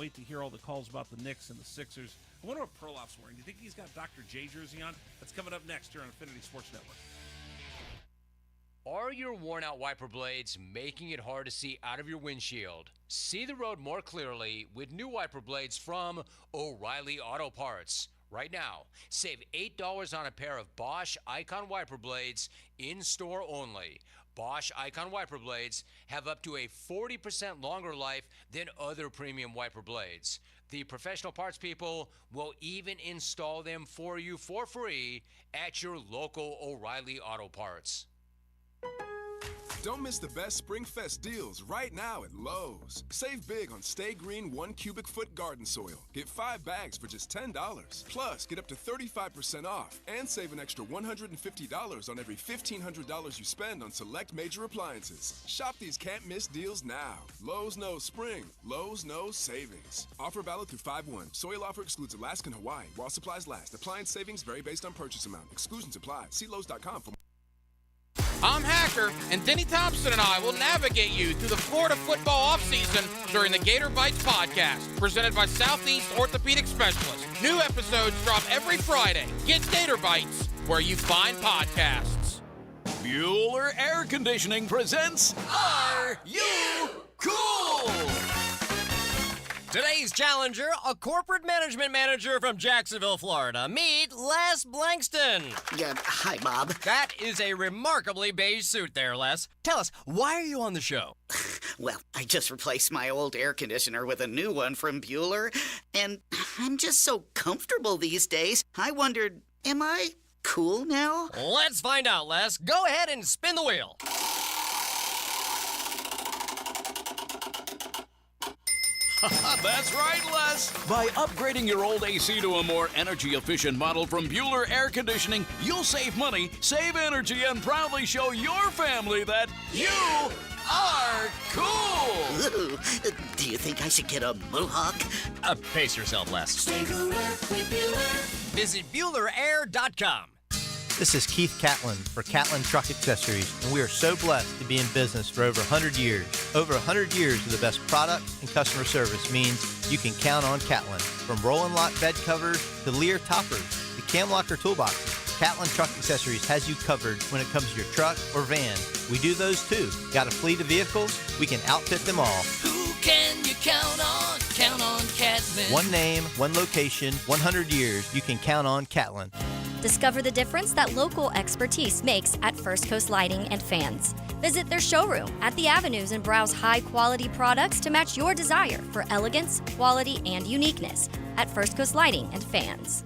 wait to hear all the calls about the Knicks and the Sixers. I wonder what Perloff's wearing. Do you think he's got Dr. J jersey on? That's coming up next here on Affinity Sports Network. Are your worn-out wiper blades making it hard to see out of your windshield? See the road more clearly with new wiper blades from O'Reilly Auto Parts. Right now, save $8 on a pair of Bosch Icon wiper blades in-store only. Bosch Icon wiper blades have up to a 40% longer life than other premium wiper blades. The professional parts people will even install them for you for free at your local O'Reilly Auto Parts. Don't miss the best Spring Fest deals right now at Lowe's. Save big on Stay Green 1 cubic foot garden soil. Get 5 bags for just $10. Plus, get up to 35% off and save an extra $150 on every $1,500 you spend on select major appliances. Shop these can't-miss deals now. Lowe's knows spring. Lowe's knows savings. Offer valid through 5/1. Soil offer excludes Alaska and Hawaii while supplies last. Appliance savings vary based on purchase amount. Exclusions apply. See Lowe's.com for more. I'm Hacker, and Denny Thompson and I will navigate you through the Florida football offseason during the Gator Bites podcast, presented by Southeast Orthopedic Specialists. New episodes drop every Friday. Get Gator Bites where you find podcasts. Bueller Air Conditioning presents Are You Cool? Today's challenger, a corporate management manager from Jacksonville, Florida. Meet Les Blankston. Hi, Bob. That is a remarkably beige suit there, Les. Tell us, why are you on the show? Well, I just replaced my old air conditioner with a new one from Bueller, and I'm just so comfortable these days. I wondered, am I cool now? Let's find out, Les. Go ahead and spin the wheel. That's right, Les. By upgrading your old AC to a more energy-efficient model from Bueller Air Conditioning, you'll save money, save energy, and proudly show your family that you are cool. Ooh, do you think I should get a mohawk? Pace yourself, Les. Stay cooler with Bueller. Visit BuellerAir.com. This is Keith Catlin for Catlin Truck Accessories, and we are so blessed to be in business for over 100 years. Over 100 years of the best products and customer service means you can count on Catlin. From Roll-and Lock bed covers to Lear toppers to cam locker toolboxes, Catlin Truck Accessories has you covered when it comes to your truck or van. We do those too. Got a fleet of vehicles? We can outfit them all. Who can you count on? Count on Catlin. One name, one location, 100 years. You can count on Catlin. Discover the difference that local expertise makes at First Coast Lighting and Fans. Visit their showroom at the Avenues and browse high-quality products to match your desire for elegance, quality, and uniqueness at First Coast Lighting and Fans.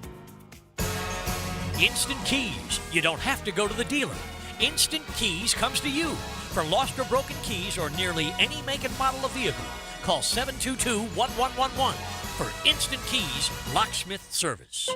Instant Keys. You don't have to go to the dealer. Instant Keys comes to you. For lost or broken keys or nearly any make and model of vehicle, call 722-1111 for Instant Keys locksmith service.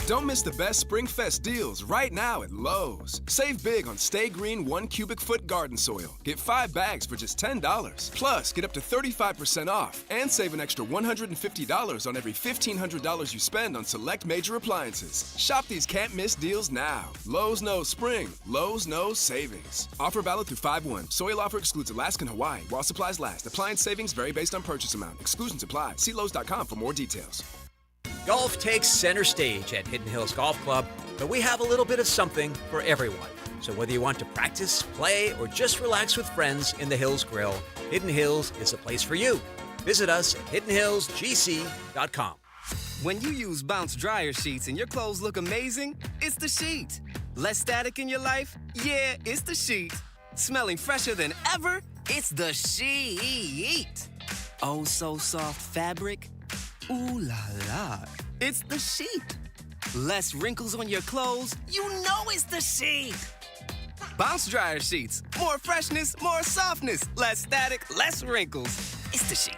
Don't miss the best Spring Fest deals right now at Lowe's. Save big on Stay Green 1 cubic foot garden soil. Get 5 bags for just $10. Plus, get up to 35% off and save an extra $150 on every $1,500 you spend on select major appliances. Shop these can't-miss deals now. Lowe's knows spring. Lowe's knows savings. Offer valid through 5/1. Soil offer excludes Alaska and Hawaii while supplies last. Appliance savings vary based on purchase amount. Exclusions apply. See Lowe's.com for more details. Golf takes center stage at Hidden Hills Golf Club, but we have a little bit of something for everyone. So whether you want to practice, play, or just relax with friends in the Hills Grill, Hidden Hills is the place for you. Visit us at hiddenhillsgc.com. When you use Bounce dryer sheets and your clothes look amazing, it's the sheet. Less static in your life? Yeah, it's the sheet. Smelling fresher than ever? It's the sheet. Oh, so soft fabric? Ooh la la. It's the sheet. Less wrinkles on your clothes? You know it's the sheet. Bounce dryer sheets. More freshness, more softness. Less static, less wrinkles. It's the sheet.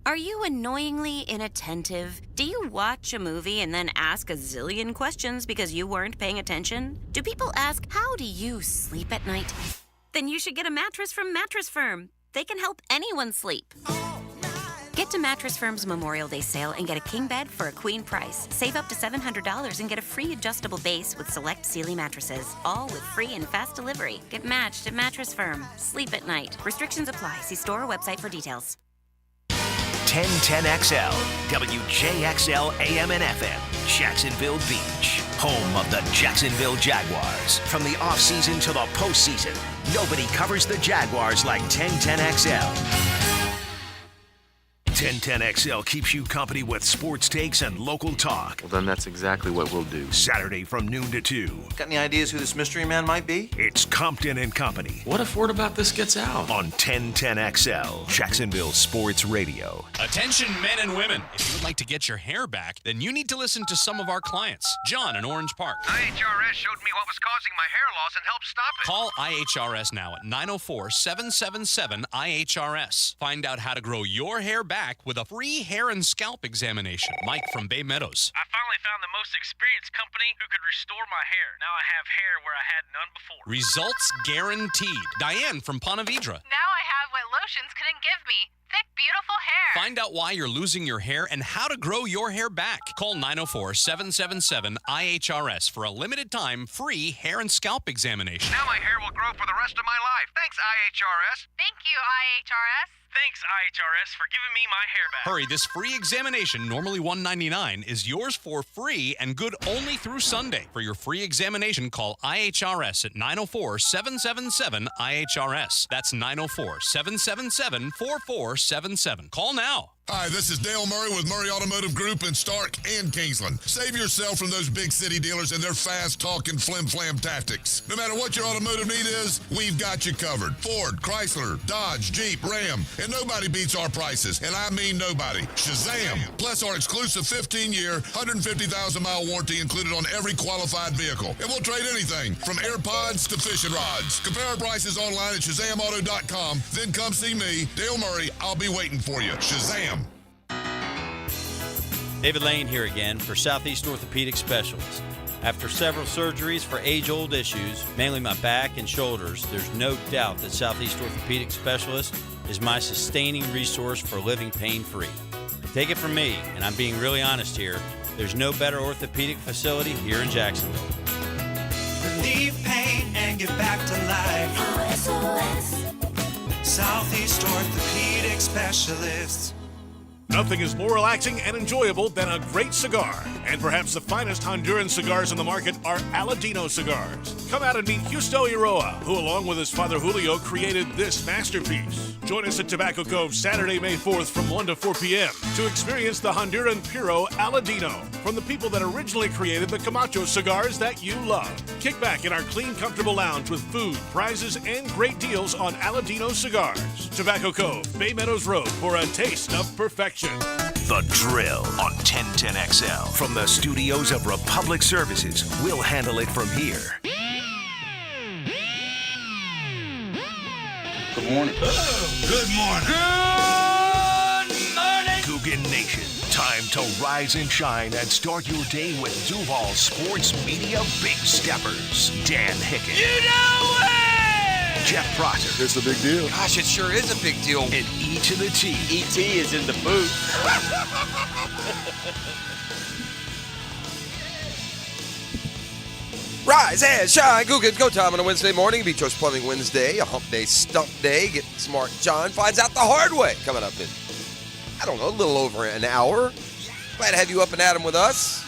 Are you annoyingly inattentive? Do you watch a movie and then ask a zillion questions because you weren't paying attention? Do people ask, how do you sleep at night? Then you should get a mattress from Mattress Firm. They can help anyone sleep. Get to Mattress Firm's Memorial Day sale and get a king bed for a queen price. Save up to $700 and get a free adjustable base with select Sealy mattresses, all with free and fast delivery. Get matched at Mattress Firm. Sleep at night. Restrictions apply. See store or website for details. 1010XL, WJXL AM and FM, Jacksonville Beach, home of the Jacksonville Jaguars. From the offseason to the postseason, nobody covers the Jaguars like 1010XL. 1010XL keeps you company with sports takes and local talk. Well, then that's exactly what we'll do. Saturday from noon to 2. Got any ideas who this mystery man might be? It's Compton and Company. What if word about this gets out? On 1010XL, Jacksonville Sports Radio. Attention men and women. If you would like to get your hair back, then you need to listen to some of our clients. John in Orange Park. IHRS showed me what was causing my hair loss and helped stop it. Call IHRS now at 904-777-IHRS. Find out how to grow your hair back with a free hair and scalp examination. Mike from Bay Meadows. I finally found the most experienced company who could restore my hair. Now I have hair where I had none before. Results guaranteed. Diane from Ponte Vedra. Now I have what lotions couldn't give me. Thick, beautiful hair. Find out why you're losing your hair and how to grow your hair back. Call 904-777-IHRS for a limited time free hair and scalp examination. Now my hair will grow for the rest of my life. Thanks, IHRS. Thank you, IHRS. Thanks, IHRS, for giving me my hair back. Hurry, this free examination, normally $199, is yours for free and good only through Sunday. For your free examination, call IHRS at 904-777-IHRS. That's 904-777-4477. Call now. Hi, this is Dale Murray with Murray Automotive Group in Stark and Kingsland. Save yourself from those big city dealers and their fast-talking flim-flam tactics. No matter what your automotive need is, we've got you covered. Ford, Chrysler, Dodge, Jeep, Ram, and nobody beats our prices, and I mean nobody. Shazam! Plus our exclusive 15-year, 150,000-mile warranty included on every qualified vehicle. And we'll trade anything from AirPods to fishing rods. Compare our prices online at ShazamAuto.com. Then come see me, Dale Murray. I'll be waiting for you. Shazam! David Lane here again for Southeast Orthopedic Specialists. After several surgeries for age-old issues, mainly my back and shoulders, there's no doubt that Southeast Orthopedic Specialist is my sustaining resource for living pain-free. Take it from me, and I'm being really honest here, there's no better orthopedic facility here in Jacksonville. Relieve pain and get back to life. SOS. Southeast Orthopedic Specialists. Nothing is more relaxing and enjoyable than a great cigar. And perhaps the finest Honduran cigars in the market are Aladino cigars. Come out and meet Justo Iroa, who along with his father Julio created this masterpiece. Join us at Tobacco Cove Saturday, May 4th from 1 to 4 p.m. to experience the Honduran Puro Aladino from the people that originally created the Camacho cigars that you love. Kick back in our clean, comfortable lounge with food, prizes, and great deals on Aladino cigars. Tobacco Cove, Bay Meadows Road for a taste of perfection. The Drill on 1010XL. From the studios of Republic Services, we'll handle it from here. Good morning. Good morning. Good morning. Coogan Nation. Time to rise and shine and start your day with Duval Sports Media Big Steppers. Dan Hicken. You know it! Jeff Prosser. It's a big deal. Gosh, it sure is a big deal. And E to the T. E.T. is in the booth. Rise and shine. Googans, go time on a Wednesday morning. Beach House Plumbing Wednesday, a hump day, stump day. Get smart. John finds out the hard way. Coming up in, I don't know, a little over an hour. Glad to have you up and at 'em with us.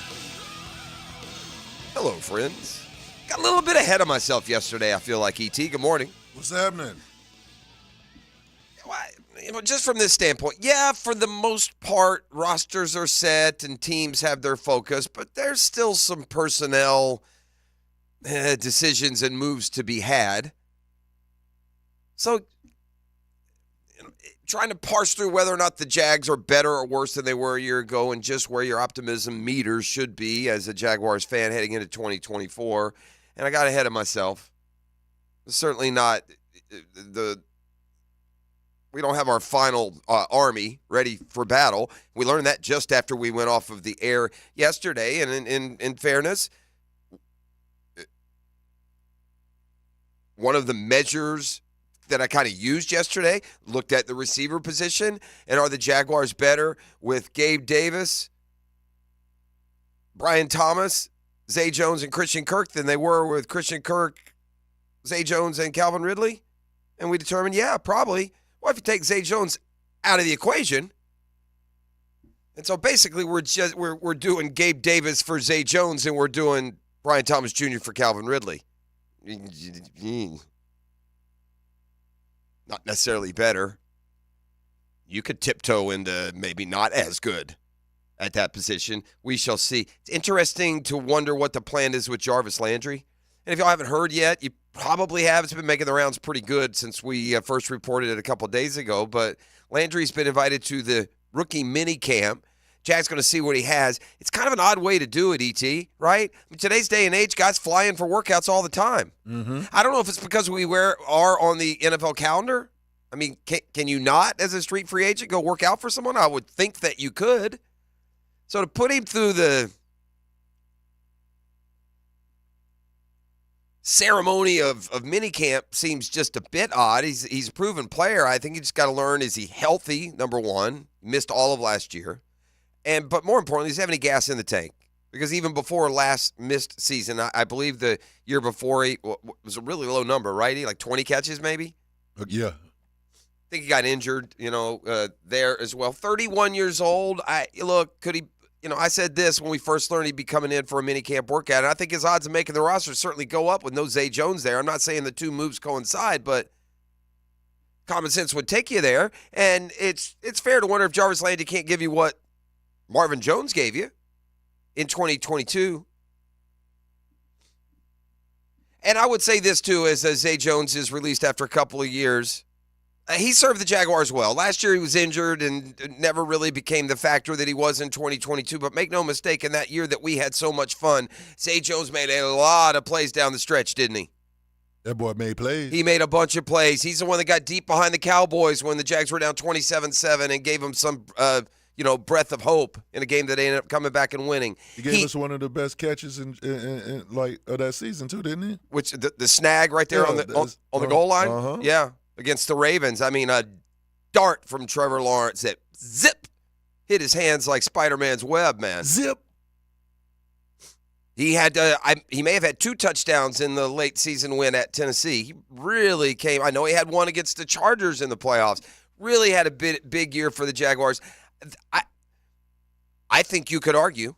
Hello, friends. Got a little bit ahead of myself yesterday, I feel like, E.T. Good morning. What's happening? Just from this standpoint, yeah, for the most part, rosters are set and teams have their focus, but there's still some personnel decisions and moves to be had. So, trying to parse through whether or not the Jags are better or worse than they were a year ago and just where your optimism meter should be as a Jaguars fan heading into 2024. And I got ahead of myself. Certainly not we don't have our final army ready for battle. We learned that just after we went off of the air yesterday. And in fairness, one of the measures that I kind of used yesterday, looked at the receiver position, and are the Jaguars better with Gabe Davis, Brian Thomas, Zay Jones, and Christian Kirk than they were with Christian Kirk, Zay Jones, and Calvin Ridley? And we determined, yeah, probably. Well, if you take Zay Jones out of the equation, And so basically we're doing Gabe Davis for Zay Jones, and we're doing Brian Thomas Jr. for Calvin Ridley. Not necessarily better. You could tiptoe into maybe not as good at that position. We shall see. It's interesting to wonder what the plan is with Jarvis Landry. And if y'all haven't heard yet, you probably have. It's been making the rounds pretty good since we first reported it a couple days ago. But Landry's been invited to the rookie mini camp. Jack's going to see what he has. It's kind of an odd way to do it, E.T., right? I mean, today's day and age, guys fly in for workouts all the time. Mm-hmm. I don't know if it's because we are on the NFL calendar. I mean, can you not, as a street free agent, go work out for someone? I would think that you could. So to put him through the ceremony of minicamp seems just a bit odd. He's a proven player. I think you just got to learn, is he healthy, number one? Missed all of last year. But more importantly, does he have any gas in the tank? Because even before last missed season, I believe the year before he was a really low number, right? He like 20 catches maybe? Yeah. I think he got injured, there as well. 31 years old. Could he, I said this when we first learned he'd be coming in for a minicamp workout, and I think his odds of making the roster certainly go up with no Zay Jones there. I'm not saying the two moves coincide, but common sense would take you there. And it's fair to wonder if Jarvis Landry can't give you what Marvin Jones gave you in 2022. And I would say this, too, as Zay Jones is released after a couple of years. He served the Jaguars well. Last year he was injured and never really became the factor that he was in 2022. But make no mistake, in that year that we had so much fun, Zay Jones made a lot of plays down the stretch, didn't he? That boy made plays. He made a bunch of plays. He's the one that got deep behind the Cowboys when the Jags were down 27-7 and gave them some breath of hope in a game that they ended up coming back and winning. He gave us one of the best catches in of that season too, didn't he? Which the snag right there on the goal line? Uh-huh. Yeah, against the Ravens. I mean, a dart from Trevor Lawrence that zip hit his hands like Spider-Man's web, man. Zip. He had he may have had 2 touchdowns in the late season win at Tennessee. He really came. I know he had one against the Chargers in the playoffs. Really had a big year for the Jaguars. I think you could argue,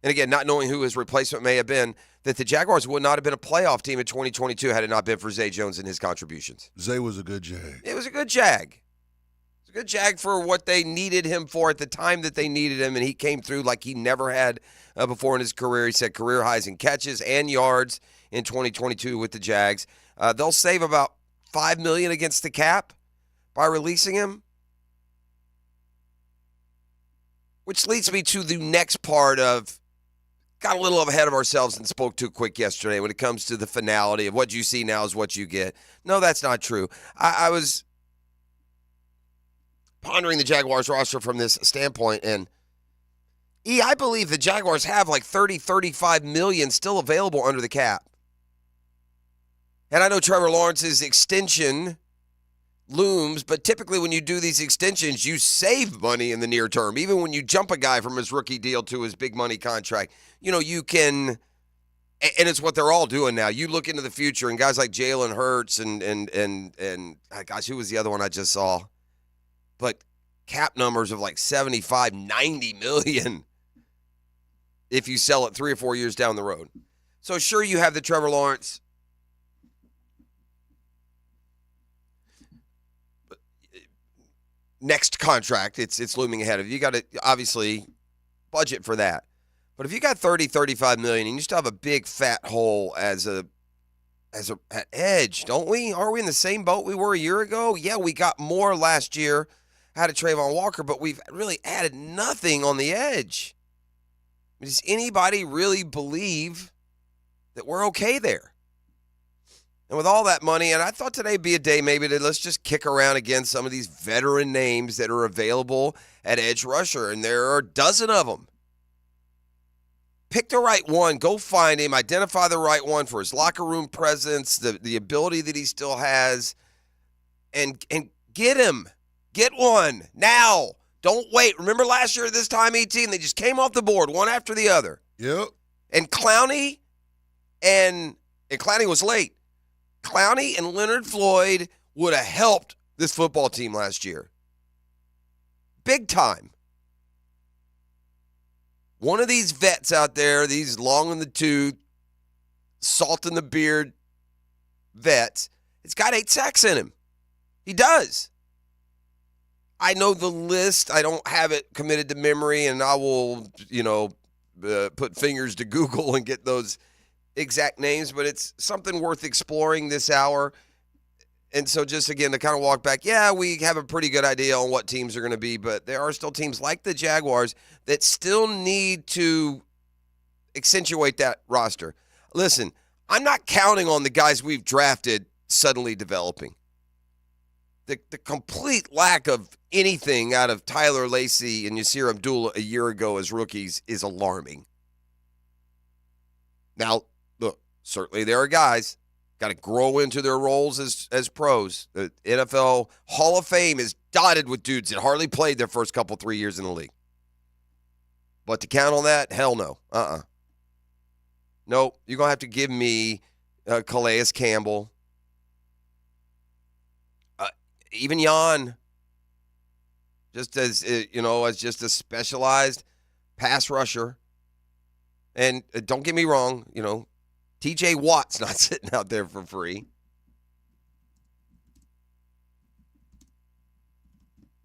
and again, not knowing who his replacement may have been, that the Jaguars would not have been a playoff team in 2022 had it not been for Zay Jones and his contributions. Zay was a good Jag. It was a good Jag. It was a good Jag for what they needed him for at the time that they needed him, and he came through like he never had before in his career. He set career highs in catches and yards in 2022 with the Jags. They'll save about $5 million against the cap by releasing him. Which leads me to the next part of, got a little ahead of ourselves and spoke too quick yesterday when it comes to the finality of what you see now is what you get. No, that's not true. I was pondering the Jaguars roster from this standpoint, and I believe the Jaguars have like 35 million still available under the cap. And I know Trevor Lawrence's extension looms, but typically when you do these extensions, you save money in the near term. Even when you jump a guy from his rookie deal to his big money contract, you can, and it's what they're all doing now. You look into the future, and guys like Jalen Hurts and gosh, who was the other one I just saw? But cap numbers of like 75, 90 million if you sell it 3 or 4 years down the road. So sure, you have the Trevor Lawrence next contract, it's looming ahead of you. You got to obviously budget for that. But if you got 35 million and you still have a big fat hole as an edge, don't we? Are we in the same boat we were a year ago? Yeah, we got more last year out of Trayvon Walker, but we've really added nothing on the edge. Does anybody really believe that we're okay there? And with all that money, and I thought today would be a day maybe to let's just kick around again some of these veteran names that are available at edge rusher, and there are a dozen of them. Pick the right one, go find him, identify the right one for his locker room presence, the ability that he still has, and get him. Get one now. Don't wait. Remember last year at this time, ET, and they just came off the board one after the other. Yep. And Clowney was late. Clowney and Leonard Floyd would have helped this football team last year. Big time. One of these vets out there, these long in the tooth, salt in the beard vets, it's got 8 sacks in him. He does. I know the list. I don't have it committed to memory, and I will, put fingers to Google and get those exact names, but it's something worth exploring this hour. And so just, again, to kind of walk back, we have a pretty good idea on what teams are going to be, but there are still teams like the Jaguars that still need to accentuate that roster. Listen, I'm not counting on the guys we've drafted suddenly developing. The complete lack of anything out of Tyler Lacey and Yasir Abdullah a year ago as rookies is alarming. Now, look, certainly there are guys got to grow into their roles as pros. The NFL Hall of Fame is dotted with dudes that hardly played their first 3 years in the league. But to count on that, hell no. Nope, you're going to have to give me Calais Campbell. Even Jan, just as just a specialized pass rusher. And don't get me wrong, TJ Watt's not sitting out there for free.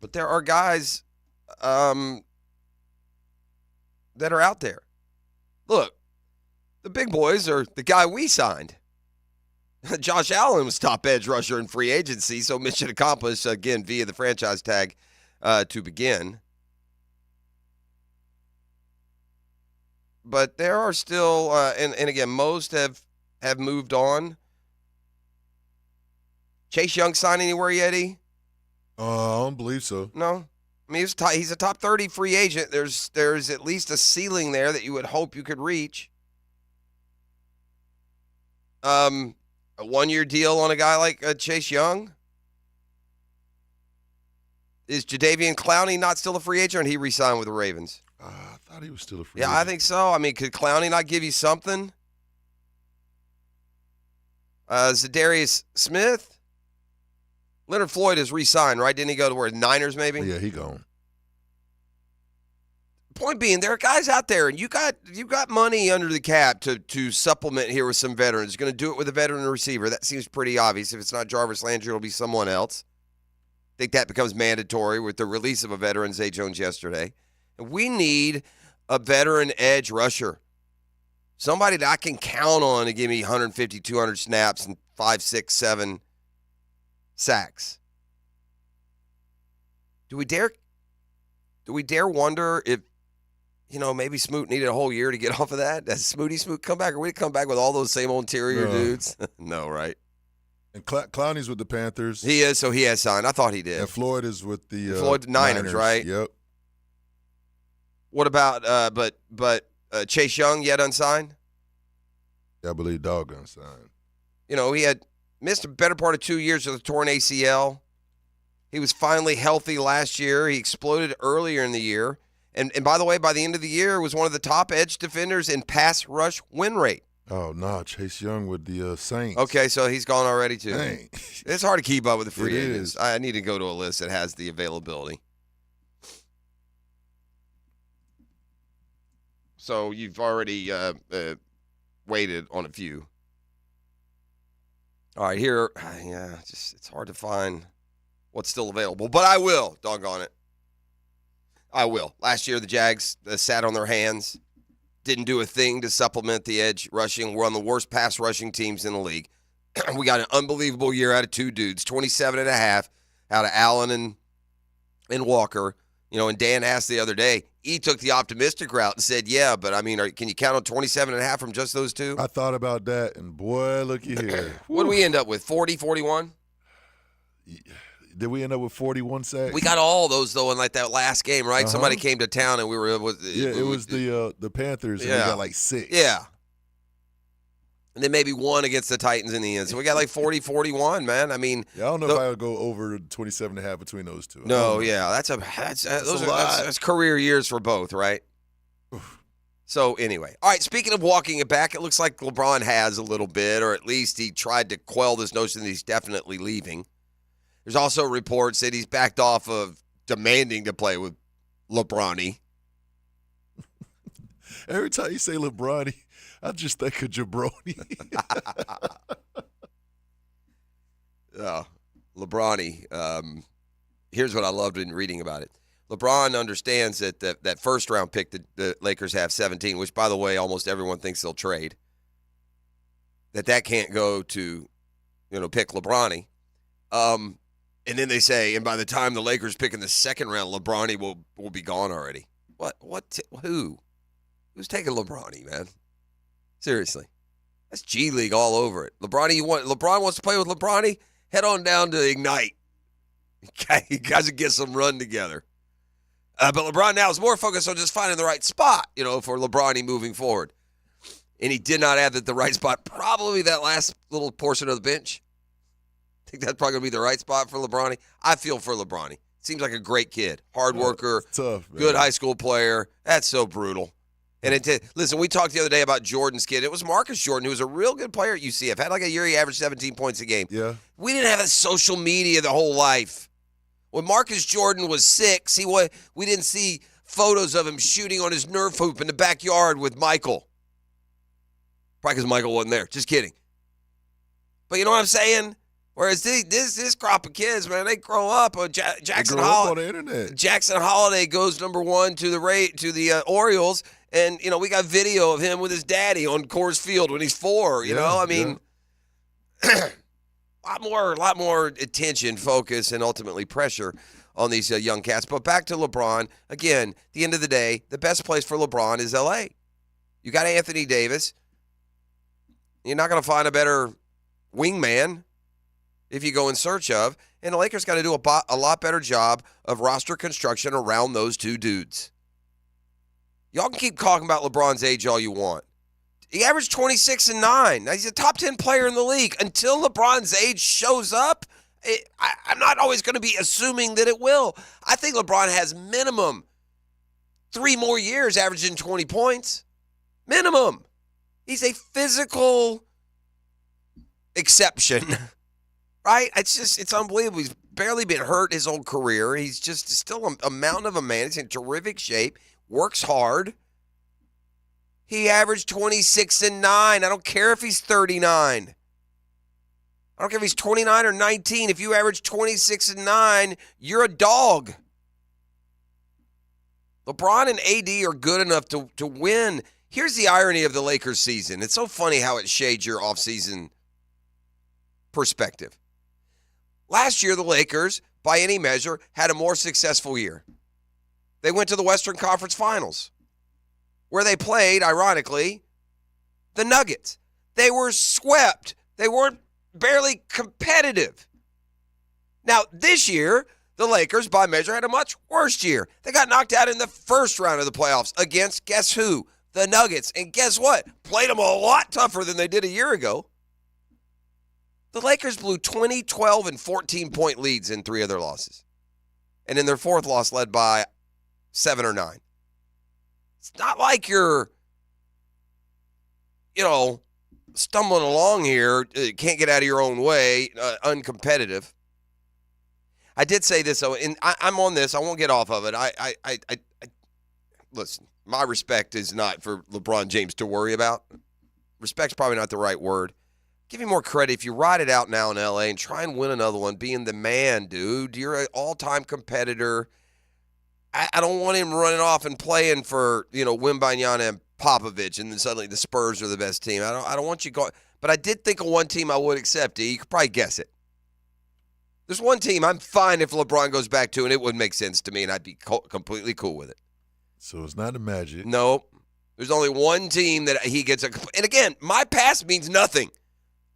But there are guys that are out there. Look, the big boys are the guy we signed. Josh Allen was top edge rusher in free agency, so mission accomplished, again, via the franchise tag to begin. But there are still, and again, most have moved on. Chase Young signed anywhere yet, Eddie? I don't believe so. No? I mean, he's a top 30 free agent. There's at least a ceiling there that you would hope you could reach. A 1-year deal on a guy like Chase Young? Is Jadeveon Clowney not still a free agent, or he re-signed with the Ravens? I thought he was still a free agent. Yeah, I think so. I mean, could Clowney not give you something? Zadarius Smith? Leonard Floyd is re-signed, right? Didn't he go to where, Niners maybe? Yeah, he gone. Point being, there are guys out there, and you got money under the cap to supplement here with some veterans. You're going to do it with a veteran receiver. That seems pretty obvious. If it's not Jarvis Landry, it'll be someone else. I think that becomes mandatory with the release of a veteran, Zay Jones, yesterday. And we need a veteran edge rusher. Somebody that I can count on to give me 150, 200 snaps and 5, 6, 7 sacks. Do we dare wonder if, maybe Smoot needed a whole year to get off of that? Does Smoot come back, or would he come back with all those same old interior dudes? No, right? And Clowney's with the Panthers. He is, so he has signed. I thought he did. And Floyd is with the Niners, right? Yep. What about but Chase Young yet unsigned? Yeah, I believe Dog unsigned. He had missed a better part of 2 years with a torn ACL. He was finally healthy last year. He exploded earlier in the year. And by the way, by the end of the year, was one of the top edge defenders in pass rush win rate. Oh, no, Chase Young with the Saints. Okay, so he's gone already, too. Dang. It's hard to keep up with the free It agents. is. I need to go to a list that has the availability. So you've already waited on a few. All right, here, it's hard to find what's still available, but I will, doggone it. I will. Last year, the Jags sat on their hands, didn't do a thing to supplement the edge rushing. We're on the worst pass rushing teams in the league. We got an unbelievable year out of two dudes, 27.5 out of Allen and Walker. And Dan asked the other day, he took the optimistic route and said, yeah, but, can you count on 27.5 from just those two? I thought about that, and boy, looky here. What did we end up with, 40, 41? Did we end up with 41 sacks? We got all those, though, in that last game, right? Somebody came to town, and we were... it was the Panthers, and we got 6. Yeah. And then maybe one against the Titans in the end. So we got 40, 41, man. I don't know if I would go over 27.5 between those two. No, yeah. That's career years for both, right? So anyway. All right, speaking of walking it back, it looks like LeBron has a little bit, or at least he tried to quell this notion that he's definitely leaving. There's also reports that he's backed off of demanding to play with LeBron-y. Every time you say LeBron, I just think of jabroni. LeBron. Here's what I loved in reading about it. LeBron understands that that first round pick the Lakers have 17, which, by the way, almost everyone thinks they'll trade. That can't go to, pick LeBron. And then they say, and by the time the Lakers pick in the second round, LeBron will be gone already. Who? Who's taking LeBron, man? Seriously. That's G League all over it. LeBron wants to play with LeBron? Head on down to Ignite. You guys will get some run together. But LeBron now is more focused on just finding the right spot, for LeBron moving forward. And he did not add that the right spot, probably that last little portion of the bench. I think that's probably going to be the right spot for LeBron. I feel for LeBron. Seems like a great kid. Hard worker. Tough, man. Good high school player. That's so brutal. And listen, we talked the other day about Jordan's kid. It was Marcus Jordan, who was a real good player at UCF. Had like a year he averaged 17 points a game. Yeah. We didn't have a social media the whole life. When Marcus Jordan was 6, we didn't see photos of him shooting on his Nerf hoop in the backyard with Michael. Probably because Michael wasn't there. Just kidding. But you know what I'm saying? Whereas this crop of kids, man, they grow up. Jackson on the internet. Jackson Holiday goes number 1 to the Orioles, and we got video of him with his daddy on Coors Field when he's 4. A lot more attention, focus, and ultimately pressure on these young cats. But back to LeBron again. At the end of the day, the best place for LeBron is L.A. You got Anthony Davis. You're not going to find a better wingman if you go in search of. And the Lakers got to do a lot better job of roster construction around those two dudes. Y'all can keep talking about LeBron's age all you want. He averaged 26 and 9. Now, he's a top 10 player in the league. Until LeBron's age shows up, I'm not always going to be assuming that it will. I think LeBron has minimum 3 more years averaging 20 points. Minimum. He's a physical exception, right? It's unbelievable. He's barely been hurt his whole career. He's just still a mountain of a man. He's in terrific shape, works hard. He averaged 26 and 9. I don't care if he's 39. I don't care if he's 29 or 19. If you average 26 and 9, you're a dog. LeBron and AD are good enough to win. Here's the irony of the Lakers season. It's so funny how it shades your offseason perspective. Last year, the Lakers, by any measure, had a more successful year. They went to the Western Conference Finals, where they played, ironically, the Nuggets. They were swept. They weren't barely competitive. Now, this year, the Lakers, by measure, had a much worse year. They got knocked out in the first round of the playoffs against, guess who? The Nuggets. And guess what? Played them a lot tougher than they did a year ago. The Lakers blew 20, 12, and 14-point leads in 3 of their losses. And in their 4th loss, led by 7 or 9. It's not like you're, stumbling along here, can't get out of your own way, uncompetitive. I did say this, though, and I'm on this. I won't get off of it. I listen, my respect is not for LeBron James to worry about. Respect's probably not the right word. Give you more credit if you ride it out now in L.A. and try and win another one, being the man, dude. You're an all-time competitor. I don't want him running off and playing for, Wembanyama and Popovich, and then suddenly the Spurs are the best team. I don't want you going. But I did think of one team I would accept. You could probably guess it. There's one team I'm fine if LeBron goes back to, and it would make sense to me, and I'd be completely cool with it. So it's not the Magic. No. There's only one team that he gets and again, my past means nothing.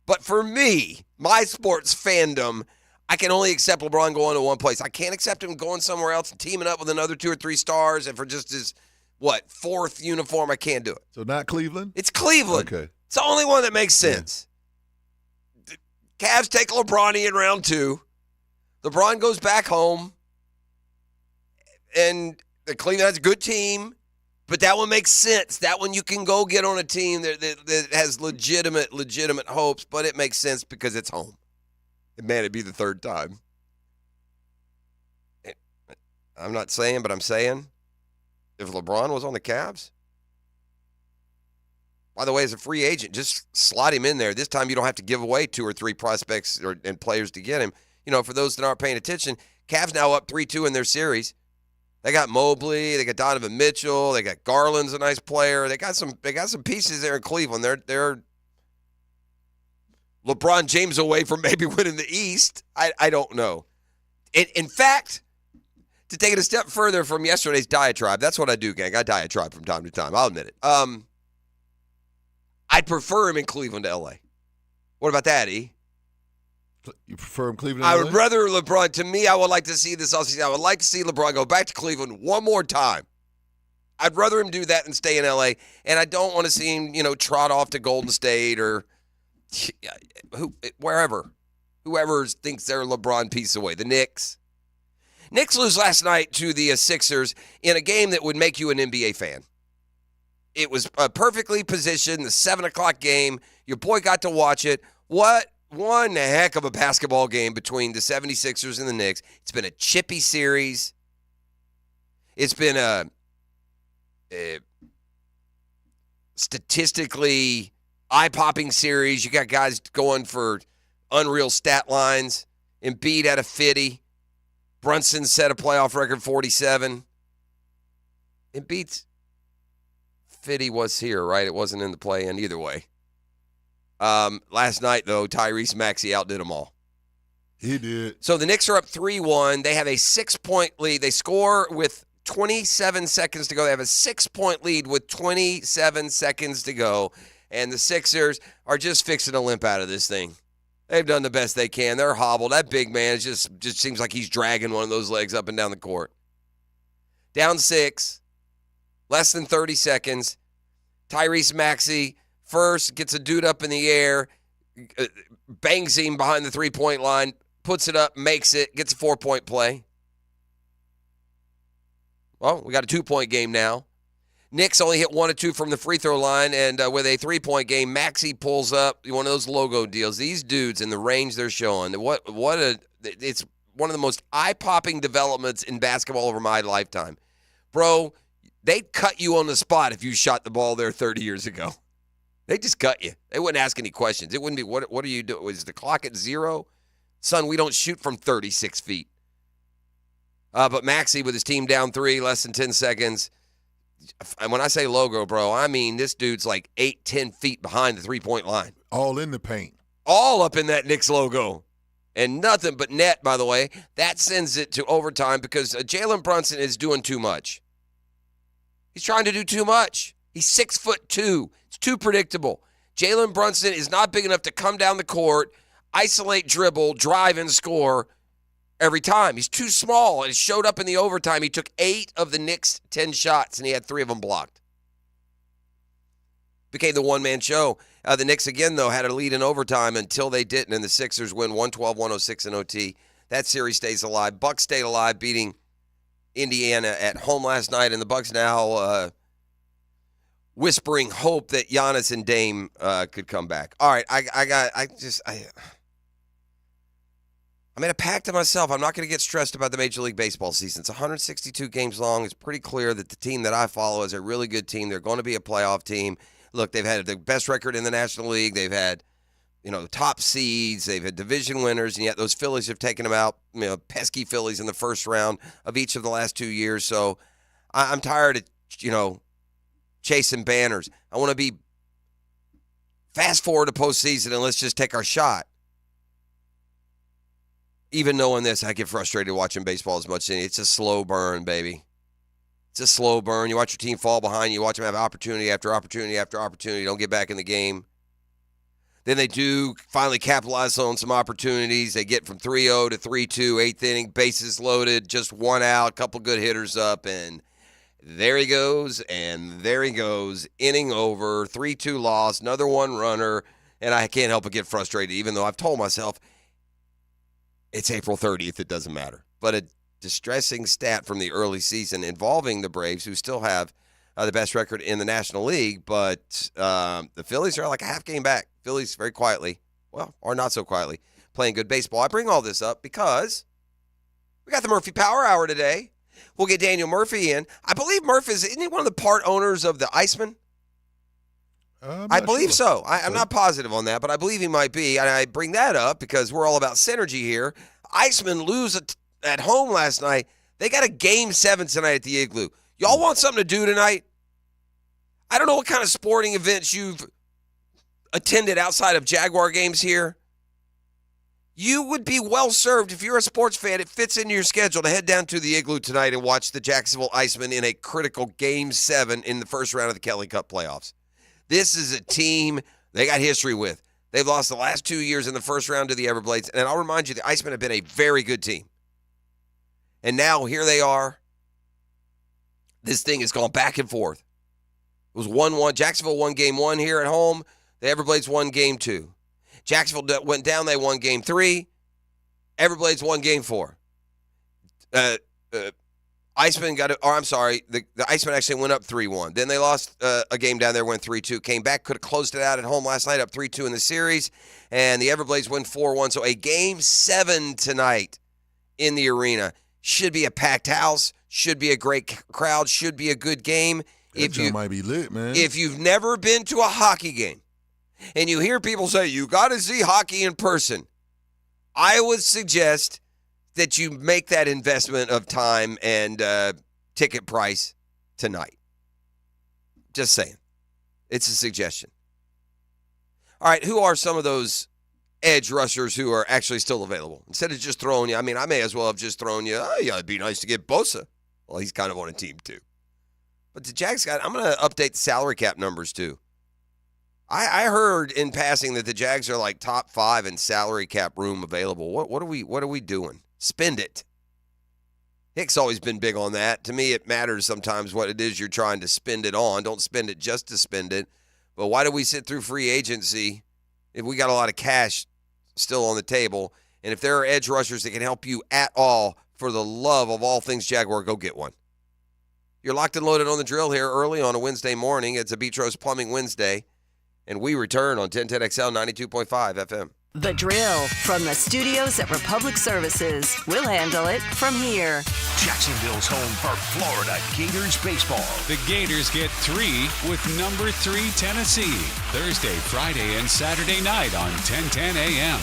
But for me, my sports fandom, I can only accept LeBron going to one place. I can't accept him going somewhere else and teaming up with another 2 or 3 stars, and for just his, 4th uniform, I can't do it. So not Cleveland? It's Cleveland. Okay. It's the only one that makes sense. Yeah. The Cavs take LeBron in round 2. LeBron goes back home, and the Cleveland has a good team, but that one makes sense. That one you can go get on a team that has legitimate hopes, but it makes sense because it's home. And man, it'd be the 3rd time. I'm not saying, but I'm saying, if LeBron was on the Cavs, by the way, as a free agent, just slot him in there. This time you don't have to give away 2 or 3 prospects and players to get him. For those that aren't paying attention, Cavs now up 3-2 in their series. They got Mobley, they got Donovan Mitchell, they got Garland's a nice player. They got some pieces there in Cleveland. They're LeBron James away from maybe winning the East. I don't know. In fact, to take it a step further from yesterday's diatribe, that's what I do, gang. I diatribe from time to time. I'll admit it. I'd prefer him in Cleveland to L.A. What about that, E? You prefer him Cleveland to I LA? would rather LeBron. To me, I would like to see this offseason. I would like to see LeBron go back to Cleveland one more time. I'd rather him do that than stay in L.A., and I don't want to see him, trot off to Golden State or wherever. Whoever thinks they're a LeBron piece away. The Knicks. Knicks lose last night to the Sixers in a game that would make you an NBA fan. It was perfectly positioned, the 7 o'clock game. Your boy got to watch it. What one heck of a basketball game between the 76ers and the Knicks. It's been a chippy series. It's been a statistically eye-popping series. You got guys going for unreal stat lines. Embiid had a 50. Brunson set a playoff record 47. Embiid's 50 was here, right? It wasn't in the play-in either way. Last night, though, Tyrese Maxey outdid them all. He did. So the Knicks are up 3-1. They have a 6-point lead. They score with 27 seconds to go. They have a 6-point lead with 27 seconds to go. And the Sixers are just fixing to limp out of this thing. They've done the best they can. They're hobbled. That big man just seems like he's dragging one of those legs up and down the court. Down 6, less than 30 seconds. Tyrese Maxey first gets a dude up in the air, bangs him behind the three-point line, puts it up, makes it, gets a 4-point play. Well, we got a 2-point game now. Knicks only hit 1 or 2 from the free throw line, and with a 3-point game, Maxey pulls up one of those logo deals. These dudes in the range they're showing, it's one of the most eye-popping developments in basketball over my lifetime. Bro, they'd cut you on the spot if you shot the ball there 30 years ago. They just cut you. They wouldn't ask any questions. It wouldn't be, what are you doing? Is the clock at 0? Son, we don't shoot from 36 feet. But Maxey with his team down 3, less than 10 seconds. And when I say logo, bro, I mean this dude's like 8-10 feet behind the three-point line. All in the paint. All up in that Knicks logo. And nothing but net, by the way. That sends it to overtime because Jalen Brunson is doing too much. He's trying to do too much. He's 6'2". It's too predictable. Jalen Brunson is not big enough to come down the court, isolate, dribble, drive, and score every time. He's too small. It showed up in the overtime. He took 8 of the Knicks' 10 shots, and he had 3 of them blocked. Became the one-man show. The Knicks, again, though, had a lead in overtime until they didn't, and the Sixers win 112-106 in OT. That series stays alive. Bucks stayed alive, beating Indiana at home last night, and the Bucks now whispering hope that Giannis and Dame could come back. All right, I made a pact to myself. I'm not going to get stressed about the Major League Baseball season. It's 162 games long. It's pretty clear that the team that I follow is a really good team. They're going to be a playoff team. Look, they've had the best record in the National League. They've had, top seeds. They've had division winners, and yet those Phillies have taken them out, pesky Phillies in the first round of each of the last 2 years. So I'm tired of, chasing banners. I want to be fast forward to postseason and let's just take our shot. Even knowing this, I get frustrated watching baseball as much. It's a slow burn, baby. It's a slow burn. You watch your team fall behind. You watch them have opportunity after opportunity after opportunity. Don't get back in the game. Then they do finally capitalize on some opportunities. They get from 3-0 to 3-2, 8th inning, bases loaded, just 1 out, couple good hitters up, and there he goes, and there he goes. Inning over, 3-2 loss, another 1 runner, and I can't help but get frustrated, even though I've told myself it's April 30th, it doesn't matter. But a distressing stat from the early season involving the Braves, who still have the best record in the National League, but the Phillies are like a half game back. Phillies very quietly, or not so quietly, playing good baseball. I bring all this up because we got the Murphy Power Hour today. We'll get Daniel Murphy in. I believe isn't he one of the part owners of the Iceman? I believe so. I'm not positive on that, but I believe he might be. And I bring that up because we're all about synergy here. Iceman lose at home last night. They got a Game 7 tonight at the Igloo. Y'all want something to do tonight? I don't know what kind of sporting events you've attended outside of Jaguar games here. You would be well served if you're a sports fan. It fits into your schedule to head down to the Igloo tonight and watch the Jacksonville Iceman in a critical Game 7 in the first round of the Kelly Cup playoffs. This is a team they got history with. They've lost the last 2 years in the first round to the Everblades. And I'll remind you, the Icemen have been a very good team. And now here they are. This thing has gone back and forth. It was 1-1. Jacksonville won Game 1 here at home. The Everblades won Game 2. Jacksonville went down. They won Game 3. Everblades won Game 4. Iceman got it. Or I'm sorry, the Iceman actually went up 3-1. Then they lost a game down there, went 3-2. Came back, could have closed it out at home last night, up 3-2 in the series. And the Everblades win 4-1. So a Game 7 tonight in the arena. Should be a packed house. Should be a great crowd. Should be a good game. That might be lit, man. If you've never been to a hockey game, and you hear people say, you got to see hockey in person, I would suggest that you make that investment of time and ticket price tonight. Just saying. It's a suggestion. All right, who are some of those edge rushers who are actually still available? Instead of just throwing you, I mean, I may as well have just thrown you, oh, yeah, it'd be nice to get Bosa. Well, he's kind of on a team too. But the Jags I'm going to update the salary cap numbers too. I heard in passing that the Jags are like top 5 in salary cap room available. What are we doing? Spend it. Hick's always been big on that. To me, it matters sometimes what it is you're trying to spend it on. Don't spend it just to spend it. But why do we sit through free agency if we got a lot of cash still on the table? And if there are edge rushers that can help you at all, for the love of all things Jaguar, go get one. You're locked and loaded on the drill here early on a Wednesday morning. It's a Beatrice Plumbing Wednesday. And we return on 1010XL 92.5 FM. The Drill from the studios at Republic Services. We'll handle it from here. Jacksonville's home for Florida Gators baseball. The Gators get 3 with number 3 Tennessee. Thursday, Friday, and Saturday night on 1010 AM.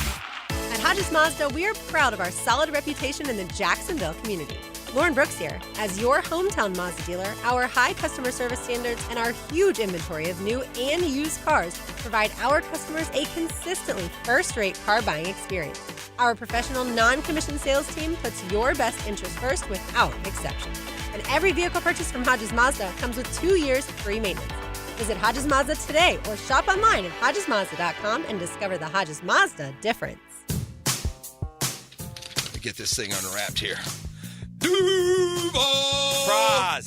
At Hodges Mazda, we are proud of our solid reputation in the Jacksonville community. Lauren Brooks here. As your hometown Mazda dealer, our high customer service standards and our huge inventory of new and used cars provide our customers a consistently first-rate car buying experience. Our professional, non-commissioned sales team puts your best interest first without exception. And every vehicle purchased from Hodges Mazda comes with 2 years free maintenance. Visit Hodges Mazda today or shop online at HodgesMazda.com and discover the Hodges Mazda difference. Let me get this thing unwrapped here. Duval!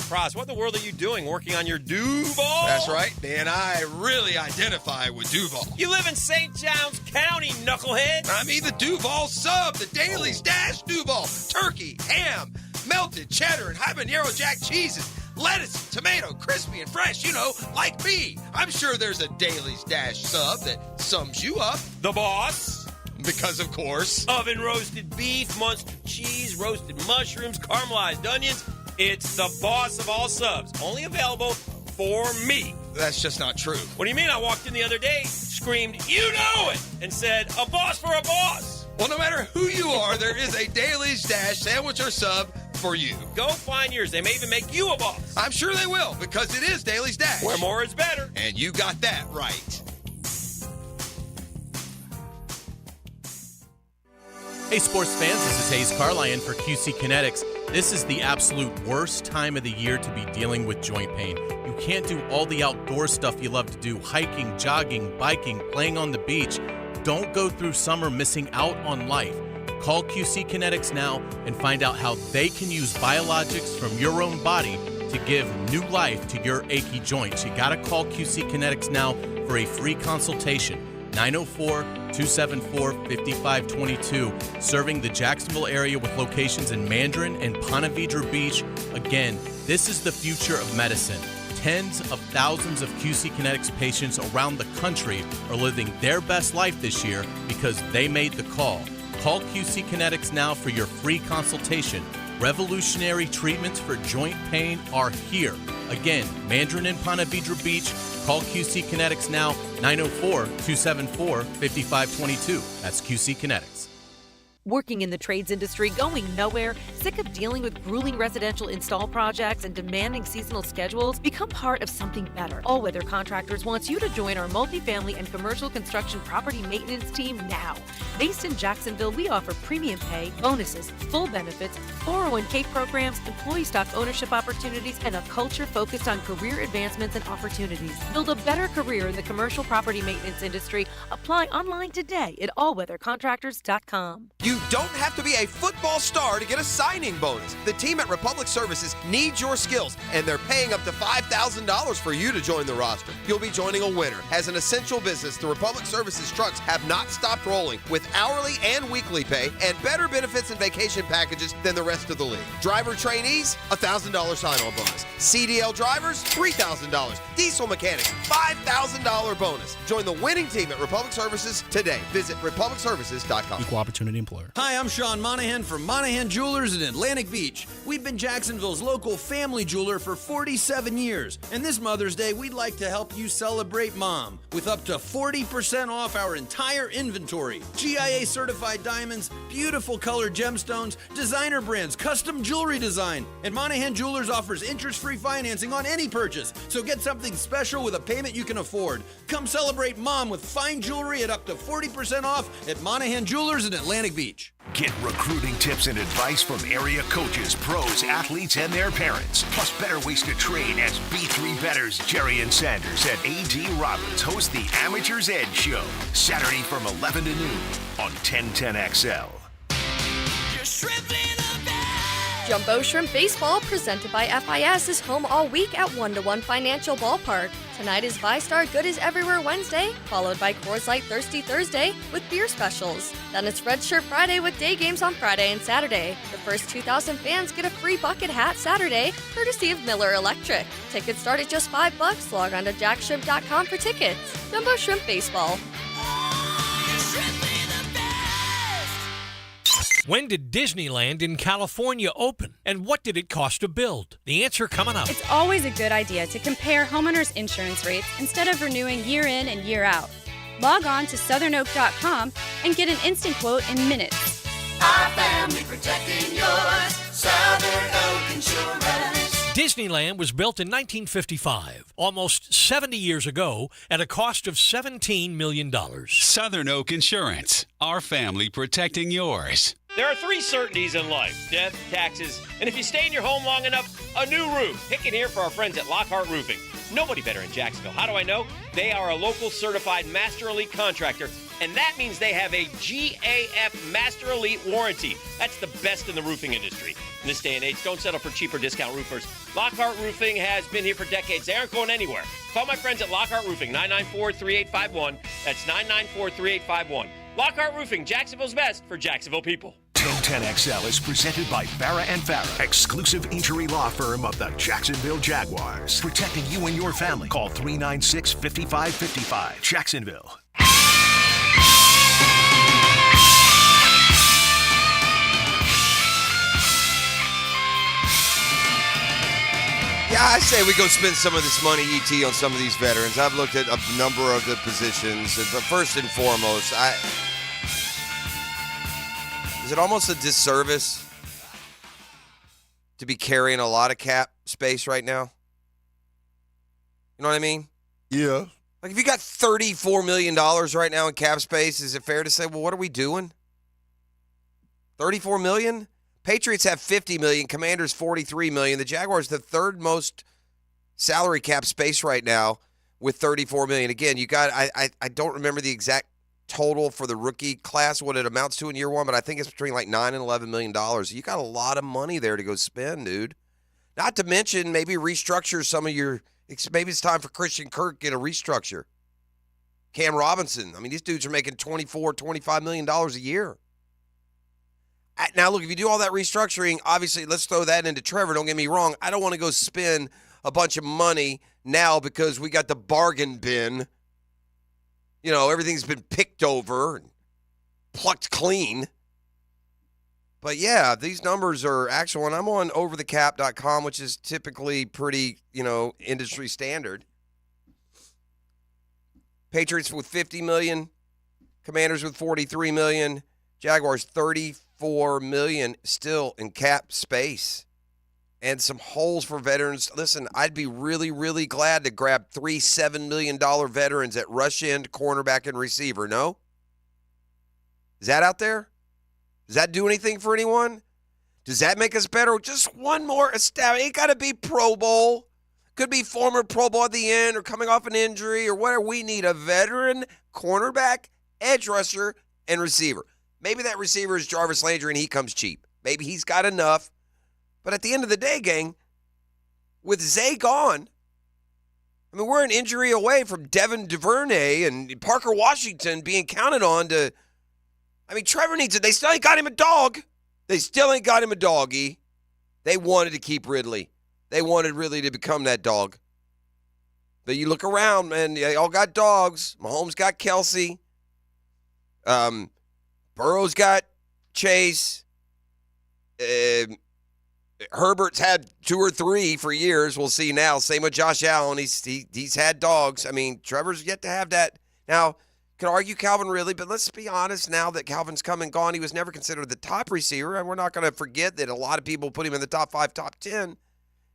Praz, what in the world are you doing working on your Duval? That's right, Dan. I really identify with Duval. You live in St. John's County, knucklehead. I mean the Duval sub, the Dailies Dash Duval. Turkey, ham, melted cheddar, and habanero jack cheeses. Lettuce, tomato, crispy and fresh, like me. I'm sure there's a Dailies Dash sub that sums you up. The boss. Because, of course, oven roasted beef, Munster cheese, roasted mushrooms, caramelized onions. It's the boss of all subs. Only available for me. That's just not true. What do you mean? I walked in the other day, screamed, "You know it!" and said, "A boss for a boss." Well, no matter who you are, there is a Dailies Dash sandwich or sub for you. Go find yours. They may even make you a boss. I'm sure they will, because it is Dailies Dash. Where more is better. And you got that right. Hey sports fans, this is Hayes Carlyon for QC Kinetics. This is the absolute worst time of the year to be dealing with joint pain. You can't do all the outdoor stuff you love to do, hiking, jogging, biking, playing on the beach. Don't go through summer missing out on life. Call QC Kinetics now and find out how they can use biologics from your own body to give new life to your achy joints. You gotta call QC Kinetics now for a free consultation. 904-274-5522, serving the Jacksonville area with locations in Mandarin and Ponte Vedra Beach. Again, this is the future of medicine. Tens of thousands of QC Kinetics patients around the country are living their best life this year because they made the call. Call QC Kinetics now for your free consultation. Revolutionary treatments for joint pain are here. Again, Mandarin and Ponte Vedra Beach. Call QC Kinetics now, 904-274-5522. That's QC Kinetics. Working in the trades industry, going nowhere, sick of dealing with grueling residential install projects and demanding seasonal schedules? Become part of something better. All Weather Contractors wants you to join our multifamily and commercial construction property maintenance team now. Based in Jacksonville, we offer premium pay, bonuses, full benefits, 401k programs, employee stock ownership opportunities, and a culture focused on career advancements and opportunities. Build a better career in the commercial property maintenance industry. Apply online today at allweathercontractors.com. You don't have to be a football star to get a signing bonus. The team at Republic Services needs your skills, and they're paying up to $5,000 for you to join the roster. You'll be joining a winner. As an essential business, the Republic Services trucks have not stopped rolling with hourly and weekly pay and better benefits and vacation packages than the rest of the league. Driver trainees, $1,000 sign-on bonus. CDL drivers, $3,000. Diesel mechanics, $5,000 bonus. Join the winning team at Republic Services today. Visit republicservices.com. Equal opportunity employer. Hi, I'm Sean Monahan from Monahan Jewelers in Atlantic Beach. We've been Jacksonville's local family jeweler for 47 years. And this Mother's Day, we'd like to help you celebrate Mom with up to 40% off our entire inventory. GIA certified diamonds, beautiful colored gemstones, designer brands, custom jewelry design. And Monahan Jewelers offers interest-free financing on any purchase. So get something special with a payment you can afford. Come celebrate Mom with fine jewelry at up to 40% off at Monahan Jewelers in Atlantic Beach. Get recruiting tips and advice from area coaches, pros, athletes, and their parents. Plus better ways to train as B3 bettors Jerry and Sanders and A.D. Roberts host the Amateur's Edge Show. Saturday from 11 to noon on 1010XL. Jumbo Shrimp Baseball, presented by FIS, is home all week at 1-to-1 Financial Ballpark. Tonight is ViStar Good is Everywhere Wednesday, followed by Coors Light Thirsty Thursday with beer specials. Then it's Red Shirt Friday with day games on Friday and Saturday. The first 2,000 fans get a free bucket hat Saturday, courtesy of Miller Electric. Tickets start at just $5. Log on to jackshrimp.com for tickets. Jumbo Shrimp Baseball. When did Disneyland in California open? And what did it cost to build? The answer coming up. It's always a good idea to compare homeowners' insurance rates instead of renewing year in and year out. Log on to southernoak.com and get an instant quote in minutes. Our family protecting yours. Southern Oak Insurance. Disneyland was built in 1955, almost 70 years ago, at a cost of $17 million. Southern Oak Insurance. Our family protecting yours. There are three certainties in life: death, taxes, and if you stay in your home long enough, a new roof. Hicken here for our friends at Lockhart Roofing. Nobody better in Jacksonville. How do I know? They are a local certified Master Elite contractor, and that means they have a GAF Master Elite warranty. That's the best in the roofing industry. In this day and age, don't settle for cheaper discount roofers. Lockhart Roofing has been here for decades. They aren't going anywhere. Call my friends at Lockhart Roofing, 994-3851. That's 994-3851. Lockhart Roofing, Jacksonville's best for Jacksonville people. 1010XL is presented by Farrah & Farrah, exclusive injury law firm of the Jacksonville Jaguars. Protecting you and your family. Call 396-5555. Jacksonville. Yeah, I say we go spend some of this money, ET, on some of these veterans. I've looked at a number of the positions, but first and foremost, is it almost a disservice to be carrying a lot of cap space right now? You know what I mean? Yeah. Like, if you got $34 million right now in cap space, is it fair to say, well, what are we doing? $34 million? Patriots have $50 million. Commanders $43 million. The Jaguars, the third most salary cap space right now with $34 million. Again, you got, I don't remember the exact total for the rookie class, what it amounts to in year one, but I think it's between like $9 and $11 million. You got a lot of money there to go spend, dude. Not to mention maybe restructure some of your, maybe it's time for Christian Kirk to get a restructure. Cam Robinson. I mean, these dudes are making $24, $25 million a year. Now, look, if you do all that restructuring, obviously, let's throw that into Trevor. Don't get me wrong. I don't want to go spend a bunch of money now because we got the bargain bin. You know, everything's been picked over and plucked clean. But yeah, these numbers are actual, and I'm on overthecap.com, which is typically pretty, industry standard. Patriots with 50 million, Commanders with 43 million, Jaguars 34 million still in cap space. And some holes for veterans. Listen, I'd be really, really glad to grab 3 $7 million veterans at rush end, cornerback, and receiver. No? Is that out there? Does that do anything for anyone? Does that make us better? Just one more stab. It ain't got to be Pro Bowl. Could be former Pro Bowl at the end or coming off an injury or whatever. We need a veteran cornerback, edge rusher, and receiver. Maybe that receiver is Jarvis Landry and he comes cheap. Maybe he's got enough. But at the end of the day, gang, with Zay gone, I mean, we're an injury away from Devin DuVernay and Parker Washington being counted on to – I mean, Trevor needs it. They still ain't got him a dog. They still ain't got him a doggy. They wanted to keep Ridley. They wanted Ridley to become that dog. But you look around, man, they all got dogs. Mahomes got Kelsey. Burrow's got Chase. Herbert's had 2 or 3 for years. We'll see now. Same with Josh Allen. He's had dogs. I mean, Trevor's yet to have that. Now, could argue Calvin Ridley, but let's be honest, now that Calvin's come and gone, he was never considered the top receiver, and we're not going to forget that a lot of people put him in the top 5, top 10,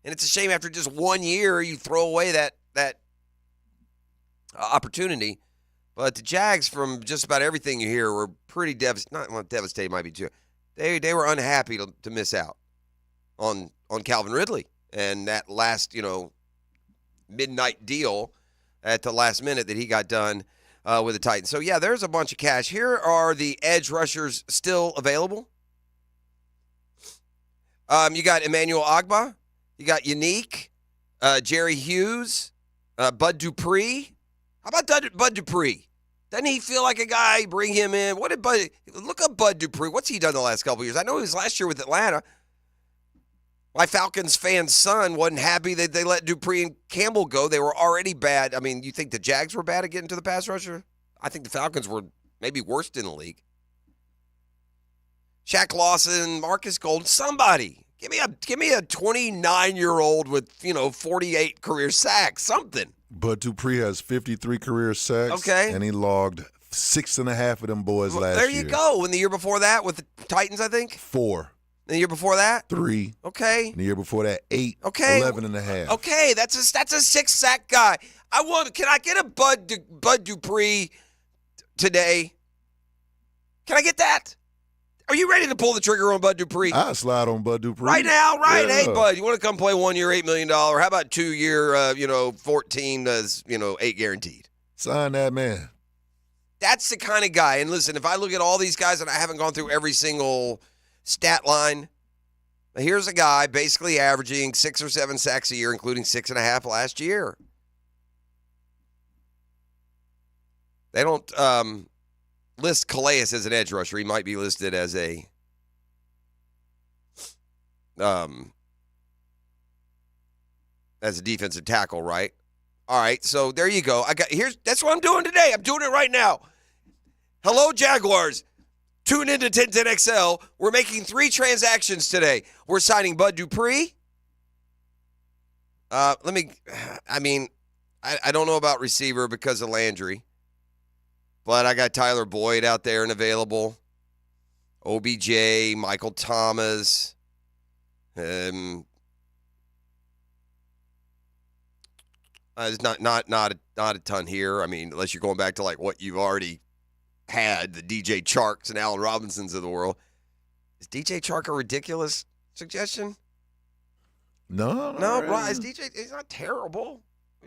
and it's a shame after just 1 year you throw away that opportunity. But the Jags, from just about everything you hear, were pretty devastated might be too. They were unhappy to miss out on Calvin Ridley and that last, midnight deal at the last minute that he got done with the Titans. So, yeah, there's a bunch of cash. Here are the edge rushers still available. You got Emmanuel Ogbah. You got Unique, Jerry Hughes, Bud Dupree. How about Bud Dupree? Doesn't he feel like a guy? Bring him in. Look up Bud Dupree. What's he done the last couple of years? I know he was last year with Atlanta. My Falcons fan's son wasn't happy that they let Dupree and Campbell go. They were already bad. I mean, you think the Jags were bad at getting to the pass rusher? I think the Falcons were maybe worst in the league. Shaq Lawson, Marcus Golden, somebody. Give me a 29-year-old with, 48 career sacks, something. Bud Dupree has 53 career sacks. Okay. And he logged 6.5 of them boys last year. There you go. And the year before that with the Titans, I think? 4. And the year before that? 3. Okay. And the year before that, 8. Okay. 11.5. Okay, that's a 6-sack guy. Can I get a Bud Dupree today? Can I get that? Are you ready to pull the trigger on Bud Dupree? I'll slide on Bud Dupree. Right now, right? Yeah. Hey, Bud, you want to come play 1 year, $8 million? How about 2 year, 14, 8 guaranteed? Sign that man. That's the kind of guy. And listen, if I look at all these guys, and I haven't gone through every single stat line, here's a guy basically averaging 6 or 7 sacks a year, including 6.5 last year. They don't list Calais as an edge rusher. He might be listed as a defensive tackle, right? All right, so there you go. That's what I'm doing today. I'm doing it right now. Hello, Jaguars. Tune into 1010XL. We're making 3 transactions today. We're signing Bud Dupree. I don't know about receiver because of Landry. But I got Tyler Boyd out there and available. OBJ, Michael Thomas. There's not a ton here. I mean, unless you're going back to like what you've already had, the DJ Charks and Allen Robinsons of the world. Is DJ Chark a ridiculous suggestion? No, right. He's not terrible.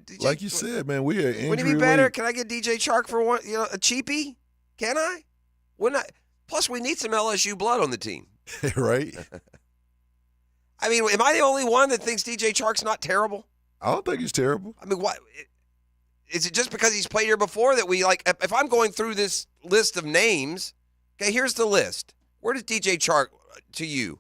DJ, like you said, man, we are injury. Wouldn't it be better? Can I get DJ Chark for one? A cheapie? Can I? Wouldn't I? Plus, we need some LSU blood on the team, right? I mean, am I the only one that thinks DJ Chark's not terrible? I don't think he's terrible. I mean, why? Is it just because he's played here before that we like? If I'm going through this list of names, okay, here's the list. Where does DJ Chark to you?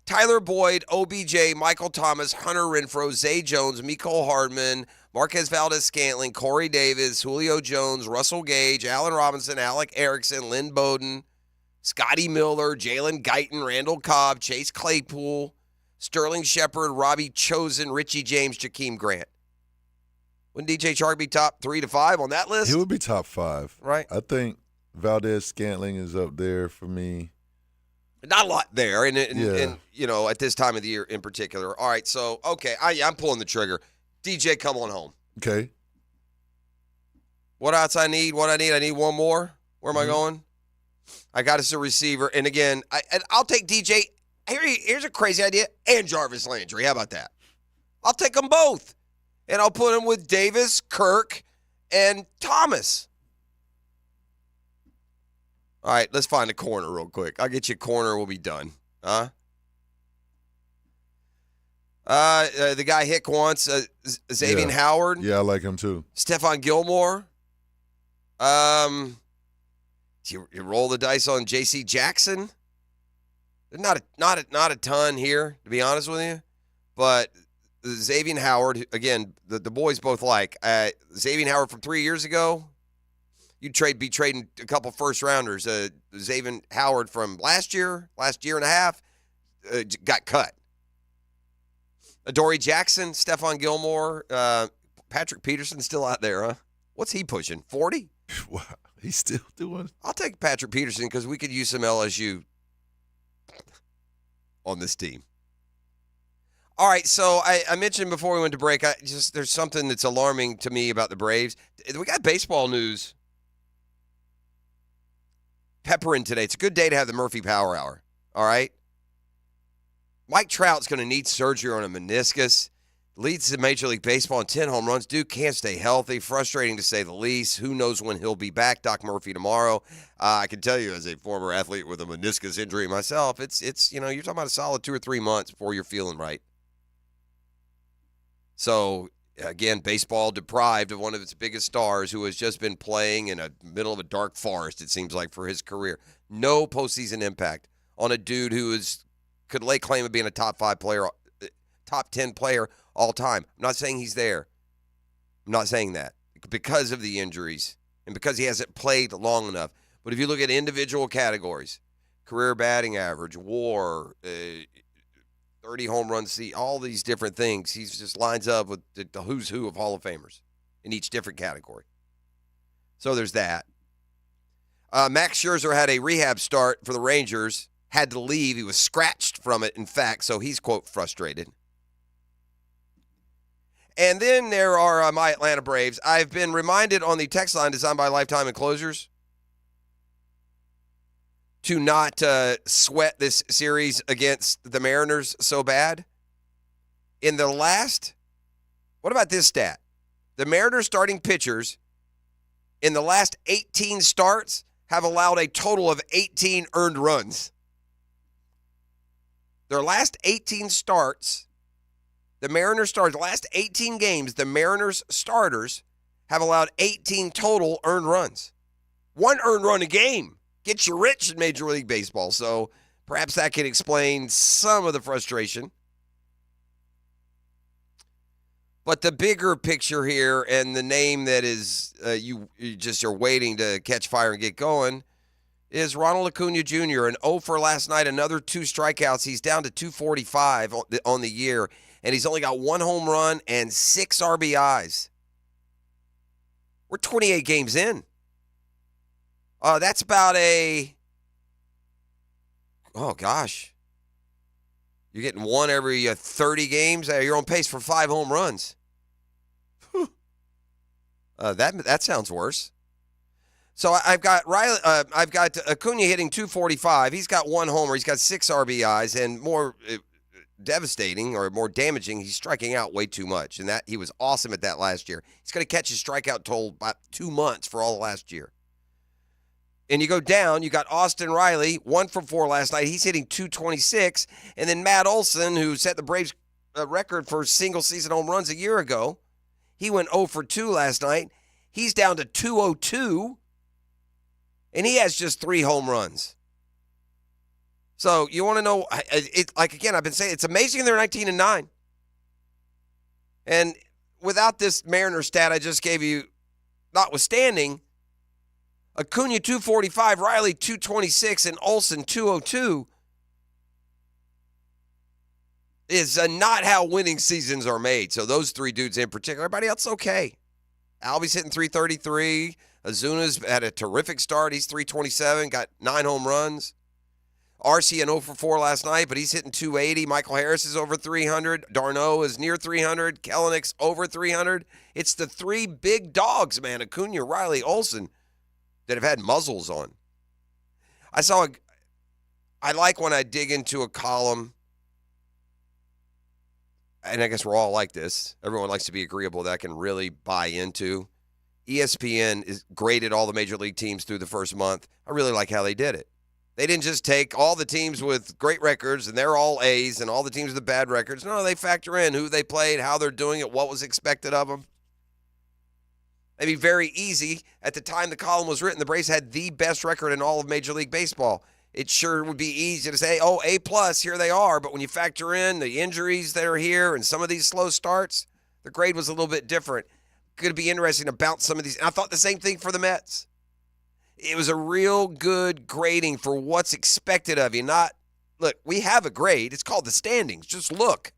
Tyler Boyd, OBJ, Michael Thomas, Hunter Renfrow, Zay Jones, Mecole Hardman, Marquez Valdez-Scantling, Corey Davis, Julio Jones, Russell Gage, Allen Robinson, Alec Erickson, Lynn Bowden, Scotty Miller, Jalen Guyton, Randall Cobb, Chase Claypool, Sterling Shepard, Robbie Chosen, Richie James, Jakeem Grant. Wouldn't DJ Chark be top 3 to 5 on that list? He would be top 5. Right. I think Valdez-Scantling is up there for me. Not a lot there, and Yeah. you know, at this time of the year in particular. All right, so, okay, I'm pulling the trigger. DJ, come on home. Okay. What else I need? I need one more. Where am I going? I got us a receiver. And again, I'll take DJ. Here's a crazy idea. And Jarvis Landry. How about that? I'll take them both. And I'll put them with Davis, Kirk, and Thomas. All right, let's find a corner real quick. I'll get you a corner. We'll be done. The guy Hick wants, Xavier Howard. Yeah, I like him too. Stephon Gilmore. You roll the dice on J.C. Jackson. There's not a ton here, to be honest with you. But Xavier Howard, again, the boys both like. Xavier Howard from 3 years ago, you'd be trading a couple first-rounders. Xavier Howard from last year and a half, got cut. Adoree Jackson, Stephon Gilmore, Patrick Peterson's still out there, huh? What's he pushing, 40? Wow, he's still doing it. I'll take Patrick Peterson because we could use some LSU on this team. All right, so I mentioned before we went to break, there's something that's alarming to me about the Braves. We got baseball news peppering today. It's a good day to have the Murphy Power Hour, all right? Mike Trout's going to need surgery on a meniscus. Leads the Major League Baseball in 10 home runs. Dude can't stay healthy. Frustrating to say the least. Who knows when he'll be back? Doc Murphy tomorrow. I can tell you as a former athlete with a meniscus injury myself, it's you're talking about a solid 2 or 3 months before you're feeling right. So, again, baseball deprived of one of its biggest stars who has just been playing in the middle of a dark forest, it seems like, for his career. No postseason impact on a dude who could lay claim of being a top 5 player, top 10 player all time. I'm not saying he's there. I'm not saying that because of the injuries and because he hasn't played long enough. But if you look at individual categories, career batting average, WAR, 30 home runs, all these different things, he just lines up with the who's who of Hall of Famers in each different category. So there's that. Max Scherzer had a rehab start for the Rangers, had to leave. He was scratched from it, in fact, so he's, quote, frustrated. And then there are my Atlanta Braves. I've been reminded on the text line designed by Lifetime Enclosures to not sweat this series against the Mariners so bad. What about this stat? The Mariners starting pitchers in the last 18 starts have allowed a total of 18 earned runs. Their last 18 starts, the Mariners starters, last 18 games, the Mariners starters have allowed 18 total earned runs. 1 earned run a game gets you rich in Major League Baseball. So perhaps that can explain some of the frustration. But the bigger picture here, and the name that is you just are waiting to catch fire and get going, is Ronald Acuna Jr. An 0 for last night, another 2 strikeouts. He's down to 245 on the year. And he's only got 1 home run and 6 RBIs. We're 28 games in. That's about oh gosh. You're getting 1 every 30 games. You're on pace for 5 home runs. That sounds worse. So I've got Acuna hitting 245. He's got 1 homer. He's got 6 RBIs, and more devastating or more damaging, he's striking out way too much, and that he was awesome at that last year. He's going to catch his strikeout total by 2 months for all of last year. And you go down, you got Austin Riley, 1 for 4 last night. He's hitting 226, and then Matt Olson, who set the Braves record for single season home runs a year ago, he went 0 for 2 last night. He's down to 202, and he has just 3 home runs. So you want to know, again, I've been saying, it's amazing they're 19-9. And without this Mariner stat I just gave you, notwithstanding, Acuna 245, Riley 226, and Olsen 202 is not how winning seasons are made. So those three dudes in particular, everybody else okay. Albie's hitting 333. Azuna's had a terrific start. He's 327, got 9 home runs. RC and 0 for 4 last night, but he's hitting 280. Michael Harris is over 300. Darno is near 300. Kelenick's over 300. It's the three big dogs, man, Acuna, Riley, Olsen, that have had muzzles on. I like when I dig into a column, and I guess we're all like this. Everyone likes to be agreeable that I can really buy into. ESPN is graded all the major league teams through the first month. I really like how they did it. They didn't just take all the teams with great records and they're all A's and all the teams with the bad records. No, they factor in who they played, how they're doing it, what was expected of them. It'd be very easy. At the time the column was written, the Braves had the best record in all of Major League Baseball. It sure would be easy to say, oh, A+, here they are. But when you factor in the injuries that are here and some of these slow starts, the grade was a little bit different. Going to be interesting to bounce some of these. And I thought the same thing for the Mets. It was a real good grading for what's expected of you. Look, we have a grade. It's called the standings. Just look.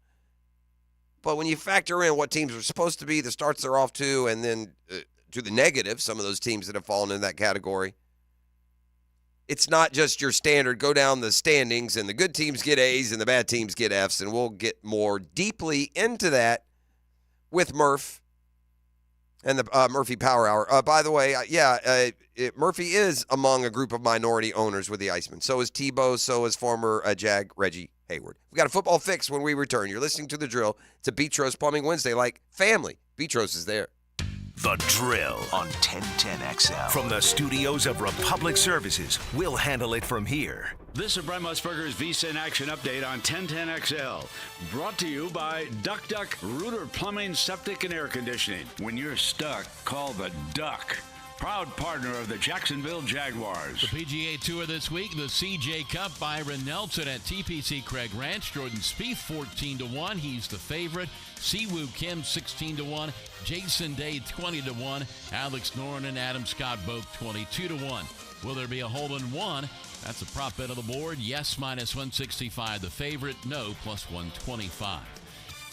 But when you factor in what teams are supposed to be, the starts they're off to, and then to the negative, some of those teams that have fallen in that category, it's not just your standard go down the standings and the good teams get A's and the bad teams get F's, and we'll get more deeply into that with Murph and the Murphy Power Hour. By the way, Murphy is among a group of minority owners with the Iceman. So is Tebow, so is former Jag Reggie Hayward. We got a football fix when we return. You're listening to The Drill. It's a Beatrice Plumbing Wednesday, like family. Beatrice is there. The Drill on 1010XL. From the studios of Republic Services, we'll handle it from here. This is Brent Musburger's Visa in Action Update on 1010XL. Brought to you by Duck Duck Rooter Plumbing, Septic, and Air Conditioning. When you're stuck, call the Duck. Proud partner of the Jacksonville Jaguars. The PGA Tour this week, the CJ Cup, Byron Nelson at TPC Craig Ranch. Jordan Spieth 14-1. He's the favorite. Siwoo Kim 16-1. Jason Day 20-1. Alex Noren and Adam Scott both 22-1. Will there be a hole in one? That's a prop bet on the board. Yes, -165 the favorite. No, +125.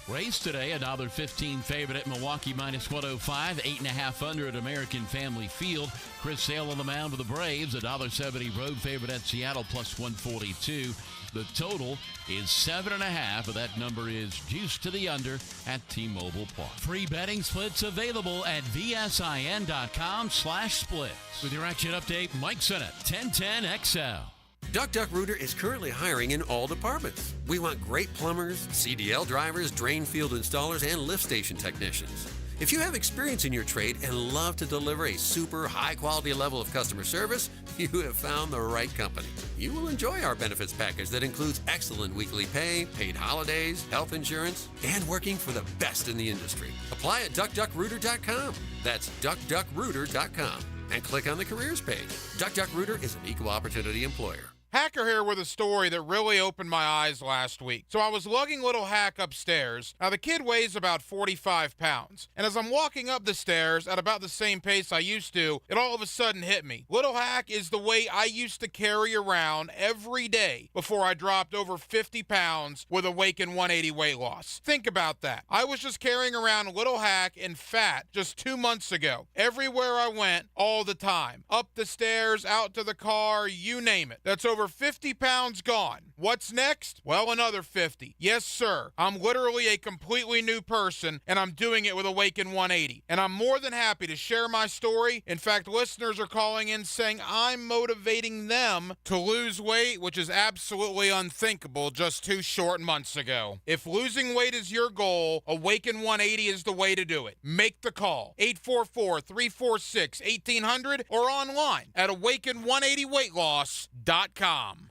Race today, $1.15 favorite at Milwaukee -105, 8.5 under at American Family Field. Chris Sale on the mound with the Braves, $1.70 road favorite at Seattle +142. The total is 7.5, but that number is juiced to the under at T-Mobile Park. Free betting splits available at vsin.com/splits. With your action update, Mike Sennett, 1010XL. Duck Duck Rooter is currently hiring in all departments. We want great plumbers, CDL drivers, drain field installers, and lift station technicians. If you have experience in your trade and love to deliver a super high-quality level of customer service, you have found the right company. You will enjoy our benefits package that includes excellent weekly pay, paid holidays, health insurance, and working for the best in the industry. Apply at duckduckrooter.com. That's duckduckrooter.com. And click on the careers page. Duck Duck Rooter is an equal opportunity employer. Hacker here with a story that really opened my eyes last week. So I was lugging little Hack upstairs. Now the kid weighs about 45 pounds. And as I'm walking up the stairs at about the same pace I used to, it all of a sudden hit me. Little Hack is the weight I used to carry around every day before I dropped over 50 pounds with Awaken 180 weight loss. Think about that. I was just carrying around Little Hack and fat just 2 months ago. Everywhere I went, all the time. Up the stairs, out to the car, you name it. That's over 50 pounds gone. What's next? Well, another 50. Yes, sir. I'm literally a completely new person, and I'm doing it with Awaken 180. And I'm more than happy to share my story. In fact, listeners are calling in saying I'm motivating them to lose weight, which is absolutely unthinkable just 2 short months ago. If losing weight is your goal, Awaken 180 is the way to do it. Make the call. 844-346-1800 or online at awaken180weightloss.com.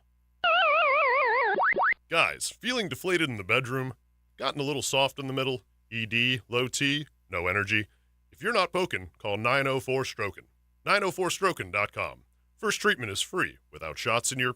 Guys, feeling deflated in the bedroom? Gotten a little soft in the middle? ED, low T, no energy? If you're not poking, call 904-STROKEN. 904stroken.com. First treatment is free, without shots in your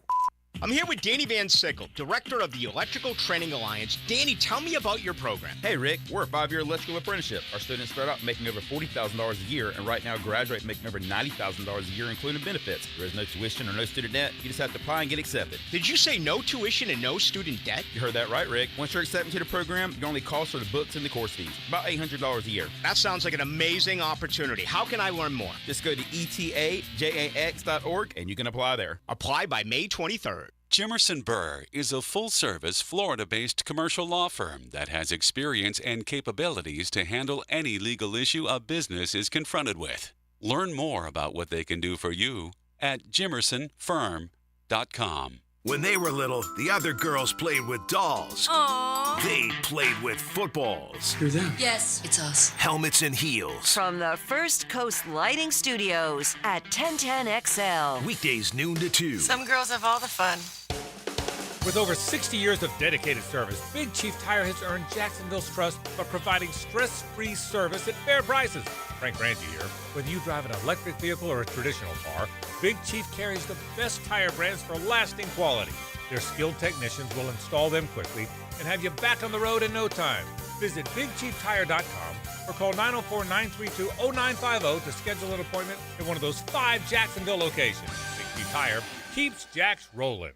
I'm here with Danny Van Sickle, Director of the Electrical Training Alliance. Danny, tell me about your program. Hey, Rick, we're a 5-year electrical apprenticeship. Our students start out making over $40,000 a year, and right now graduate making over $90,000 a year, including benefits. There is no tuition or no student debt. You just have to apply and get accepted. Did you say no tuition and no student debt? You heard that right, Rick. Once you're accepted to the program, your only costs are the books and the course fees. About $800 a year. That sounds like an amazing opportunity. How can I learn more? Just go to etajax.org, and you can apply there. Apply by May 23rd. Jimerson Burr is a full-service, Florida-based commercial law firm that has experience and capabilities to handle any legal issue a business is confronted with. Learn more about what they can do for you at jimersonfirm.com. When they were little, the other girls played with dolls. Aww. They played with footballs. Who's that? Yes, it's us. Helmets and heels. From the First Coast Lighting Studios at 1010XL. Weekdays noon to 2. Some girls have all the fun. With over 60 years of dedicated service, Big Chief Tire has earned Jacksonville's trust by providing stress-free service at fair prices. Frank Rangi here. Whether you drive an electric vehicle or a traditional car, Big Chief carries the best tire brands for lasting quality. Their skilled technicians will install them quickly and have you back on the road in no time. Visit BigChiefTire.com or call 904-932-0950 to schedule an appointment at one of those 5 Jacksonville locations. Big Chief Tire keeps Jacks rolling.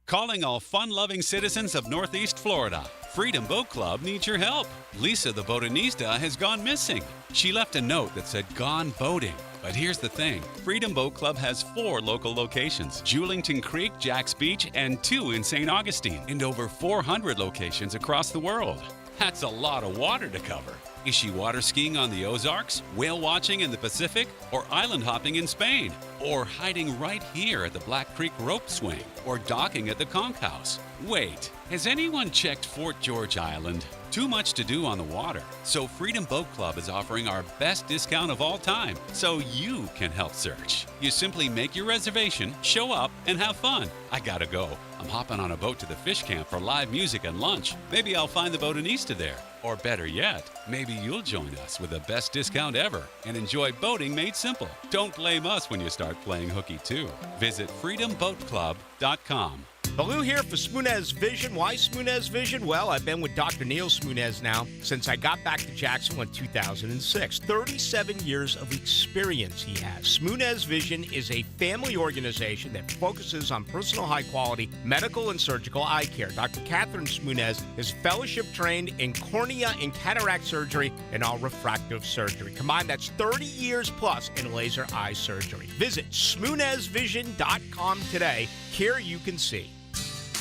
Calling all fun-loving citizens of Northeast Florida. Freedom Boat Club needs your help. Lisa the Botanista has gone missing. She left a note that said gone boating. But here's the thing. Freedom Boat Club has 4 local locations. Julington Creek, Jack's Beach, and 2 in St. Augustine. And over 400 locations across the world. That's a lot of water to cover. Is she water skiing on the Ozarks, whale watching in the Pacific, or island hopping in Spain? Or hiding right here at the Black Creek Rope Swing? Or docking at the Conch House? Wait, has anyone checked Fort George Island? Too much to do on the water. So Freedom Boat Club is offering our best discount of all time, so you can help search. You simply make your reservation, show up, and have fun. I gotta go. I'm hopping on a boat to the fish camp for live music and lunch. Maybe I'll find the Botanista there. Or better yet, maybe you'll join us with the best discount ever and enjoy boating made simple. Don't blame us when you start playing hooky too. Visit freedomboatclub.com. Baloo here for Smoonez Vision. Why Smoonez Vision? Well, I've been with Dr. Neil Smoonez now since I got back to Jacksonville in 2006. 37 years of experience he has. Smoonez Vision is a family organization that focuses on personal high-quality medical and surgical eye care. Dr. Catherine Smoonez is fellowship-trained in cornea and cataract surgery and all refractive surgery. Combined, that's 30 years plus in laser eye surgery. Visit SmoonezVision.com today. Care you can see.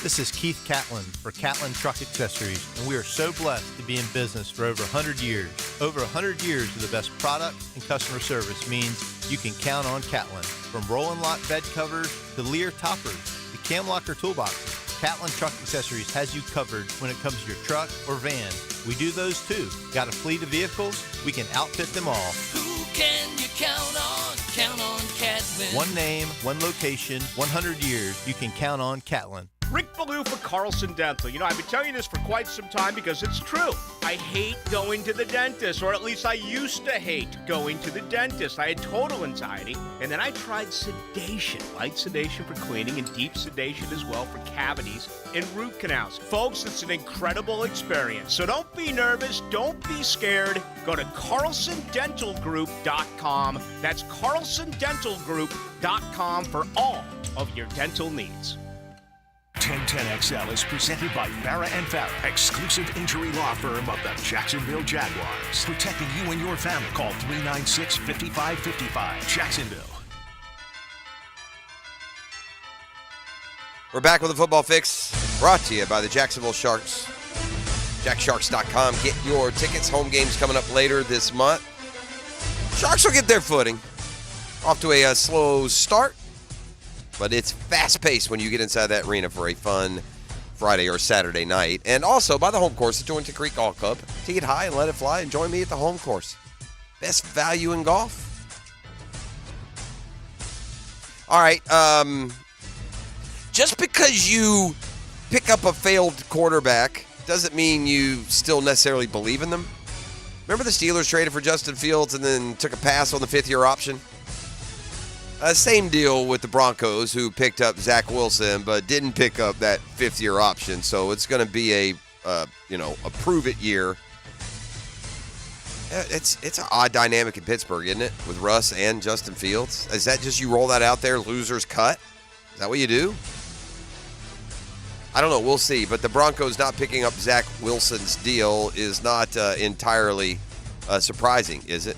This is Keith Catlin for Catlin Truck Accessories, and we are so blessed to be in business for over 100 years. Over 100 years of the best product and customer service means you can count on Catlin. From Roll and Lock bed covers to Lear toppers to cam locker toolboxes, Catlin Truck Accessories has you covered when it comes to your truck or van. We do those too. Got a fleet of vehicles? We can outfit them all. Who can you count on? Count on Catlin. One name, one location, 100 years. You can count on Catlin. Rick Ballou for Carlson Dental. You know, I've been telling you this for quite some time because it's true. I hate going to the dentist, or at least I used to hate going to the dentist. I had total anxiety, and then I tried sedation, light sedation for cleaning and deep sedation as well for cavities and root canals. Folks, it's an incredible experience. So don't be nervous. Don't be scared. Go to carlsondentalgroup.com. That's carlsondentalgroup.com for all of your dental needs. 1010XL is presented by Farah & Farah, exclusive injury law firm of the Jacksonville Jaguars. Protecting you and your family. Call 396-5555. Jacksonville. We're back with a football fix brought to you by the Jacksonville Sharks. JackSharks.com. Get your tickets. Home games coming up later this month. Sharks will get their footing. Off to a slow start. But it's fast-paced when you get inside that arena for a fun Friday or Saturday night. And also, by the home course, the Jointon Creek Golf Club. Take it high and let it fly and join me at the home course. Best value in golf. All right. Just because you pick up a failed quarterback doesn't mean you still necessarily believe in them. Remember the Steelers traded for Justin Fields and then took a pass on the fifth-year option? Same deal with the Broncos, who picked up Zach Wilson, but didn't pick up that fifth-year option. So it's going to be a prove-it year. It's an odd dynamic in Pittsburgh, isn't it? With Russ and Justin Fields. Is that just you roll that out there, losers cut? Is that what you do? I don't know. We'll see. But the Broncos not picking up Zach Wilson's deal is not entirely surprising, is it?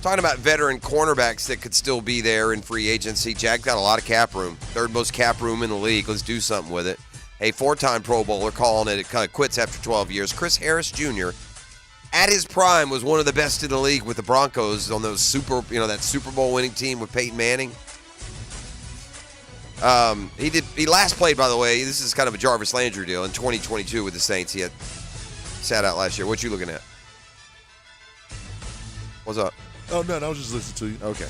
Talking about veteran cornerbacks that could still be there in free agency. Jack got a lot of cap room. Third most cap room in the league. Let's do something with it. A 4-time Pro Bowler calling it kind of quits after 12 years. Chris Harris Jr., at his prime, was one of the best in the league with the Broncos on those that Super Bowl winning team with Peyton Manning. He last played, by the way, this is kind of a Jarvis Landry deal, in 2022 with the Saints. He had sat out last year. What you looking at? What's up? Oh, no, I was just listening to you. Okay.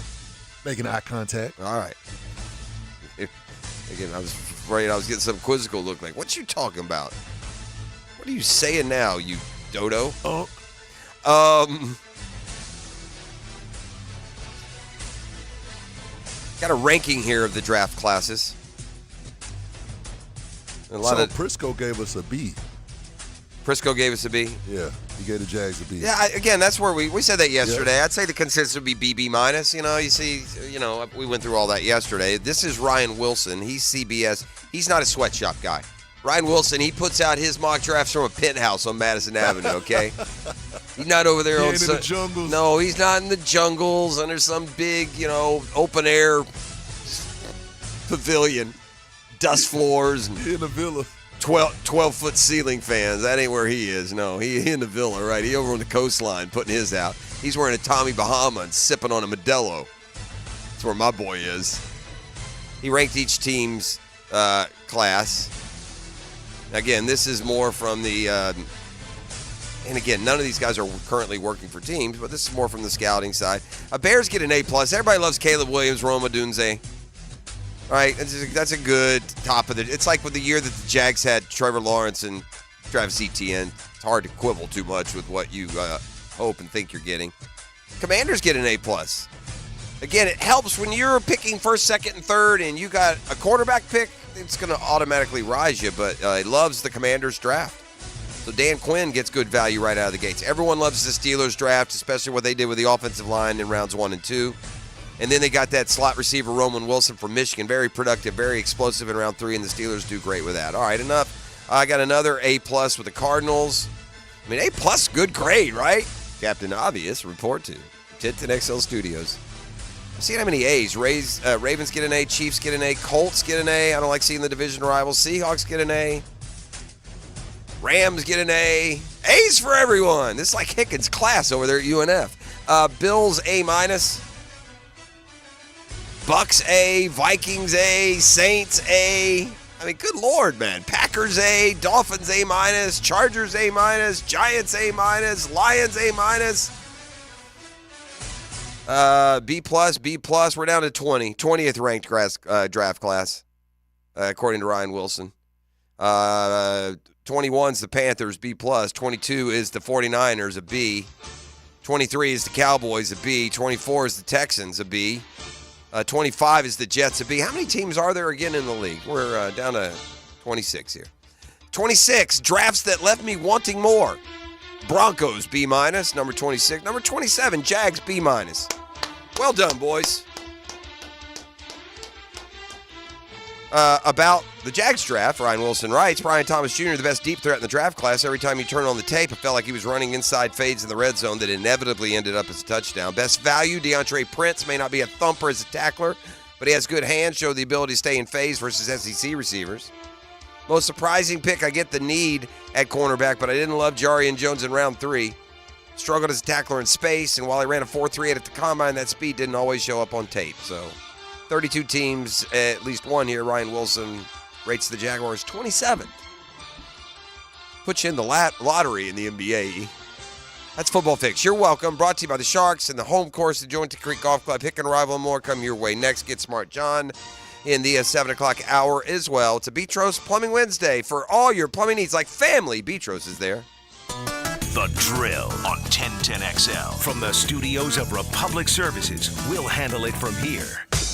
Making eye contact. All right. Again, I was afraid I was getting some quizzical look like, what you talking about? What are you saying now, you dodo? Got a ranking here of the draft classes. Prisco gave us a B. Prisco gave us a B? Yeah, he gave the Jags a B. Yeah, again, that's where we said that yesterday. Yeah. I'd say the consensus would be B minus. We went through all that yesterday. This is Ryan Wilson. He's CBS. He's not a sweatshop guy. Ryan Wilson, he puts out his mock drafts from a penthouse on Madison Avenue, okay? He's not over there in the jungles. No, he's not in the jungles under some big, open air pavilion, dust floors. And in the villa. 12-foot ceiling fans. That ain't where he is. No, he in the villa, right? He over on the coastline putting his out. He's wearing a Tommy Bahama and sipping on a Modelo. That's where my boy is. He ranked each team's class. Again, this is more from the and again, none of these guys are currently working for teams, but this is more from the scouting side. Bears get an A+. Everybody loves Caleb Williams, Rome Odunze. Right, that's a good top of the. It's like with the year that the Jags had Trevor Lawrence and Travis Etienne. It's hard to quibble too much with what you hope and think you're getting. Commanders get an A+. Again, it helps when you're picking first, second, and third, and you got a quarterback pick. It's going to automatically rise you, but he loves the Commanders draft. So Dan Quinn gets good value right out of the gates. Everyone loves the Steelers draft, especially what they did with the offensive line in rounds 1 and 2. And then they got that slot receiver, Roman Wilson from Michigan. Very productive, very explosive in round 3, and the Steelers do great with that. All right, enough. I got another A+ with the Cardinals. I mean, A+, good grade, right? Captain Obvious, report to Tintin XL Studios. See how many A's. Ravens get an A, Chiefs get an A, Colts get an A. I don't like seeing the division rivals. Seahawks get an A. Rams get an A. A's for everyone. This is like Hicken's class over there at UNF. Bills A-. Bucks A, Vikings A, Saints A. I mean, good Lord, man. Packers A, Dolphins A-, Chargers A-, Giants A-, Lions A-. B+. We're down to 20. 20th ranked draft class, according to Ryan Wilson. 21's the Panthers, B+. 22 is the 49ers, a B. 23 is the Cowboys, a B. 24 is the Texans, a B. 25 is the Jets, a B. How many teams are there again in the league? We're down to 26 here. 26, drafts that left me wanting more. Broncos, B-, number 26. Number 27, Jags, B-. Well done, boys. About the Jags draft, Ryan Wilson writes, Brian Thomas Jr., the best deep threat in the draft class. Every time you turn on the tape, it felt like he was running inside fades in the red zone that inevitably ended up as a touchdown. Best value, DeAndre Prince may not be a thumper as a tackler, but he has good hands, showed the ability to stay in phase versus SEC receivers. Most surprising pick, I get the need at cornerback, but I didn't love Jarian Jones in round 3. Struggled as a tackler in space, and while he ran a 4.38 at the combine, that speed didn't always show up on tape. So 32 teams, at least one here. Ryan Wilson rates the Jaguars 27th. Put you in the lottery in the NBA. That's Football Fix. You're welcome. Brought to you by the Sharks and the home course of Joint Creek Golf Club. Hicken, Rival, and more come your way next. Get Smart John in the 7 o'clock hour as well. It's a Beatros Plumbing Wednesday for all your plumbing needs, like family. Beatros is there. The Drill on 1010XL. From the studios of Republic Services, we'll handle it from here.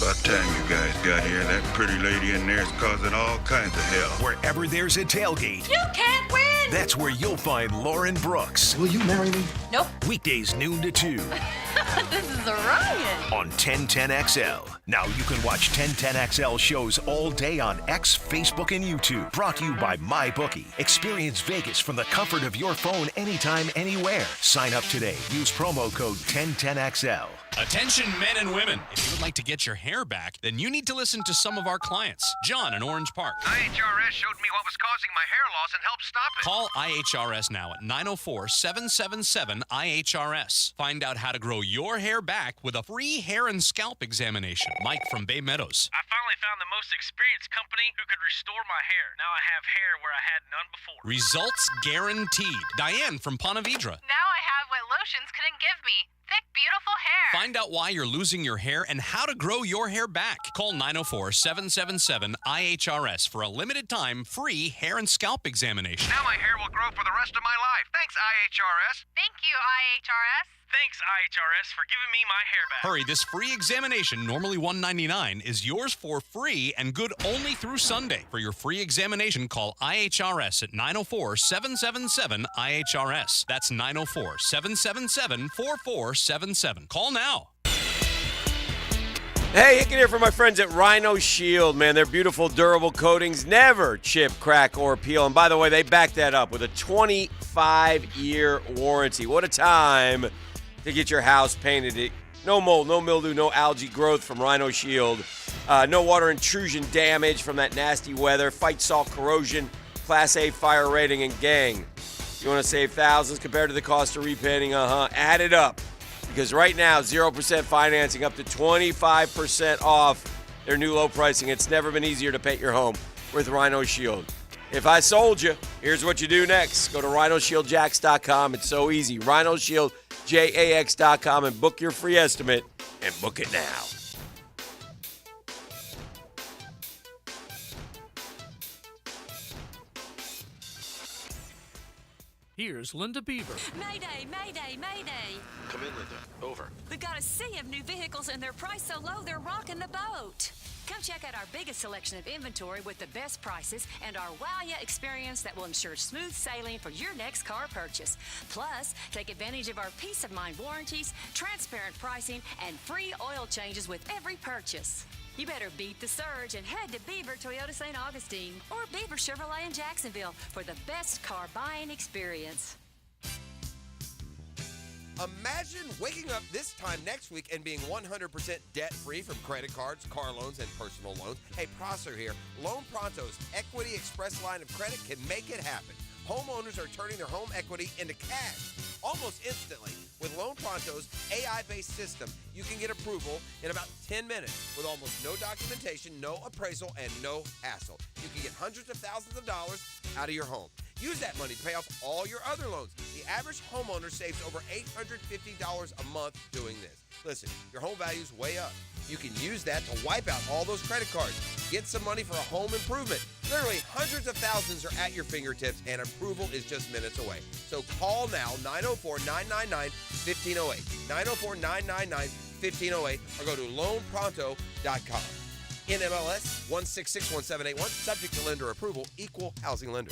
About time you guys got here. That pretty lady in there is causing all kinds of hell. Wherever there's a tailgate, You can't win! that's where you'll find Lauren Brooks. Will you marry me? Nope. Weekdays noon to 2 This is a riot. on 1010XL. Now you can watch 1010XL shows all day on X, Facebook, and YouTube. Brought to you by MyBookie. Experience Vegas from the comfort of your phone anytime, anywhere. Sign up today. Use promo code 1010XL. Attention men and women. If you would like to get your hair back, then you need to listen to some of our clients. John in Orange Park. IHRS showed me what was causing my hair loss and helped stop it. Call IHRS now at 904-777-IHRS. Find out how to grow your hair back with a free hair and scalp examination. Mike from Bay Meadows. I finally found the most experienced company who could restore my hair. Now I have hair where I had none before. Results guaranteed. Diane from Ponte Vedra. Now I have what lotions couldn't give me. Thick, beautiful hair. Find out why you're losing your hair and how to grow your hair back. Call 904-777-IHRS for a limited time free hair and scalp examination. Now my hair will grow for the rest of my life. Thanks, IHRS. Thank you, IHRS. Thanks, IHRS, for giving me my hair back. Hurry, this free examination, normally $199, is yours for free and good only through Sunday. For your free examination, call IHRS at 904-777-IHRS. That's 904-777-4477. Call now. Hey, Hicken here for my friends at Rhino Shield, man. Their beautiful, durable coatings never chip, crack, or peel. And by the way, they back that up with a 25-year warranty. What a time to get your house painted. No mold, no mildew, no algae growth from Rhino Shield. No water intrusion damage from that nasty weather. Fight salt corrosion, Class A fire rating, and gang. You want to save thousands compared to the cost of repainting? Add it up. Because right now, 0% financing up to 25% off their new low pricing. It's never been easier to paint your home with Rhino Shield. If I sold you, here's what you do next. Go to rhinoshieldjax.com. It's so easy. rhinoshieldjax.com and book your free estimate and book it now. Here's Linda Beaver. Mayday, mayday, mayday. Come in, Linda. Over. We've got a sea of new vehicles and they're priced so low they're rocking the boat. Come check out our biggest selection of inventory with the best prices and our wow-ya experience that will ensure smooth sailing for your next car purchase. Plus, take advantage of our peace of mind warranties, transparent pricing, and free oil changes with every purchase. You better beat the surge and head to Beaver Toyota St. Augustine or Beaver Chevrolet in Jacksonville for the best car buying experience. Imagine waking up this time next week and being 100% debt-free from credit cards, car loans, and personal loans. Hey, Prosser here. Loan Pronto's Equity Express line of credit can make it happen. Homeowners are turning their home equity into cash almost instantly. With Loan Pronto's AI-based system, you can get approval in about 10 minutes with almost no documentation, no appraisal, and no hassle. You can get hundreds of thousands of dollars out of your home. Use that money to pay off all your other loans. The average homeowner saves over $850 a month doing this. Listen, your home value's way up. You can use that to wipe out all those credit cards. Get some money for a home improvement. Literally hundreds of thousands are at your fingertips, and approval is just minutes away. So call now, 904-999-1508. 904-999-1508, or go to loanpronto.com. NMLS 1661781, subject to lender approval, equal housing lender.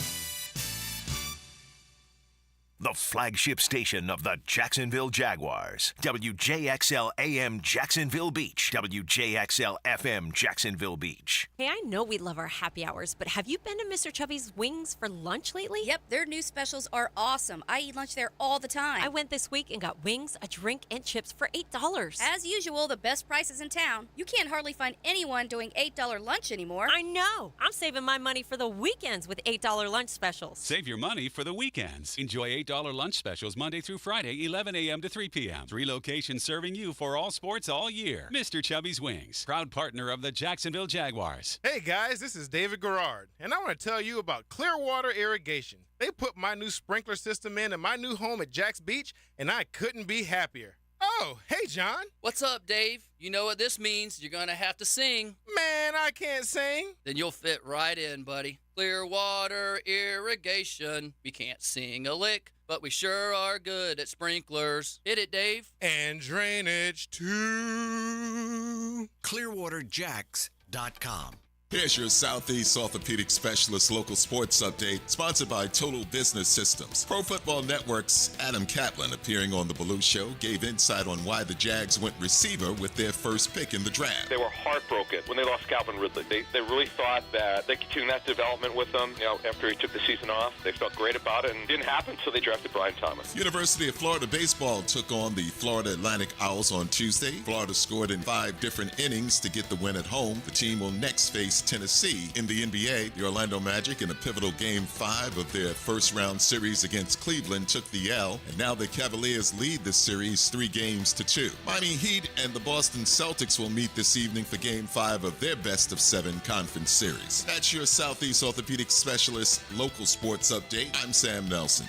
The flagship station of the Jacksonville Jaguars. WJXL AM Jacksonville Beach. WJXL FM Jacksonville Beach. Hey, I know we love our happy hours, but have you been to Mr. Chubby's Wings for lunch lately? Yep, their new specials are awesome. I eat lunch there all the time. I went this week and got wings, a drink, and chips for $8. As usual, the best prices in town. You can't hardly find anyone doing $8 lunch anymore. I know. I'm saving my money for the weekends with $8 lunch specials. Save your money for the weekends. Enjoy $8 lunch specials Monday through Friday, 11 a.m. to 3 p.m. 3 locations serving you for all sports all year. Mr. Chubby's Wings, proud partner of the Jacksonville Jaguars. Hey guys, this is David Garrard, and I want to tell you about Clearwater Irrigation. They put my new sprinkler system in my new home at Jack's Beach, and I couldn't be happier. Oh, hey, John. What's up, Dave? You know what this means. You're going to have to sing. Man, I can't sing. Then you'll fit right in, buddy. Clearwater Irrigation. We can't sing a lick, but we sure are good at sprinklers. Hit it, Dave. And drainage, too. ClearwaterJacks.com. Here's your Southeast Orthopedic Specialist local sports update, sponsored by Total Business Systems. Pro Football Network's Adam Kaplan, appearing on The Baloo Show, gave insight on why the Jags went receiver with their first pick in the draft. They were heartbroken when they lost Calvin Ridley. They really thought that they could continue that development with him. After he took the season off, they felt great about it, and it didn't happen, so they drafted Brian Thomas. University of Florida baseball took on the Florida Atlantic Owls on Tuesday. Florida scored in 5 different innings to get the win at home. The team will next face Tennessee. In the NBA, the Orlando Magic, in a pivotal Game 5 of their first-round series against Cleveland, took the L, and now the Cavaliers lead the series 3-2. Miami Heat and the Boston Celtics will meet this evening for Game 5 of their best-of-7 conference series. That's your Southeast Orthopedic Specialist local sports update. I'm Sam Nelson.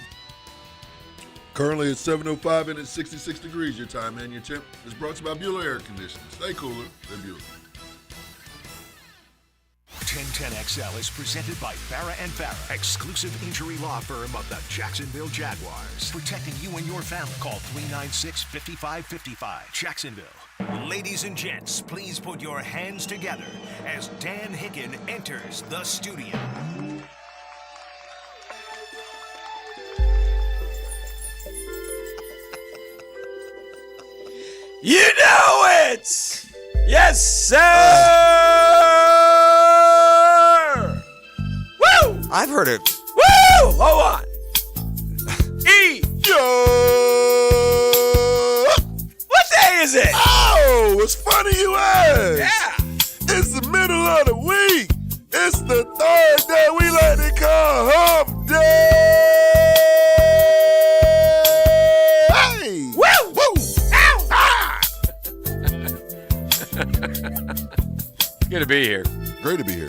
Currently it's 7:05 and it's 66 degrees your time, and your temp is brought to you by Bueller Air Conditioning. Stay cooler than Bueller. 1010XL is presented by Farrah & Farrah, exclusive injury law firm of the Jacksonville Jaguars. Protecting you and your family. Call 396-5555. Jacksonville. Ladies and gents, please put your hands together as Dan Hicken enters the studio. You know it! Yes, sir! Woo! I've heard it. Woo! Hold on. What day is it? Oh, it's funny you ask. Yeah. It's the middle of the week. It's the third day we like to call hump day. Hey! Woo! Woo! Ow! Ah! Good to be here. Great to be here.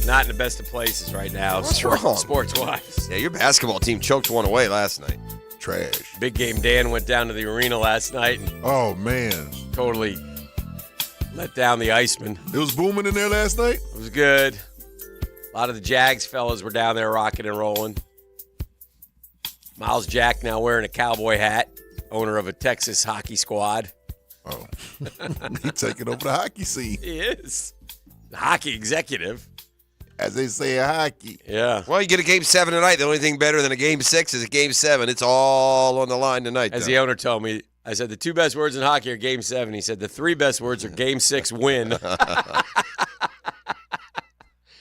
Not in the best of places right now. What's wrong? Sports-wise. Yeah, your basketball team choked one away last night. Trash. Big game Dan went down to the arena last night and Oh, man. totally let down the Iceman. It was booming in there last night? It was good. A lot of the Jags fellas were down there rocking and rolling. Miles Jack now wearing a cowboy hat, owner of a Texas hockey squad. Oh. He's taking over the hockey scene. He is. The hockey executive. As they say in hockey. Yeah. Well, you get a Game 7 tonight. The only thing better than a Game 6 is a Game 7. It's all on the line tonight. As the owner told me, I said the 2 best words in hockey are Game 7. He said the 3 best words are Game 6 win.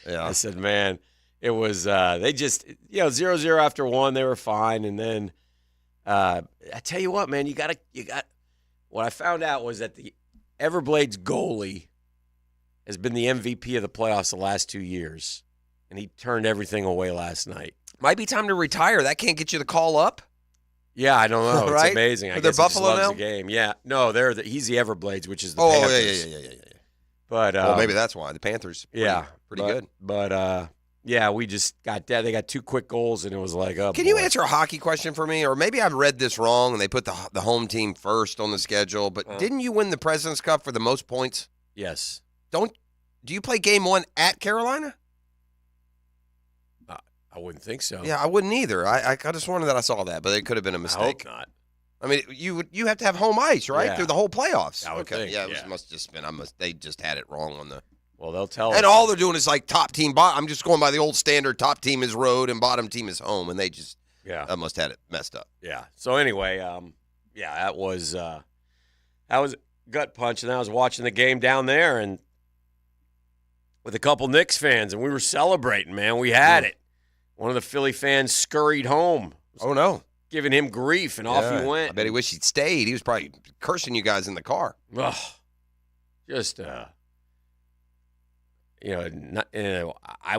Yeah. I said, man, it was, they just, 0-0 after 1, they were fine. And then, I tell you what, man, what I found out was that the Everblades goalie has been the MVP of the playoffs the last 2 years, and he turned everything away last night. Might be time to retire. That can't get you the call up. Yeah, I don't know. Right? It's amazing. I Are they guess he just Buffalo loves now? the game. Yeah. No, he's the Everblades, which is the Oh, Panthers. yeah. But Well, maybe that's why. The Panthers pretty good. But, yeah, we just got dead. They got 2 quick goals, and it was like, oh, Can you answer a hockey question for me? Or maybe I've read this wrong, and they put the home team first on the schedule. But didn't you win the President's Cup for the most points? Yes. Do you play Game 1 at Carolina? I wouldn't think so. Yeah, I wouldn't either. I could have sworn that I saw that, but it could have been a mistake. I hope not. I mean, you have to have home ice, right, Yeah. through the whole playoffs. I would think, yeah, yeah. It must just been. They just had it wrong on the. Well, they'll tell And us. all they're doing is like top team. I'm just going by the old standard. Top team is road and bottom team is home, and they just must have had it messed up. Yeah. So anyway, that was a gut punch, and I was watching the game down there and with a couple Knicks fans, and we were celebrating. Man, we had it. One of the Philly fans scurried home. Oh no, giving him grief, and off he went. I bet he wished he'd stayed. He was probably cursing you guys in the car. Ugh. Just I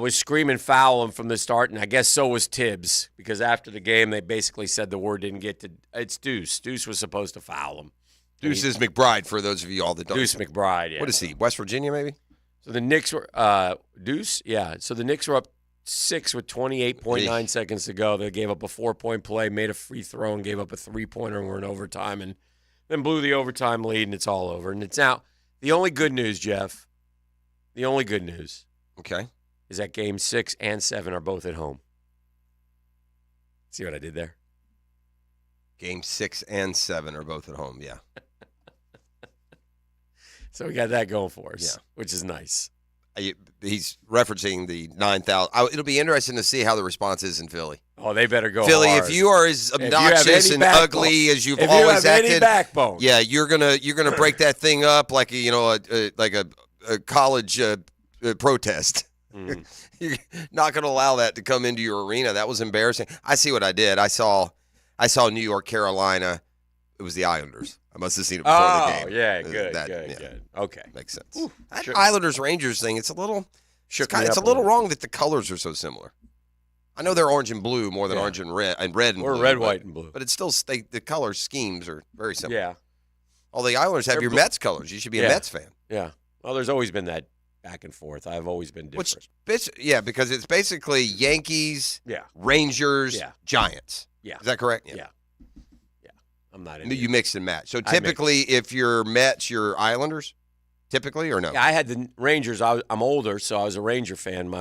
was screaming foul him from the start, and I guess so was Tibbs, because after the game they basically said the word didn't get to – it's Deuce. Deuce was supposed to foul him. Deuce is McBride, for those of you all that don't Deuce McBride, yeah. What is he, West Virginia maybe? So the Knicks were Deuce? Yeah. So the Knicks were up 6 with 28.9 seconds to go. They gave up a 4-point play, made a free throw, and gave up a 3-pointer, and were in overtime, and then blew the overtime lead, and it's all over. And it's now – the only good news, Jeff – the only good news, is that Game 6 and 7 are both at home. See what I did there? Game 6 and 7 are both at home, yeah. So we got that going for us, Yeah. which is nice. He's referencing the 9,000. It'll be interesting to see how the response is in Philly. Oh, they better go Philly, hard. if you are as obnoxious and ugly as you've if always you have acted, any backbone. yeah, you're gonna break that thing up like a college protest. Mm. You're not going to allow that to come into your arena. That was embarrassing. I see what I did. I saw New York, Carolina. It was the Islanders. I must have seen it before the game. Yeah, good. Okay. Makes sense. Ooh, That shook- Islanders-Rangers thing, it's a little shook me it's a up little little. wrong that the colors are so similar. I know they're orange and blue more than Yeah. orange and red and red and Or blue. red, but- white, and blue. But it's still the color schemes are very similar. Yeah. All the Islanders have They're your blue- Mets colors. You should be a Yeah. Mets fan. Yeah. Well, there's always been that back and forth. I've always been different. Yeah, because it's basically Yankees, Yeah. Rangers, Yeah. Giants. Yeah. Is that correct? Yeah. I'm not into You mix and match. So I mix. typically, if you're Mets, you're Islanders, typically, or no? Yeah, I had the Rangers. I'm older, so I was a Ranger fan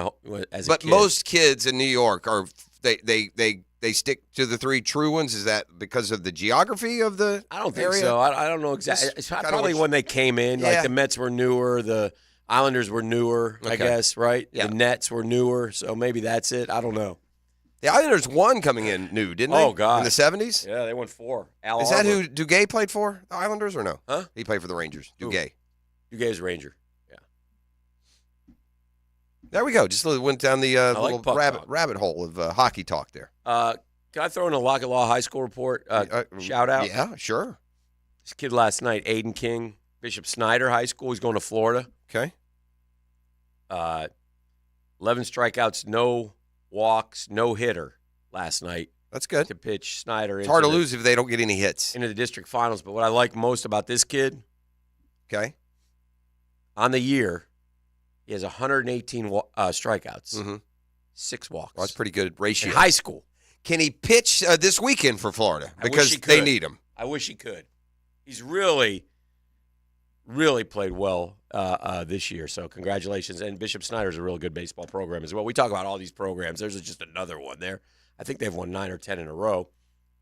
as a But kid. most kids in New York are they stick to the three true ones. Is that because of the geography of the I don't think area? so. I don't know exactly. It's kinda probably what- when they came in. Yeah. Like the Mets were newer, the Islanders were newer, I Okay. guess, right? Yeah. The Nets were newer, so maybe that's it. I don't know. The Islanders won coming in new, didn't they? Oh, God. In the 70s? Yeah, they won 4. Al Is that Harbour. who Duguay played for? The Islanders or no? Huh? He played for the Rangers. Who? Duguay. Guy's Ranger. Yeah. There we go. Just went down the like little puck rabbit hole of hockey talk there. Can I throw in a Lockett Law High School report? Shout out? Yeah, sure. This kid last night, Aiden King, Bishop Snyder High School. He's going to Florida. Okay. 11 strikeouts, no walks, no hitter last night. That's good. To pitch Snyder. It's hard to lose if they don't get any hits. Into the district finals. But what I like most about this kid, okay, on the year, he has 118 strikeouts, Mm-hmm. 6 walks. Well, that's pretty good ratio. In high school. Can he pitch this weekend for Florida? I wish Because he they could. need him. I wish he could. He's really played well this year. So congratulations. And Bishop Snyder's a real good baseball program as well. We talk about all these programs. There's just another one there. I think they've won 9 or 10 in a row.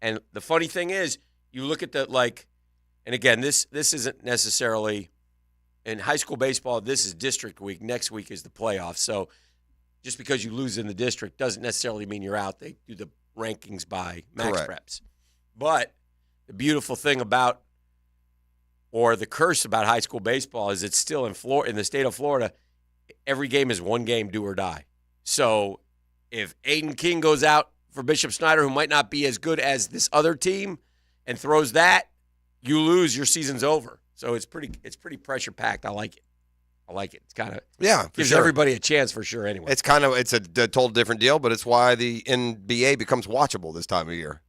And the funny thing is, you look at and again, this isn't necessarily in high school baseball. This is district week. Next week is the playoffs. So just because you lose in the district doesn't necessarily mean you're out. They do the rankings by max Correct. preps. But the beautiful thing about, or the curse about high school baseball is it's still in the state of Florida, every game is one game, do or die. So if Aiden King goes out for Bishop Snyder, who might not be as good as this other team, and throws that, you lose, your season's over. So it's pretty pressure packed. I like it. It's kind of gives sure. everybody a chance for sure. Anyway, It's a total different deal, but it's why the NBA becomes watchable this time of year.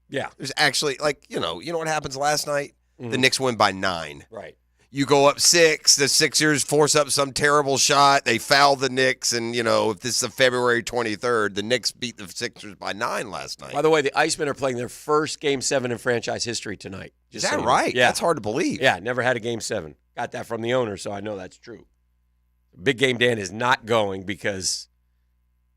Yeah. There's actually you know what happens last night? The Mhm. Knicks win by 9. Right. You go up 6, the Sixers force up some terrible shot, they foul the Knicks, and if this is February 23rd, the Knicks beat the Sixers by 9 last night. By the way, the Icemen are playing their first Game 7 in franchise history tonight. Is Just that so you know. right? Yeah. That's hard to believe. Yeah, never had a Game 7. Got that from the owner, so I know that's true. Big Game Dan is not going because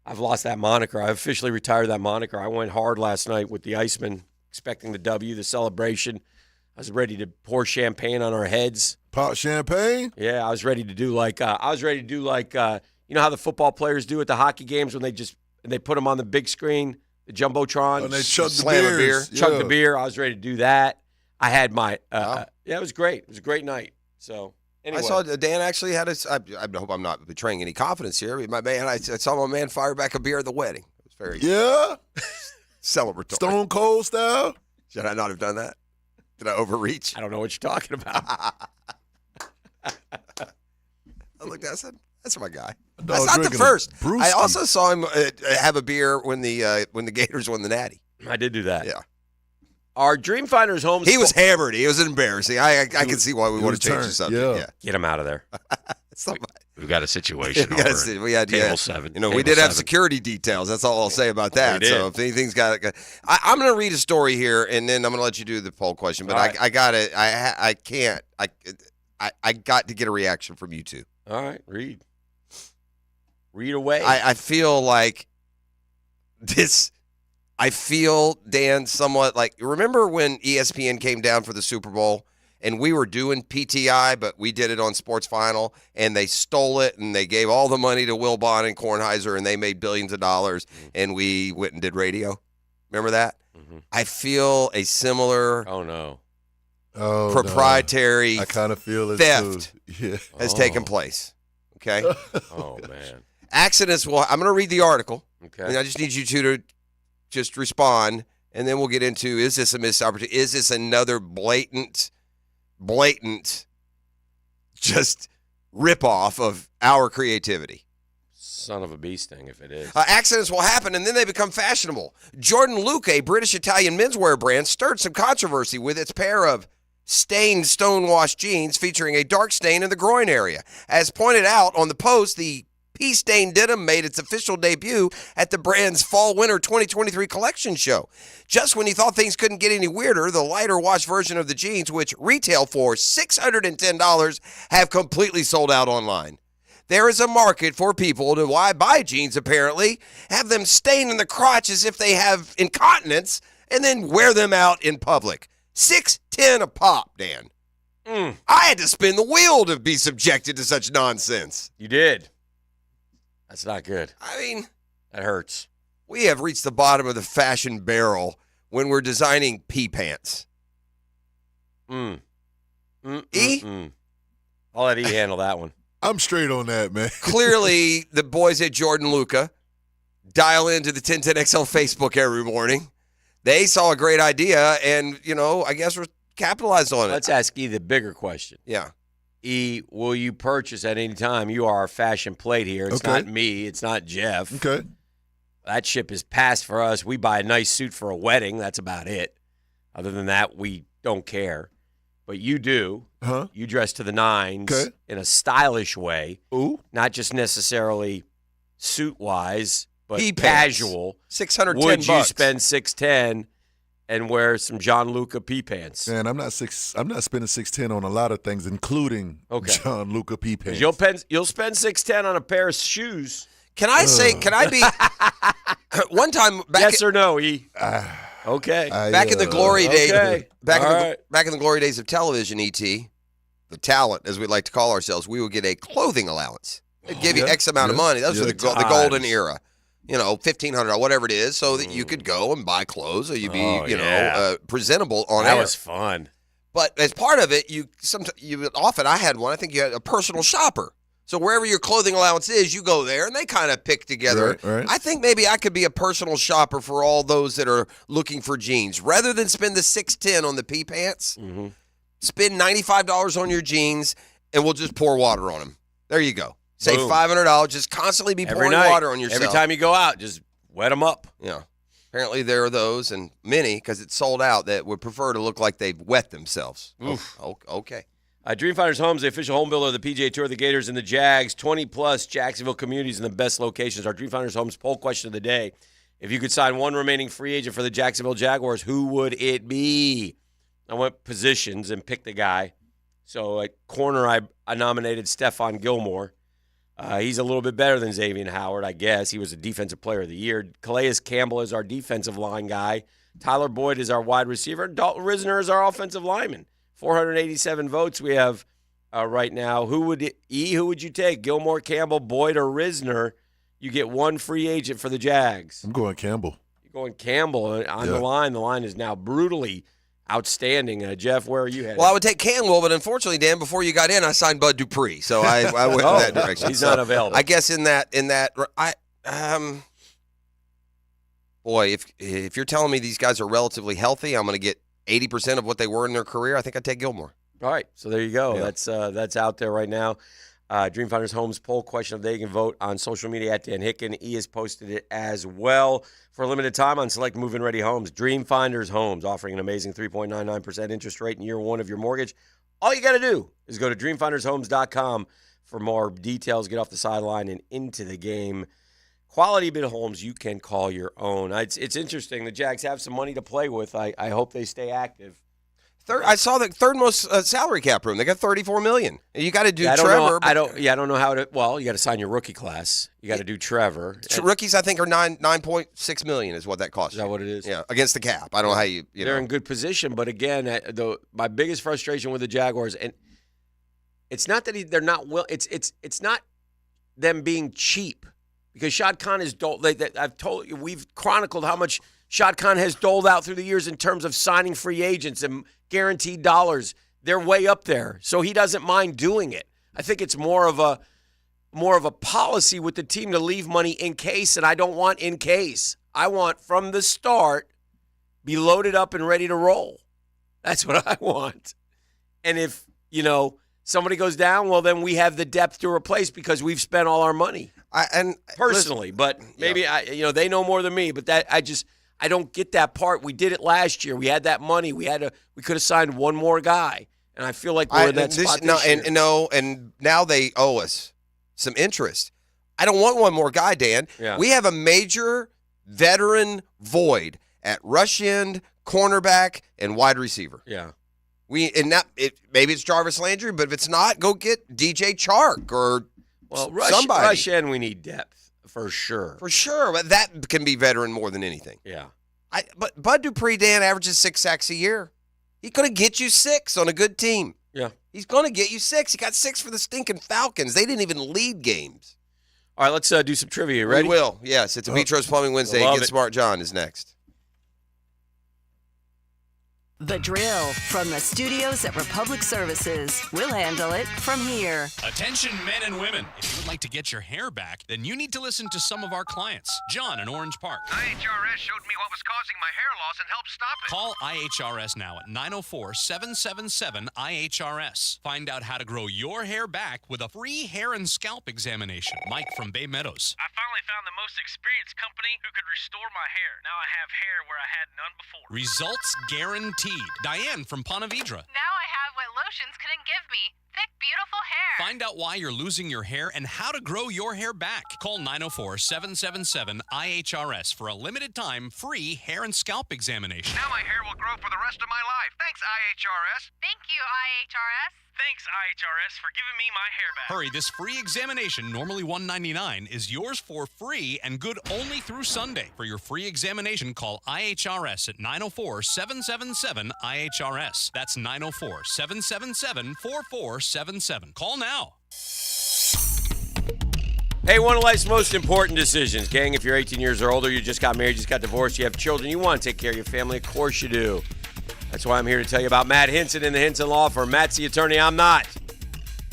I've lost that moniker. I officially retired that moniker. I went hard last night with the Icemen, expecting the W, the celebration. I was ready to pour champagne on our heads. Pop champagne? Yeah, I was ready to do like you know how the football players do at the hockey games when they put them on the big screen, the jumbotron, And they chug the Slam a beers. chug Yeah. the beer. I was ready to do that. I had my yeah, it was great. It was a great night. So anyway, I saw Dan actually had I hope I'm not betraying any confidence here. My man, I saw my man fire back a beer at the wedding. It was very Yeah? celebratory. Stone Cold style? Should I not have done that? Did I overreach? I don't know what you're talking about. I looked. I said, "That's my guy." Dog That's not the drinking a first. brewski. I also saw him have a beer when the Gators won the Natty. I did do that. Yeah, Our Dreamfinders home. he was hammered. It was embarrassing. I can see why we He want was to change the turned, subject. yeah. Get him out of there. It's not We've got a situation. we had Table 7. we Table did have 7. security details. That's all I'll say about that. We did. So if anything's got, I'm going to read a story here, and then I'm going to let you do the poll question. But All right. I got it. I can't. I got to get a reaction from you two. All right, read away. I feel like this. I feel, Dan, somewhat like, remember when ESPN came down for the Super Bowl and we were doing PTI, but we did it on Sports Final, and they stole it and they gave all the money to Wilbon and Kornheiser, and they made billions of dollars, and we went and did radio. Remember that? Mm-hmm. I feel a similar proprietary I kind of feel it theft too. Yeah. has taken place. Okay? Oh, man. Accidents will – I'm going to read the article. Okay. And I just need you two to just respond, and then we'll get into, is this a missed opportunity? Is this another blatant just rip-off of our creativity? Son of a bee sting if it is. Accidents will happen, and then they become fashionable. Jordan Luke, a British-Italian menswear brand, stirred some controversy with its pair of stained stonewashed jeans featuring a dark stain in the groin area. As pointed out on the post, the pea-stained denim made its official debut at the brand's Fall-Winter 2023 collection show. Just when you thought things couldn't get any weirder, the lighter wash version of the jeans, which retail for $610, have completely sold out online. There is a market for people to buy jeans, apparently, have them stain in the crotch as if they have incontinence, and then wear them out in public. $610 a pop, Dan. I had to spin the wheel to be subjected to such nonsense. You did. That's not good. I mean, that hurts. We have reached the bottom of the fashion barrel when we're designing pea pants. E? I'll let E handle that one. I'm straight on that, man. Clearly, the boys at Jordan Luca dial into the 1010XL Facebook every morning. They saw a great idea, and, I guess we're capitalized on it. Let's ask E the bigger question. Yeah. E, will you purchase at any time? You are our fashion plate here. It's not me. It's not Jeff. Okay. That ship is passed for us. We buy a nice suit for a wedding. That's about it. Other than that, we don't care. But you do. Huh? You dress to the nines in a stylish way. Ooh. Not just necessarily suit-wise, but Pea casual. pants. $610. Would you spend $610 and wear some John Luca pea pants? Man, I'm not spending $610 on a lot of things, including John Luca pea pants. You'll spend $610 on a pair of shoes. Can I be one time back? Yes or no, E? Okay. Back in the glory days. Okay. Back in the glory days of television, ET, the talent, as we like to call ourselves, we would get a clothing allowance. They'd give you X amount of money. Those were the golden era. $1,500 or whatever it is, so that you could go and buy clothes, or you'd be, presentable on air. That was fun. But as part of it, I had one. I think you had a personal shopper. So wherever your clothing allowance is, you go there, and they kind of pick together. Right. I think maybe I could be a personal shopper for all those that are looking for jeans. Rather than spend the $610 on the pea pants, spend $95 on your jeans, and we'll just pour water on them. There you go. Save $500. Just constantly be pouring water on yourself. Every time you go out, just wet them up. Yeah. Apparently there are those, and many, because it's sold out, that would prefer to look like they've wet themselves. Oof. Okay. Dreamfinders Homes, the official home builder of the PGA Tour, the Gators, and the Jags. 20-plus Jacksonville communities in the best locations. Our Dreamfinders Homes poll question of the day. If you could sign one remaining free agent for the Jacksonville Jaguars, who would it be? I went positions and picked a guy. So at corner, I nominated Stephon Gilmore. He's a little bit better than Xavier Howard, I guess. He was a defensive player of the year. Calais Campbell is our defensive line guy. Tyler Boyd is our wide receiver. Dalton Risner is our offensive lineman. 487 votes we have right now. Who would you take? Gilmore, Campbell, Boyd, or Risner? You get one free agent for the Jags. I'm going Campbell. You're going Campbell on the line. The line is now brutally outstanding. Jeff, where are you headed? Well, I would take Campbell, but unfortunately, Dan, before you got in, I signed Bud Dupree, so I went in that direction. He's not available. I guess boy, if you're telling me these guys are relatively healthy, I'm going to get 80% of what they were in their career. I think I'd take Gilmore. All right, so there you go. Yeah. That's out there right now. Dreamfinders Homes poll question of the day. You can vote on social media at Dan Hicken. E has posted it as well for a limited time on select move-in ready homes. Dreamfinders Homes offering an amazing 3.99% interest rate in year one of your mortgage. All you got to do is go to dreamfindershomes.com for more details. Get off the sideline and into the game. Quality bit homes you can call your own. It's interesting. The Jags have some money to play with. I hope they stay active. I saw the third most salary cap room. They got $34 million. You got to do Trevor. Trevor. I don't know how to. Well, you got to sign your rookie class. You got to do Trevor. Rookies, I think, are $9.6 million is what that costs. Is that what it is? Yeah, against the cap. I don't know how you. They're in good position, but again, my biggest frustration with the Jaguars, and it's not that they're not will. It's not them being cheap, because Shad Khan is I've told you, we've chronicled how much Shad Khan has doled out through the years in terms of signing free agents and guaranteed dollars. They're way up there, so he doesn't mind doing it. I think it's more of a policy with the team to leave money in case, and I don't want in case. I want from the start be loaded up and ready to roll. That's what I want. And if, somebody goes down, well, then we have the depth to replace because we've spent all our money. Personally, but maybe they know more than me, but I don't get that part. We did it last year. We had that money. We could have signed one more guy, and I feel like we're in that spot this year. And now they owe us some interest. I don't want one more guy, Dan. Yeah. We have a major veteran void at rush end, cornerback, and wide receiver. Yeah. Maybe it's Jarvis Landry, but if it's not, go get DJ Chark or somebody. Rush end, we need depth for sure. For sure, but that can be veteran more than anything. Yeah. But Bud Dupree, Dan, averages 6 sacks a year. He could get you 6 on a good team. Yeah. He's going to get you 6. He got 6 for the stinking Falcons. They didn't even lead games. All right, let's do some trivia. Ready? We will. Yes, it's a Petros Plumbing Wednesday. Get Smart John is next. The Drill from the studios at Republic Services. We'll handle it from here. Attention men and women. If you would like to get your hair back, then you need to listen to some of our clients. John in Orange Park. IHRS showed me what was causing my hair loss and helped stop it. Call IHRS now at 904-777-IHRS. Find out how to grow your hair back with a free hair and scalp examination. Mike from Bay Meadows. I finally found the most experienced company who could restore my hair. Now I have hair where I had none before. Results guaranteed. Diane from Ponte Vedra. Now I have what lotions couldn't give me. Thick, beautiful hair. Find out why you're losing your hair and how to grow your hair back. Call 904-777-IHRS for a limited time free hair and scalp examination. Now my hair will grow for the rest of my life. Thanks, IHRS. Thank you, IHRS. Thanks, IHRS, for giving me my hair back. Hurry, this free examination, normally $199, is yours for free and good only through Sunday. For your free examination, call IHRS at 904-777-IHRS. That's 904-777-4477. Call now. Hey, one of life's most important decisions, gang. If you're 18 years or older, you just got married, just got divorced, you have children, you want to take care of your family, of course you do. That's why I'm here to tell you about Matt Hinson and the Hinson Law Firm. Matt's the attorney, I'm not.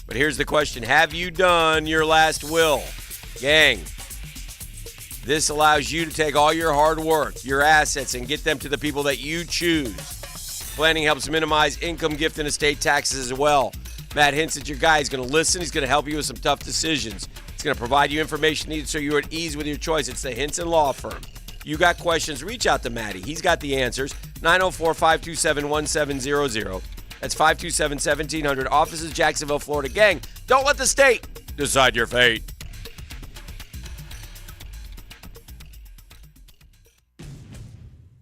But here's the question. Have you done your last will? Gang, this allows you to take all your hard work, your assets, and get them to the people that you choose. Planning helps minimize income, gift, and estate taxes as well. Matt Hinson's your guy. He's going to listen. He's going to help you with some tough decisions. He's going to provide you information needed so you're at ease with your choice. It's the Hinson Law Firm. You got questions, reach out to Matty. He's got the answers. 904-527-1700. That's 527-1700. Offices, Jacksonville, Florida. Gang, don't let the state decide your fate.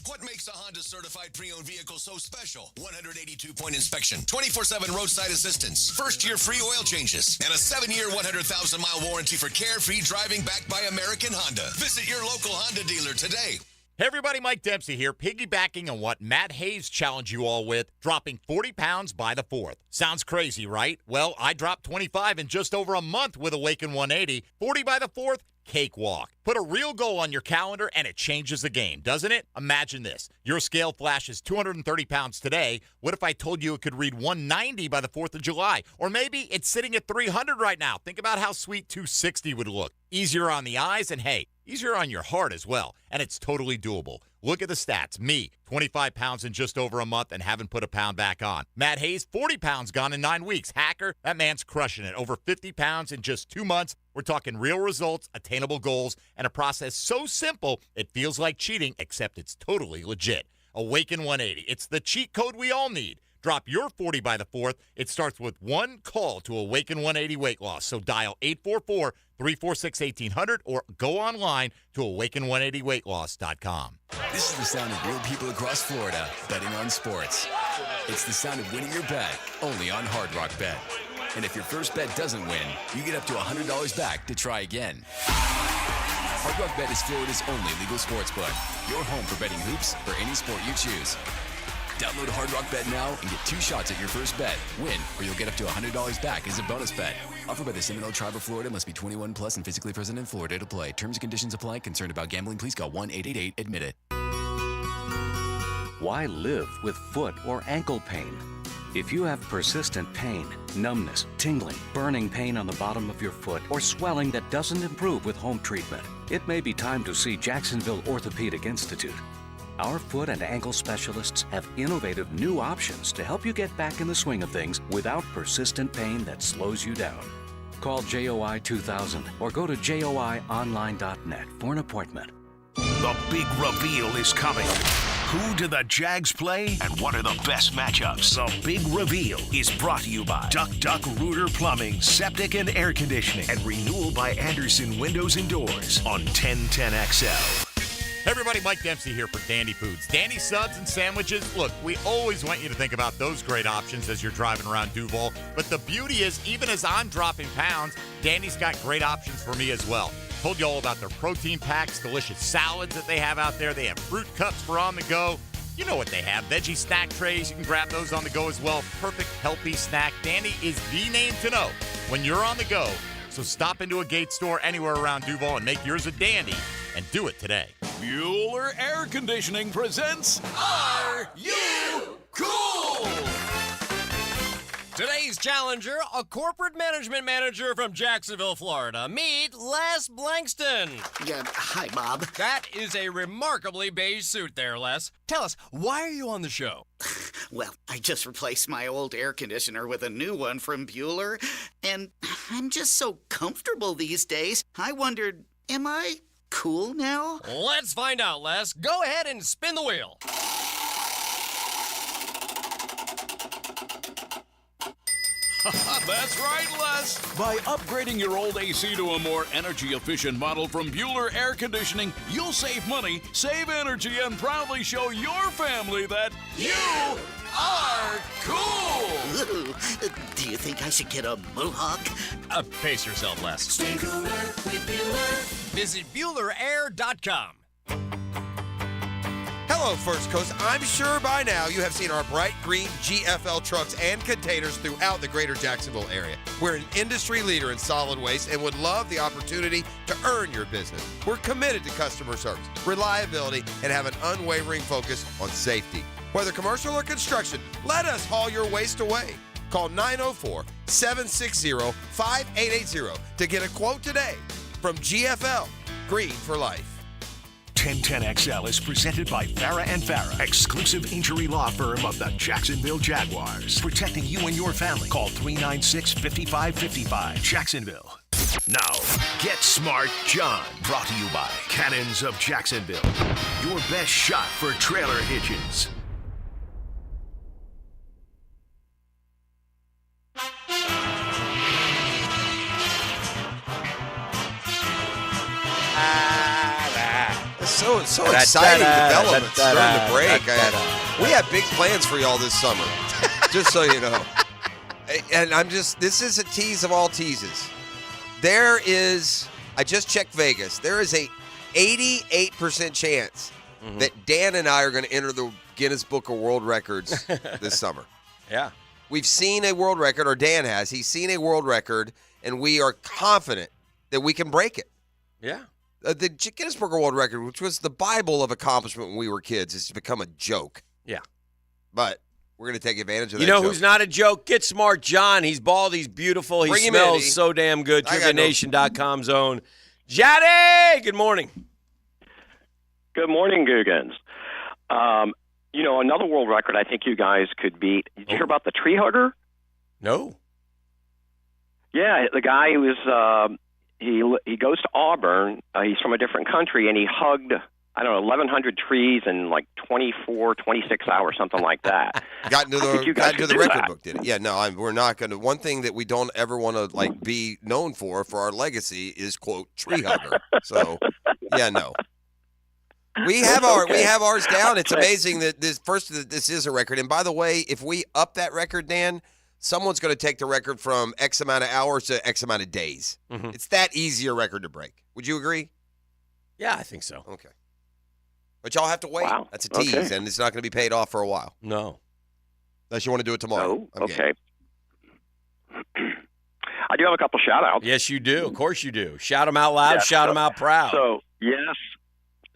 What makes a Honda certified pre-owned vehicle so special? 182-point inspection, 24/7 roadside assistance, first-year free oil changes, and a 7-year, 100,000-mile warranty for carefree driving backed by American Honda. Visit your local Honda dealer today. Hey everybody, Mike Dempsey here, piggybacking on what Matt Hayes challenged you all with, dropping 40 pounds by the 4th. Sounds crazy, right? Well, I dropped 25 in just over a month with Awaken 180. 40 by the 4th, cakewalk. Put a real goal on your calendar and it changes the game, doesn't it? Imagine this. Your scale flashes 230 pounds today. What if I told you it could read 190 by the 4th of July? Or maybe it's sitting at 300 right now. Think about how sweet 260 would look. Easier on the eyes and hey, easier on your heart as well. And it's totally doable. Look at the stats. Me, 25 pounds in just over a month and haven't put a pound back on. Matt Hayes, 40 pounds gone in 9 weeks. Hacker, that man's crushing it. Over 50 pounds in just 2 months. We're talking real results, attainable goals, and a process so simple it feels like cheating, except it's totally legit. Awaken 180. It's the cheat code we all need. Drop your 40 by the 4th. It starts with one call to Awaken 180 Weight Loss. So dial 844-346-1800 or go online to awaken180weightloss.com. This is the sound of real people across Florida betting on sports. It's the sound of winning your bet, only on Hard Rock Bet. And if your first bet doesn't win, you get up to $100 back to try again. Hard Rock Bet is Florida's only legal sports book. Your home for betting hoops for any sport you choose. Download Hard Rock Bet now and get 2 shots at your first bet. Win, or you'll get up to $100 back as a bonus bet. Offered by the Seminole Tribe of Florida. Must be 21 plus and physically present in Florida to play. Terms and conditions apply. Concerned about gambling? Please call 1-888-ADMIT-IT. Why live with foot or ankle pain? If you have persistent pain, numbness, tingling, burning pain on the bottom of your foot, or swelling that doesn't improve with home treatment, it may be time to see Jacksonville Orthopedic Institute. Our foot and ankle specialists have innovative new options to help you get back in the swing of things without persistent pain that slows you down. Call JOI 2000 or go to joionline.net for an appointment. The big reveal is coming. Who do the Jags play, and what are the best matchups? The big reveal is brought to you by Duck Duck Rooter Plumbing, Septic and Air Conditioning, and renewal by Anderson Windows and Doors on 1010XL. Hey everybody, Mike Dempsey here for Dandy Foods. Dandy subs and sandwiches. Look, we always want you to think about those great options as you're driving around Duval. But the beauty is, even as I'm dropping pounds, Dandy's got great options for me as well. Told you all about their protein packs, delicious salads that they have out there. They have fruit cups for on the go. You know what they have. Veggie snack trays. You can grab those on the go as well. Perfect, healthy snack. Dandy is the name to know when you're on the go. So stop into a Gate store anywhere around Duval and make yours a dandy, and do it today. Bueller Air Conditioning presents Are You Cool? Today's challenger, a corporate management manager from Jacksonville, Florida. Meet Les Blankston. Hi, Bob. That is a remarkably beige suit there, Les. Tell us, why are you on the show? Well, I just replaced my old air conditioner with a new one from Bueller, and I'm just so comfortable these days. I wondered, am I cool now? Let's find out, Les. Go ahead and spin the wheel. That's right, Les. By upgrading your old AC to a more energy-efficient model from Bueller Air Conditioning, you'll save money, save energy, and proudly show your family that you are cool. Ooh, do you think I should get a mohawk? Pace yourself, Les. Stay cooler with Bueller. Visit BuellerAir.com. Hello, First Coast. I'm sure by now you have seen our bright green GFL trucks and containers throughout the greater Jacksonville area. We're an industry leader in solid waste and would love the opportunity to earn your business. We're committed to customer service, reliability, and have an unwavering focus on safety. Whether commercial or construction, let us haul your waste away. Call 904-760-5880 to get a quote today from GFL, Green for Life. 1010XL is presented by Farah & Farah, exclusive injury law firm of the Jacksonville Jaguars. Protecting you and your family. Call 396-5555. Jacksonville. Now, Get Smart John. Brought to you by Cannons of Jacksonville. Your best shot for trailer hitches. So exciting developments during the break. We have big plans for y'all this summer, just so you know. And this is a tease of all teases. I just checked Vegas. There is a 88% chance that Dan and I are going to enter the Guinness Book of World Records this summer. Yeah. We've seen a world record, or Dan has. He's seen a world record, and we are confident that we can break it. Yeah. The Guinness Book of World Record, which was the Bible of accomplishment when we were kids, has become a joke. Yeah. But we're going to take advantage of that. You know joke. who's not a joke? Get Smart John. He's bald. He's beautiful. He Bring him smells in. so damn good. TriviaNation.com's own. Jaddy! Good morning. Good morning, Googans. Another world record I think you guys could beat. Did you hear about the tree hugger? No. Yeah, the guy who was... He goes to Auburn. He's from a different country, and he hugged, 1,100 trees in like 26 hours, something like that. Got into the record that. book, did it? Yeah, no, we're not going to. One thing that we don't ever want to be known for our legacy is, quote, tree hugger. So, yeah, no. We have ours down. It's amazing that this is a record. And by the way, if we up that record, Dan, someone's going to take the record from X amount of hours to X amount of days. Mm-hmm. It's that easy a record to break. Would you agree? Yeah, I think so. Okay. But y'all have to wait. Wow. That's a tease, and it's not going to be paid off for a while. No. Unless you want to do it tomorrow. Oh, okay. I do have a couple shout-outs. Yes, you do. Of course you do. Shout them out loud. Yes, shout them out proud. So, yes.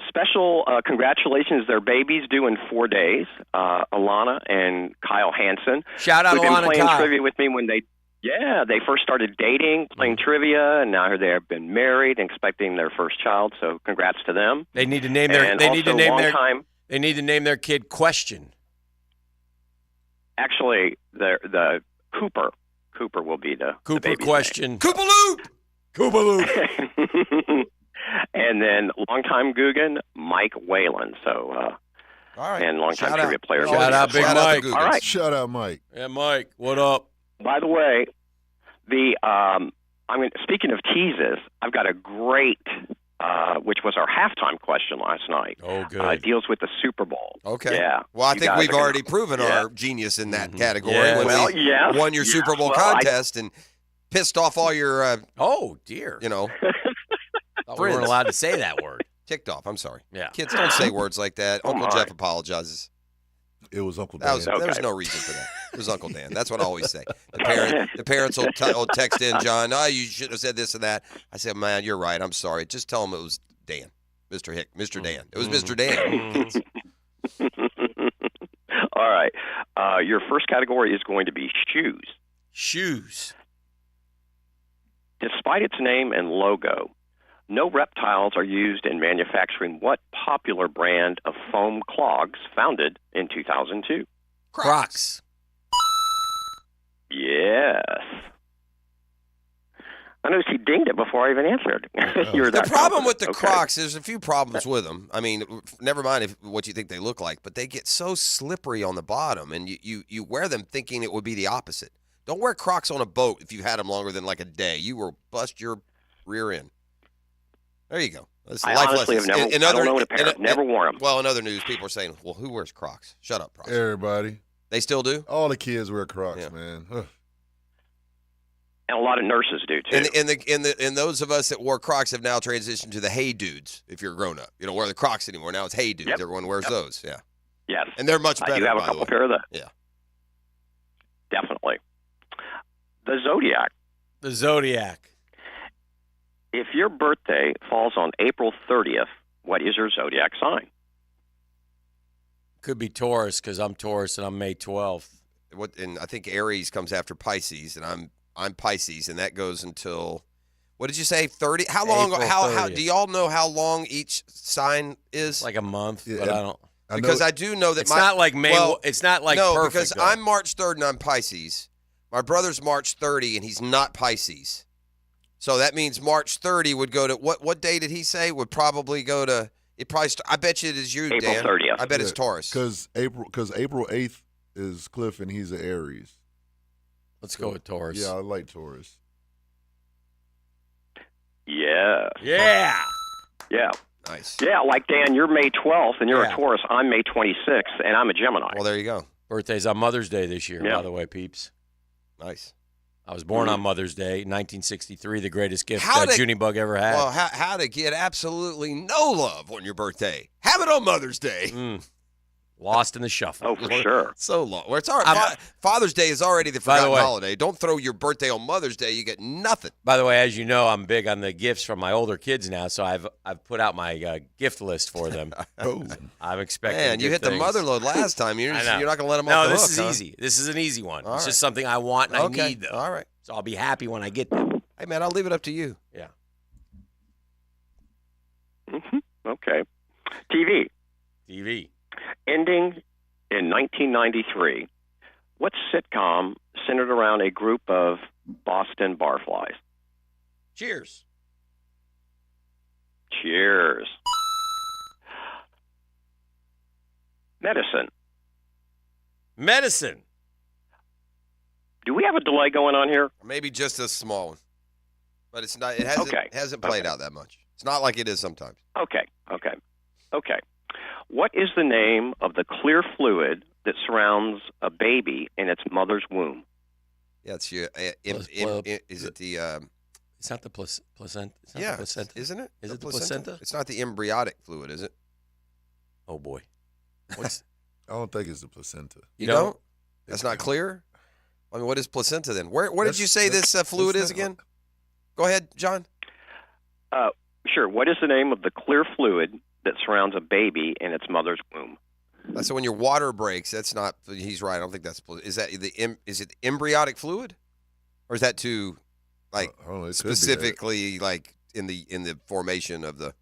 Special congratulations. Their babies due in 4 days. Alana and Kyle Hansen. Shout out Who've Alana been playing and Kyle. trivia with me when they first started dating, playing trivia, and now they have been married, and expecting their first child. So, congrats to them. They need to name their. And They need to also name their. long-time- They need to name their kid Question. Actually, the Cooper will be the Cooper baby's Question. name. Koopa Loop. Koopa Loop. And then longtime Guggen, Mike Whalen. So, all right. And longtime Shout trivia out. player. Shout out Big Mike. All right. Shout out, Mike. Yeah, Mike. What up? By the way, speaking of teases, I've got a great, which was our halftime question last night. Oh, good. Deals with the Super Bowl. Okay. Yeah. Well, I You think guys we've are gonna- already proven Yeah. our genius in that category Yeah. when Well, we yes. won your Super Bowl Well, contest and pissed off all your, Oh, dear. you know, Thought we weren't allowed to say that word. ticked off. I'm sorry. Yeah. Kids, don't say words like that. Oh, Uncle my. Jeff apologizes. It was Uncle There was Dan. no reason for that. It was Uncle Dan. That's what I always say. The parents will text in, John, you should have said this and that. I said, man, you're right. I'm sorry. Just tell them it was Dan, Mr. Dan. It was Mr. Dan. All right. Your first category is going to be shoes. Shoes. Despite its name and logo, no reptiles are used in manufacturing what popular brand of foam clogs founded in 2002? Crocs. Yes. I noticed he dinged it before I even answered. You were The that problem confident. with the Okay. Crocs, there's a few problems with them. I mean, never mind what you think they look like, but they get so slippery on the bottom, and you wear them thinking it would be the opposite. Don't wear Crocs on a boat if you've had them longer than like a day. You will bust your rear end. There you go. That's I life honestly have lessons. never, I don't own a pair. Never worn them. Well, in other news, people are saying, well, who wears Crocs? Shut up, Crocs. Everybody. They still do? All the kids wear Crocs, Yeah. man. Ugh. And a lot of nurses do, too. And those of us that wore Crocs have now transitioned to the Hey Dudes. If you're grown up, you don't wear the Crocs anymore. Now it's Hey Dudes. Yep. Everyone wears those. Yeah, Yes. and they're much better. I do have a by couple the way. pair of those. Yeah. Definitely. The Zodiac. The Zodiac. If your birthday falls on April 30th, what is your zodiac sign? Could be Taurus because I'm Taurus and I'm May 12th. And I think Aries comes after Pisces, and I'm Pisces, and that goes until what did you say? 30? How long? April How 30th. do y'all know how long each sign is? Like a month, Yeah, but I don't. Because I do know that It's not like May. It's not like no, perfect. because though. I'm March 3rd and I'm Pisces. My brother's March 30 and he's not Pisces. So that means March 30 would go to what day did he say? Would probably go to it probably I bet you it is you, April Dan. 30th. I bet it's Taurus. Because April 8th is Cliff and he's an Aries. Let's go with Taurus. Yeah, I like Taurus. Yeah. Yeah. Yeah. Nice. Yeah, like Dan, you're May 12th and you're Yeah. a Taurus. I'm May 26th and I'm a Gemini. Well, there you go. Birthday's on Mother's Day this year, Yeah. by the way, peeps. Nice. I was born on Mother's Day, 1963, the greatest gift How that to- Junibug ever had. Well, how to get absolutely no love on your birthday? Have it on Mother's Day. Lost in the shuffle. Oh, for sure. So long. Well, it's all right. Father's Day is already the By the forgotten way- holiday. Don't throw your birthday on Mother's Day. You get nothing. By the way, as you know, I'm big on the gifts from my older kids now, so I've put out my gift list for them. Oh, I'm expecting. Man, you good hit the things. mother load last time. You're I know. not going to let them No, off the this hook, is huh? easy. This is an easy one. All It's right. just something I want and Okay. I need, though. All right. So I'll be happy when I get them. Hey, man, I'll leave it up to you. Yeah. Okay. TV. Ending in 1993, what sitcom centered around a group of Boston barflies? Cheers. Cheers. Medicine. Do we have a delay going on here? Maybe just a small one. But it's not. It hasn't played out that much. It's not like it is sometimes. Okay. Okay. What is the name of the clear fluid that surrounds a baby in its mother's womb? Yeah, it's your. Is it the? It's not the placenta. It's not Yeah, the placenta. isn't it? Is it the placenta? It's not the embryonic fluid, is it? Oh boy. What's? I don't think it's the placenta. You don't? That's not clear? I mean, what is placenta then? Where did you say this fluid is again? Go ahead, John. Sure. What is the name of the clear fluid that surrounds a baby in its mother's womb? So when your water breaks, that's not. He's right. I don't think that's. Is that is it embryonic fluid, or is that too, like specifically like in the formation of the?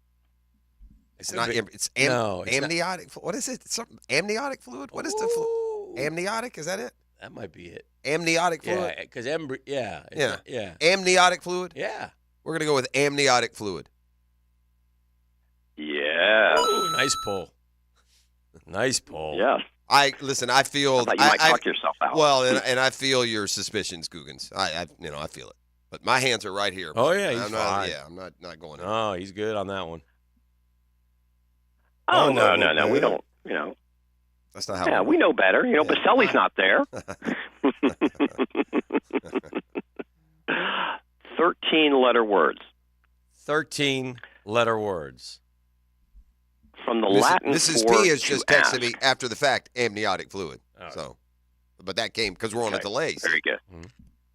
It's not. It's amniotic. What is it? Something amniotic fluid. What is the fluid? Amniotic. Is that it? That might be it. Amniotic fluid. Yeah, because yeah. Amniotic fluid. Yeah. We're gonna go with amniotic fluid. Yeah. Ooh, nice pull. Nice pull. Yeah. I feel. I thought you might talk yourself out. Well, and I feel your suspicions, Googans. I feel it. But my hands are right here. Oh yeah, he's I'm fine. I'm not going. Oh, he's good on that one. Oh no. We don't. That's not how. Yeah, we know better. Baselli's not there. 13-letter words. 13-letter words. From the Latin Mrs. for P has just texted ask. me after the fact amniotic fluid. Oh. So, but that came because we're on a delay. So. Very good. Mm-hmm.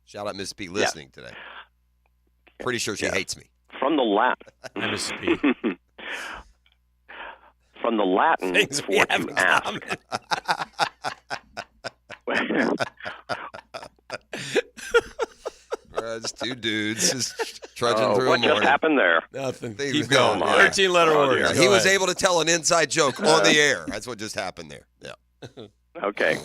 Shout out Mrs. P listening today. Pretty sure she hates me. From the Latin. Mrs. P. From the Latin for to ask. Just two dudes just trudging through a what morning. just happened there? Nothing. Keep going. 13-letter words. He was able to tell an inside joke on the air. That's what just happened there. Yeah. Okay.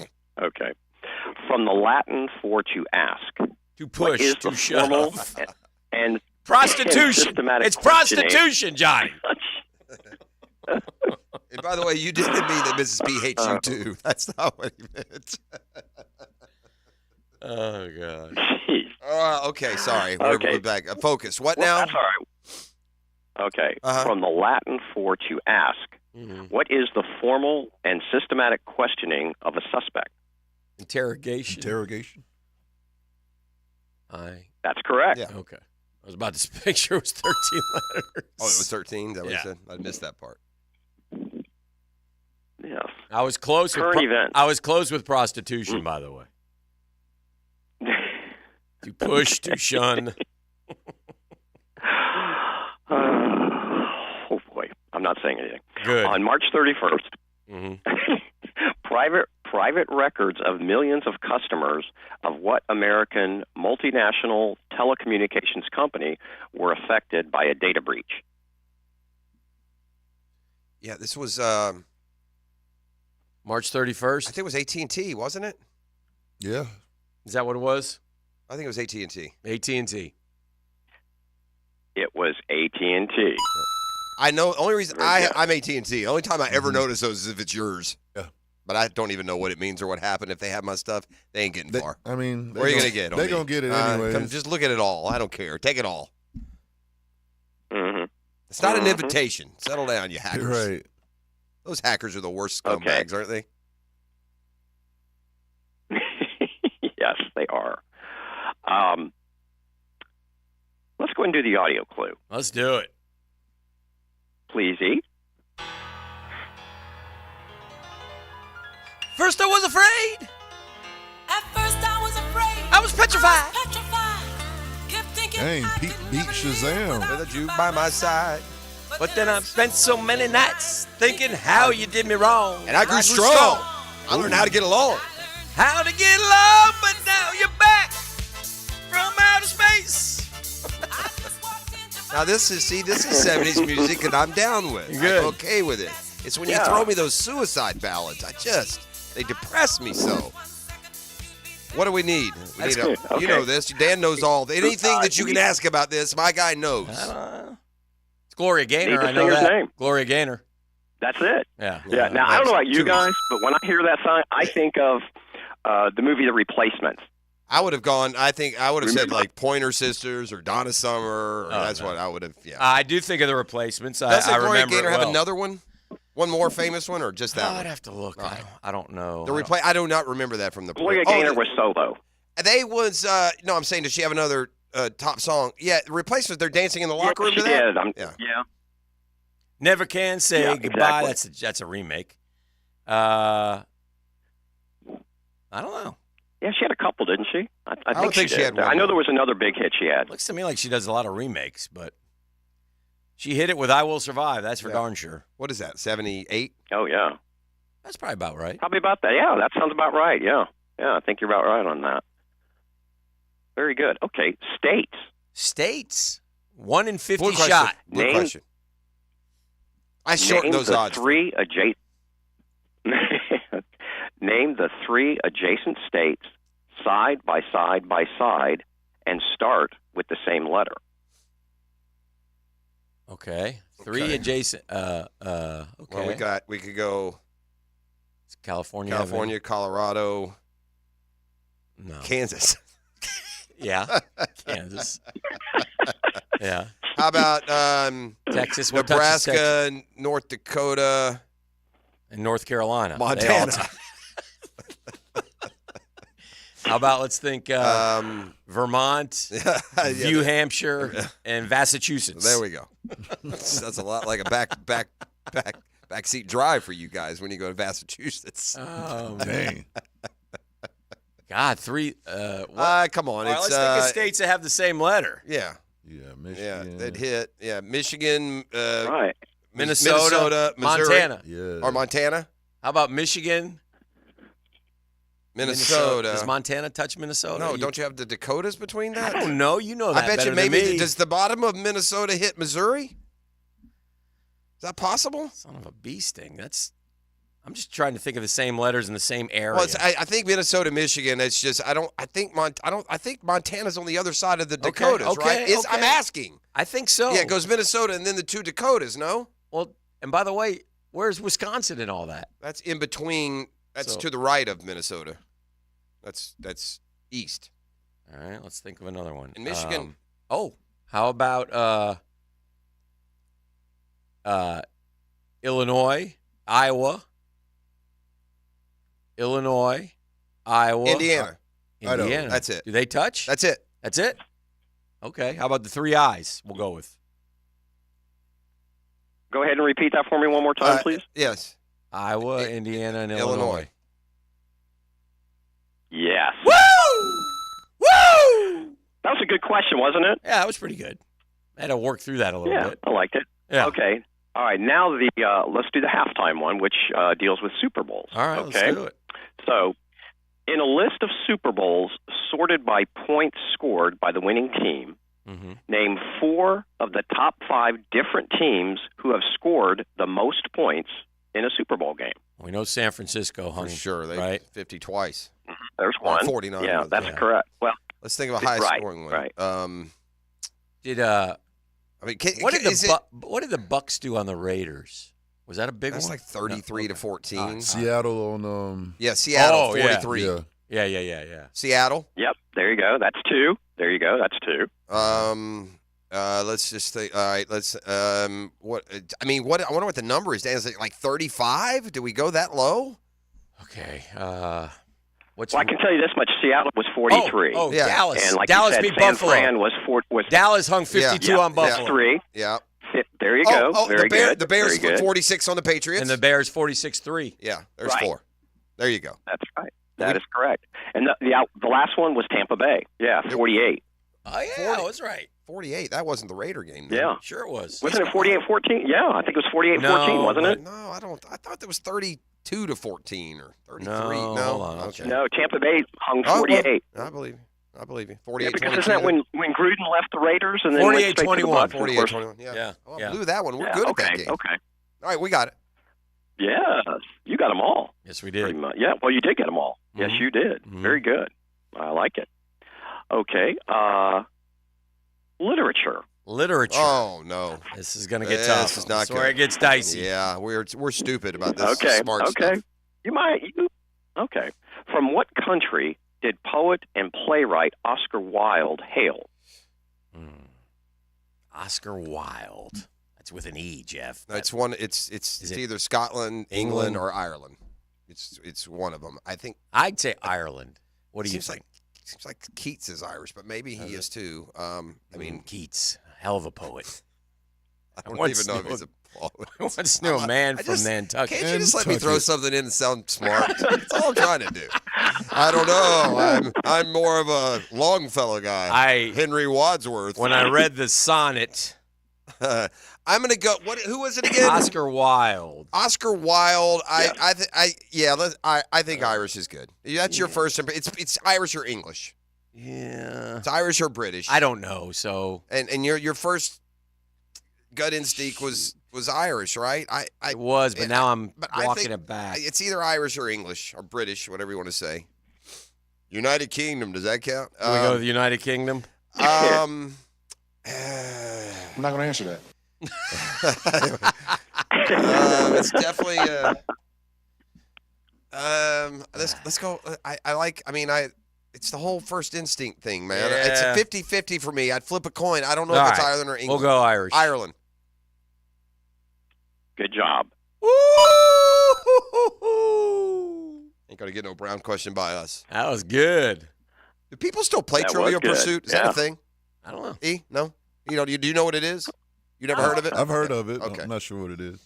From the Latin for to ask. To push. What is to the shove. formal and prostitution. systematic It's prostitution, Johnny. And by the way, you didn't mean that Mrs. P hates you too. That's not what he meant. Oh God. Okay, sorry. Okay. We're back. Focus. What now? That's all right. Okay. From the Latin for to ask. Mm-hmm. What is the formal and systematic questioning of a suspect? Interrogation. That's correct. Yeah. Okay. I was about to make sure it was 13 letters. Oh, it was 13? Is that what Yeah. you said? I missed that part. Yes. I was close. Current event. I was close with prostitution, by the way. To push, to shun. Oh boy, I'm not saying anything. Good. On March 31st, Mm-hmm. private records of millions of customers of what American multinational telecommunications company were affected by a data breach? Yeah, this was March 31st. I think it was AT&T, wasn't it? Yeah. Is that what it was? I think it was AT&T. AT&T. It was AT&T. I know. Only reason I'm AT&T. The only time I ever notice those is if it's yours. Yeah. But I don't even know what it means or what happened. If they have my stuff, they ain't getting far. I mean, where are you gonna get? They're gonna get it anyways. Just look at it all. I don't care. Take it all. Mm-hmm. It's not an invitation. Settle down, you hackers. You're right. Those hackers are the worst scumbags, aren't they? Yes, they are. Let's go and do the audio clue. Let's do it. Please eat. First, I was afraid. At first, I was afraid. I was petrified. Kept thinking Dang, Pete beat Shazam. With you by my side. But then I've spent so many nights thinking how you did me wrong. And I grew strong. I learned how to get along. How to get along, but now you're back from outer space. Now this is 70s music that I'm down with. Good. I'm okay with it. It's when you throw me those suicide ballads. They depress me so. What do we need? That's good. Okay. You know this. Dan knows all. Anything that you can ask about this, my guy knows. It's Gloria Gaynor. Need the I know singer's that. name. Gloria Gaynor. That's it. Yeah. Yeah. Now, I don't know about you Too much. guys, but when I hear that song, I think of the movie The Replacements. I would have gone. I think I would have said like Pointer Sisters or Donna Summer. Or that's what I would have. Yeah. I do think of The Replacements. Doesn't I Gloria remember Gaynor it have well. another one? One more famous one, or just that one? I'd have to look. I don't know. I do not remember that from the. Gloria Gaynor was solo. They was no. I'm saying, does she have another top song? Yeah, the replacement. They're dancing in the locker room. She to that? did. Yeah. Never Can Say Goodbye. Exactly. That's a remake. I don't know. Yeah, she had a couple, didn't she? I don't think she did. had one I know more. there was another big hit she had. Looks to me like she does a lot of remakes, but she hit it with "I Will Survive." That's for darn sure. What is that? 78? Oh yeah, that's probably about right. Probably about that. Yeah, that sounds about right. Yeah, I think you're about right on that. Very good. Okay, states. 1 in 50 shot. Blue question. I shortened those odds. Name the 3 adjacent states side by side by side and start with the same letter. Okay. 3 adjacent. Okay. Well, we could go it's California, Colorado, Kansas. Yeah, Kansas. Yeah. How about Texas, Nebraska, Texas? North Dakota, and North Carolina, Montana. How about let's think Vermont, New Hampshire, and Massachusetts. There we go. That's a lot like a backseat drive for you guys when you go to Massachusetts. Oh, dang. God, 3. Come on. All right, It's let's think of states that have the same letter. Yeah. Yeah, Michigan. Yeah, that hit. Yeah, Michigan. Right. Minnesota, Missouri, Montana. Yeah. Or Montana. How about Michigan? Minnesota. Does Montana touch Minnesota? No, don't you have the Dakotas between that? I don't know. You know that I bet better you maybe. than me. Does the bottom of Minnesota hit Missouri? Is that possible? Son of a bee sting. I'm just trying to think of the same letters in the same area. Well, I think Minnesota, Michigan. It's just I think Montana's on the other side of the Dakotas, right? I'm asking. I think so. Yeah, it goes Minnesota and then the 2 Dakotas. No. Well, and by the way, where's Wisconsin and all that? That's in between. That's to the right of Minnesota. That's east. All right, let's think of another one. In Michigan. How about Illinois, Iowa, Indiana. Indiana. That's it. Do they touch? That's it. That's it? Okay. How about the 3 I's we'll go with? Go ahead and repeat that for me one more time, please. Yes. Iowa, Indiana, and Illinois. Yes. Woo! Woo! That was a good question, wasn't it? Yeah, that was pretty good. I had to work through that a little bit. I liked it. Yeah. Okay. All right. Now let's do the halftime one, which deals with Super Bowls. All right, okay? let's do it. So, in a list of Super Bowls sorted by points scored by the winning team, name 4 of the top 5 different teams who have scored the most points in a Super Bowl game. We know San Francisco hung. For sure. They right? 50 twice. There's one. 49. Yeah, that's correct. Well, let's think of a high scoring one. Right. What did the Bucks do on the Raiders? Was that a big one? That's like 33 to 14. Seattle on Seattle 43. Yeah. Seattle. Yep. There you go. That's 2. There you go. That's 2. Let's just think. All right. Let's. What? I wonder what the number is. Dan, is it like 35? Do we go that low? Okay. I can tell you this much: Seattle was 43. Oh, yeah. Dallas. And like Dallas you said, beat San Buffalo. Fran was Dallas hung 52 on Buffalo. That's 3. Yeah. There you go. Very good. The Bears Very good. 46 on the Patriots. And the Bears 46-3. Yeah. There's 4. There you go. That's right. That is correct. And the last one was Tampa Bay. Yeah, 48. Oh yeah, that's right. 48. That wasn't the Raider game. Then. Yeah. Sure it was. Wasn't it 48-14? Yeah, I think it was 48-14, wasn't it? No, I don't. I thought it was 32 to 14 or 33. No, hold on, okay. No, Tampa Bay hung 48. I believe you. 48. Because isn't that when Gruden left the Raiders and then 48-21? 48-21. Yeah. Oh, I blew that one. We're good at that game. Okay. All right, we got it. Yes, you got them all. Yes, we did. Yeah, well, you did get them all. Yes, you did. Very good. I like it. Okay. Literature. Oh no, this is going to get tough. This is not where it gets dicey. Yeah, we're stupid about this. Smart okay. stuff. You might. Okay. From what country did poet and playwright Oscar Wilde hail? Oscar Wilde. It's with an E, Jeff. No, it's one. It's either Scotland, England, or Ireland. It's one of them. I think. I'd say Ireland. What do you think? Seems like Keats is Irish, but maybe he is too. I mean, Keats, hell of a poet. I don't even know if he's a poet. I once knew a man from Nantucket. Can't you just let me throw something in and sound smart? That's all I'm trying to do. I don't know. I'm more of a Longfellow guy. Henry Wadsworth. When I read the sonnet, I'm going to go. Who was it again? Oscar Wilde. Oscar Wilde. I think Irish is good. That's your first. It's Irish or English. Yeah. It's Irish or British. I don't know. So and your first gut instinct was Irish, right? It was, but now I'm walking it back. It's either Irish or English or British, whatever you want to say. United Kingdom, does that count? Do we go with the United Kingdom? I'm not going to answer that. It's definitely. Let's go. It's the whole first instinct thing, man. Yeah. It's a 50-50 for me. I'd flip a coin. I don't know All if it's right. Ireland or England. We'll go Irish. Ireland. Good job. Ain't gonna get no Brown question by us. That was good. Do people still play That Trivial was good. Pursuit? Is that a thing? I don't know. No. Do you know what it is? You never heard of it? I've heard of it. Okay. I'm not sure what it is.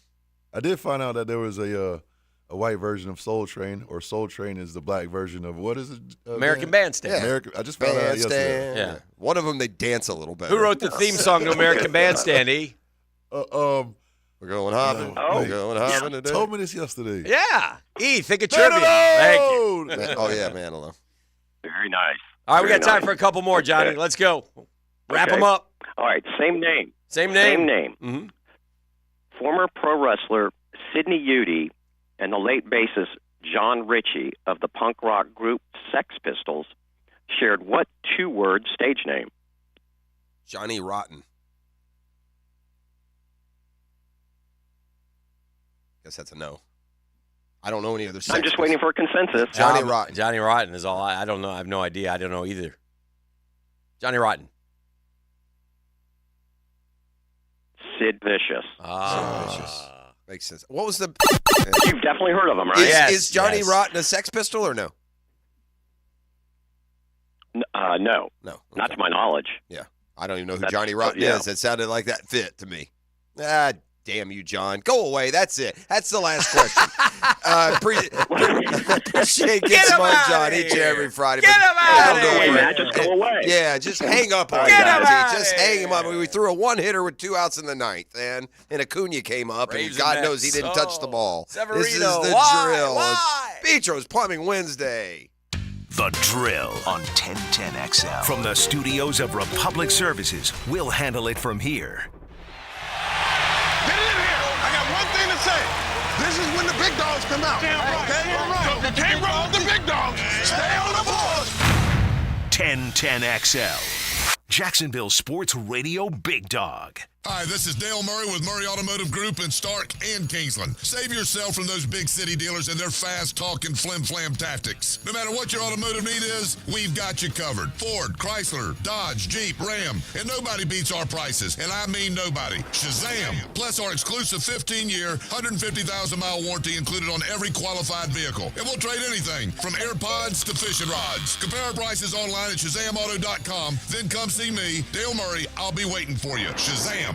I did find out that there was a white version of Soul Train, or Soul Train is the black version of what is it? American Bandstand. Yeah. I just found out yesterday. Yeah. One of them, they dance a little better. Who wrote the theme song to American Bandstand, E? We're going hopping. We're going hopping today. Told me this yesterday. Yeah. E, think of trivia. Thank you. Oh, yeah, Manilow. Very nice. All right, we got Very time nice. for a couple more, Johnny. Okay. Let's go. Wrap Okay. them up. All right, same name. Same name? Same name. Mm-hmm. Former pro wrestler Sidney Udy and the late bassist John Ritchie of the punk rock group Sex Pistols shared what two-word stage name? Johnny Rotten. Guess that's a no. I don't know any other. I'm just waiting for a consensus. Johnny Rotten. Johnny Rotten is all. I don't know. I have no idea. I don't know either. Johnny Rotten. Sid Vicious. Vicious. Makes sense. What was the? You've definitely heard of them, right? Is Johnny Rotten a Sex Pistol or no? No. No. Not to my knowledge. Yeah. I don't even know who That's- Johnny Rotten yeah. is. It sounded like that fit to me. Damn you, John. Go away. That's it. That's the last question. Appreciate Get Smart John each and every Friday. Get him out of here. Matt, just go away. Yeah, just hang up on Get him John. outta Just here. hang him up. We threw a one-hitter with 2 outs in the ninth, and Acuna came up, Braves and God and knows he didn't Mets. touch the ball. Severino, This is the why? drill. Why? Beatro's Plumbing Wednesday. The Drill on 1010XL. From the studios of Republic Services, we'll handle it from here. Get in here. I got one thing to say. This is when the big dogs come out. Okay? You can't roll with the big dogs. Stay on the board. 1010XL. Jacksonville Sports Radio Big Dog. Hi, this is Dale Murray with Murray Automotive Group in Stark and Kingsland. Save yourself from those big city dealers and their fast-talking flim-flam tactics. No matter what your automotive need is, we've got you covered. Ford, Chrysler, Dodge, Jeep, Ram, and nobody beats our prices, and I mean nobody. Shazam! Plus our exclusive 15-year, 150,000-mile warranty included on every qualified vehicle. And we'll trade anything from AirPods to fishing rods. Compare our prices online at ShazamAuto.com. Then come see me, Dale Murray. I'll be waiting for you. Shazam!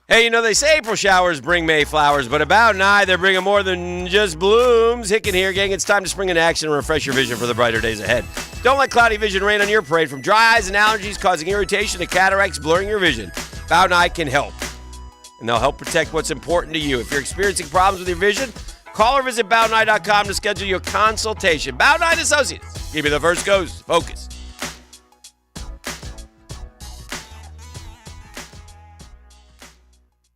Hey, they say April showers bring May flowers, but about an eye, they're bringing more than just blooms. Hicken here, gang. It's time to spring into action and refresh your vision for the brighter days ahead. Don't let cloudy vision rain on your parade. From dry eyes and allergies causing irritation to cataracts blurring your vision, Bowden Eye can help. And they'll help protect what's important to you. If you're experiencing problems with your vision, call or visit BowdenEye.com to schedule your consultation. Bowden Eye Associates. Give me the first goes. Focus.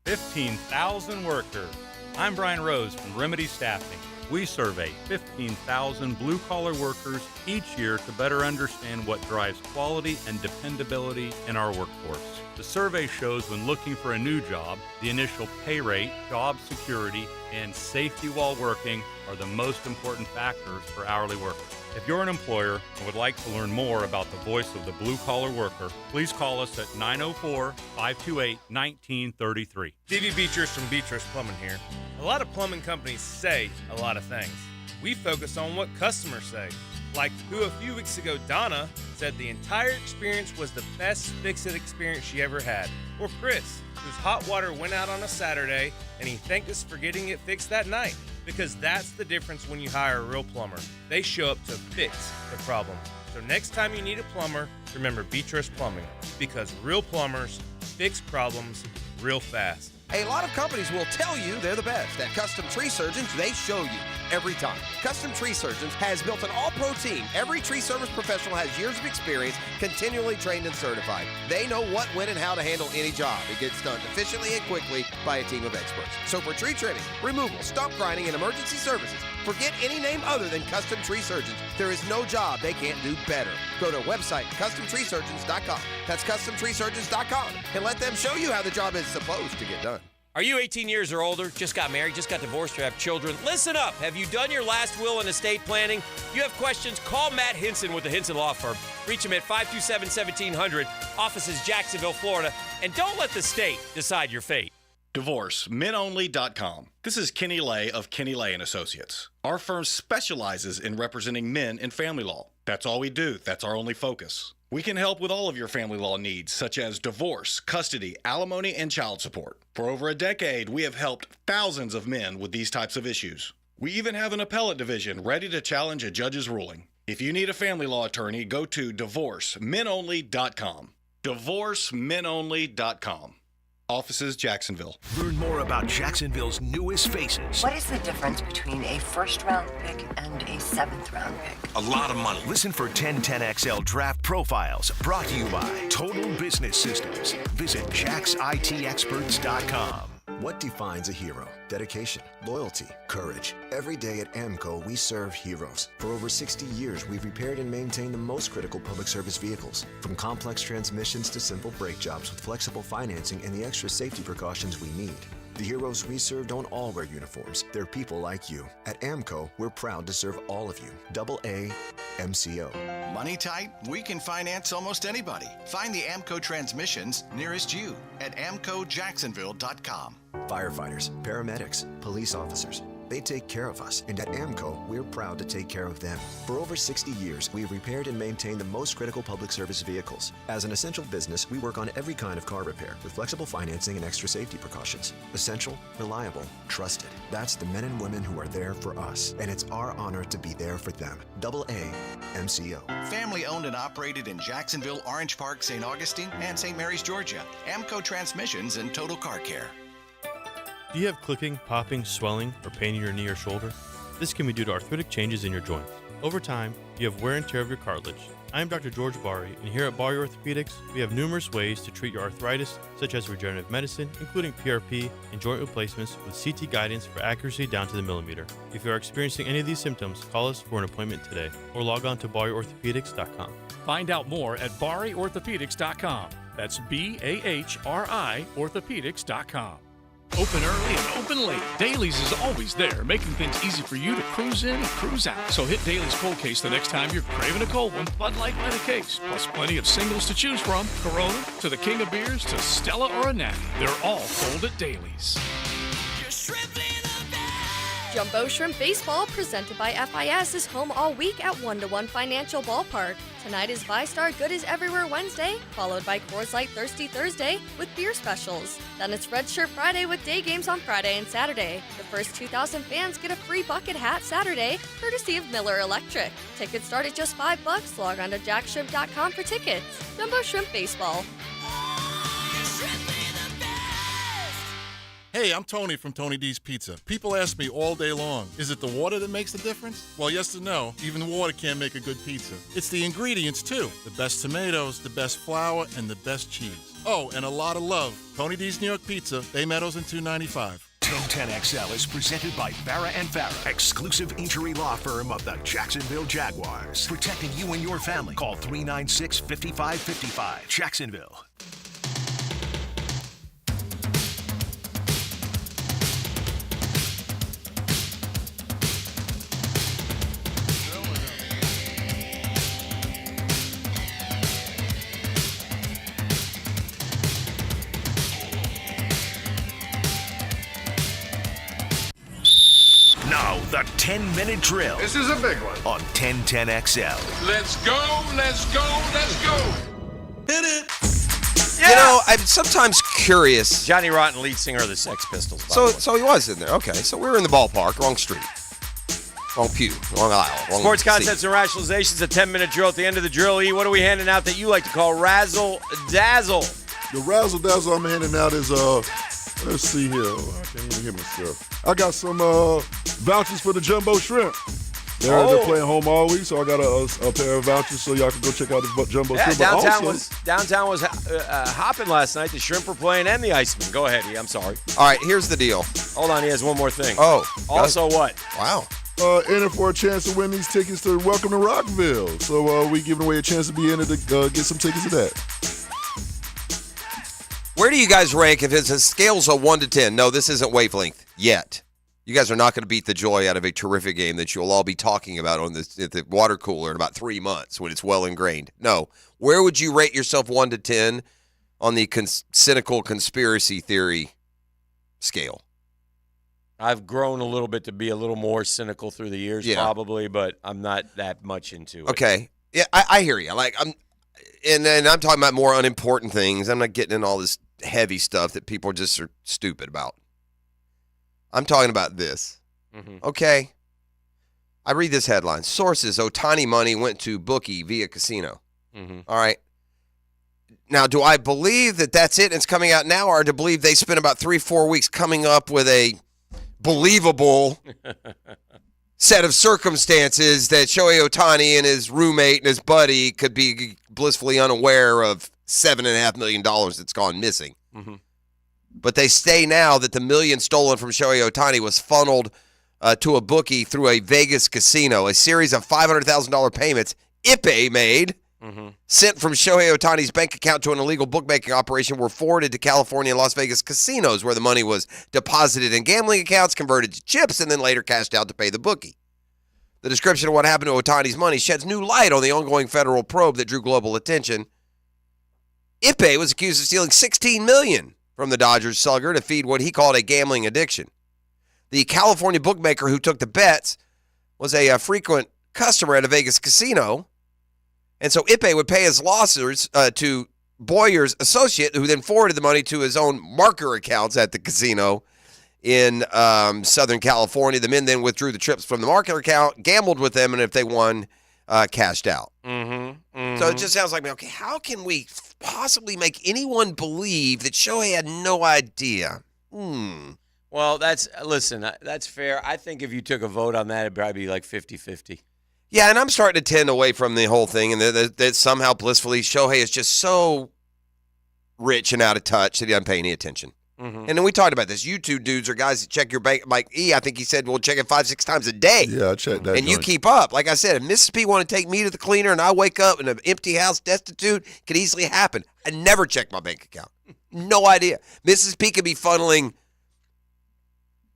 15,000 workers. I'm Brian Rose from Remedy Staffing. We survey 15,000 blue-collar workers each year to better understand what drives quality and dependability in our workforce. The survey shows when looking for a new job, the initial pay rate, job security, and safety while working are the most important factors for hourly workers. If you're an employer and would like to learn more about the voice of the blue-collar worker, please call us at 904-528-1933. Stevie Beatrice from Beatrice Plumbing here. A lot of plumbing companies say a lot of things. We focus on what customers say. Like who a few weeks ago, Donna, said the entire experience was the best fix-it experience she ever had. Or Chris, whose hot water went out on a Saturday and he thanked us for getting it fixed that night. Because that's the difference when you hire a real plumber. They show up to fix the problem. So next time you need a plumber, remember Beatrice Plumbing. Because real plumbers fix problems real fast. A lot of companies will tell you they're the best. At Custom Tree Surgeons, they show you every time. Custom Tree Surgeons has built an all-pro team. Every tree service professional has years of experience, continually trained and certified. They know what, when, and how to handle any job. It gets done efficiently and quickly by a team of experts. So for tree trimming, removal, stump grinding, and emergency services, forget any name other than Custom Tree Surgeons. There is no job they can't do better. Go to website CustomTreeSurgeons.com. That's CustomTreeSurgeons.com, and let them show you how the job is supposed to get done. Are you 18 years or older, just got married, just got divorced, or have children? Listen up. Have you done your last will and estate planning? If you have questions, call Matt Hinson with the Hinson Law Firm. Reach him at 527-1700, offices Jacksonville, Florida, and don't let the state decide your fate. DivorceMenOnly.com. This is Kenny Lay of Kenny Lay & Associates. Our firm specializes in representing men in family law. That's all we do. That's our only focus. We can help with all of your family law needs, such as divorce, custody, alimony, and child support. For over a decade, we have helped thousands of men with these types of issues. We even have an appellate division ready to challenge a judge's ruling. If you need a family law attorney, go to DivorceMenOnly.com. DivorceMenOnly.com. Offices, Jacksonville. Learn more about Jacksonville's newest faces. What is the difference between a first-round pick and a seventh-round pick? A lot of money. Listen for 1010XL Draft Profiles, brought to you by Total Business Systems. Visit JacksITExperts.com. What defines a hero? Dedication, loyalty, courage. Every day at AMCO, we serve heroes. For over 60 years, we've repaired and maintained the most critical public service vehicles. From complex transmissions to simple brake jobs with flexible financing and the extra safety precautions we need. The heroes we serve don't all wear uniforms. They're people like you. At AMCO, we're proud to serve all of you. AA MCO. Money tight? We can finance almost anybody. Find the AMCO transmissions nearest you at AMCOJacksonville.com. Firefighters, paramedics, police officers. They take care of us, and at AMCO, we're proud to take care of them. For over 60 years, we've repaired and maintained the most critical public service vehicles. As an essential business, we work on every kind of car repair with flexible financing and extra safety precautions. Essential, reliable, trusted. That's the men and women who are there for us, and it's our honor to be there for them. AA MCO. Family owned and operated in Jacksonville, Orange Park, St. Augustine, and St. Mary's, Georgia. AMCO Transmissions and Total Car Care. Do you have clicking, popping, swelling, or pain in your knee or shoulder? This can be due to arthritic changes in your joints. Over time, you have wear and tear of your cartilage. I am Dr. George Bari, and here at Bari Orthopedics, we have numerous ways to treat your arthritis, such as regenerative medicine, including PRP and joint replacements with CT guidance for accuracy down to the millimeter. If you are experiencing any of these symptoms, call us for an appointment today, or log on to BariOrthopedics.com. Find out more at BariOrthopedics.com. That's BAHRI Orthopedics.com. Open early and open late. Dailies is always there, making things easy for you to cruise in and cruise out. So hit Dailies Cold Case the next time you're craving a cold one. Bud Light by the case, plus plenty of singles to choose from. Corona to the king of beers to Stella or a Natty. They're all cold at Dailies. Jumbo Shrimp Baseball, presented by FIS, is home all week at 1-to-1 Financial Ballpark. Tonight is ViStar Good is Everywhere Wednesday, followed by Coors Light Thirsty Thursday with beer specials. Then it's Red Shirt Friday with day games on Friday and Saturday. The first 2,000 fans get a free bucket hat Saturday, courtesy of Miller Electric. Tickets start at just $5. Log on to jackshrimp.com for tickets. Jumbo Shrimp Baseball. Hey, I'm Tony from Tony D's Pizza. People ask me all day long, is it the water that makes the difference? Well, yes and no. Even water can't make a good pizza. It's the ingredients, too. The best tomatoes, the best flour, and the best cheese. Oh, and a lot of love. Tony D's New York Pizza, Bay Meadows and 295. 1010XL is presented by Farah & Farah, exclusive injury law firm of the Jacksonville Jaguars. Protecting you and your family. Call 396-5555. Jacksonville. Now, the 10-minute drill. This is a big one. On 1010XL. Let's go, let's go, let's go. Hit it. You know, I'm sometimes curious. Johnny Rotten, lead singer of the Sex Pistols. So he was in there. Okay, so we were in the ballpark, wrong street, wrong pew, wrong aisle, wrong Sports seat. concepts and rationalizations, a 10-minute drill at the end of the drill. E, what are we handing out that you like to call razzle dazzle? The razzle dazzle I'm handing out is let's see here. I can't even hear myself. I got some vouchers for the Jumbo Shrimp. They're playing home all week, so I got a pair of vouchers so y'all can go check out the Jumbo Shrimp. Downtown was hopping last night. The Shrimp were playing and the Iceman. Go ahead, E. I'm sorry. All right, here's the deal. Hold on, he has one more thing. Oh. Also what? Wow. Enter for a chance to win these tickets to Welcome to Rockville. So we giving away a chance to be in it to get some tickets to that. Where do you guys rank if it's a scales of 1 to 10? No, this isn't wavelength yet. You guys are not going to beat the joy out of a terrific game that you'll all be talking about at the water cooler in about 3 months when it's well ingrained. No. Where would you rate yourself 1 to 10 on the cynical conspiracy theory scale? I've grown a little bit to be a little more cynical through the years, probably, but I'm not that much into it. Okay. Yeah, I hear you. And I'm talking about more unimportant things. I'm not getting in all this heavy stuff that people just are stupid about. I'm talking about this. Mm-hmm. Okay. I read this headline. Sources, Ohtani money went to bookie via casino. Mm-hmm. All right. Now, do I believe that that's it and it's coming out now, or to believe they spent about 3-4 weeks coming up with a believable set of circumstances that Shohei Ohtani and his roommate and his buddy could be blissfully unaware of $7.5 million that's gone missing. Mm-hmm. But they say now that the million stolen from Shohei Ohtani was funneled to a bookie through a Vegas casino. A series of $500,000 payments Ipe made, sent from Shohei Ohtani's bank account to an illegal bookmaking operation, were forwarded to California and Las Vegas casinos, where the money was deposited in gambling accounts, converted to chips, and then later cashed out to pay the bookie. The description of what happened to Ohtani's money sheds new light on the ongoing federal probe that drew global attention. Ipe was accused of stealing $16 million from the Dodgers slugger to feed what he called a gambling addiction. The California bookmaker who took the bets was a frequent customer at a Vegas casino, and so Ipe would pay his losses to Boyer's associate, who then forwarded the money to his own marker accounts at the casino in Southern California. The men then withdrew the chips from the marker account, gambled with them, and if they won, cashed out. So it just sounds like, okay, how can we possibly make anyone believe that Shohei had no idea? Well, that's fair. I think if you took a vote on that, it'd probably be like 50-50. Yeah, and I'm starting to tend away from the whole thing, and that somehow blissfully Shohei is just so rich and out of touch that he doesn't pay any attention. And then we talked about this. You two dudes are guys that check your bank. Like I think he said, we'll check it 5-6 times a day. Yeah, I check that. And you keep up. Like I said, if Mrs. P want to take me to the cleaner and I wake up in an empty house, destitute, could easily happen. I never check my bank account. No idea. Mrs. P could be funneling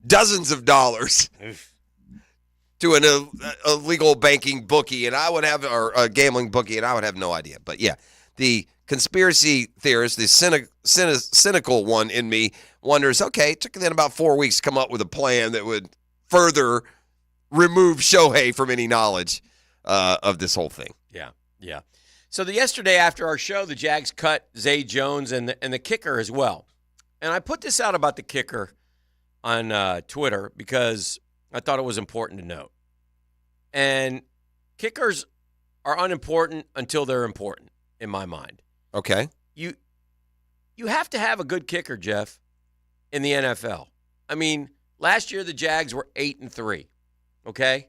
dozens of dollars to an illegal banking bookie, and I would have, or a gambling bookie, and I would have no idea. But yeah, the conspiracy theorist, the cynical one in me, wonders, okay, it took them about 4 weeks to come up with a plan that would further remove Shohei from any knowledge of this whole thing. Yeah. So yesterday after our show, the Jags cut Zay Jones and the kicker as well. And I put this out about the kicker on Twitter because I thought it was important to note. And kickers are unimportant until they're important, in my mind. Okay. You have to have a good kicker, Jeff, in the NFL. I mean, last year the Jags were 8-3, okay?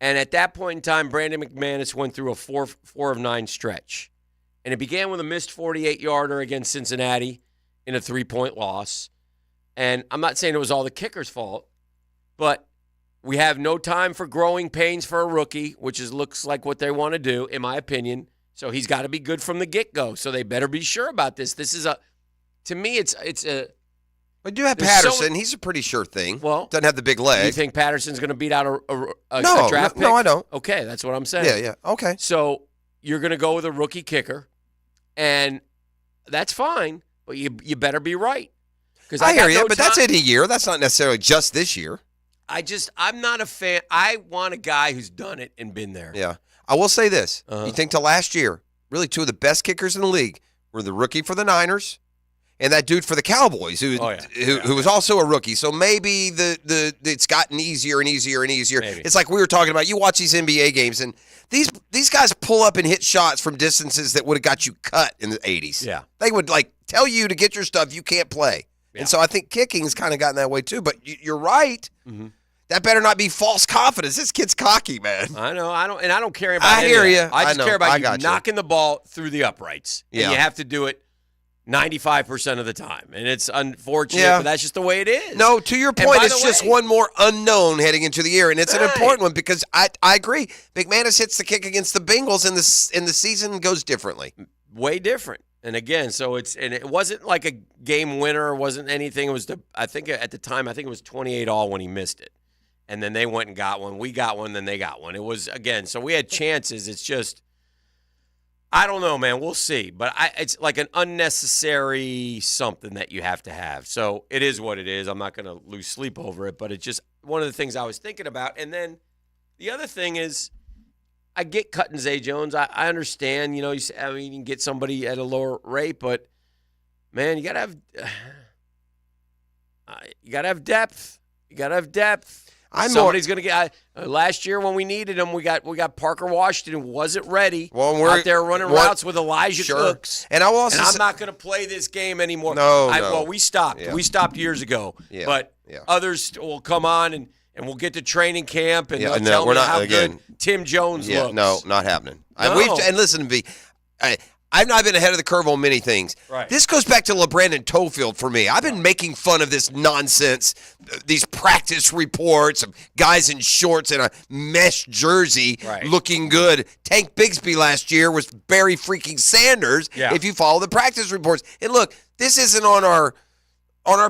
And at that point in time, Brandon McManus went through a 4 of 9 stretch. And it began with a missed 48-yarder against Cincinnati in a 3-point loss. And I'm not saying it was all the kicker's fault, but we have no time for growing pains for a rookie, which looks like what they want to do, in my opinion. So he's got to be good from the get-go. So they better be sure about this. This is to me, it's a. We do have Patterson. He's a pretty sure thing. Well, doesn't have the big leg. You think Patterson's going to beat out a no, draft pick? No, I don't. Okay, that's what I'm saying. Yeah, okay. So you're going to go with a rookie kicker, and that's fine, but you better be right. I hear you, but that's any year. That's not necessarily just this year. I'm not a fan. I want a guy who's done it and been there. Yeah. I will say this. You think to last year, really two of the best kickers in the league were the rookie for the Niners and that dude for the Cowboys who was also a rookie. So maybe it's gotten easier and easier and easier. Maybe. It's like we were talking about. You watch these NBA games, and these guys pull up and hit shots from distances that would have got you cut in the 80s. Yeah. They would, tell you to get your stuff. You can't play. Yeah. And so I think kicking's kind of gotten that way too. But you're right. Mm-hmm. That better not be false confidence. This kid's cocky, man. I know. I don't care about. I hear you. I just care about you you knocking the ball through the uprights. Yeah. And you have to do it 95% of the time, and it's unfortunate, but that's just the way it is. No, to your point, it's just one more unknown heading into the year, and it's an important one because I agree. McManus hits the kick against the Bengals, and the season goes differently. Way different. And again, it wasn't like a game winner, it wasn't anything. It was I think at the time, it was 28-all when he missed it. And then they went and got one. We got one, then they got one. It was, again, so we had chances. It's just, I don't know, man. We'll see. But it's like an unnecessary something that you have to have. So it is what it is. I'm not going to lose sleep over it. But it's just one of the things I was thinking about. And then the other thing is, I get cutting Zay Jones. I understand, you can get somebody at a lower rate. But, man, you got to have depth. You got to have depth. Somebody's going to get last year when we needed him, we got Parker Washington wasn't ready. Well, we're out there running routes with Elijah Cooks. And I'm not going to play this game anymore. No. Well, we stopped. Yeah. We stopped years ago. Yeah. But others will come on and we'll get to training camp and they'll tell we're me not, how again, good Tim Jones looks. No, not happening. No. And listen to me. I've not been ahead of the curve on many things. Right. This goes back to LeBrandon Tofield for me. I've been making fun of this nonsense, these practice reports of guys in shorts and a mesh jersey looking good. Tank Bigsby last year was Barry freaking Sanders if you follow the practice reports. And look, this isn't on our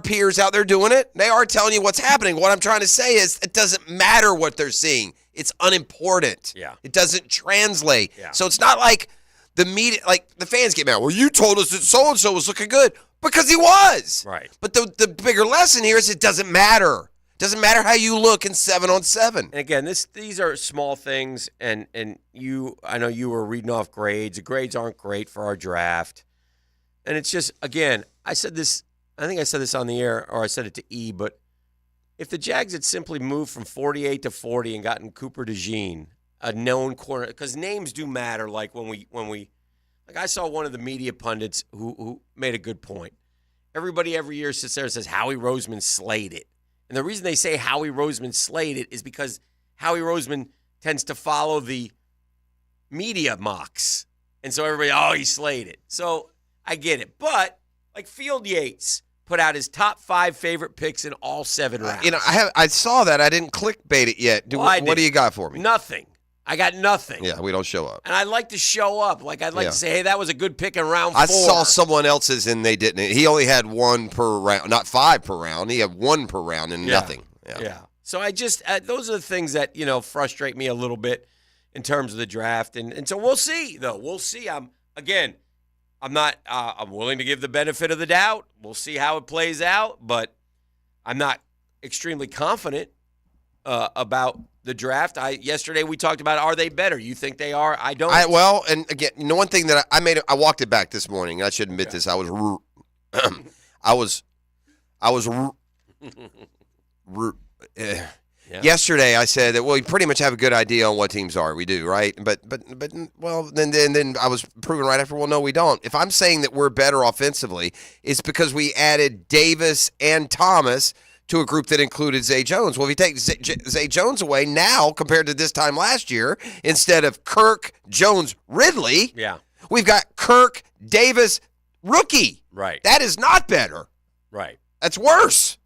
peers out there doing it. They are telling you what's happening. What I'm trying to say is it doesn't matter what they're seeing. It's unimportant. Yeah. It doesn't translate. Yeah. So it's not like the media, the fans get mad. Well, you told us that so-and-so was looking good because he was. Right. But the bigger lesson here is it doesn't matter. It doesn't matter how you look in 7-on-7. And again, these are small things, and I know you were reading off grades. The grades aren't great for our draft. And it's just, again, I think I said this on the air, or I said it to E, but if the Jags had simply moved from 48 to 40 and gotten Cooper DeJean, a known corner, because names do matter. Like when we I saw one of the media pundits who made a good point. Everybody every year sits there and says Howie Roseman slayed it. And the reason they say Howie Roseman slayed it is because Howie Roseman tends to follow the media mocks. And so everybody, he slayed it. So I get it. But like Field Yates put out his top 5 favorite picks in all 7 rounds. I saw that. I didn't clickbait it yet. What do you got for me? Nothing. I got nothing. Yeah, we don't show up. And I'd like to show up. Like, I'd like to say, hey, that was a good pick in round 4. I saw someone else's and they didn't. He only had 1 per round, not 5 per round. He had 1 per round and nothing. Yeah. So I just, those are the things that, frustrate me a little bit in terms of the draft. And so we'll see, though. We'll see. I'm willing to give the benefit of the doubt. We'll see how it plays out. But I'm not extremely confident about the draft. Yesterday we talked about, are they better? You think they are? I don't. And again, one thing that I walked it back this morning. I should admit this. Yesterday I said that, well, you pretty much have a good idea on what teams are. We do, right? But then I was proven right after, well, no, we don't. If I'm saying that we're better offensively, it's because we added Davis and Thomas to a group that included Zay Jones. Well, if you take Zay Jones away now compared to this time last year, instead of Kirk, Jones, Ridley, we've got Kirk, Davis, rookie. Right. That is not better. Right. That's worse.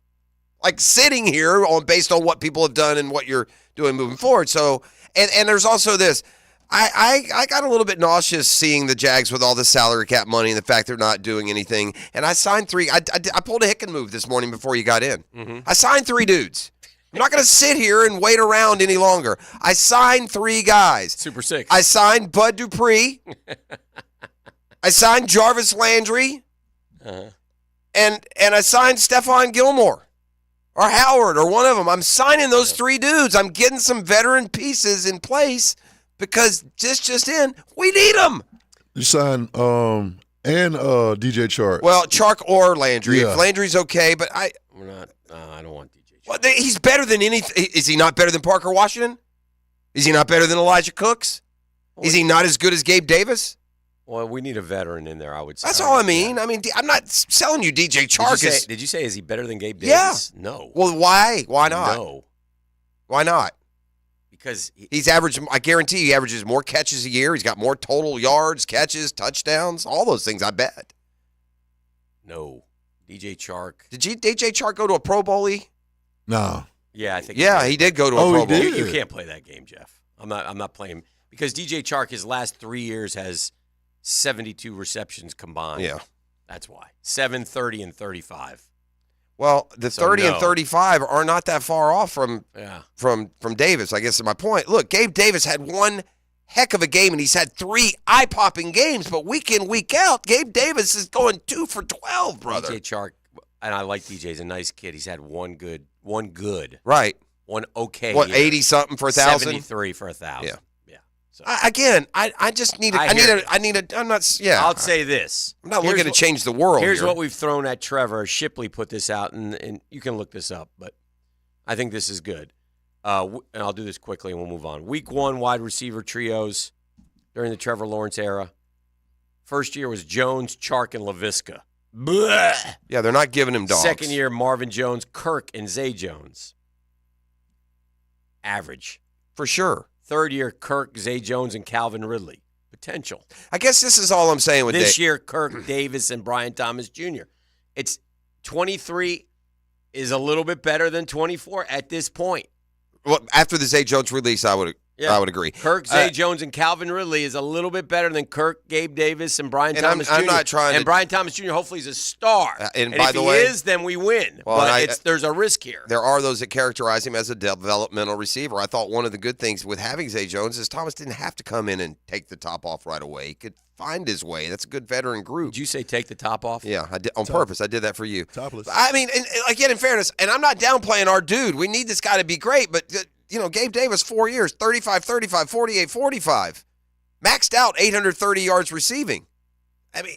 Like sitting here based on what people have done and what you're doing moving forward. So, and there's also this. I got a little bit nauseous seeing the Jags with all the salary cap money and the fact they're not doing anything. And I signed 3. I pulled a Hicken move this morning before you got in. Mm-hmm. I signed 3 dudes. I'm not going to sit here and wait around any longer. I signed 3 guys. Super 6. I signed Bud Dupree. I signed Jarvis Landry. Uh-huh. And I signed Stephon Gilmore or Howard or one of them. I'm signing those 3 dudes. I'm getting some veteran pieces in place because just in, we need them. You signed DJ Chark. Well, Chark or Landry. Yeah. If Landry's okay, but We're not. I don't want DJ. well, he's better than anything. Is he not better than Parker Washington? Is he not better than Elijah Cooks? Is he not as good as Gabe Davis? Well, we need a veteran in there, I would say. That's all I mean. Yeah. I mean, I'm not selling you DJ Chark. Did you say is he better than Gabe Davis? Yeah. No. Well, why? Why not? No. Why not? Because he's averaged. I guarantee he averages more catches a year. He's got more total yards, catches, touchdowns, all those things. I bet. No. DJ Chark. Did DJ Chark go to a Pro Bowl-y? No. Yeah, I think. Yeah, he did go to a Pro Bowl. You can't play that game, Jeff. I'm not playing because DJ Chark his last 3 years has 72 receptions combined. Yeah. That's why. 7, 30, and 35. Well, the 30 and 35 are not that far off from Davis, I guess is my point. Look, Gabe Davis had one heck of a game, and he's had 3 eye-popping games, but week in, week out, Gabe Davis is going 2 for 12, brother. DJ Chark, and I like DJ. He's a nice kid. He's had one good. Right. One okay. What, 80-something for 1,000? 73 for 1,000. Yeah. So. I just need I'm not, yeah. I'll say this. I'm not looking to change the world. Here's here. what we've thrown at Trevor. Shipley put this out, and you can look this up, but I think this is good. And I'll do this quickly, and we'll move on. Week 1 wide receiver trios during the Trevor Lawrence era. First year was Jones, Chark, and LaVisca. Blech. Yeah, they're not giving him dogs. Second year, Marvin Jones, Kirk, and Zay Jones. Average. For sure. Third year, Kirk, Zay Jones, and Calvin Ridley. Potential. I guess this is all I'm saying with this year, Kirk, Davis, and Brian Thomas Jr. It's 23 is a little bit better than 24 at this point. Well, after the Zay Jones release, I would agree. Kirk, Zay Jones, and Calvin Ridley is a little bit better than Kirk, Gabe Davis, and Brian Thomas Jr. I'm not trying and Brian Thomas Jr. hopefully is a star. And by if the he way, is, then we win. Well, but there's a risk here. There are those that characterize him as a developmental receiver. I thought one of the good things with having Zay Jones is Thomas didn't have to come in and take the top off right away. He could find his way. That's a good veteran group. Did you say take the top off? Yeah, I did on purpose. I did that for you. Topless. I mean, and again, in fairness, and I'm not downplaying our dude. We need this guy to be great, but Gabe Davis, 4 years, 35, 35, 48, 45. Maxed out 830 yards receiving. I mean,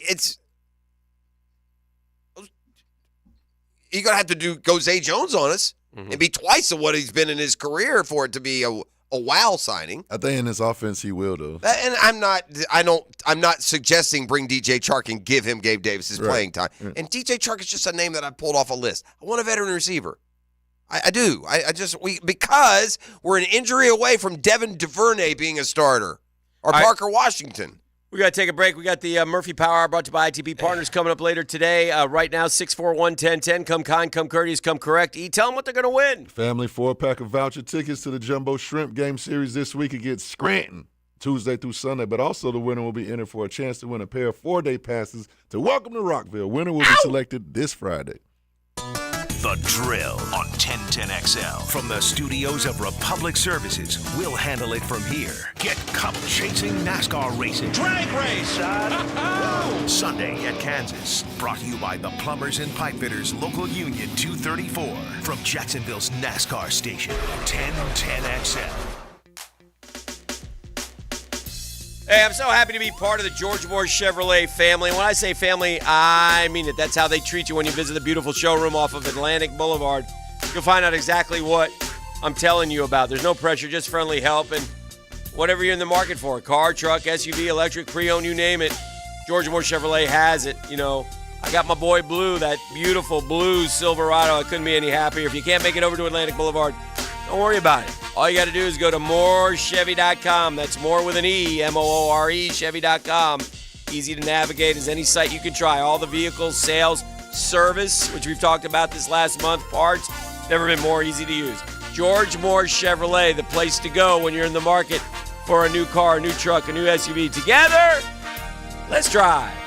you're going to have to go Zay Jones on us and be twice of what he's been in his career for it to be a wow signing. I think in this offense he will, though. And I'm not suggesting bring DJ Chark and give him Gabe Davis's playing time. Right. And DJ Chark is just a name that I pulled off a list. I want a veteran receiver. I do. Because we're an injury away from Devin DuVernay being a starter or Parker Washington. We got to take a break. We got the Murphy Power Hour brought to you by ITP Partners coming up later today. Right now, 641-1010. Come kind, come courteous, come correct. Tell them what they're going to win. Family 4-pack of voucher tickets to the Jumbo Shrimp Game Series this week against Scranton, Tuesday through Sunday. But also the winner will be entered for a chance to win a pair of 4-day passes to Welcome to Rockville. Winner will be selected this Friday. The Drill on 1010XL. From the studios of Republic Services, we'll handle it from here. Get cup-chasing NASCAR racing. Drag race, son. Sunday at Kansas. Brought to you by the Plumbers and Pipefitters Local Union 234. From Jacksonville's NASCAR station, 1010XL. Hey, I'm so happy to be part of the George Moore Chevrolet family. When I say family, I mean it. That's how they treat you when you visit the beautiful showroom off of Atlantic Boulevard. You'll find out exactly what I'm telling you about. There's no pressure, just friendly help, and whatever you're in the market for, car, truck, SUV, electric, pre-owned, you name it, George Moore Chevrolet has it. I got my boy Blue, that beautiful blue Silverado. I couldn't be any happier. If you can't make it over to Atlantic Boulevard, don't worry about it. All you got to do is go to morechevy.com. That's more with an E, M-O-O-R-E, Chevy.com. Easy to navigate as any site you can try. All the vehicles, sales, service, which we've talked about this last month. Parts, never been more easy to use. George Moore Chevrolet, the place to go when you're in the market for a new car, a new truck, a new SUV. Together, let's drive.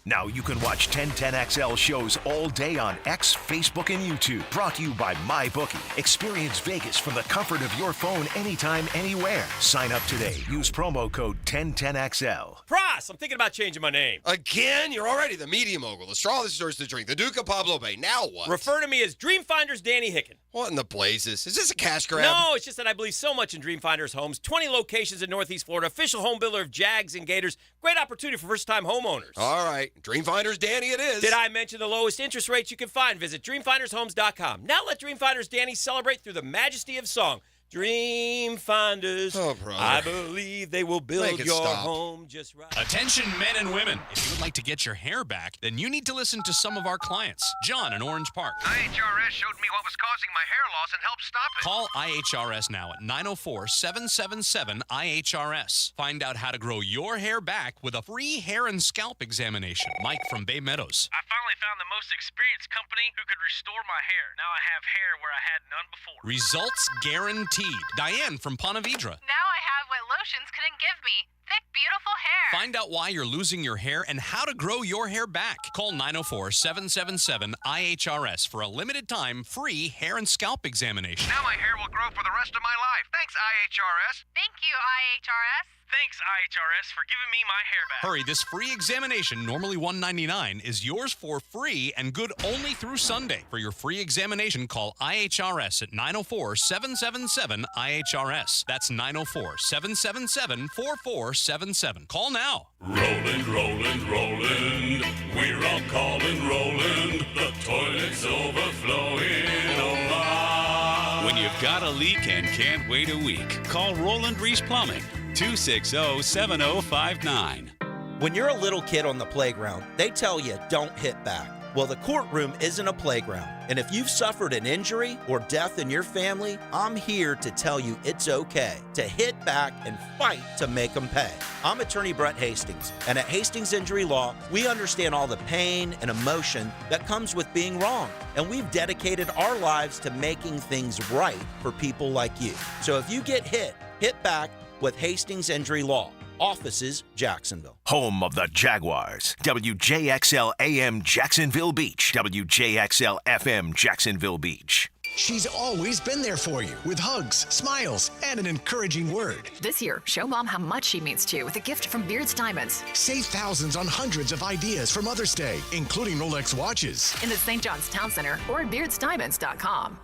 Now you can watch 1010XL shows all day on X, Facebook, and YouTube. Brought to you by MyBookie. Experience Vegas from the comfort of your phone anytime, anywhere. Sign up today. Use promo code 1010XL. Pross, I'm thinking about changing my name. Again? You're already the media mogul, the straw that stirs the drink, the Duke of Pablo Bay. Now what? Refer to me as Dreamfinder's Danny Hicken. What in the blazes? Is this a cash grab? No, it's just that I believe so much in Dreamfinder's Homes. 20 locations in Northeast Florida. Official home builder of Jags and Gators. Great opportunity for first-time homeowners. All right. Dreamfinder's Danny it is. Did I mention the lowest interest rates you can find? Visit dreamfindershomes.com. Now let Dreamfinder's Danny celebrate through the majesty of song. Dreamfinders, I believe they will build your home just right. Attention men and women. If you would like to get your hair back, then you need to listen to some of our clients. John in Orange Park. IHRS showed me what was causing my hair loss and helped stop it. Call IHRS now at 904-777-IHRS. Find out how to grow your hair back with a free hair and scalp examination. Mike from Bay Meadows. I finally found the most experienced company who could restore my hair. Now I have hair where I had none before. Results guaranteed. Diane from Ponte Vedra. Now I have what lotions couldn't give me. Thick, beautiful hair. Find out why you're losing your hair and how to grow your hair back. Call 904-777-IHRS for a limited time free hair and scalp examination. Now my hair will grow for the rest of my life. Thanks, IHRS. Thank you, IHRS. Thanks, IHRS, for giving me my hair back. Hurry, this free examination, normally $199, is yours for free and good only through Sunday. For your free examination, call IHRS at 904-777-IHRS. That's 904-777-4477. Call now. Roland, Roland, Roland. We're all calling Roland. The toilet's overflowing. Oh my. When you've got a leak and can't wait a week, call Roland Reese Plumbing. 260-7059. When you're a little kid on the playground, they tell you don't hit back. Well, the courtroom isn't a playground. And if you've suffered an injury or death in your family, I'm here to tell you it's okay to hit back and fight to make them pay. I'm attorney Brett Hastings, and at Hastings Injury Law, we understand all the pain and emotion that comes with being wrong. And we've dedicated our lives to making things right for people like you. So if you get hit back with Hastings Injury Law. Offices, Jacksonville. Home of the Jaguars. WJXL AM Jacksonville Beach. WJXL FM Jacksonville Beach. She's always been there for you with hugs, smiles, and an encouraging word. This year, show Mom how much she means to you with a gift from Beard's Diamonds. Save thousands on hundreds of ideas for Mother's Day, including Rolex watches. In the St. John's Town Center or at beardsdiamonds.com.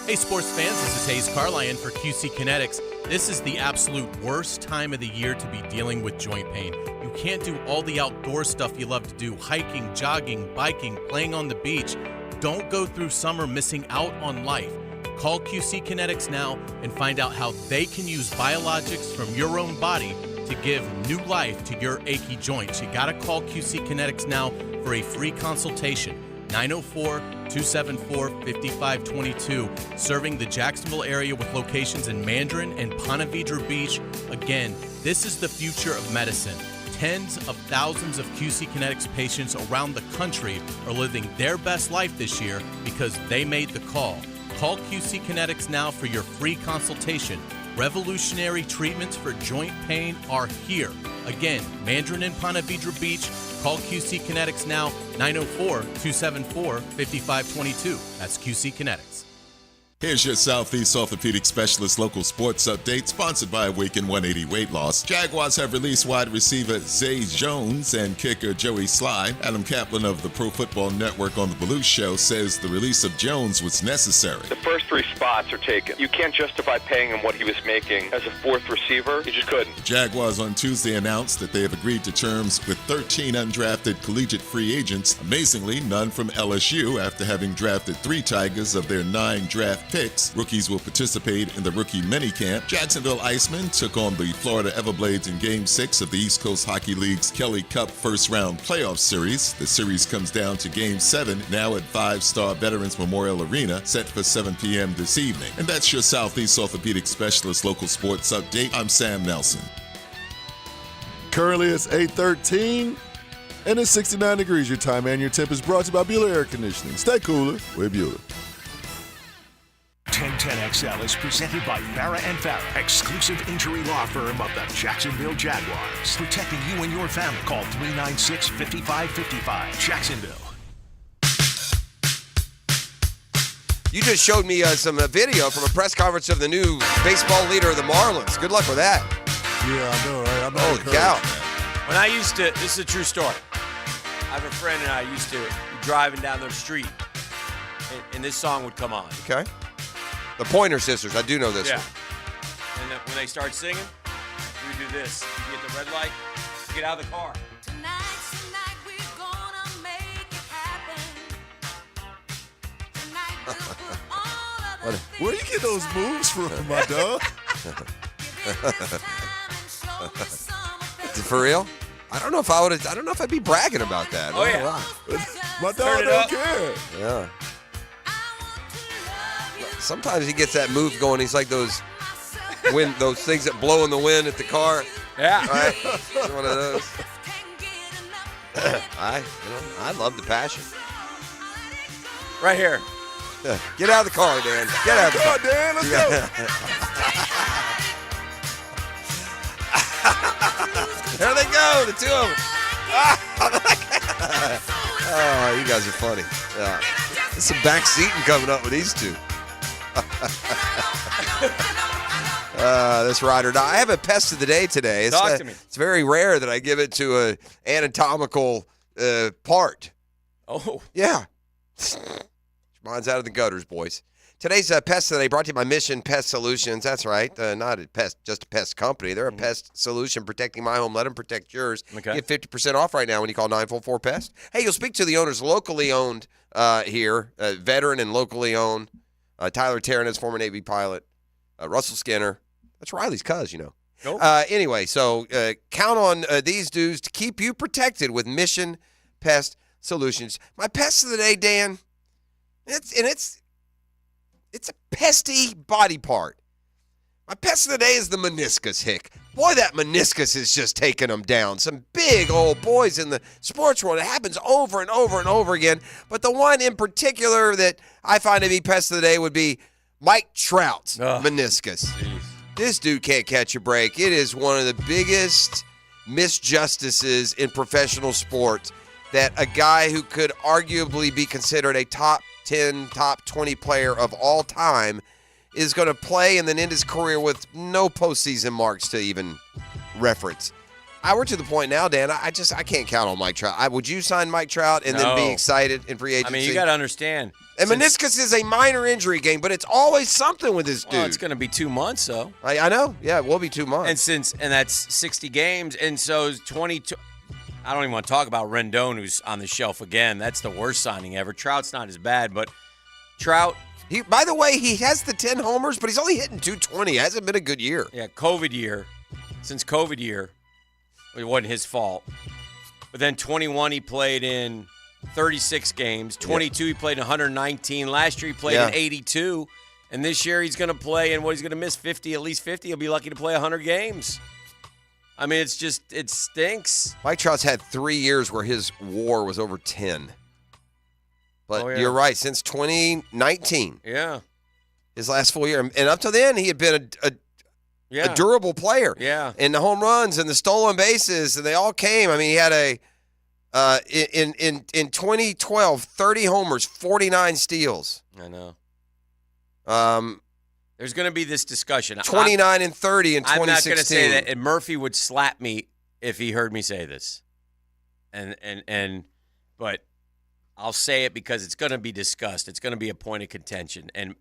Hey sports fans, this is Hayes Carlyon for QC Kinetics. This is the absolute worst time of the year to be dealing with joint pain. You can't do all the outdoor stuff you love to do, hiking, jogging, biking, playing on the beach. Don't go through summer missing out on life. Call QC Kinetics now and find out how they can use biologics from your own body to give new life to your achy joints. You gotta call QC Kinetics now for a free consultation. 904-274-5522, serving the Jacksonville area with locations in Mandarin and Ponte Vedra Beach. Again, this is the future of medicine. Tens of thousands of QC Kinetics patients around the country are living their best life this year because they made the call. Call QC Kinetics now for your free consultation. Revolutionary treatments for joint pain are here. Again, Mandarin and Ponte Vedra Beach. Call QC Kinetics now, 904-274-5522. That's QC Kinetics. Here's your Southeast Orthopedic Specialist local sports update, sponsored by Awaken 180 Weight Loss. Jaguars have released wide receiver Zay Jones and kicker Joey Sly. Adam Kaplan of the Pro Football Network on the Blue Show says the release of Jones was necessary. The first three spots are taken. You can't justify paying him what he was making as a fourth receiver. You just couldn't. The Jaguars on Tuesday announced that they have agreed to terms with 13 undrafted collegiate free agents. Amazingly, none from LSU after having drafted 3 Tigers of their 9 draft picks. Rookies will participate in the rookie minicamp. Jacksonville Iceman took on the Florida Everblades in Game 6 of the East Coast Hockey League's Kelly Cup first-round playoff series. The series comes down to Game 7, now at 5-Star Veterans Memorial Arena, set for 7 p.m. this evening. And that's your Southeast Orthopedic Specialist local sports update. I'm Sam Nelson. Currently, it's 8:13, and it's 69 degrees. Your time and your temp is brought to you by Bueller Air Conditioning. Stay cooler with Bueller. 1010XL is presented by Farrah & Farrah, exclusive injury law firm of the Jacksonville Jaguars. Protecting you and your family. Call 396-5555. Jacksonville. You just showed me some video from a press conference of the new baseball leader of the Marlins. Good luck with that. Yeah, I know, right? I'm not Holy cow. When I used to, this is a true story. I have a friend and I used to be driving down the street, and this song would come on. Okay. The Pointer Sisters. I do know this one. And then when they start singing, we do this. You get the red light, you get out of the car. Where you get those moves from, my dog? For real? I don't know if I'd be bragging about that. Oh, yeah. My dog don't care. Yeah. Sometimes he gets that move going. He's like those things that blow in the wind at the car. Yeah. Right? He's one of those. I love the passion. Right here. Yeah. Get out of the car, Dan. Get out of the car. Come on, Dan. Let's go. There they go, the two of them. Oh, you guys are funny. Yeah. There's some back seating coming up with these two. This ride or die. I have a pest of the day today. Talk to me. It's very rare that I give it to an anatomical part. Oh. Yeah. Mine's out of the gutters, boys. Today's pest today brought to you by Mission Pest Solutions. That's right. Not a pest, just a pest company. They're a pest solution protecting my home. Let them protect yours. Okay. Get 50% off right now when you call 944-PEST. Hey, you'll speak to the owners locally owned here, veteran and locally owned. Tyler Terranez, former Navy pilot. Russell Skinner. That's Riley's cuz, you know. Nope. Anyway, so count on these dudes to keep you protected with Mission Pest Solutions. My pest of the day, Dan, it's a pesty body part. My pest of the day is the meniscus, Hick. Boy, that meniscus is just taking them down. Some big old boys in the sports world. It happens over and over and over again. But the one in particular that I find to be pest of the day would be Mike Trout's meniscus. Jeez. This dude can't catch a break. It is one of the biggest misjustices in professional sports that a guy who could arguably be considered a top 10, top 20 player of all time is going to play and then end his career with no postseason marks to even reference. We're to the point now, Dan, I can't count on Mike Trout. Would you sign Mike Trout and then be excited in free agency? I mean, you got to understand. And meniscus is a minor injury game, but it's always something with this dude. Well, it's going to be 2 months, though. I know. Yeah, it will be 2 months. And that's 60 games, and so 22. I don't even want to talk about Rendon, who's on the shelf again. That's the worst signing ever. Trout's not as bad, but Trout. By the way, he has the 10 homers, but he's only hitting 220. It hasn't been a good year. Yeah, COVID year. Since COVID year, it wasn't his fault. But then 21, he played in 36 games. 22, he played in 119. Last year, he played in 82. And this year, he's going to play in he's going to miss 50, at least 50. He'll be lucky to play 100 games. I mean, it stinks. Mike Trout's had 3 years where his WAR was over 10. But you're right, since 2019. Yeah. His last full year. And up to then, he had been a durable player. Yeah. And the home runs and the stolen bases, and they all came. I mean, he had in 2012, 30 homers, 49 steals. I know. There's going to be this discussion. 29 and 30 in 2016. I'm not going to say that. And Murphy would slap me if he heard me say this. But I'll say it because it's going to be discussed. It's going to be a point of contention. And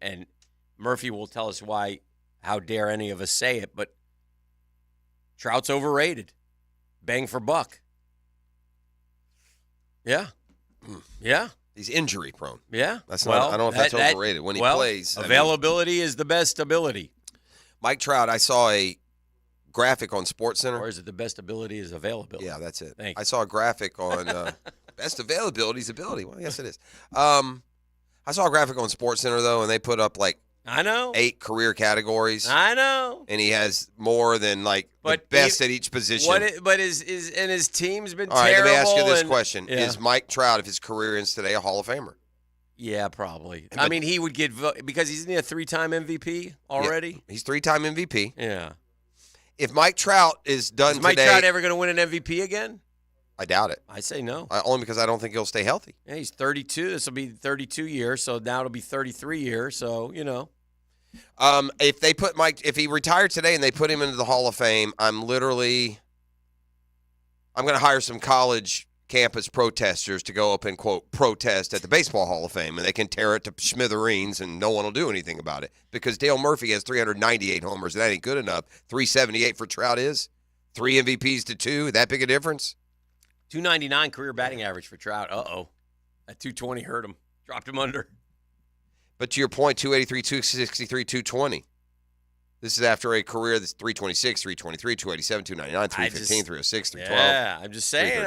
Murphy will tell us why. How dare any of us say it? But Trout's overrated. Bang for buck. Yeah. Yeah. He's injury prone. Yeah. I don't know if that's overrated. When he plays. Availability is the best ability. Mike Trout, I saw a graphic on SportsCenter. Or is it the best ability is availability? Yeah, that's it. Thank you. I saw a graphic on best availability is ability. Well, yes, it is. I saw a graphic on SportsCenter, though, and they put up, like, I know. 8 career categories. I know. And he has more than the best at each position. But his team's been All right, terrible. let me ask you this question. Yeah. Is Mike Trout, if his career ends today, a Hall of Famer? Yeah, probably. I mean, he would get because he's a 3-time MVP already. Yeah, he's 3-time MVP. Yeah. If Mike Trout is done Is Mike today, Trout ever going to win an MVP again? I doubt it. I say no. Only because I don't think he'll stay healthy. Yeah, he's 32. This will be 32 years, so now it'll be 33 years. So If he retired today and they put him into the Hall of Fame, I'm going to hire some college campus protesters to go up and, quote, protest at the Baseball Hall of Fame, and they can tear it to smithereens, and no one will do anything about it because Dale Murphy has 398 homers, and that ain't good enough. 378 for Trout is. 3 MVPs to 2, that big a difference? 299 career batting average for Trout. That 220 hurt him. Dropped him under. But to your point, 283, 263, 220. This is after a career that's 326, 323, 287, 299, 315, 306, 312. Yeah, I'm just saying.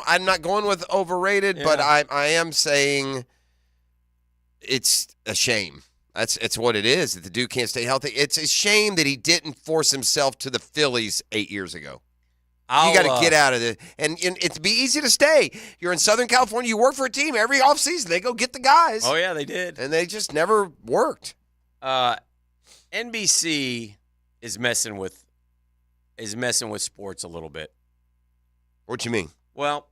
I'm not going with overrated, but I am saying it's a shame. It's what it is, that the dude can't stay healthy. It's a shame that he didn't force himself to the Phillies 8 years ago. You got to get out of it. And it'd be easy to stay. You're in Southern California. You work for a team. Every offseason, they go get the guys. Oh, yeah, they did. And they just never worked. NBC is messing with sports a little bit. What you mean? Well,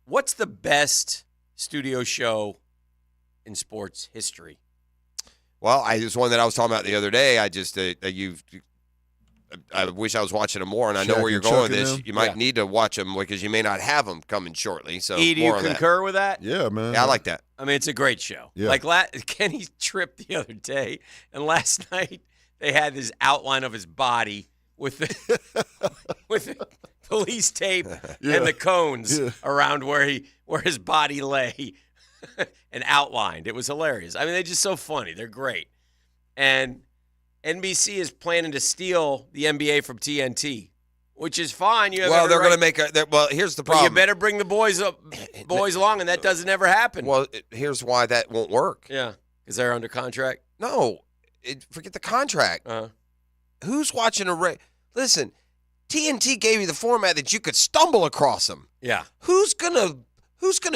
what's the best studio show in sports history? Well, there's one that I was talking about the other day. I wish I was watching them more, and I know where you're going with this. You might need to watch them because you may not have them coming shortly. So, do you concur with that? Yeah, man. Yeah, I like that. I mean, it's a great show. Yeah. Like Kenny tripped the other day, and last night they had this outline of his body with the police tape and the cones around where his body lay and outlined. It was hilarious. I mean, they're just so funny. They're great. And NBC is planning to steal the NBA from TNT, which is fine. They're going to make here's the problem. But you better bring the boys along, and that doesn't ever happen. Well, here's why that won't work. Yeah, because they're under contract. No, forget the contract. Who's watching Listen, TNT gave you the format that you could stumble across them. Yeah. Who's gonna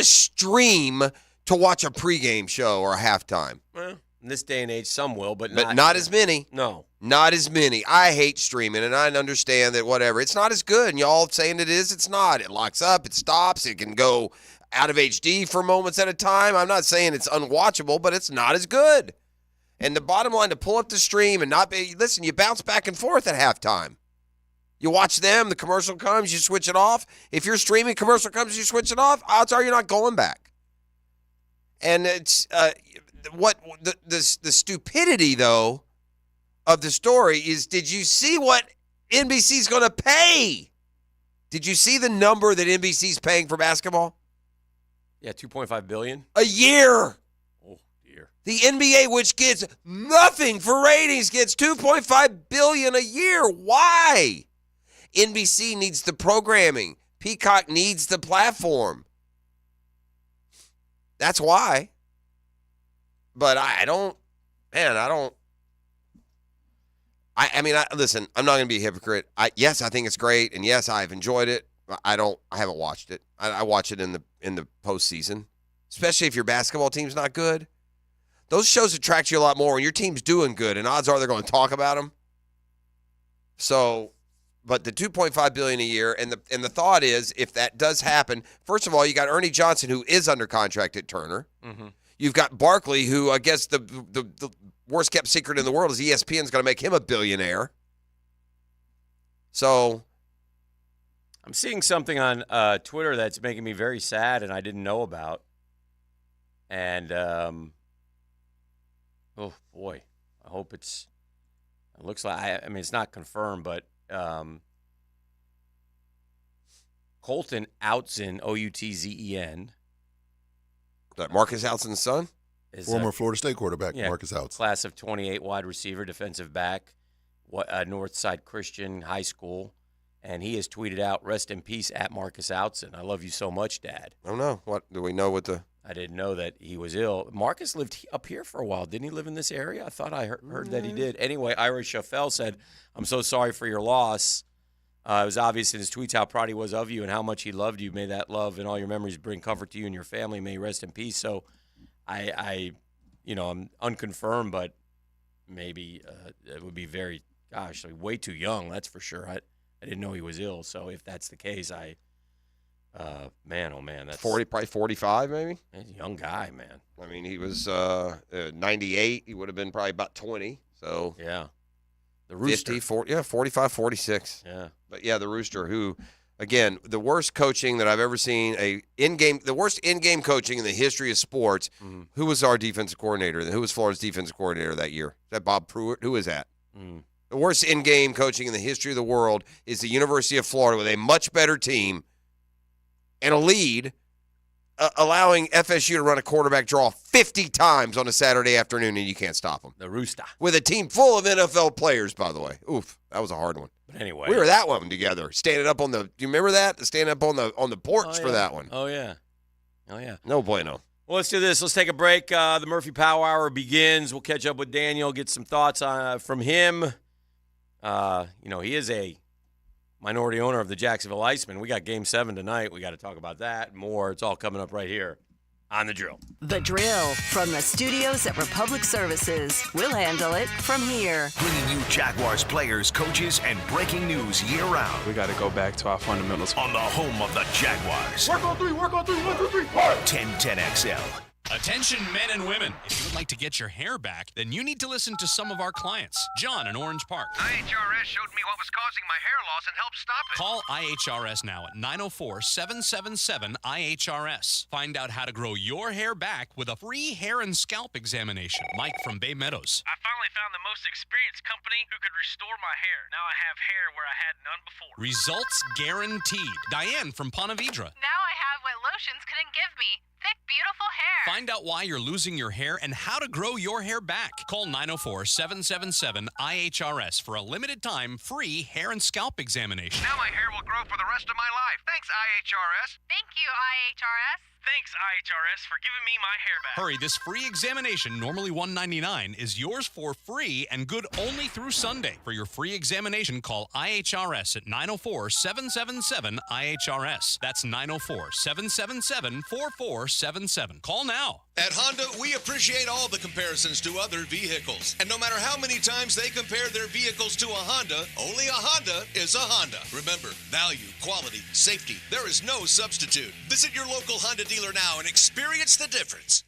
stream to watch a pregame show or a halftime? Well, in this day and age, some will, but not as many. No. Not as many. I hate streaming, and I understand that whatever. It's not as good, and y'all saying it is, it's not. It locks up, it stops, it can go out of HD for moments at a time. I'm not saying it's unwatchable, but it's not as good. And the bottom line, to pull up the stream and you bounce back and forth at halftime. You watch them, the commercial comes, you switch it off. If you're streaming, commercial comes, you switch it off, odds are you're not going back. And it's the stupidity, though, of the story is, did you see what NBC's going to pay? Did you see the number that NBC's paying for basketball? Yeah, $2.5 billion a year. Oh dear. The NBA, which gets nothing for ratings, gets $2.5 billion a year. Why? NBC needs the programming. Peacock needs the platform. That's why. But listen, I'm not going to be a hypocrite. Yes, I think it's great, and yes, I've enjoyed it. I haven't watched it. I watch it in the postseason, especially if your basketball team's not good. Those shows attract you a lot more when your team's doing good, and odds are they're going to talk about them. So, but the $2.5 billion a year, and the thought is, if that does happen, first of all, you got Ernie Johnson, who is under contract at Turner. Mm-hmm. You've got Barkley, who I guess the worst kept secret in the world is ESPN's going to make him a billionaire. So, I'm seeing something on Twitter that's making me very sad, and I didn't know about. And oh boy, I hope it looks like. I mean, it's not confirmed, but Colton Outzen, Outzen. That Marcus Outson's son? Former Florida State quarterback, Marcus Outzen. Class of 28, wide receiver, defensive back, Northside Christian High School. And he has tweeted out, "Rest in peace at Marcus Outzen. I love you so much, Dad." I don't know. What do we know? What the? I didn't know that he was ill. Marcus lived up here for a while. Didn't he live in this area? I thought I heard that he did. Anyway, Ira Schaffel said, I'm so sorry for your loss. It was obvious in his tweets how proud he was of you and how much he loved you. May that love and all your memories bring comfort to you and your family. May you rest in peace. So I'm unconfirmed, but maybe it would be way too young, that's for sure. I didn't know he was ill. So if that's the case, man, oh man, that's 40, probably 45, maybe. He's a young guy, man. I mean, he was 98. He would have been probably about 20. So yeah, the Rooster. 50, 40, 45, 46. Yeah, but yeah, the Rooster, who, again, the worst coaching that I've ever seen. The worst in-game coaching in the history of sports. Mm-hmm. Who was our defensive coordinator? Who was Florida's defensive coordinator that year? Is that Bob Pruitt? Who is that? Mm. The worst in-game coaching in the history of the world is the University of Florida with a much better team and a lead, allowing FSU to run a quarterback draw 50 times on a Saturday afternoon, and you can't stop them. The Rooster. With a team full of NFL players, by the way. Oof, that was a hard one. But anyway. We were that one together, standing up on the – do you remember that? Standing up on the porch for that one. Oh, yeah. Oh, yeah. No bueno. Well, let's do this. Let's take a break. The Murphy Power Hour begins. We'll catch up with Daniel, get some thoughts from him. He is a minority owner of the Jacksonville Iceman. We got Game 7 tonight. We got to talk about that and more. It's all coming up right here on The Drill. The Drill from the studios at Republic Services. We'll handle it from here. Bringing you Jaguars players, coaches, and breaking news year-round. We got to go back to our fundamentals. On the home of the Jaguars. Work on three, 1, 2, 3. 1010XL. Attention men and women. If you would like to get your hair back, then you need to listen to some of our clients. John in Orange Park. IHRS showed me what was causing my hair loss and helped stop it. Call IHRS now at 904-777-IHRS. Find out how to grow your hair back with a free hair and scalp examination. Mike from Bay Meadows. I finally found the most experienced company who could restore my hair. Now I have hair where I had none before. Results guaranteed. Diane from Ponte Vedra. Now I have what lotions couldn't give me. Thick, beautiful hair. Find out why you're losing your hair and how to grow your hair back. Call 904-777-IHRS for a limited time free hair and scalp examination. Now my hair will grow for the rest of my life. Thanks, IHRS. Thank you, IHRS. Thanks, IHRS, for giving me my hair back. Hurry, this free examination, normally $199, is yours for free and good only through Sunday. For your free examination, call IHRS at 904-777-IHRS. That's 904-777-4477. Call now. At Honda, we appreciate all the comparisons to other vehicles. And no matter how many times they compare their vehicles to a Honda, only a Honda is a Honda. Remember, value, quality, safety, there is no substitute. Visit your local Honda dealer now and experience the difference.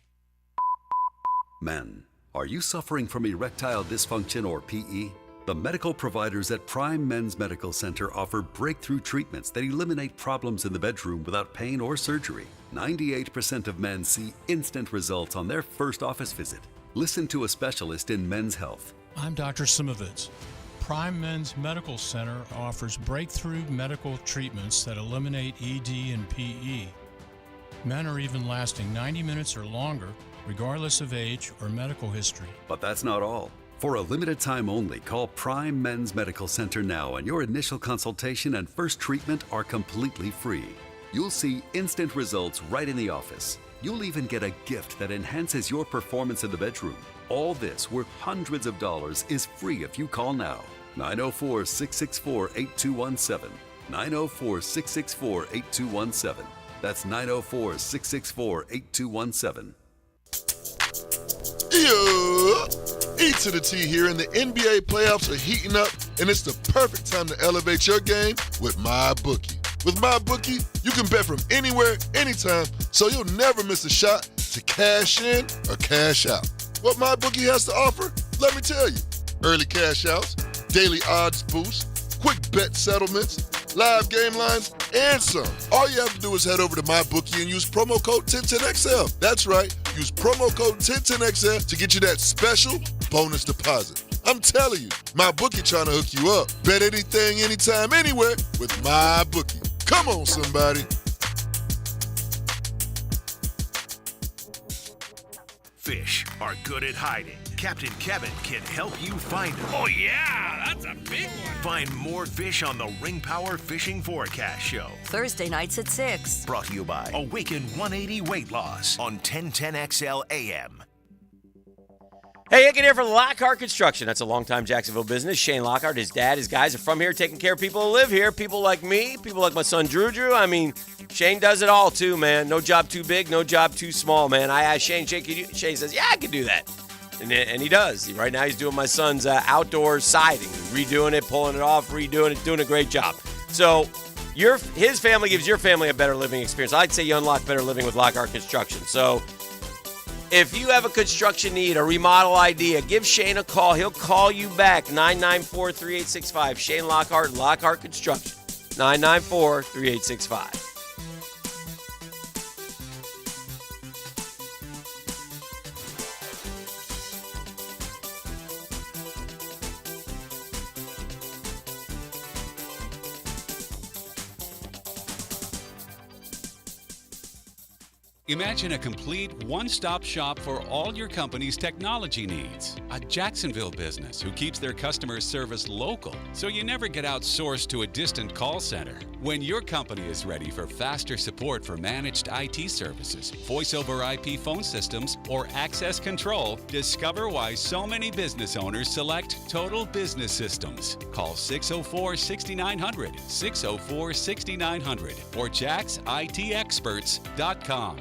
Men, are you suffering from erectile dysfunction or PE? The medical providers at Prime Men's Medical Center offer breakthrough treatments that eliminate problems in the bedroom without pain or surgery. 98% of men see instant results on their first office visit. Listen to a specialist in men's health. I'm Dr. Simovitz. Prime Men's Medical Center offers breakthrough medical treatments that eliminate ED and PE. Men are even lasting 90 minutes or longer, regardless of age or medical history. But that's not all. For a limited time only, call Prime Men's Medical Center now, and your initial consultation and first treatment are completely free. You'll see instant results right in the office. You'll even get a gift that enhances your performance in the bedroom. All this, worth hundreds of dollars, is free if you call now. 904-664-8217. 904-664-8217. That's 904-664-8217. Yeah. E to the T here, and the NBA playoffs are heating up, and it's the perfect time to elevate your game with MyBookie. With MyBookie, you can bet from anywhere, anytime, so you'll never miss a shot to cash in or cash out. What MyBookie has to offer? Let me tell you. Early cash outs, daily odds boosts, quick bet settlements, live game lines, and some. All you have to do is head over to MyBookie and use promo code 1010XL. That's right. Use promo code 1010XL to get you that special bonus deposit. I'm telling you, MyBookie trying to hook you up. Bet anything, anytime, anywhere with MyBookie. Come on, somebody. Fish are good at hiding. Captain Kevin can help you find them. Oh, yeah, that's a big one. Find more fish on the Ring Power Fishing Forecast Show. Thursday nights at 6. Brought to you by Awaken 180 Weight Loss on 1010XL AM. Hey, Hicken here for Lockhart Construction. That's a longtime Jacksonville business. Shane Lockhart, his dad, his guys are from here, taking care of people who live here. People like me, people like my son Drew. I mean, Shane does it all too, man. No job too big, no job too small, man. I asked Shane, Shane says, yeah, I can do that. And he does. Right now he's doing my son's outdoor siding, redoing it, pulling it off, redoing it, doing a great job. So his family gives your family a better living experience. I'd say you unlock better living with Lockhart Construction. So if you have a construction need, a remodel idea, give Shane a call. He'll call you back, 994-3865. Shane Lockhart, Lockhart Construction, 994-3865. Imagine a complete one-stop shop for all your company's technology needs. A Jacksonville business who keeps their customer service local, so you never get outsourced to a distant call center. When your company is ready for faster support for managed IT services, voice over IP phone systems, or access control, discover why so many business owners select Total Business Systems. Call 604-6900, 604-6900, or jacksitexperts.com.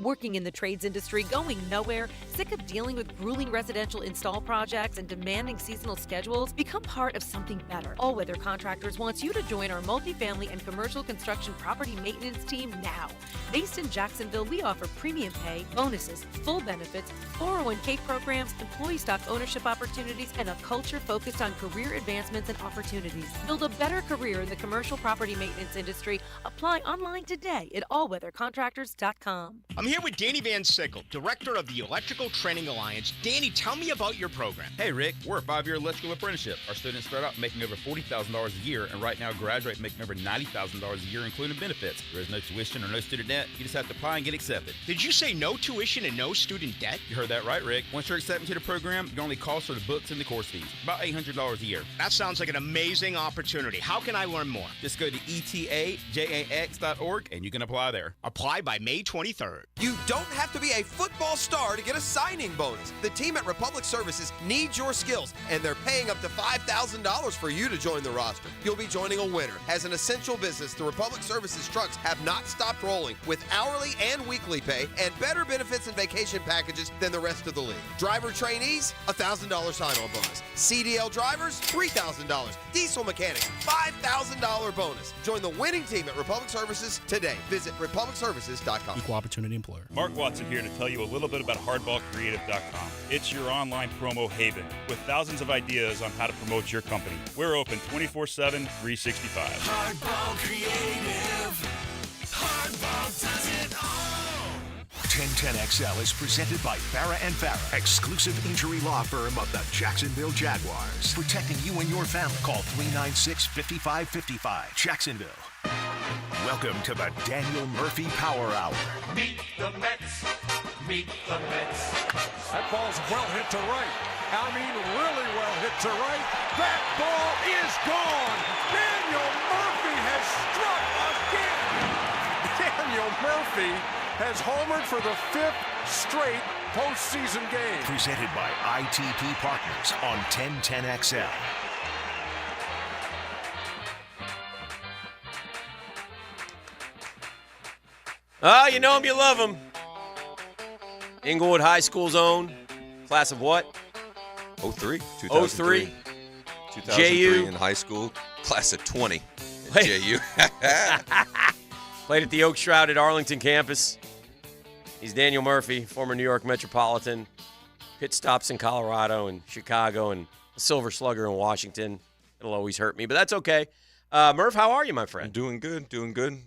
Working in the trades industry, going nowhere, sick of dealing with grueling residential install projects and demanding seasonal schedules? Become part of something better. All Weather Contractors wants you to join our multifamily and commercial construction property maintenance team now. Based in Jacksonville, we offer premium pay, bonuses, full benefits, 401k programs, employee stock ownership opportunities, and a culture focused on career advancements and opportunities. Build a better career in the commercial property maintenance industry. Apply online today at allweathercontractors.com. I'm here with Danny Van Sickle, director of the Electrical Training Alliance. Danny, tell me about your program. Hey, Rick, we're a 5-year electrical apprenticeship. Our students start out making over $40,000 a year, and right now graduate making over $90,000 a year, including benefits. There is no tuition or no student debt. You just have to apply and get accepted. Did you say no tuition and no student debt? You heard that right, Rick. Once you're accepted to the program, your only cost are the books and the course fees. About $800 a year. That sounds like an amazing opportunity. How can I learn more? Just go to etajax.org and you can apply there. Apply by May 23rd. You don't have to be a football star to get a signing bonus. The team at Republic Services needs your skills, and they're paying up to $5,000 for you to join the roster. You'll be joining a winner. As an essential business, the Republic Services trucks have not stopped rolling with hourly and weekly pay and better benefits and vacation packages than the rest of the league. Driver trainees, $1,000 sign-on bonus. CDL drivers, $3,000. Diesel mechanics, $5,000 bonus. Join the winning team at Republic Services today. Visit republicservices.com. Equal opportunity employer. Mark Watson here to tell you a little bit about hardballcreative.com. It's your online promo haven with thousands of ideas on how to promote your company. We're open 24/7, 365. Hardball Creative. Hardball does it all. 1010XL is presented by Farah & Farah, exclusive injury law firm of the Jacksonville Jaguars. Protecting you and your family. Call 396-5555. Jacksonville. Welcome to the Daniel Murphy Power Hour. Meet the Mets. Meet the Mets. That ball's well hit to right. I mean, really well hit to right. That ball is gone. Daniel Murphy has struck again. Daniel Murphy has homered for the 5th straight postseason game. Presented by ITP Partners on 1010XL. You know him, you love him. Inglewood High School's own. Class of what? 03. 03. 2003 JU. in high school. Class of 20 at JU. Played at the Oak Shroud at Arlington campus. He's Daniel Murphy, former New York Metropolitan. Pit stops in Colorado and Chicago and a Silver Slugger in Washington. It'll always hurt me, but that's okay. Murph, how are you, my friend? Doing good.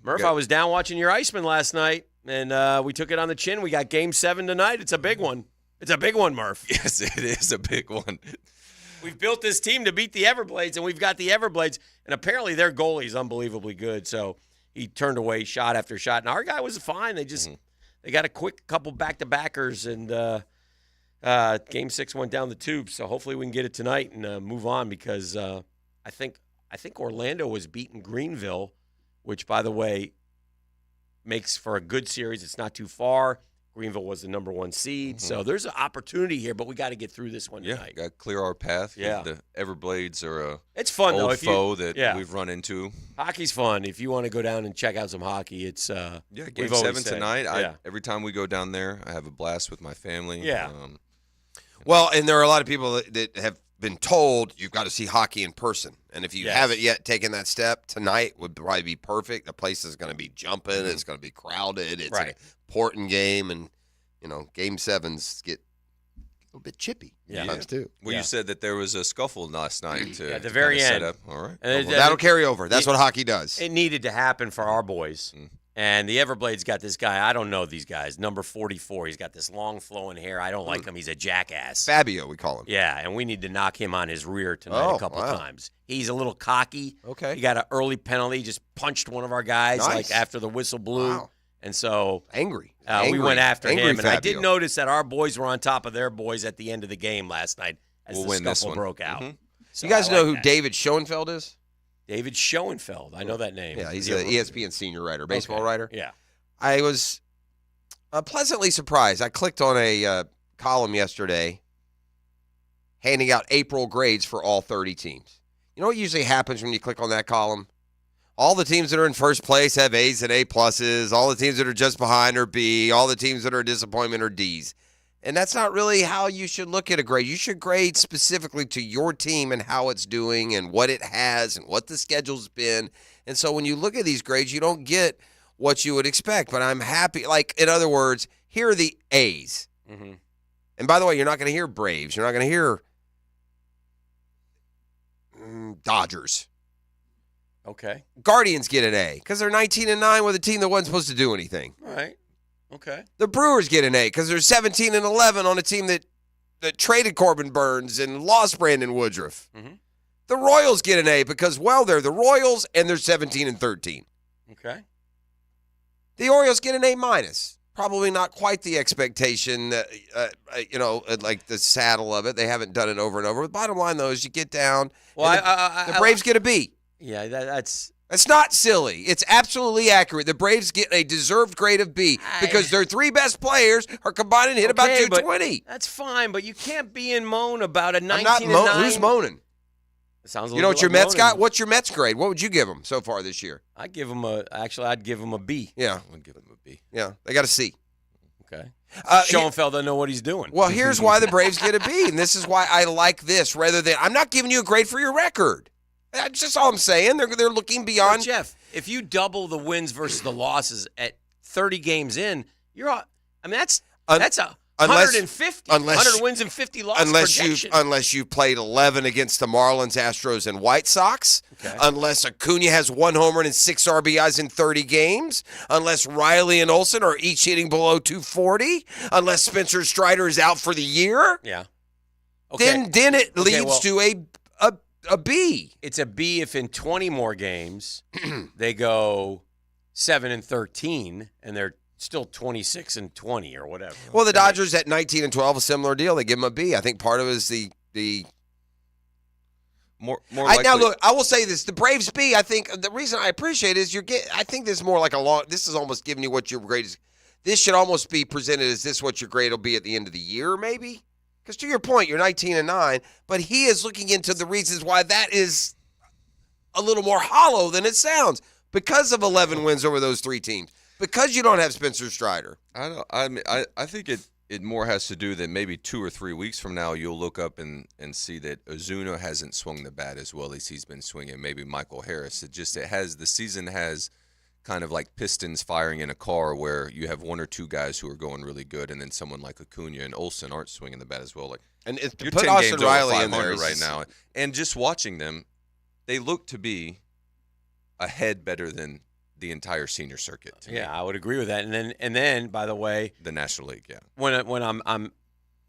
Murph, I was down watching your Iceman last night, and we took it on the chin. We got Game 7 tonight. It's a big one. It's a big one, Murph. Yes, it is a big one. We've built this team to beat the Everblades, and we've got the Everblades, and apparently their goalie's unbelievably good, so he turned away shot after shot. And our guy was fine. They just they got a quick couple back-to-backers, and Game 6 went down the tube, so hopefully we can get it tonight and move on because I think Orlando was beating Greenville, which, by the way, makes for a good series. It's not too far. Greenville was the number 1 seed, so there's an opportunity here, but we got to get through this one tonight. Got to clear our path. Yeah. The Everblades are it's fun, old though, foe that we've run into. Hockey's fun. If you want to go down and check out some hockey, it's Game 7 tonight. Every time we go down there, I have a blast with my family. Yeah. Well, and there are a lot of people that have been told you've got to see hockey in person. And if you haven't yet taken that step, tonight would probably be perfect. The place is going to be jumping. It's going to be crowded. It's an important game. And, Game 7s get a little bit chippy sometimes, too. Well, you said that there was a scuffle last night at the very end. Set up. All right. Well, that'll carry over. That's what hockey does. It needed to happen for our boys. And the Everblades got this guy. I don't know these guys. Number 44. He's got this long flowing hair. I don't like him. He's a jackass. Fabio, we call him. Yeah, and we need to knock him on his rear tonight a couple times. He's a little cocky. Okay. He got an early penalty. Just punched one of our guys after the whistle blew. Wow. And so angry. We went after him. And Fabio. I did notice that our boys were on top of their boys at the end of the game last night as the scuffle broke out. So you guys know who David Schoenfeld is? David Schoenfeld. I know that name. Yeah, he's an ESPN senior writer, baseball writer. Yeah. I was pleasantly surprised. I clicked on a column yesterday handing out April grades for all 30 teams. You know what usually happens when you click on that column? All the teams that are in first place have A's and A pluses. All the teams that are just behind are B. All the teams that are a disappointment are D's. And that's not really how you should look at a grade. You should grade specifically to your team and how it's doing and what it has and what the schedule's been. And so when you look at these grades, you don't get what you would expect. But I'm happy. Like, in other words, here are the A's. And by the way, you're not going to hear Braves. You're not going to hear Dodgers. Okay. Guardians get an A because they're 19-9 with a team that wasn't supposed to do anything. All right. Okay. The Brewers get an A because they're 17-11 on a team that traded Corbin Burns and lost Brandon Woodruff. The Royals get an A because, well, they're the Royals and they're 17-13. Okay. The Orioles get an A-. Probably not quite the expectation that, like the saddle of it. They haven't done it over and over. The bottom line, though, is you get down. Well, the Braves get a B. Yeah, that's not silly. It's absolutely accurate. The Braves get a deserved grade of B because their 3 best players are combined and hit about 220. That's fine, but you can't be in moan about a 19-9. I'm not who's moaning? It sounds a you know little what your like Mets moaning. got? What's your Mets grade? What would you give them so far this year? I'd give them a B. Yeah. I'd give them a B. Yeah. They got a C. Okay. Schoenfeld doesn't know what he's doing. Well, here's why the Braves get a B, and this is why I like this rather than I'm not giving you a grade for your record. That's just all I'm saying. They're looking beyond. But Jeff, if you double the wins versus the losses at 30 games in, that's 150. 100 wins and 50 losses. Unless you played 11 against the Marlins, Astros, and White Sox. Okay. Unless Acuna has 1 homer and 6 RBIs in 30 games. Unless Riley and Olsen are each hitting below 240. Unless Spencer Strider is out for the year. Yeah. Okay. Then it leads to a B. It's a B if in 20 more games they go 7-13 and they're still 26-20 or whatever. Well, the Dodgers at 19-12, a similar deal. They give them a B. I think part of it is the more likely. Now look, I will say this: the Braves B. I think the reason I appreciate it is I think this is more like this is almost giving you what your grade is. This should almost be presented as this what your grade will be at the end of the year, maybe. Because to your point, you're 19-9, but he is looking into the reasons why that is a little more hollow than it sounds because of 11 wins over those 3 teams. Because you don't have Spencer Strider. I think it more has to do that maybe 2 or 3 weeks from now you'll look up and see that Ozuna hasn't swung the bat as well as he's been swinging. Maybe Michael Harris. The season has kind of like pistons firing in a car where you have 1 or 2 guys who are going really good, and then someone like Acuna and Olsen aren't swinging the bat as well. And you're put 10 Austin games Riley over in there 500 right now, and just watching them, they look to be a head better than the entire senior circuit. Yeah, I would agree with that. And then, by the way, the National League. Yeah. When I'm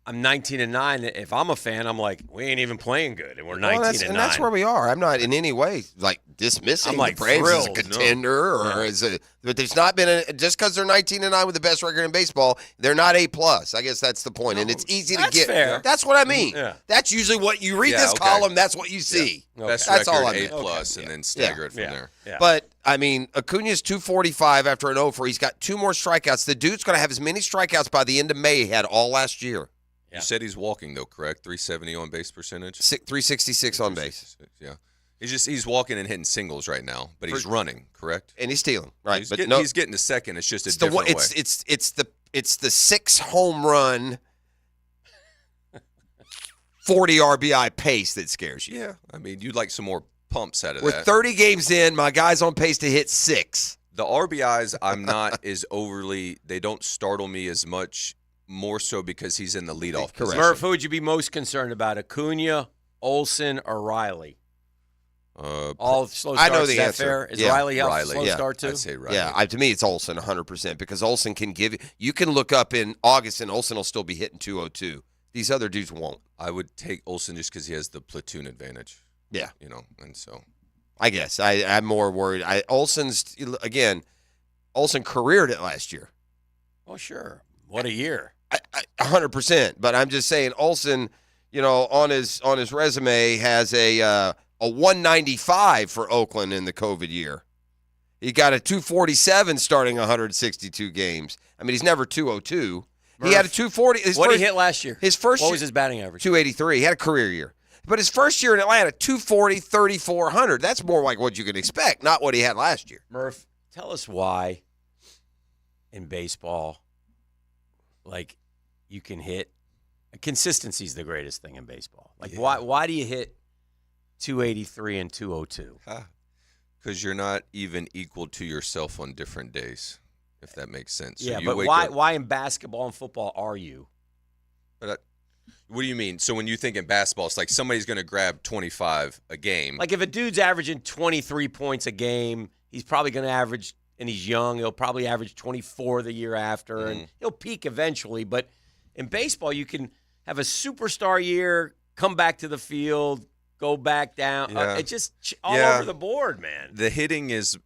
I'm 19-9. If I'm a fan, I'm like, we ain't even playing good, and we're 19-9. And that's where we are. I'm not in any way like dismissing I'm like the Braves as a thrilled. contender or as a. But there's not been just because they're 19-9 with the best record in baseball, they're not A+. I guess that's the point, and it's easy to that's get. fair. That's what I mean. Yeah. That's usually what you read this column. That's what you see. Okay. Best That's record all I A+, meant. and then stagger it from there. Yeah. But, I mean, Acuna's 245 after an 0 for. He's got 2 more strikeouts. The dude's going to have as many strikeouts by the end of May he had all last year. You said he's walking, though, correct? 370 on base percentage? 366 on base. Yeah. He's walking and hitting singles right now, but he's running, correct? And he's stealing, right? He's, but he's getting to second. It's just a different way. It's the 6 home run 40 RBI pace that scares you. Yeah. I mean, you'd like some more pumps out of We're that. 30 games in. My guy's on pace to hit 6. The RBIs, I'm not as overly – they don't startle me as much, more so because he's in the leadoff position. Murph, who would you be most concerned about, Acuna, Olsen, or Riley? All slow starts. I know the is that answer. fair? Is Yeah. Riley a slow start too? I'd say Riley. Yeah, to me it's Olsen 100% because Olsen can give – you can look up in August and Olsen will still be hitting 202. These other dudes won't. I would take Olsen just because he has the platoon advantage. Yeah. And so – I guess. I'm more worried. Olsen careered it last year. Oh, sure. What a year. 100%. But I'm just saying Olsen, on his resume has a 195 for Oakland in the COVID year. He got a 247 starting 162 games. I mean, he's never 202. Murph, he had a 240. What did he hit last year? What was his batting average? 283. He had a career year. But his first year in Atlanta, 240, 3,400. That's more like what you can expect, not what he had last year. Murph, tell us why in baseball, you can hit – consistency is the greatest thing in baseball. Why do you hit 283 and 202? Because you're not even equal to yourself on different days, if that makes sense. Yeah, so but why in basketball and football are you? What do you mean? So when you think in basketball, it's like somebody's going to grab 25 a game. Like if a dude's averaging 23 points a game, he's probably going to average, and he's young, he'll probably average 24 the year after, and he'll peak eventually. But in baseball, you can have a superstar year, come back to the field, go back down. Yeah. It's just all over the board, man. The hitting is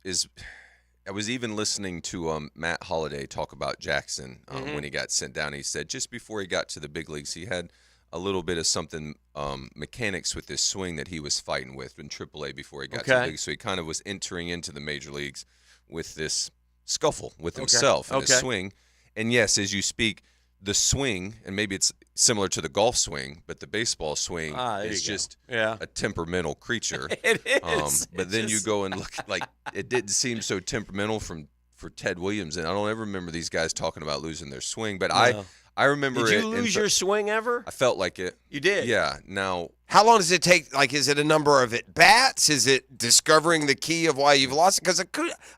I was even listening to Matt Holliday talk about Jackson when he got sent down. He said just before he got to the big leagues, he had a little bit of something mechanics with his swing that he was fighting with in AAA before he got to the leagues. So he kind of was entering into the major leagues with this scuffle with himself and his swing. And yes, as you speak, the swing, and maybe it's similar to the golf swing, but the baseball swing is just a temperamental creature. It is. But then you go and look, it didn't seem so temperamental for Ted Williams, and I don't ever remember these guys talking about losing their swing. But I remember it. Did you lose your swing ever? I felt like it. You did? Yeah. Now, how long does it take? Is it a number of at-bats? Is it discovering the key of why you've lost it? Because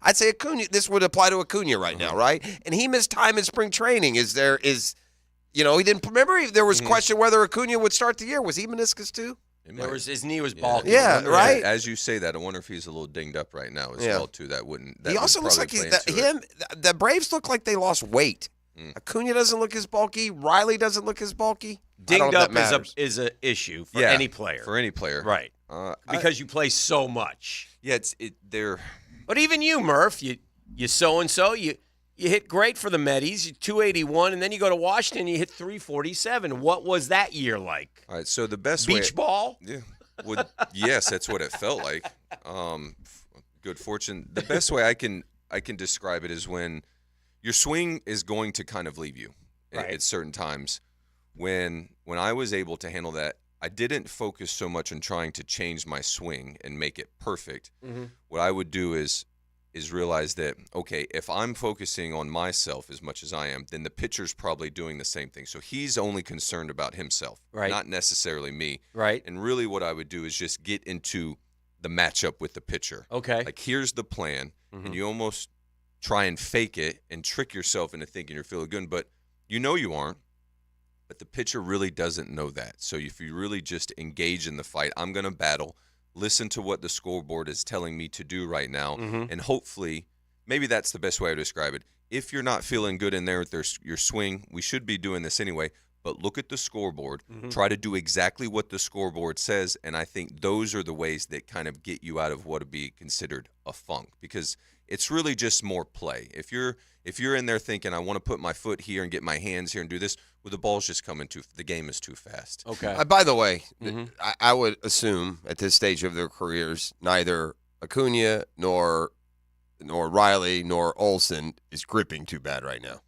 I'd say Acuna, this would apply to Acuna right now, right? And he missed time in spring training. He didn't remember. There was question whether Acuna would start the year. Was he meniscus too? His knee was bulky. Yeah, right. As you say that, I wonder if he's a little dinged up right now as well too. That He also looks like the Braves look like they lost weight. Acuna doesn't look as bulky. Riley doesn't look as bulky. Dinged up is an issue for any player. For any player, right? Because you play so much. Yeah, they're. But even you, Murph, you so and so you hit great for the Metis, 281, and then you go to Washington, you hit 347. What was that year like? All right, so the best beach ball. Yeah. Yes, that's what it felt like. Good fortune. The best way I can describe it is when your swing is going to kind of leave you at certain times. When I was able to handle that, I didn't focus so much on trying to change my swing and make it perfect. What I would do is realize that, okay, if I'm focusing on myself as much as I am, then the pitcher's probably doing the same thing. So he's only concerned about himself, not necessarily me. Right. And really what I would do is just get into the matchup with the pitcher. Okay. Like, here's the plan, and you almost try and fake it and trick yourself into thinking you're feeling good, but you aren't. But the pitcher really doesn't know that. So if you really just engage in the fight, I'm going to battle, listen to what the scoreboard is telling me to do right now, and hopefully, maybe that's the best way to describe it. If you're not feeling good in there with your swing, we should be doing this anyway, but look at the scoreboard, try to do exactly what the scoreboard says, and I think those are the ways that kind of get you out of what would be considered a funk, because it's really just more play. If you're in there thinking, I want to put my foot here and get my hands here and do this, well, the ball's just coming the game is too fast. Okay. By the way, I would assume at this stage of their careers, neither Acuna nor Riley nor Olsen is gripping too bad right now.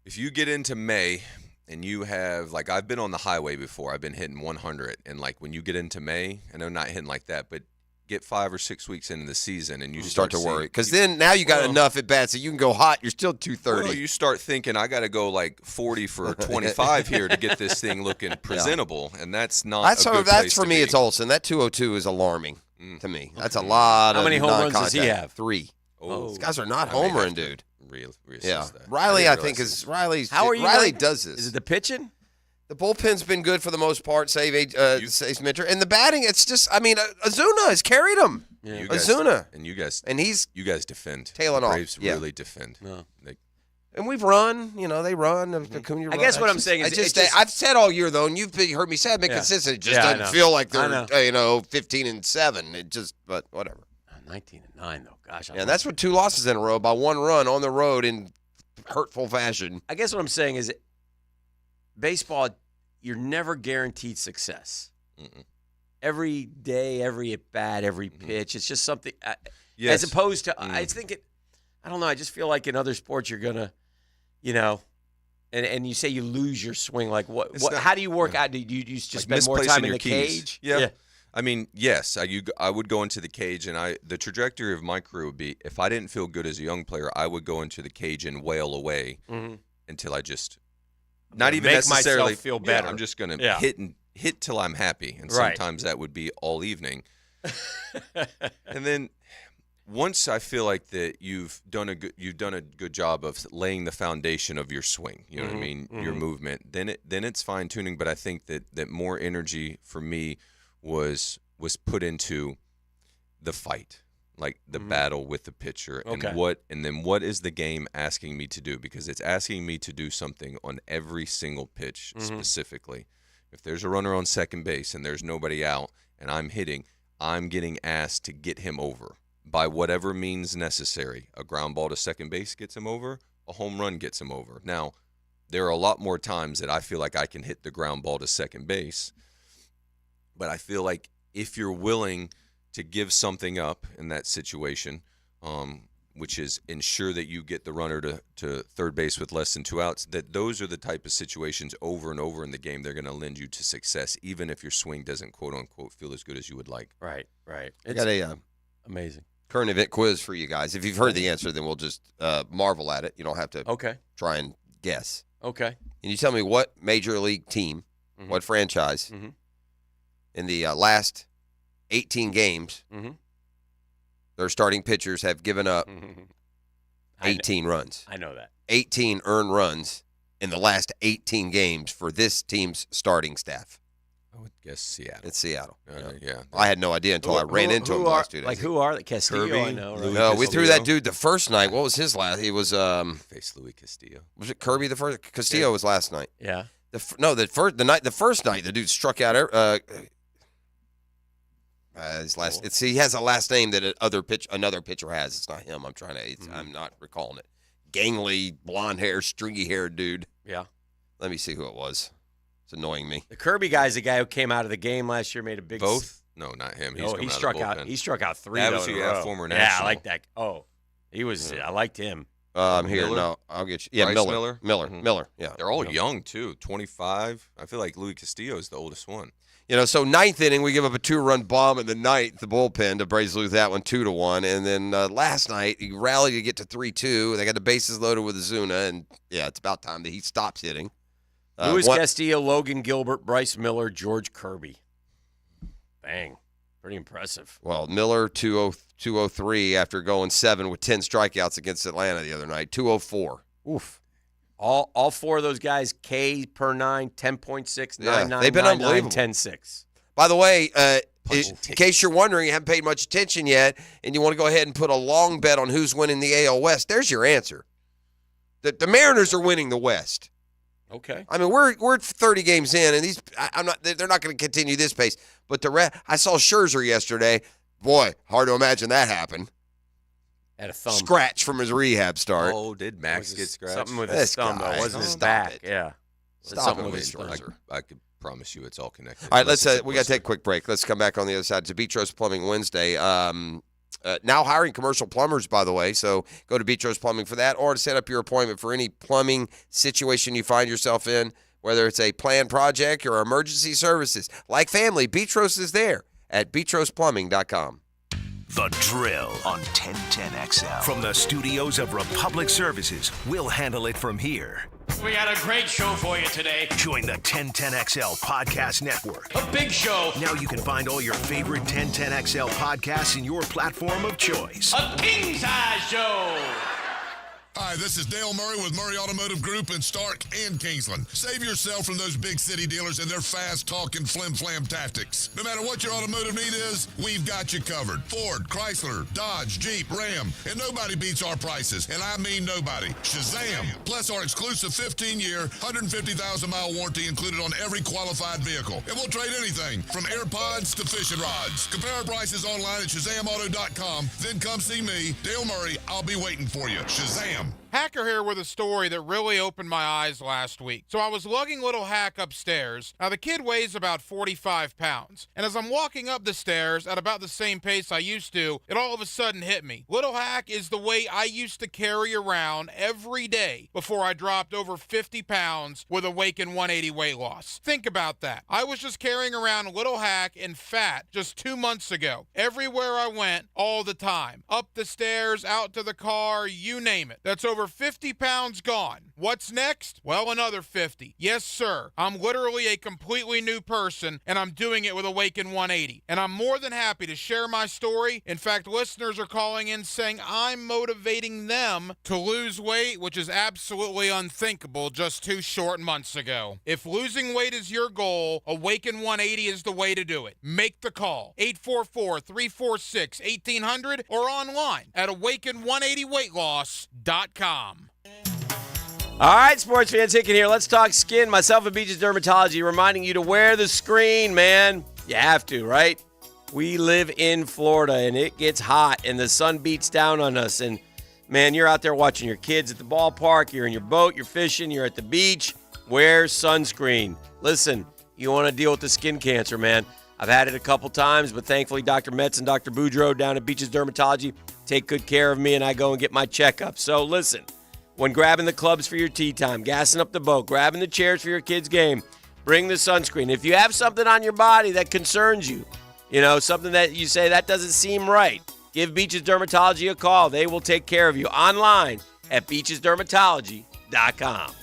If you get into May and you have, like, I've been on the highway before. I've been hitting 100. And, like, when you get into May, I know not hitting like that, but get 5 or 6 weeks into the season and you start to worry. Because then now you got enough at bats that you can go hot. You're still 230. Well, you start thinking, I got to go, like, 40 for 25 here to get this thing looking presentable. And that's not a good place for to me, be. it's Olsen. That 202 is alarming to me. That's a lot of How many home runs does he non-contact. have? 3. Oh. These guys are not I may homering, have to dude. reassess that. Riley, I think, is Riley's. How are you? Riley does this. Is it the pitching? The bullpen's been good for the most part, saves Minter. And the batting, it's just, I mean, Ozuna has carried him. Yeah. You guys, Ozuna. And you guys defend. Tailing the off. Braves really defend. No. And we've run, they run. Acuna I guess what I'm saying is, I've said all year though, and you've heard me say I've been consistent. It just doesn't feel like they're 15-7. It just, but whatever. 19-9 though, gosh. And that's with 2 losses in a row by 1 run on the road in hurtful fashion. I guess what I'm saying is, baseball, you're never guaranteed success. Every day, every at bat, every pitch, it's just something. As opposed to, I think I don't know. I just feel like in other sports, you're gonna, and you say you lose your swing. Like what? How do you work out? Do you just like spend more time in the keys. cage? Yeah. I mean, yes, I would go into the cage, and the trajectory of my career would be, if I didn't feel good as a young player, I would go into the cage and wail away until I just not even make necessarily myself feel better. I'm just gonna hit till I'm happy, and sometimes that would be all evening. And then once I feel like that you've done a good job of laying the foundation of your swing, you know what I mean, your movement, then it's fine tuning. But I think that more energy for me was put into the fight, like the battle with the pitcher, and then what is the game asking me to do? Because it's asking me to do something on every single pitch specifically. If there's a runner on second base and there's nobody out and I'm hitting, I'm getting asked to get him over by whatever means necessary. A ground ball to second base gets him over, a home run gets him over. Now, there are a lot more times that I feel like I can hit the ground ball to second base. But I feel like if you're willing to give something up in that situation, which is ensure that you get the runner to third base with less than 2 outs, that those are the type of situations over and over in the game they're going to lend you to success, even if your swing doesn't, quote-unquote, feel as good as you would like. Right. It's got a amazing current event quiz for you guys. If you've heard the answer, then we'll just marvel at it. You don't have to try and guess. Okay. Can you tell me what major league team, what franchise, in the last 18 games, their starting pitchers have given up 18 runs? I know that. 18 earned runs in the last 18 games for this team's starting staff. I would guess Seattle. It's Seattle. Yeah. I had no idea until I ran into him the last 2 days. Like who are they? Castillo, Kirby, I know. Right? No, we threw that dude the first night. What was his last? He was Face Louis Castillo. Was it Kirby the first? Castillo was last night. Yeah. The first night the dude struck out. His last. He has a last name that another pitcher has. It's not him. I'm not recalling it. Gangly, blonde hair, stringy haired dude. Yeah. Let me see who it was. It's annoying me. The Kirby guy's the guy who came out of the game last year, made a big. Both? No, not him. He struck out. He struck out 3. That was former national. Yeah, I like that. Oh, he was. I liked him. Here, Miller? no, I'll get you. Yeah, Bryce Miller. Yeah, they're all young too. 25. I feel like Louis Castillo is the oldest one. So ninth inning, we give up a 2-run bomb in the ninth, the bullpen, to Braves lose that one 2-1. And then last night, he rallied to get to 3-2. They got the bases loaded with Ozuna, and it's about time that he stops hitting. Luis Castillo, Logan Gilbert, Bryce Miller, George Kirby. Bang. Pretty impressive. Well, Miller 203 after going 7 with 10 strikeouts against Atlanta the other night. 204. Oof. All 4 of those guys, K per 9, 10.6, 9.9, they've been 9.9, unbelievable. 10.6. By the way, in case you're wondering, you haven't paid much attention yet, and you want to go ahead and put a long bet on who's winning the AL West, there's your answer. The Mariners are winning the West. Okay. I mean, we're 30 games in, and they're not going to continue this pace. But I saw Scherzer yesterday. Boy, hard to imagine that happened. Had a thumb. Scratch from his rehab start. Oh, did Max get scratched? Something with his thumb, though. It wasn't his back. Yeah. Stop it, I could promise you it's all connected. All right, we got to take a quick break. Let's come back on the other side. It's a Beatrice Plumbing Wednesday. Now hiring commercial plumbers, by the way, so go to Beatrice Plumbing for that, or to set up your appointment for any plumbing situation you find yourself in, whether it's a planned project or emergency services. Like family, Beatrice is there at beatriceplumbing.com. The Drill on 1010XL. From the studios of Republic Services, we'll handle it from here. We got a great show for you today. Join the 1010XL Podcast Network. A big show. Now you can find all your favorite 1010XL podcasts in your platform of choice. A king-size show. Hi, this is Dale Murray with Murray Automotive Group in Stark and Kingsland. Save yourself from those big city dealers and their fast-talking flim-flam tactics. No matter what your automotive need is, we've got you covered. Ford, Chrysler, Dodge, Jeep, Ram, and nobody beats our prices, and I mean nobody. Shazam! Plus our exclusive 15-year, 150,000-mile warranty included on every qualified vehicle. And we'll trade anything from AirPods to fishing rods. Compare our prices online at ShazamAuto.com. Then come see me, Dale Murray. I'll be waiting for you. Shazam! Hacker here with a story that really opened my eyes last week. So I was lugging little Hack upstairs. Now the kid weighs about 45 pounds. And as I'm walking up the stairs at about the same pace I used to, it all of a sudden hit me. Little Hack is the weight I used to carry around every day before I dropped over 50 pounds with Awaken 180 weight loss. Think about that. I was just carrying around Little Hack and fat just 2 months ago. Everywhere I went, all the time. Up the stairs, out to the car, you name it. That's over 50 pounds gone. What's next? Well, another 50. Yes, sir. I'm literally a completely new person, and I'm doing it with Awaken 180. And I'm more than happy to share my story. In fact, listeners are calling in saying I'm motivating them to lose weight, which is absolutely unthinkable just 2 short months ago. If losing weight is your goal, Awaken 180 is the way to do it. Make the call. 844-346-1800 or online at awaken180weightloss.com. All right, sports fans, Hicken here. Let's talk skin. Myself and Beaches Dermatology reminding you to wear the screen, man. You have to, right? We live in Florida, and it gets hot, and the sun beats down on us. And, man, you're out there watching your kids at the ballpark. You're in your boat. You're fishing. You're at the beach. Wear sunscreen. Listen, you want to deal with the skin cancer, man. I've had it a couple times, but thankfully Dr. Metz and Dr. Boudreaux down at Beaches Dermatology take good care of me, and I go and get my checkup. So, listen. When grabbing the clubs for your tee time, gassing up the boat, grabbing the chairs for your kids' game, bring the sunscreen. If you have something on your body that concerns you, something that you say that doesn't seem right, give Beaches Dermatology a call. They will take care of you online at beachesdermatology.com.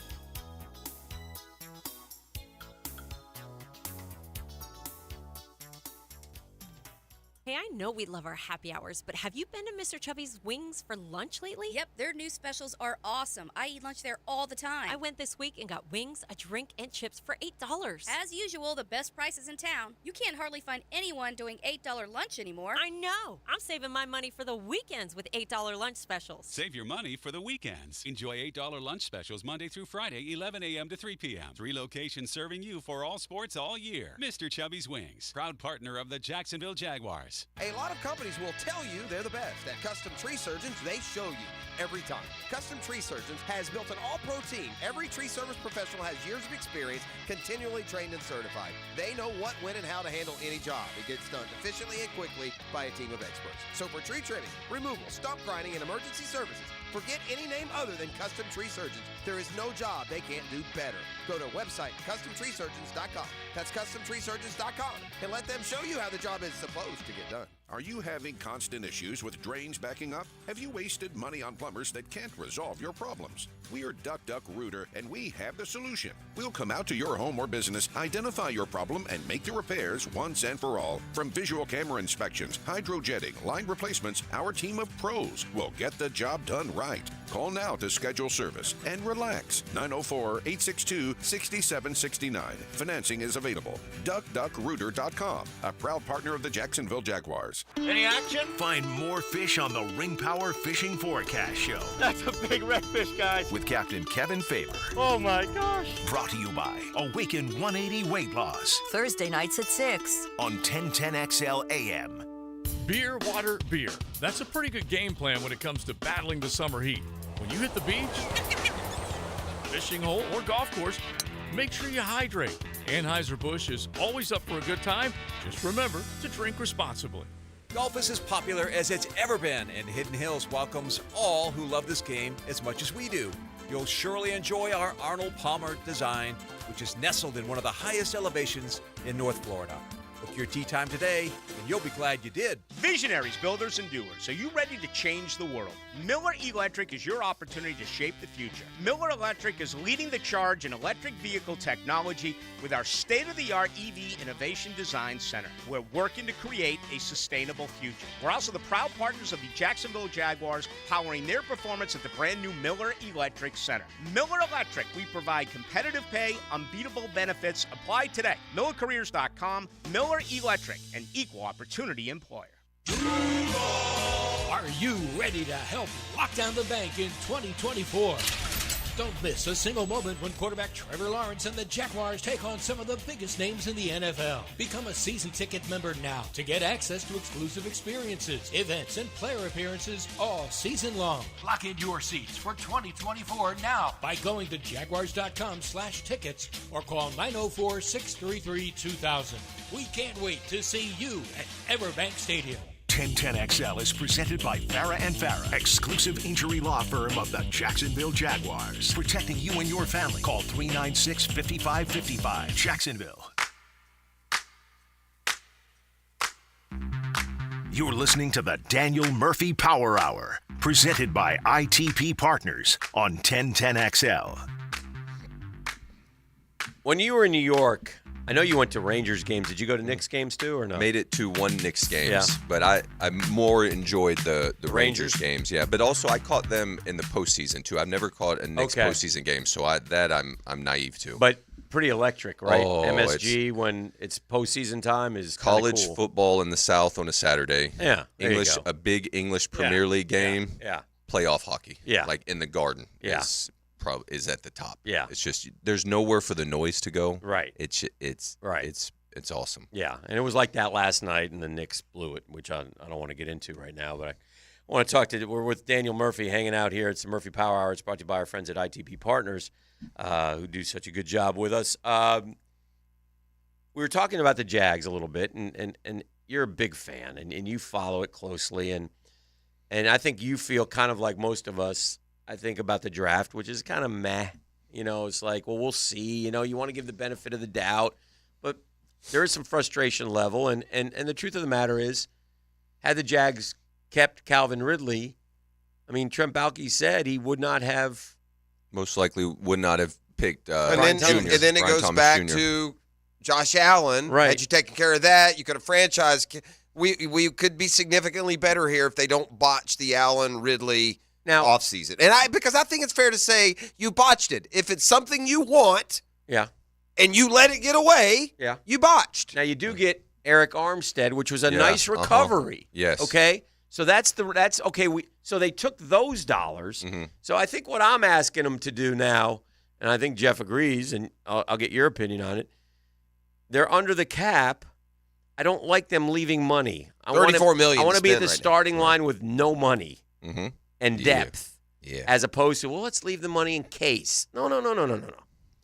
Hey, I know we love our happy hours, but have you been to Mr. Chubby's Wings for lunch lately? Yep, their new specials are awesome. I eat lunch there all the time. I went this week and got wings, a drink, and chips for $8. As usual, the best prices in town. You can't hardly find anyone doing $8 lunch anymore. I know. I'm saving my money for the weekends with $8 lunch specials. Save your money for the weekends. Enjoy $8 lunch specials Monday through Friday, 11 a.m. to 3 p.m. 3 locations serving you for all sports all year. Mr. Chubby's Wings, proud partner of the Jacksonville Jaguars. A lot of companies will tell you they're the best. At Custom Tree Surgeons, they show you every time. Custom Tree Surgeons has built an all-pro team. Every tree service professional has years of experience, continually trained and certified. They know what, when, and how to handle any job. It gets done efficiently and quickly by a team of experts. So for tree trimming, removal, stump grinding, and emergency services, forget any name other than Custom Tree Surgeons. There is no job they can't do better. Go to website CustomTreeSurgeons.com. That's CustomTreeSurgeons.com and let them show you how the job is supposed to get done. Are you having constant issues with drains backing up? Have you wasted money on plumbers that can't resolve your problems? We're Duck Duck Rooter, and we have the solution. We'll come out to your home or business, identify your problem, and make the repairs once and for all. From visual camera inspections, hydrojetting, line replacements, our team of pros will get the job done right. Call now to schedule service and relax. 904-862-6769. Financing is available. DuckDuckRooter.com, a proud partner of the Jacksonville Jaguars. Rants. Any action? Find more fish on the Ring Power Fishing Forecast Show. That's a big redfish, guys. With Captain Kevin Faber. Oh my gosh. Brought to you by Awaken 180 Weight Loss. Thursday nights at 6 on 1010XL AM. Beer, water, beer. That's a pretty good game plan when it comes to battling the summer heat. When you hit the beach, fishing hole, or golf course, make sure you hydrate. Anheuser-Busch is always up for a good time. Just remember to drink responsibly. Golf is as popular as it's ever been, and Hidden Hills welcomes all who love this game as much as we do. You'll surely enjoy our Arnold Palmer design, which is nestled in one of the highest elevations in North Florida. Book your tee time today, and you'll be glad you did. Visionaries, builders, and doers. Are you ready to change the world? Miller Electric is your opportunity to shape the future. Miller Electric is leading the charge in electric vehicle technology with our state-of-the-art EV Innovation Design Center. We're working to create a sustainable future. We're also the proud partners of the Jacksonville Jaguars, powering their performance at the brand-new Miller Electric Center. Miller Electric, we provide competitive pay, unbeatable benefits. Apply today. MillerCareers.com. Miller Electric, an equal opportunity employer. Are you ready to help lock down the bank in 2024? Don't miss a single moment when quarterback Trevor Lawrence and the Jaguars take on some of the biggest names in the NFL. Become a season ticket member now to get access to exclusive experiences, events, and player appearances all season long. Lock in your seats for 2024 now by going to jaguars.com/tickets or call 904-633-2000. We can't wait to see you at Everbank Stadium. 1010XL is presented by Farah & Farah, exclusive injury law firm of the Jacksonville Jaguars. Protecting you and your family. Call 396-5555. Jacksonville. You're listening to the Daniel Murphy Power Hour, presented by ITP Partners on 1010XL. When you were in New York, I know you went to Rangers games. Did you go to Knicks games too, or no? Made it to one Knicks games, Yeah. but I more enjoyed the Rangers games. Yeah, but also I caught them in the postseason too. I've never caught a Knicks postseason game, so I'm naive to. But pretty electric, right? Oh, MSG when it's postseason time is kinda college cool. football in the South on a Saturday. Yeah, there you English, go. a big English Premier League game. Yeah. Playoff hockey. Yeah. Like in the Garden. Yeah. Is at the top. Yeah. It's just there's nowhere for the noise to go. Right. It's right. It's awesome. Yeah, and it was like that last night, and the Knicks blew it, which I don't want to get into right now. But I want to talk to. We're with Daniel Murphy hanging out here. It's the Murphy Power Hour. It's brought to you by our friends at ITP Partners, who do such a good job with us. We were talking about the Jags a little bit, and you're a big fan, and you follow it closely, and I think you feel kind of like most of us. I think about the draft, which is kind of meh. You know, it's like, well, we'll see. You know, you want to give the benefit of the doubt, but there is some frustration level. And the truth of the matter is, had the Jags kept Calvin Ridley, I mean, Trent Baalke said he would not have. Most likely would not have picked and Brian then Jr. it Brian goes Thomas back Jr. to Josh Allen. Right. Had you taken care of that, you could have franchised. We could be significantly better here if they don't botch the Allen Ridley offseason. And because I think it's fair to say you botched it. If it's something you want, Yeah. and you let it get away, Yeah. you botched. Now you do get Eric Armstead, which was a Yeah, nice recovery. Yes. Okay. So that's okay. So they took those dollars. Mm-hmm. So I think what I'm asking them to do now, and I think Jeff agrees, and I'll get your opinion on it. They're under the cap. I don't like them leaving money. $34 million I want to be at the right starting line with no money Mm-hmm. and depth, Yeah. as opposed to let's leave the money in case. No.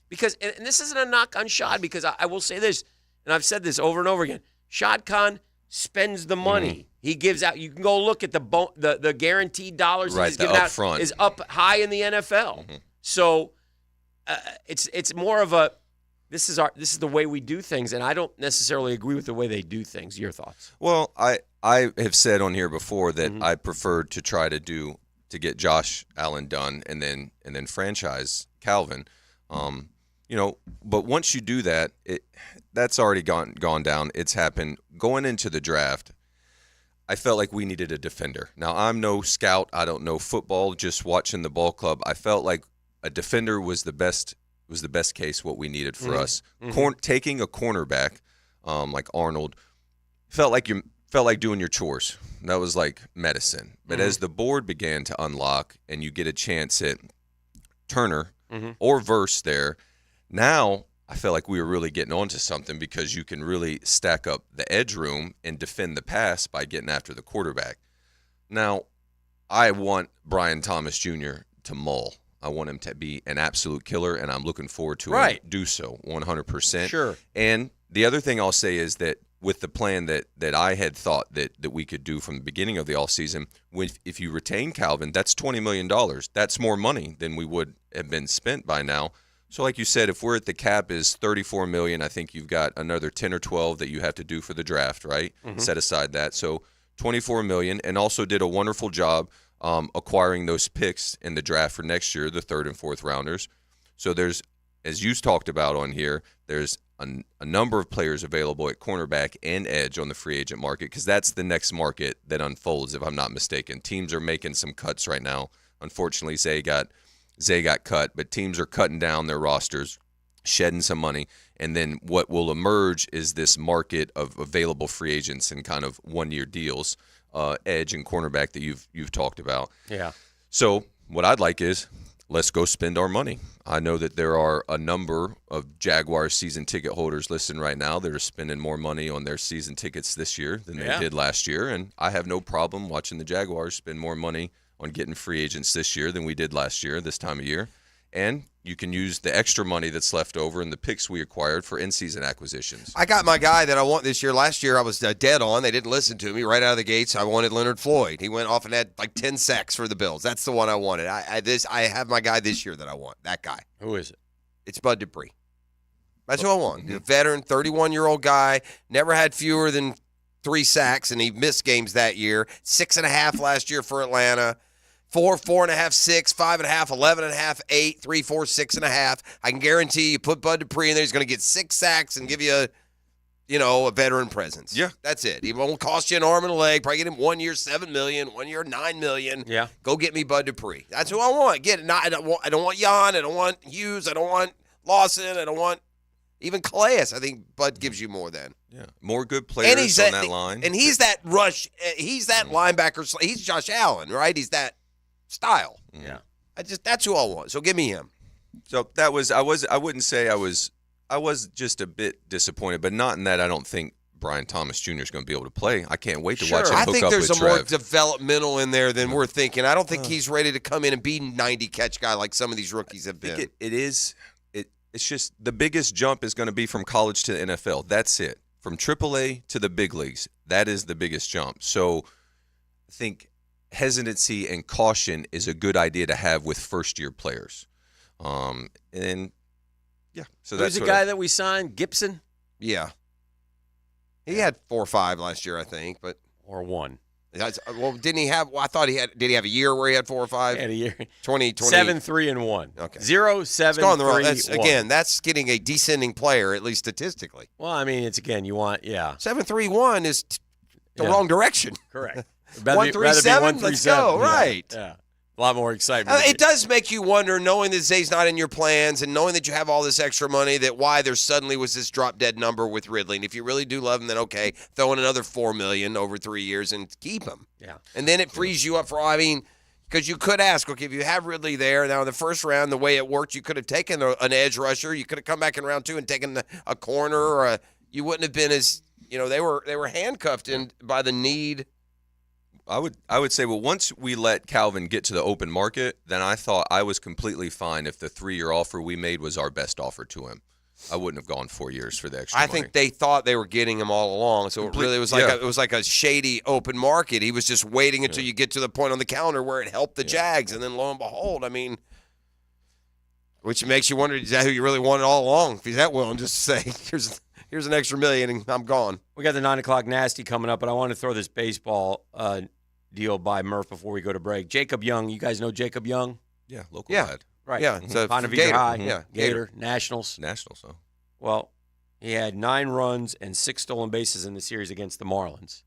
Because and this isn't a knock on Shad, because I will say this, and I've said this over and over again. Shad Khan spends the money. Mm-hmm. He gives out. You can go look at the guaranteed dollars Right, he's the giving out upfront. is up high in the NFL. Mm-hmm. So it's more of a this is the way we do things, and I don't necessarily agree with the way they do things. Your thoughts? Well, I have said on here before that Mm-hmm. I preferred to try to get Josh Allen done and then franchise Calvin. But once you do that, that's already gone down. It's happened. Going into the draft, I felt like we needed a defender. Now, I'm no scout. I don't know football. Just watching the ball club, I felt like a defender was the best case what we needed for us. Mm-hmm. Taking a cornerback like Arnold felt like felt like doing your chores. That was like medicine. But as the board began to unlock and you get a chance at Turner or Verse there, now I felt like we were really getting onto something because you can really stack up the edge room and defend the pass by getting after the quarterback. Now, I want Brian Thomas Jr. to mull. I want him to be an absolute killer, and I'm looking forward to him do so 100%. Sure. And the other thing I'll say is that with the plan that I had thought that we could do from the beginning of the offseason, if you retain Calvin, that's $20 million. That's more money than we would have been spent by now. So like you said, if we're at the cap is $34 million, I think you've got another 10 or 12 that you have to do for the draft, right? Set aside that. So $24 million, and also did a wonderful job acquiring those picks in the draft for next year, the 3rd and 4th rounders. So there's, as you talked about on here, there's a number of players available at cornerback and edge on the free agent market, because that's the next market that unfolds, if I'm not mistaken. Teams are making some cuts right now. Unfortunately, Zay got cut, but teams are cutting down their rosters, shedding some money, and then what will emerge is this market of available free agents and kind of one-year deals, edge and cornerback that you've talked about. Yeah. So what I'd like is let's go spend our money. I know that there are a number of Jaguars season ticket holders listening right now that are spending more money on their season tickets this year than they did last year, and I have no problem watching the Jaguars spend more money on getting free agents this year than we did last year, this time of year. And you can use the extra money that's left over and the picks we acquired for in-season acquisitions. I got my guy that I want this year. Last year I was dead on. They didn't listen to me right out of the gates. I wanted Leonard Floyd. He went off and had like 10 sacks for the Bills. That's the one I wanted. I have my guy this year that I want. That guy. Who is it? It's Bud Dupree. That's who I want. A veteran, 31-year-old guy, never had fewer than 3 sacks, and he missed games that year. 6.5 last year for Atlanta. 4, 4.5, 6, 5.5, 11.5, 8, 3, 4, 6.5. I can guarantee you put Bud Dupree in there, he's going to get 6 sacks and give you a veteran presence. Yeah. That's it. He won't cost you an arm and a leg. Probably get him 1 year, $7 million, 1 year, $9 million. Yeah. Go get me Bud Dupree. That's who I want. Get it. I don't want Jan. I don't want Hughes. I don't want Lawson. I don't want even Calais. I think Bud gives you more then. Yeah. More good players on that line. And he's that rush. He's that linebacker. He's Josh Allen, right? He's that style. Yeah. That's who I want. So give me him. So that was I wouldn't say I was just a bit disappointed, but not in that I don't think Brian Thomas Jr. is going to be able to play. I can't wait to watch him hook up with Trev. I think there's a more developmental in there than we're thinking. I don't think he's ready to come in and be 90 catch guy like some of these rookies have been. It's just the biggest jump is going to be from college to the NFL. That's it. From AAA to the big leagues. That is the biggest jump. So I think hesitancy and caution is a good idea to have with first-year players. So who's the guy that we signed? Gibson? Yeah. He had 4 or 5 last year, I think, but or 1. Well, didn't he have? Well, I thought he had. Did he have a year where he had 4 or 5? He had a year. 20. 7, 3, and 1. Okay. 0, 7, it's 3, that's, 1. Again, that's getting a descending player, at least statistically. Well, I mean, it's again, you want 7, 3, 1 is the wrong direction. Correct. 1, 3, 7. Let's go. Right. Yeah. A lot more excitement. It does make you wonder, knowing that Zay's not in your plans and knowing that you have all this extra money, that why there suddenly was this drop-dead number with Ridley. And if you really do love him, then okay, throw in another $4 million over 3 years and keep him. Yeah. And then it frees you up for, because you could ask, okay, if you have Ridley there, now in the first round, the way it worked, you could have taken an edge rusher. You could have come back in round 2 and taken a corner, or you wouldn't have been as, they were handcuffed by the need. I would say, well, once we let Calvin get to the open market, then I thought I was completely fine if the 3-year offer we made was our best offer to him. I wouldn't have gone 4 years for the extra money. I think they thought they were getting him all along, so it really was like it was like a shady open market. He was just waiting until you get to the point on the calendar where it helped the Jags, and then lo and behold, which makes you wonder, is that who you really wanted all along? If he's that willing, just to say, here's an extra $1 million, and I'm gone. We got the 9 o'clock nasty coming up, but I want to throw this baseball deal by Murph before we go to break. Jacob Young, you guys know Jacob Young? Yeah, local lad. Right. Yeah, so Ponte Vedra High. Yeah, Gator, Nationals. So. Well, he had 9 runs and 6 stolen bases in the series against the Marlins.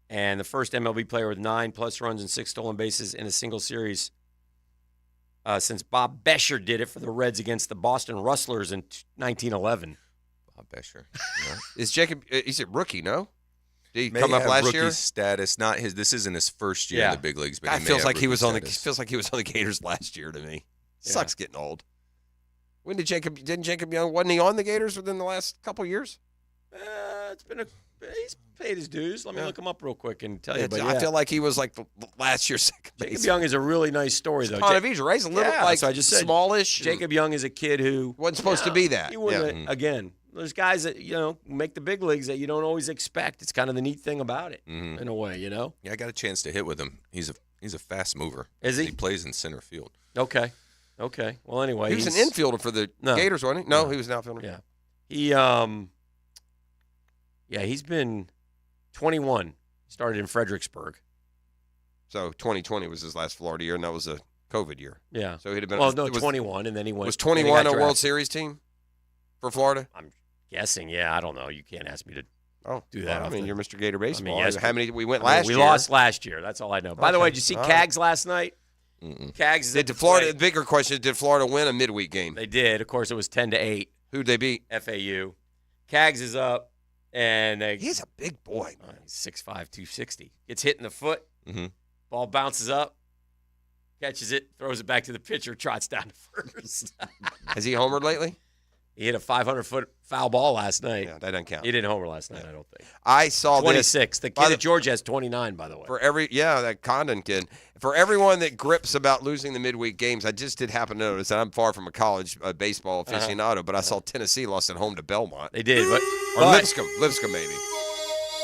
And the first MLB player with 9+ runs and 6 stolen bases in a single series since Bob Bescher did it for the Reds against the Boston Rustlers in 1911. Bob Bescher. Is Jacob, he's a rookie, no? Did he May come up have last rookie year? Status. Not his. This isn't his first year in the big leagues, but God, he may feels have like he rookie was on the status. feels like he was on the Gators last year to me. Sucks getting old. When did didn't Jacob Young, wasn't he on the Gators within the last couple of years? He's paid his dues. Let me look him up real quick and tell you. But I feel like he was like the last year's second Jacob baseman. Young is a really nice story, though. Pontevedra, right? He's a little like so I just said, smallish. Jacob Young is a kid who wasn't supposed to be that. He wouldn't. Again, there's guys that make the big leagues that you don't always expect. It's kind of the neat thing about it, in a way, Yeah, I got a chance to hit with him. He's a fast mover. Is he? He plays in center field. Okay. Well, anyway, He was an infielder for the Gators, wasn't he? No, he was an outfielder. Yeah. He's been 21. Started in Fredericksburg. So 2020 was his last Florida year, and that was a COVID year. Yeah. So he'd have been 21, and then he went. Was 21 a World Series team for Florida? I'm guessing. Yeah, I don't know. You can't ask me to do that. Well, I mean, you're Mr. Gator Baseball. yes, how many we went last year? We lost last year. That's all I know. By the way, did you see Cags last night? Cags. Did Florida? The bigger question: did Florida win a midweek game? They did. Of course, it was 10-8. Who'd they beat? FAU. Cags is up, and he's a big boy. He's 6'5", 260. Gets hit in the foot. Mm-hmm. Ball bounces up, catches it, throws it back to the pitcher, trots down to first. Has he homered lately? He hit a 500-foot foul ball last night. Yeah, that doesn't count. He didn't homer last night, I don't think. I saw 26. The kid at Georgia has 29, by the way. For that Condon kid. For everyone that grips about losing the midweek games, I just did happen to notice that I'm far from a college baseball aficionado, but I saw Tennessee lost at home to Belmont. They did, but Lipscomb maybe.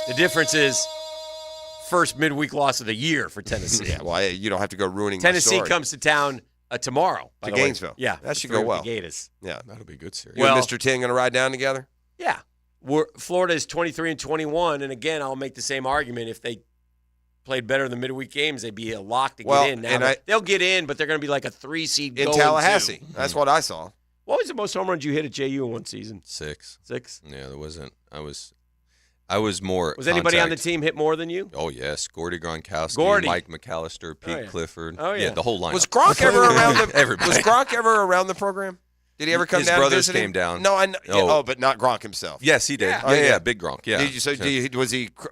The difference is first midweek loss of the year for Tennessee. Yeah, well, you don't have to go ruining Tennessee my story. comes to town tomorrow. To Gainesville. Yeah. That should go well. The Gators. Yeah. That'll be a good series. You and Mr. 10 going to ride down together? Yeah. Florida is 23-21, and again, I'll make the same argument. If they played better in the midweek games, they'd be a lock to get in. Now they'll get in, but they're going to be like a 3-seed in Tallahassee. That's what I saw. What was the most home runs you hit at JU in one season? 6. 6? Yeah, there wasn't. I was more. Was anybody on the team hit more than you? Oh yes, Gordy Gronkowski, Mike McAllister, Pete Clifford. Oh yeah, the whole lineup. Was Gronk ever around Was Gronk ever around the program? Did he ever come His down? His brothers visiting? came down. No, I know. Oh, but not Gronk himself. Yes, he did. Yeah, Big Gronk. Yeah.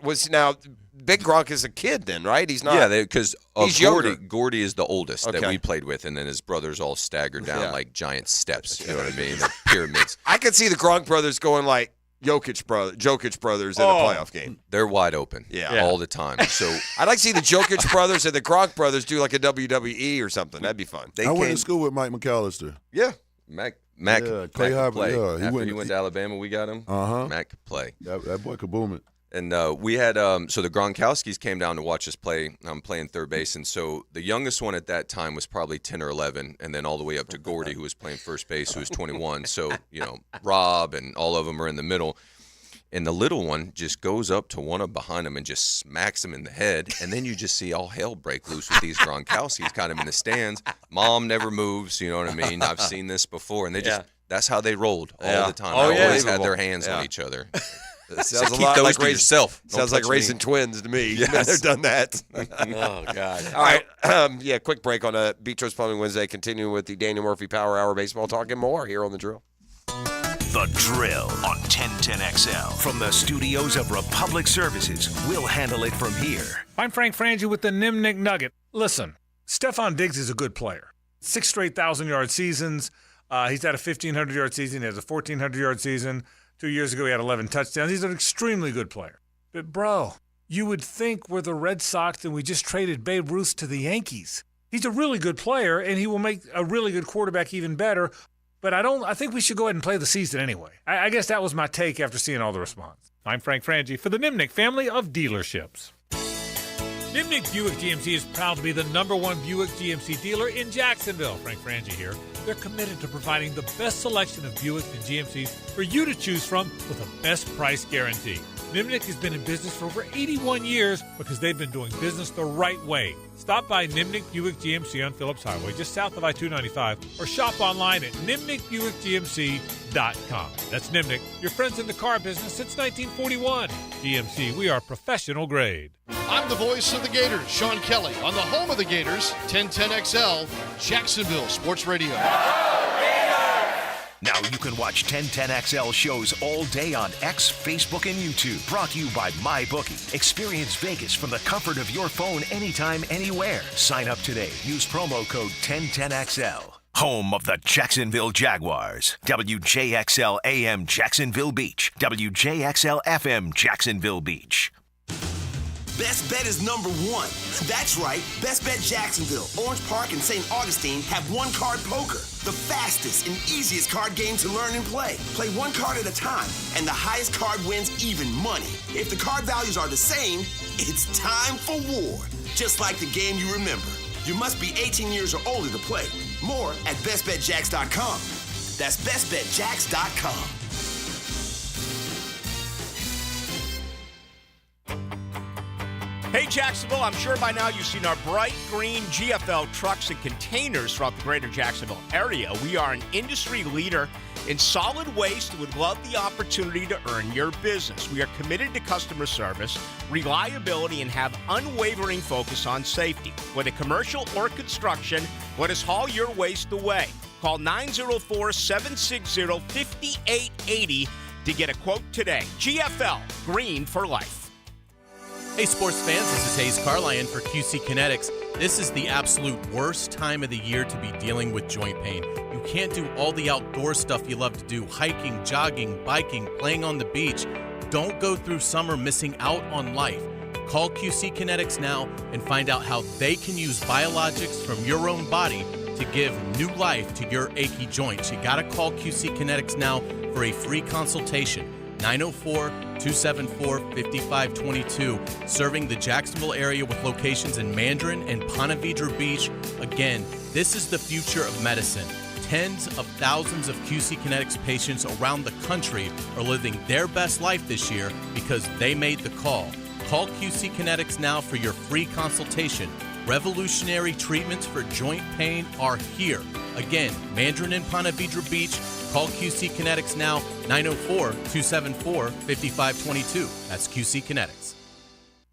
Was now Big Gronk is a kid then, right? He's not. Yeah, because younger. Gordy is the oldest that we played with, and then his brothers all staggered down like giant steps. You know what I mean? The pyramids. I could see the Gronk brothers going like Jokic brothers in a playoff game. They're wide open. Yeah. All the time. So I'd like to see the Jokic brothers and the Gronk brothers do like a WWE or something. That'd be fun. I went to school with Mike McAllister. Yeah. Mac Clay could play. Yeah, After he went to Alabama, we got him. Mac could play. That boy could boom it. And we had so the Gronkowskis came down to watch us play. I'm playing third base, and so the youngest one at that time was probably 10 or 11, and then all the way up to Gordy, who was playing first base, who was 21. So Rob and all of them are in the middle, and the little one just goes up to one of behind him and just smacks him in the head, and then you just see all hell break loose with these Gronkowskis kind of in the stands. Mom never moves, you know what I mean? I've seen this before, and they just that's how they rolled all the time. They always had their hands on each other. Sounds keep a lot those like to yourself. Sounds like raising twins to me. Yes. They've done that. Oh, God. All right. Quick break on a Beatrice Plumbing Wednesday. Continuing with the Daniel Murphy Power Hour baseball talk and more here on The Drill. The Drill on 1010XL. From the studios of Republic Services, we'll handle it from here. I'm Frank Frangie with the Nimnik Nugget. Listen, Stephon Diggs is a good player. 6 straight 1,000-yard seasons. He's had a 1,500-yard season. He has a 1,400-yard season. 2 years ago, he had 11 touchdowns. He's an extremely good player. But, bro, you would think we're the Red Sox and we just traded Babe Ruth to the Yankees. He's a really good player, and he will make a really good quarterback even better. But I think we should go ahead and play the season anyway. I guess that was my take after seeing all the response. I'm Frank Frangie for the Nimnik family of dealerships. Nimnik Buick GMC is proud to be the #1 Buick GMC dealer in Jacksonville. Frank Frangie here. They're committed to providing the best selection of Buicks and GMCs for you to choose from with a best price guarantee. Nimnik has been in business for over 81 years because they've been doing business the right way. Stop by Nimnik Buick GMC on Phillips Highway, just south of I-295, or shop online at nimnikbuickgmc.com. That's Nimnik, your friends in the car business since 1941. GMC, we are professional grade. I'm the voice of the Gators, Sean Kelly, on the home of the Gators, 1010XL, Jacksonville Sports Radio. Now you can watch 1010XL shows all day on X, Facebook, and YouTube. Brought to you by MyBookie. Experience Vegas from the comfort of your phone anytime, anywhere. Sign up today. Use promo code 1010XL. Home of the Jacksonville Jaguars. WJXL AM Jacksonville Beach. WJXL FM Jacksonville Beach. Best Bet is number one. That's right. Best Bet Jacksonville, Orange Park, and St. Augustine have one-card poker. The fastest and easiest card game to learn and play. Play one card at a time, and the highest card wins even money. If the card values are the same, it's time for war. Just like the game you remember. You must be 18 years or older to play. More at bestbetjacks.com. That's bestbetjacks.com. Hey, Jacksonville, I'm sure by now you've seen our bright green GFL trucks and containers throughout the greater Jacksonville area. We are an industry leader in solid waste and would love the opportunity to earn your business. We are committed to customer service, reliability, and have unwavering focus on safety. Whether commercial or construction, let us haul your waste away. Call 904-760-5880 to get a quote today. GFL, green for life. Hey sports fans, this is Hayes Carlyon for QC Kinetics. This is the absolute worst time of the year to be dealing with joint pain. You can't do all the outdoor stuff you love to do, hiking, jogging, biking, playing on the beach. Don't go through summer missing out on life. Call QC Kinetics now and find out how they can use biologics from your own body to give new life to your achy joints. You gotta call QC Kinetics now for a free consultation. 904-274-5522, serving the Jacksonville area with locations in Mandarin and Ponte Vedra Beach. Again, this is the future of medicine. Tens of thousands of QC Kinetics patients around the country are living their best life this year because they made the call. Call QC Kinetics now for your free consultation. Revolutionary treatments for joint pain are here. Again, Mandarin and Ponte Vedra Beach. Call QC Kinetics now, 904-274-5522. That's QC Kinetics.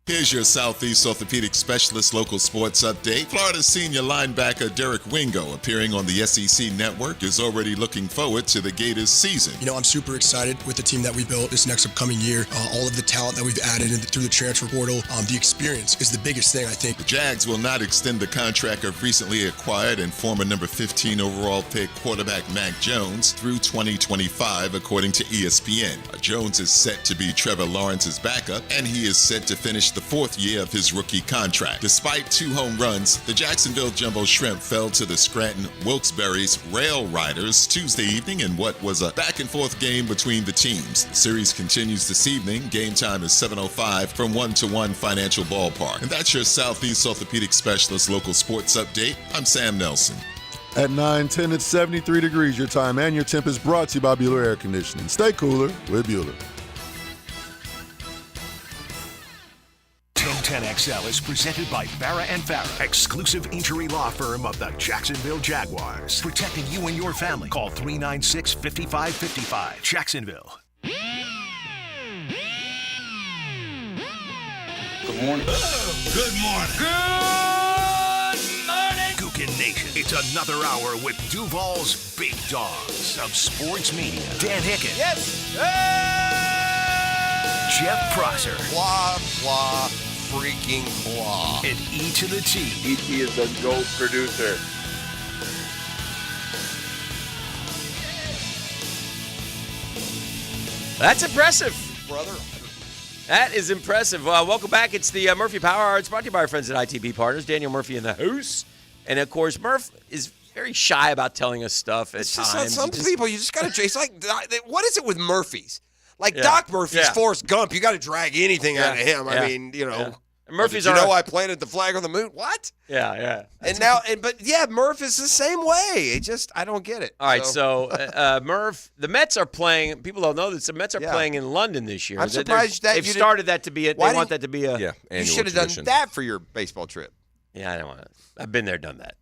Here's your Southeast Orthopedic Specialist local sports update. Florida senior linebacker Derek Wingo, appearing on the SEC Network, is already looking forward to the Gators season. You know, I'm super excited with the team that we built this next upcoming year. All of the talent that we've added through the transfer portal, the experience is the biggest thing, I think. The Jags will not extend the contract of recently acquired and former number 15 overall pick quarterback Mac Jones through 2025, according to ESPN. Jones is set to be Trevor Lawrence's backup, and he is set to finish the fourth year of his rookie contract. Despite 2 home runs, the Jacksonville Jumbo Shrimp fell to the Scranton Wilkes-Barre's Rail Riders Tuesday evening in what was a back-and-forth game between the teams. The series continues this evening. Game time is 7:05 from 1-1 Financial Ballpark. And that's your Southeast Orthopedic Specialist local sports update. I'm Sam Nelson. At 9:10, it's 73 degrees. Your time and your temp is brought to you by Bueller Air Conditioning. Stay cooler with Bueller. 1010XL is presented by Farah and Farah, exclusive injury law firm of the Jacksonville Jaguars. Protecting you and your family. Call 396-5555. Jacksonville. Good morning. Good morning. Good morning. Gookin Nation. It's another hour with Duval's Big Dogs of Sports Media. Dan Hicken. Yes. Jeff Prosser. Blah, blah, freaking blah. And E to the T. E.T. is the GOAT producer. That's impressive. Brother. That is impressive. Welcome back. It's the Murphy Power Hour. It's brought to you by our friends at ITB Partners. Daniel Murphy in the house. And, of course, Murph is very shy about telling us stuff at times. Some people, you just got to... It's like, what is it with Murphys? Like Doc Murphy's Forrest Gump. You got to drag anything out of him. I mean, you know... Murphy's you know I planted the flag on the moon? What? Yeah. And now, Murph is the same way. I don't get it. All right, so Murph, the Mets are playing. People don't know this. The Mets are playing in London this year. I'm surprised that they've started that to be. They want that to be a. You should have done that for your baseball trip. Yeah, I don't want to. I've been there, done that.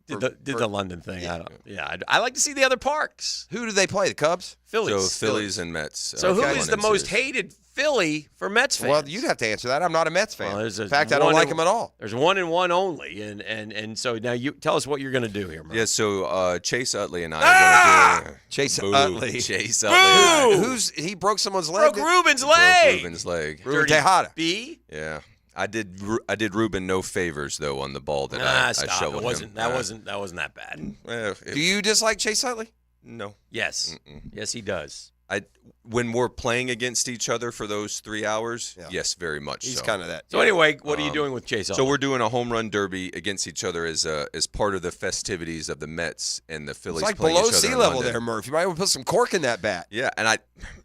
did the London thing. I like to see the other parks. Who do they play? The Cubs? Phillies. So Phillies and Mets. So who is the most hated Philly for Mets fans? Well, you'd have to answer that. I'm not a Mets fan. Well, in fact, I don't like them at all. There's one and one only, and so now you tell us what you're going to do here, Murph. Yeah, so Chase Utley and I are going to do Chase Utley. Chase Utley. He broke someone's leg? Broke Ruben's leg. Ruben's leg. Ruben Tejada. B. Yeah. I did Ruben no favors though on the ball that I shoveled him. That wasn't that bad. Do you dislike Chase Utley? No. Yes. Yes, he does. When we're playing against each other for those 3 hours, yes, very much. He's kind of that. So anyway, what are you doing with Chase Utley? So we're doing a home run derby against each other as part of the festivities of the Mets and the Phillies. It's like playing below each other sea in level London. there, Murph. You might want to put some cork in that bat. Yeah, and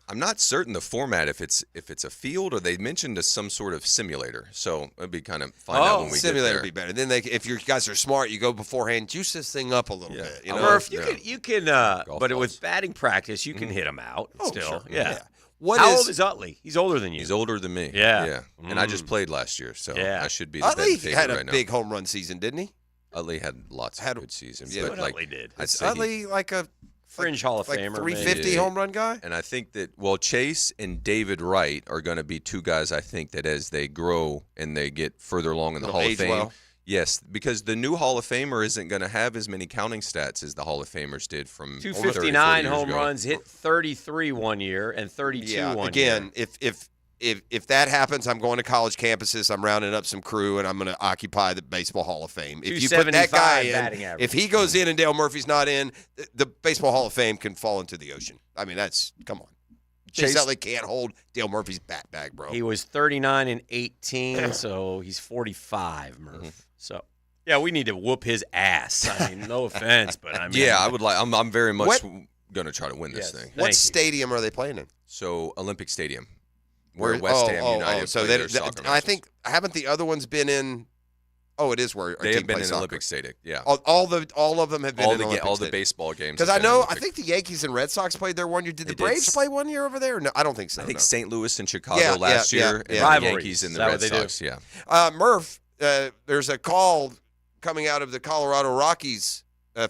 I'm not certain the format if it's a field or they mentioned some sort of simulator. So it'd be kind of find out when we simulator get would be better. Then if you guys are smart, you go beforehand, juice this thing up a little bit. You know? Murph, you can but with batting practice, you can hit him out still. Sure. Yeah. How old is Utley? He's older than you. He's older than me. Yeah. And I just played last year, so I should be the Utley bet favorite had a right now. big home run season, didn't he? Utley had lots of good seasons. Yeah, but what Utley did. I'd Is say Utley like a fringe Hall of like Famer, 350 maybe. home run guy? And I think that, Chase and David Wright are going to be two guys I think that as they grow and they get further along in the They'll Hall of age Fame. well. Yes, because the new Hall of Famer isn't going to have as many counting stats as the Hall of Famers did from 259 30, 40 home years ago. runs, hit 33 one year, and 32 one again, year. if that happens, I'm going to college campuses. I'm rounding up some crew, and I'm going to occupy the Baseball Hall of Fame. If you put that guy batting in, average. if he goes in and Dale Murphy's not in, the Baseball Hall of Fame can fall into the ocean. I mean, come on. Chase Utley can't hold Dale Murphy's bat bag, bro. He was 39 and 18, so he's 45, Murph. So. Yeah, we need to whoop his ass. I mean, no offense, but I mean, Yeah, I would like. I'm very much going to try to win this thing. What stadium are they playing in? So Olympic Stadium, where West Ham United so play their soccer I think haven't the other ones been in? Oh, it is where our they team have been plays in soccer. Olympic Stadium. Yeah, all of them have been in Olympic all the Stadium. baseball games. Because have I been in know, Olympic. I think the Yankees and Red Sox played there one year. Did the They did. Braves play one year over there? No, I don't think so. I think no. St. Louis and Chicago last year, and the Rivalries. Yankees and the Is that Red what they do? Sox. Yeah. Murph, there's a call coming out of the Colorado Rockies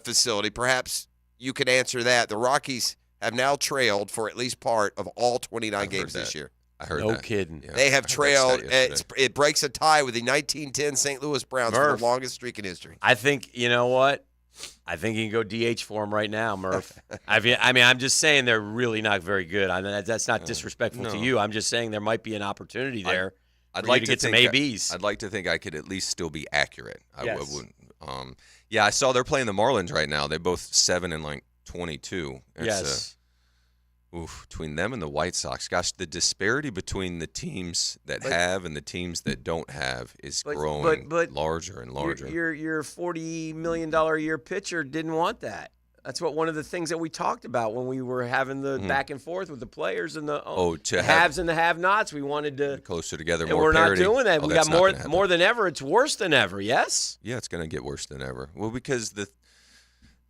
facility. Perhaps you could answer that. The Rockies have now trailed for at least part of all 29 games this year. I heard no that. kidding. Yeah. They have I heard that trailed. stat yesterday. It breaks a tie with the 1910 St. Louis Browns for Murph. the longest streak in history. I think, you know what? I think you can go DH for him right now, Murph. I mean, I'm just saying they're really not very good. I mean, that's not disrespectful to you. I'm just saying there might be an opportunity there. I'd for like you to get some think ABs. I'd like to think I could at least still be accurate. I Yes. wouldn't. Yeah, I saw they're playing the Marlins right now. They're both 7 and 22. Yes. Between them and the White Sox, gosh, the disparity between the teams that have and the teams that don't have is growing larger and larger. Your $40 million a year pitcher didn't want that. That's one of the things that we talked about when we were having the back and forth with the players and the haves and the have-nots. We wanted to closer together, and more we're parity. not doing that. Oh, We that's got not gonna happen. more than ever. It's worse than ever. Yes. Yeah, it's going to get worse than ever. Well, because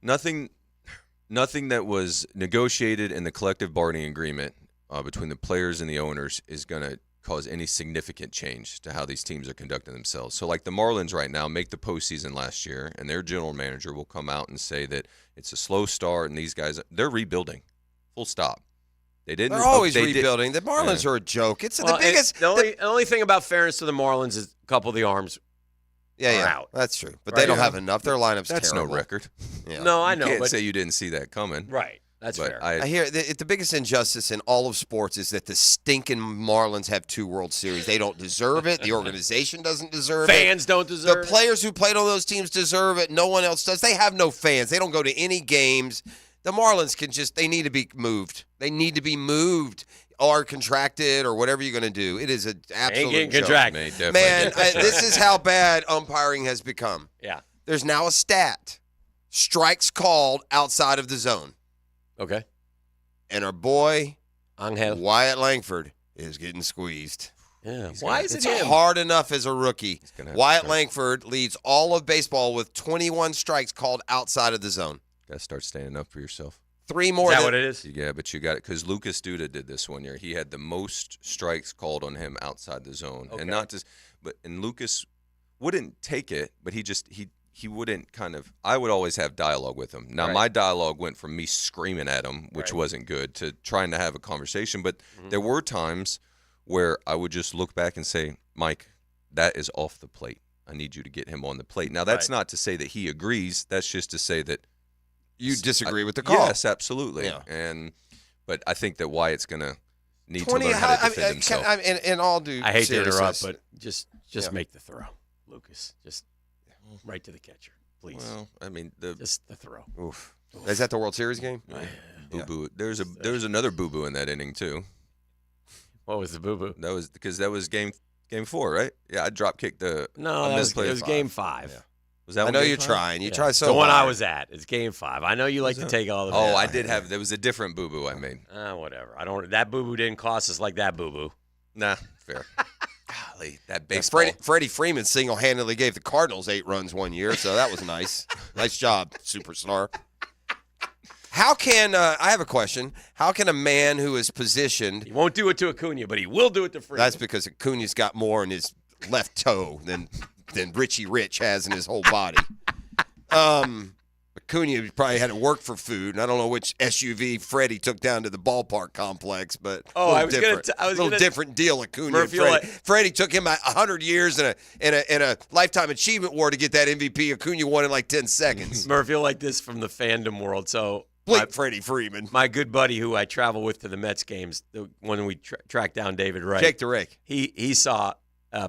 nothing that was negotiated in the collective bargaining agreement between the players and the owners is going to cause any significant change to how these teams are conducting themselves. So like the Marlins right now make the postseason last year, and their general manager will come out and say that it's a slow start, and these guys, they're rebuilding, full stop. They're always rebuilding. The Marlins are a joke. It's the biggest. The only thing about fairness to the Marlins is a couple of the arms are out. That's true. But they don't have enough. Their lineup's That's terrible. no record. Yeah. No, I know. You can't but say you didn't see that coming. Right. That's But fair. I hear the biggest injustice in all of sports is that the stinking Marlins have 2 World Series. They don't deserve it. The organization doesn't deserve it. Fans don't deserve it. The players who played on those teams deserve it. No one else does. They have no fans. They don't go to any games. The Marlins they need to be moved. They need to be moved or contracted or whatever you're going to do. It is an absolute getting joke. contracted. Man, this is how bad umpiring has become. Yeah. There's now a stat. Strikes called outside of the zone. Okay. And our boy, Angel Wyatt Langford, is getting squeezed. Yeah. Why is it It's him? hard enough as a rookie. gonna have Wyatt to- Langford leads all of baseball with 21 strikes called outside of the zone. Got to start standing up for yourself. 3 more. Is that what it is? Yeah, but you got it because Lucas Duda did this one year. He had the most strikes called on him outside the zone, Okay. and not just. And Lucas wouldn't take it, but he he wouldn't I would always have dialogue with him. Now, my dialogue went from me screaming at him, which wasn't good, to trying to have a conversation. But there were times where I would just look back and say, Mike, that is off the plate. I need you to get him on the plate. Now, that's not to say that he agrees. That's just to say that you disagree with the call. Yes, absolutely. Yeah. But I think that Wyatt's going to need to learn how to defend himself. In all due I hate to seriousness, interrupt, but just make the throw, Lucas. Just right to the catcher, please. Well, I mean, just the throw. Oof. Is that the World Series game? Boo-boo. There's another boo-boo in that inning, too. What was the boo-boo? That was because that was game 4, right? Yeah, I drop kicked the. No, it was game 5. Yeah. Was that? I know you're trying. You try so the one hard. I was at. It's game 5. I know you like to take all the. Oh, I did have. There was a different boo-boo I made. Whatever. I don't. That boo-boo didn't cost us like that boo-boo. Nah, fair. Golly, that baseball. Freddie Freeman single-handedly gave the Cardinals 8 runs one year, so that was nice. Nice job, superstar. How can I have a question? How can a man who is positioned? He won't do it to Acuna, but he will do it to Freeman. That's because Acuna's got more in his left toe than Richie Rich has in his whole body. Acuna probably had to work for food, and I don't know which SUV Freddie took down to the ballpark complex, but a little different deal. Acuna and Freddie. Freddie took him 100 years and a lifetime achievement award to get that MVP. Acuna won in like 10 seconds. Murph, you'll like this from the fandom world. So. Freddie Freeman. My good buddy who I travel with to the Mets games, when we tracked down David Wright. Jake the Rake. He saw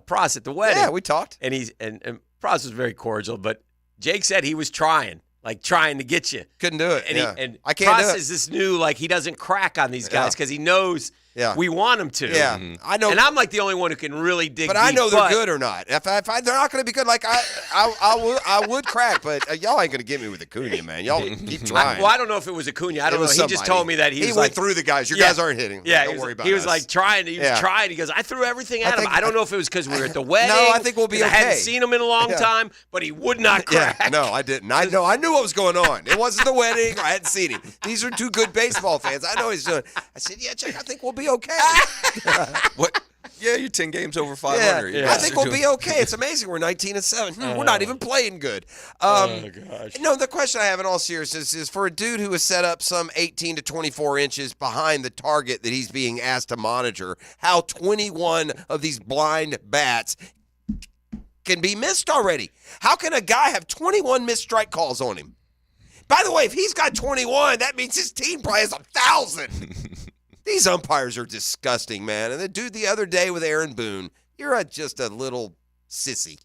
Pross at the wedding. Yeah, we talked. And and Pross was very cordial, but Jake said he was trying to get you. Couldn't do it. And I can't Pross do it. is this new, he doesn't crack on these guys because he knows we want him to. Yeah, I know. And I'm like the only one who can really dig but deep. I know they're good or not. If they're not going to be good, I would crack, but y'all ain't going to get me with Acuna, man. Y'all keep trying. I don't know if it was Acuna. I don't know. He just told me that he went through the guys. Your guys aren't hitting. Yeah, don't worry about it. He was trying. He was trying. He goes, I threw everything at him. I don't know if it was because we were at the wedding. No, I think we'll be okay. I hadn't seen him in a long time, but he would not crack. Yeah, no, I didn't. I knew what was going on. It wasn't the wedding. I hadn't seen him. These are two good baseball fans. I know what he's doing. I said, yeah, Chuck, I think we'll be okay. What? Yeah, you're 10 games over 500. Yeah. I think we'll be okay. It's amazing. We're 19-7. We're not even playing good. Oh gosh. No, the question I have in all seriousness is for a dude who has set up some 18 to 24 inches behind the target that he's being asked to monitor, how 21 of these blind bats can be missed already. How can a guy have 21 missed strike calls on him? By the way, if he's got 21, that means his team probably has 1,000. These umpires are disgusting, man. And the dude the other day with Aaron Boone, you're just a little sissy.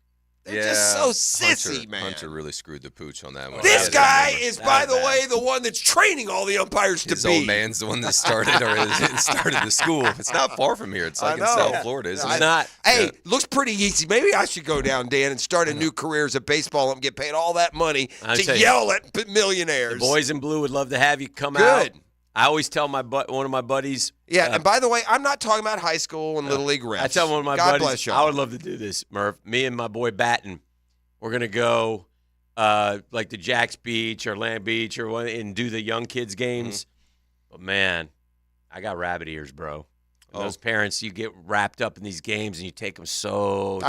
They're just so sissy, man. Hunter really screwed the pooch on that one. This guy is, by the way, the one that's training all the umpires to be. His old man's the one that started the school. It's not far from here. It's like in South Florida, isn't it? It's not. Hey, looks pretty easy. Maybe I should go down, Dan, and start a new career as a baseball ump, get paid all that money to yell at millionaires. The boys in blue would love to have you come out. I always tell one of my buddies. Yeah, and by the way, I'm not talking about high school and little league refs. I tell one of my God buddies, bless y'all. I would love to do this, Murph. Me and my boy Batten, we're going to go to Jack's Beach or Land Beach and do the young kids games. But, man, I got rabbit ears, bro. Those parents, you get wrapped up in these games and you take them so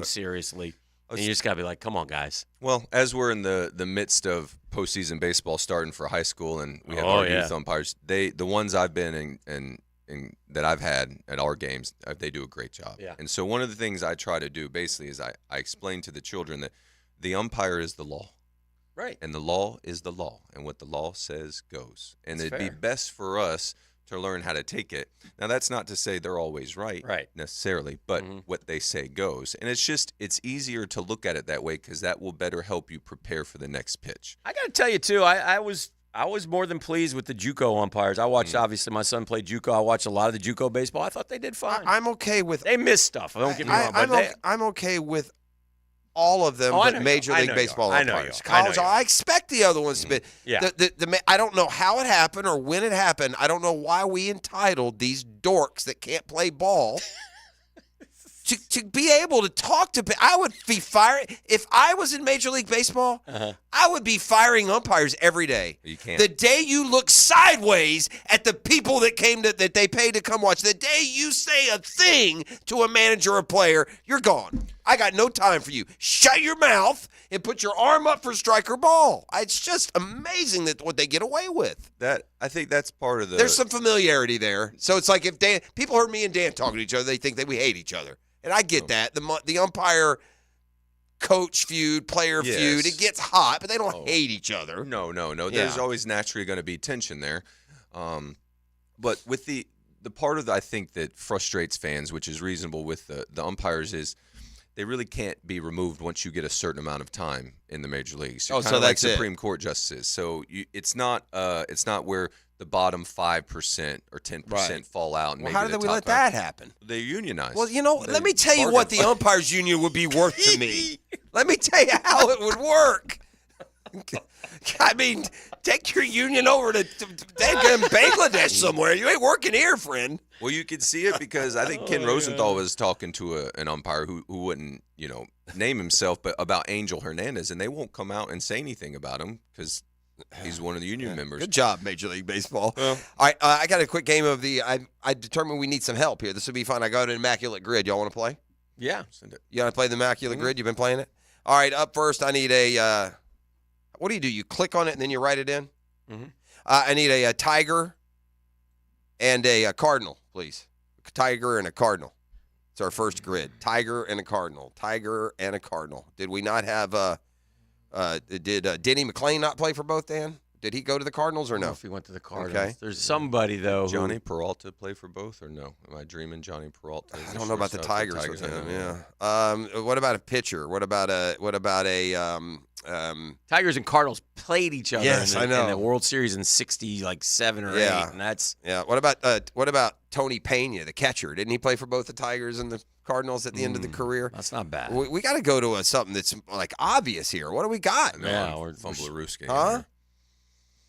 seriously. And you just got to be like, come on, guys. Well, as we're in the midst of postseason baseball starting for high school and we have our youth umpires, the ones I've been in that I've had at our games, they do a great job. Yeah. And so one of the things I try to do basically is I explain to the children that the umpire is the law. Right. And the law is the law. And what the law says goes. And That's it'd be best for us to learn how to take it. Now, that's not to say they're always right necessarily, but what they say goes. And it's easier to look at it that way because that will better help you prepare for the next pitch. I got to tell you, too, I was more than pleased with the JUCO umpires. I watched, obviously, my son played JUCO. I watched a lot of the JUCO baseball. I thought they did fine. I'm okay with... They missed stuff. Don't get me wrong. I'm okay with all of them, but Major League Baseball umpires. College, I expect the other ones to be. Yeah. I don't know how it happened or when it happened. I don't know why we entitled these dorks that can't play ball to be able to talk to. I would be fired if I was in Major League Baseball. I would be firing umpires every day. You can't. The day you look sideways at the people that that they paid to come watch, the day you say a thing to a manager or a player, you're gone. I got no time for you. Shut your mouth and put your arm up for strike or ball. It's just amazing that what they get away with. I think that's part of the. There's some familiarity there. So it's like if people heard me and Dan talking to each other, they think that we hate each other. And I get that. The umpire coach feud, player feud, it gets hot, but they don't hate each other. No. There's always naturally going to be tension there. But with the part of I think that frustrates fans, which is reasonable with the umpires, is they really can't be removed once you get a certain amount of time in the major leagues. You're kind of like Supreme Court justices. So it's not where the bottom 5% or 10% fall out. And well, how did we let that happen? They unionize. Well, let me tell you what the umpires union would be worth to me. Let me tell you how it would work. I mean, take your union over to Bangladesh somewhere. You ain't working here, friend. Well, you could see it because I think Ken Rosenthal was talking to an umpire who wouldn't, name himself, but about Angel Hernandez, and they won't come out and say anything about him because he's one of the union members. Good job, Major League Baseball. All right, I got a quick game of the. I determined we need some help here. This will be fun. I got an Immaculate Grid. Y'all want to play? Yeah. You want to play the Immaculate Grid? You've been playing it? All right, up first, I need a. What do? You click on it and then you write it in? Mm-hmm. I need a tiger and a cardinal, please. A tiger and a cardinal. It's our first grid. Tiger and a cardinal. Tiger and a cardinal. Did we not have did Denny McClain not play for both, Dan? Did he go to the Cardinals or no? I don't know if he went to the Cardinals. Okay. There's somebody, though. Johnny Peralta play for both or no? Am I dreaming Johnny Peralta? I don't know about the Tigers with him, yeah. What about a pitcher? What about a Tigers and Cardinals played each other I know. in the World Series in 7 or 8, and that's What about Tony Pena, the catcher? Didn't he play for both the Tigers and the Cardinals at the end of the career? That's not bad. We got to go to something that's like obvious here. What do we got? We're Fumblerooski. Huh?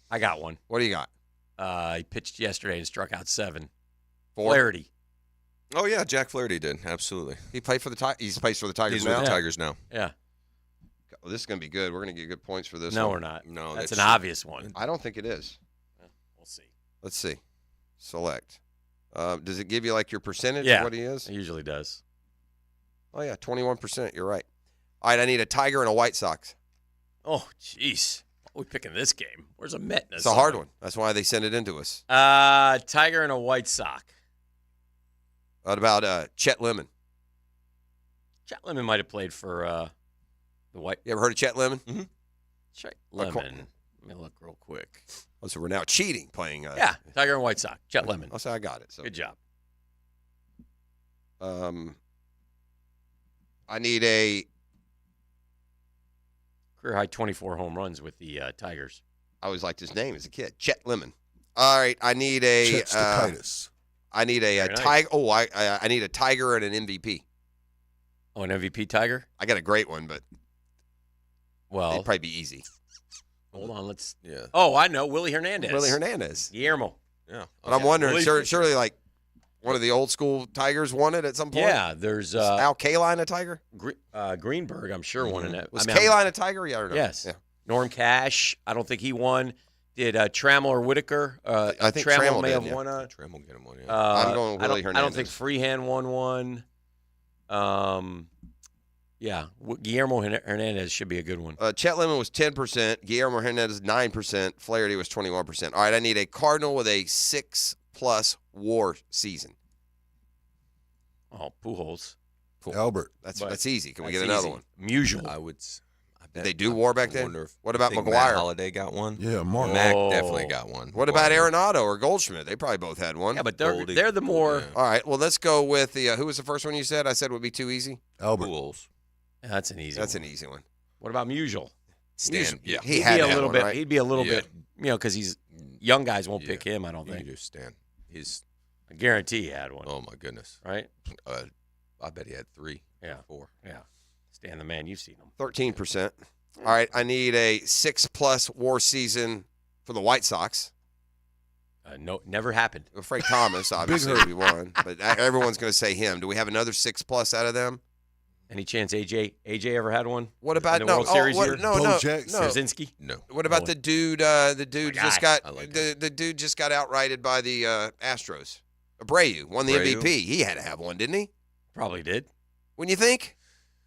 I got one. What do you got? He pitched yesterday and struck out 7. 4? Flaherty. Oh yeah, Jack Flaherty did absolutely. He played for the Tigers. He plays for the Tigers He's now. with the Tigers now. Yeah. Well, this is going to be good. We're going to get good points for this. No, one. we're not. No, that's an obvious one. I don't think it is. We'll see. Let's see. Select. Does it give you like your percentage Yeah, of what he is? It usually does. Oh yeah, 21%. You're right. All right, I need a Tiger and a White Sox. Oh, jeez. Why are we picking this game? Where's a Met? It's a hard one. That's why they sent it into us. Tiger and a White Sox. What about Chet Lemon? Chet Lemon might have played for the White. You ever heard of Chet Lemon? Mm-hmm. Chet Lemon. Let me look real quick. Oh, so we're now cheating playing. Yeah, Tiger and White Sox. Chet Lemon. I'll say I got it. So good job. I need a career high 24 home runs with the Tigers. I always liked his name as a kid, Chet Lemon. All right, I need a I need a Tiger. Oh, I need a Tiger and an MVP. Oh, an MVP Tiger? I got a great one, but it'd probably be easy. Hold on, let's. Yeah. Oh, I know, Willie Hernandez. Willie Hernandez. Guillermo. Yeah. But I'm wondering, surely like one of the old school Tigers won it at some point. Yeah, there's Al Kaline a Tiger. Greenberg, I'm sure won it. Was Kaline a Tiger? Yeah, or no? Yes. Yeah. Norm Cash. I don't think he won. Did Trammell or Whitaker? I think Trammell may did, have won. Trammell get him one. Yeah. I'm going with Willie Hernandez. I don't think Freehand won one. Yeah, Guillermo Hernandez should be a good one. Chet Lemon was 10%. Guillermo Hernandez 9%. Flaherty was 21%. All right, I need a Cardinal with a 6+ WAR season. Oh, Pujols. Albert. That's easy. Can we get another one? Musial. I would. Did they do WAR back then? What about Matt McGuire? Holiday got one. Yeah, Mark. Mac definitely got one. What about Arenado or Goldschmidt? They probably both had one. Yeah, but they're the more. All right, well, let's go with the. Who was the first one you said? I said would be too easy. Albert. Pujols. Yeah, that's an easy. That's an easy one. What about Musial? Stan. Yeah. He had be a little one, bit. right? He'd be a little bit. Because he's young guys won't pick him. I don't think. You do Stan. He's. I guarantee he had one. Oh my goodness. Right. I bet he had 3. Yeah. 4. Yeah. Stan the man. You've seen him. 13%. All right, I need a 6+ WAR season for the White Sox. No, never happened. Well, Frank Thomas, obviously, would be one. But everyone's going to say him. Do we have another 6+ out of them? Any chance AJ ever had one? What about in the World Series here? No. Straczynski? No. What about the dude? The dude My just guy. got the dude just got outrighted by the Astros. Abreu won the Abreu? MVP. He had to have one, didn't he? Probably did. Wouldn't you think?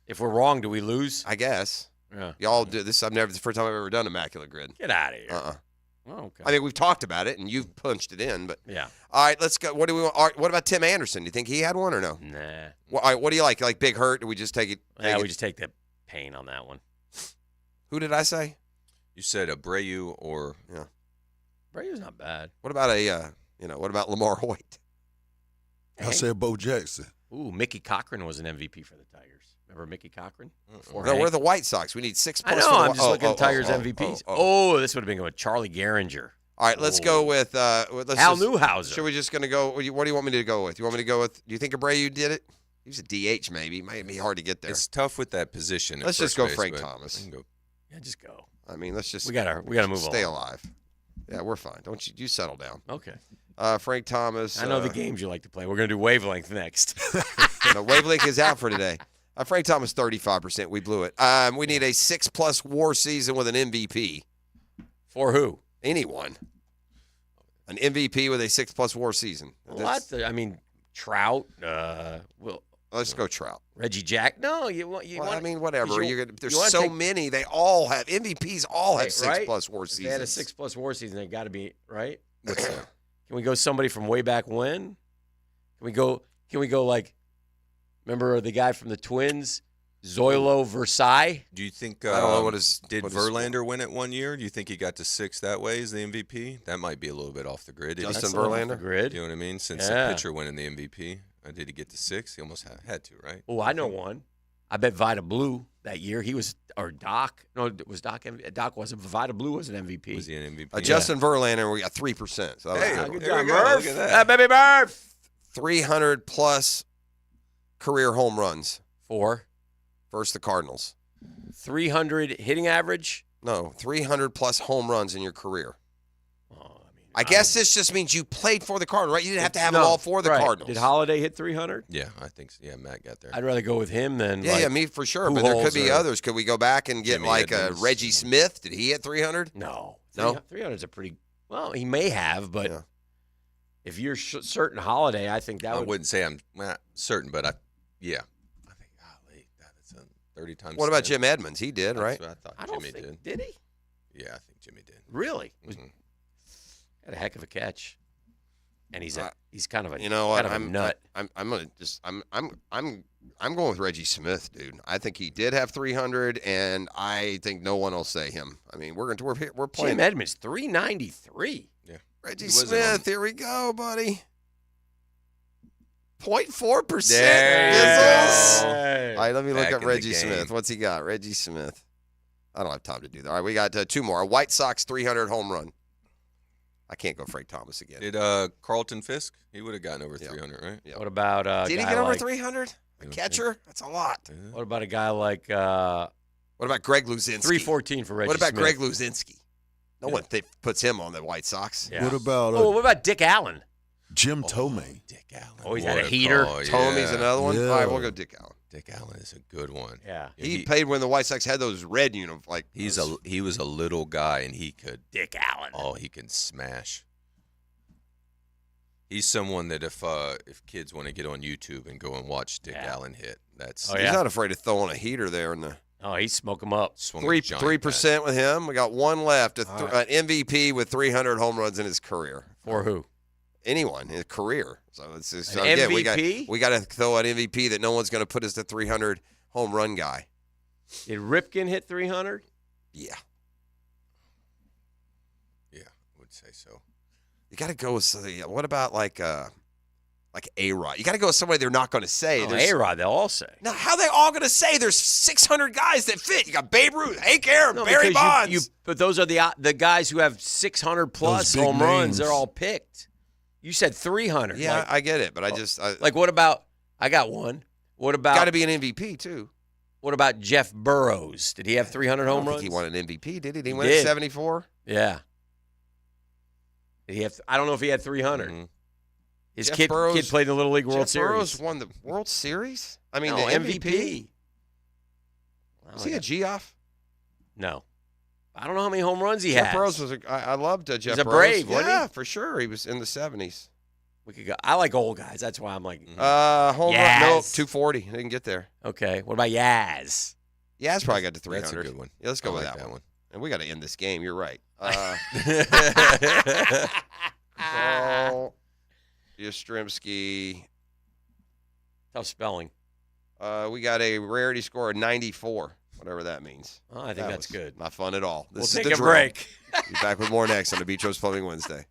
If we're wrong, do we lose? I guess. Yeah. Y'all do this. It's the first time I've ever done Immaculate Grid. Get out of here. Oh, okay. I mean, we've talked about it, and you've punched it in, but Yeah. All right, let's go. What do we want? All right, what about Tim Anderson? Do you think he had one or no? Nah. Well, all right, what do you like? Like Big Hurt? Do we just take it? Yeah, we just take the pain on that one. Who did I say? You said Abreu or Yeah. Abreu's not bad. What about what about Lamar Hoyt? I said Bo Jackson. Ooh, Mickey Cochran was an MVP for the Tigers. Remember Mickey Cochran? No, we're the White Sox. We need 6 I plus. know. for the I'm just looking at Tigers MVPs. oh. This would have been good. Charlie Gehringer. All right, let's go with Al Newhouser. Should we just going to go? What do you want me to go with? You want me to go with? Do you think Abreu did it? He was a DH, maybe. It might be hard to get there. It's tough with that position. Let's just go Frank Thomas. Yeah, just go. I mean, let's just. We gotta move on. Stay alive. Yeah, we're fine. Don't you settle down? Okay. Frank Thomas. I know the games you like to play. We're gonna do wavelength next. No, wavelength is out for today. Frank Thomas, 35%. We blew it. We need a 6+ WAR season with an MVP. For who? Anyone. An MVP with a 6+ WAR season. What? I mean, Trout. Let's go Trout. Reggie Jack. No, you want. I mean, whatever. There's you so many. They all have MVPs. All have 6+ WAR If seasons. they had a 6+ WAR season. They got to be right. What's that? Can we go somebody from way back when? Can we go like? Remember the guy from the Twins, Zoilo Versailles? Do you think? I don't know did what Verlander win it one year? Do you think he got to 6 that way as the MVP? That might be a little bit off the grid. Justin Verlander? Grid. You know what I mean? Since Yeah. the pitcher winning the MVP, did he get to 6? He almost had to, right? Oh, I know one. I bet Vida Blue that year. He was, or Doc. No, it was Doc. Doc wasn't. Vida Blue was an MVP. Was he an MVP? Justin Verlander, we got 3%. So that was Good good. job, go. Murph. Look at that. Baby Murph. 300+ career home runs For versus the Cardinals. 300 hitting average. No, 300+ home runs in your career. I guess this just means you played for the Cardinals, right? You didn't have to have them all for the Cardinals. Did Holiday hit 300? Yeah, I think so. Yeah, Matt got there. I'd rather go with him than Me for sure. But there could be Pujols or- others. Could we go back and get Jimmy like Edmonds. Reggie Smith? Did he hit 300? No. No? 300 is a pretty. Well, he may have, but if you're certain Holiday, I think that I would. wouldn't say I'm certain, but I think, golly, that's 30 times. What about 10. Jim Edmonds? He did, right? That's what I thought I don't Jimmy think. did. Did he? Yeah, I think Jimmy did. Really? Had a heck of a catch. And he's kind of a You know what? kind of a nut. I'm going with Reggie Smith, dude. I think he did have 300, and I think no one will say him. I mean, we're playing. Jim Edmonds 393. Yeah. Reggie He wasn't Smith, here we go, buddy. 0.4%. There you Bizzles. go. All right, let me look Back up in the Reggie game. Smith. What's he got? Reggie Smith. I don't have time to do that. All right, we got 2 more. A White Sox 300 home run. I can't go Frank Thomas again. Did Carlton Fisk? He would have gotten over 300, right? Yeah. What about Did he guy get over like- 300? A catcher? That's a lot. What about a guy like What about Greg Luzinski? 314 for Reggie What about Smith? Greg Luzinski? No one puts him on the White Sox. Yeah. What about what about Dick Allen? Jim Tomei? Dick Allen. Oh, he's had What a heater. call, Tomey's yeah. another one. Yeah. All right, we'll go Dick Allen. Dick Allen is a good one. Yeah. He played when the White Sox had those red uniforms. Like he was a little guy and he could Dick Allen. Oh, he can smash. He's someone that if kids want to get on YouTube and go and watch Dick Allen hit, that's He's not afraid to throw on a heater there in the. Oh, he'd smoke him up. 3% with him. We got one left. An MVP with 300 home runs in his career. For who? Anyone in his career. So it's just, An again, MVP? we got to throw an MVP that no one's going to put as the 300 home run guy. Did Ripken hit 300? Yeah. Yeah, I would say so. You got to go with what about like A-Rod? You got to go with somebody they're not going to say. Oh, A-Rod, they'll all say. Now, how are they all going to say there's 600 guys that fit? You got Babe Ruth, Hank Aaron, Barry because Bonds. but those are the guys who have 600 plus big home runs. names. They're all picked. You said 300. Yeah, Like, I get it, but like what about? I got one. What about? got to be an MVP too. What about Jeff Burrows? Did he have 300 I don't home think runs? he won an MVP, did he? Did he He win did. at 74? Yeah. Did he have? I don't know if he had 300. Mm-hmm. His Jeff kid Burrows- played in the Little League World Jeff Series. Burrows won the World Series? I mean, No, the MVP? Is he a Geoff? No. I don't know how many home runs he Jeff has. Burrows was I loved Jeff He's a Burrows. Brave, wasn't he? Yeah, for sure. He was in the 70s. We could go. I like old guys. That's why I'm like. Home run. Yaz. No, 240. Didn't get there. Okay. What about Yaz? Yaz probably got to 300. That's a good one. Yeah, let's go I with like that one. And we got to end this game. You're right. Paul Yastrzemski. Tough spelling. We got a rarity score of 94, whatever that means. Oh, I think that's good. Not fun at all. We'll This take is the a drill. break. Be back with more next on the Beach Roast Plumbing Wednesday.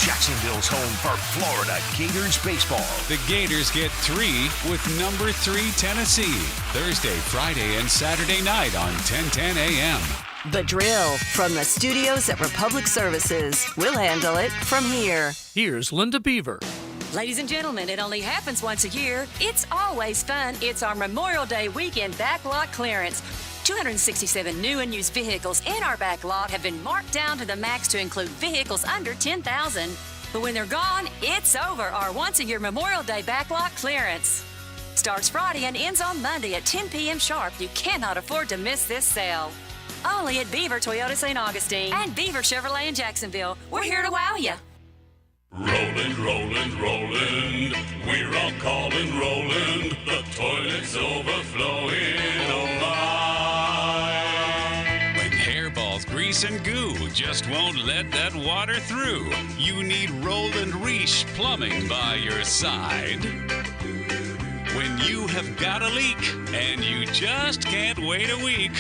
Jacksonville's home for Florida Gators baseball. The Gators get 3 with number 3 Tennessee. Thursday, Friday, and Saturday night on 10:10 a.m. The Drill from the studios at Republic Services. We'll handle it from here. Here's Linda Beaver. Ladies and gentlemen, it only happens once a year. It's always fun. It's our Memorial Day weekend backlot clearance. 267 new and used vehicles in our backlot have been marked down to the max to include vehicles under $10,000. But when they're gone, it's over. Our once-a-year Memorial Day backlot clearance starts Friday and ends on Monday at 10 p.m. sharp. You cannot afford to miss this sale. Only at Beaver Toyota St. Augustine and Beaver Chevrolet in Jacksonville. We're here to wow you. Roland, Roland, Roland, we're all calling Roland. The toilet's overflowing, oh my. When hairballs, grease, and goo just won't let that water through, you need Roland Reich Plumbing by your side. When you have got a leak and you just can't wait a week,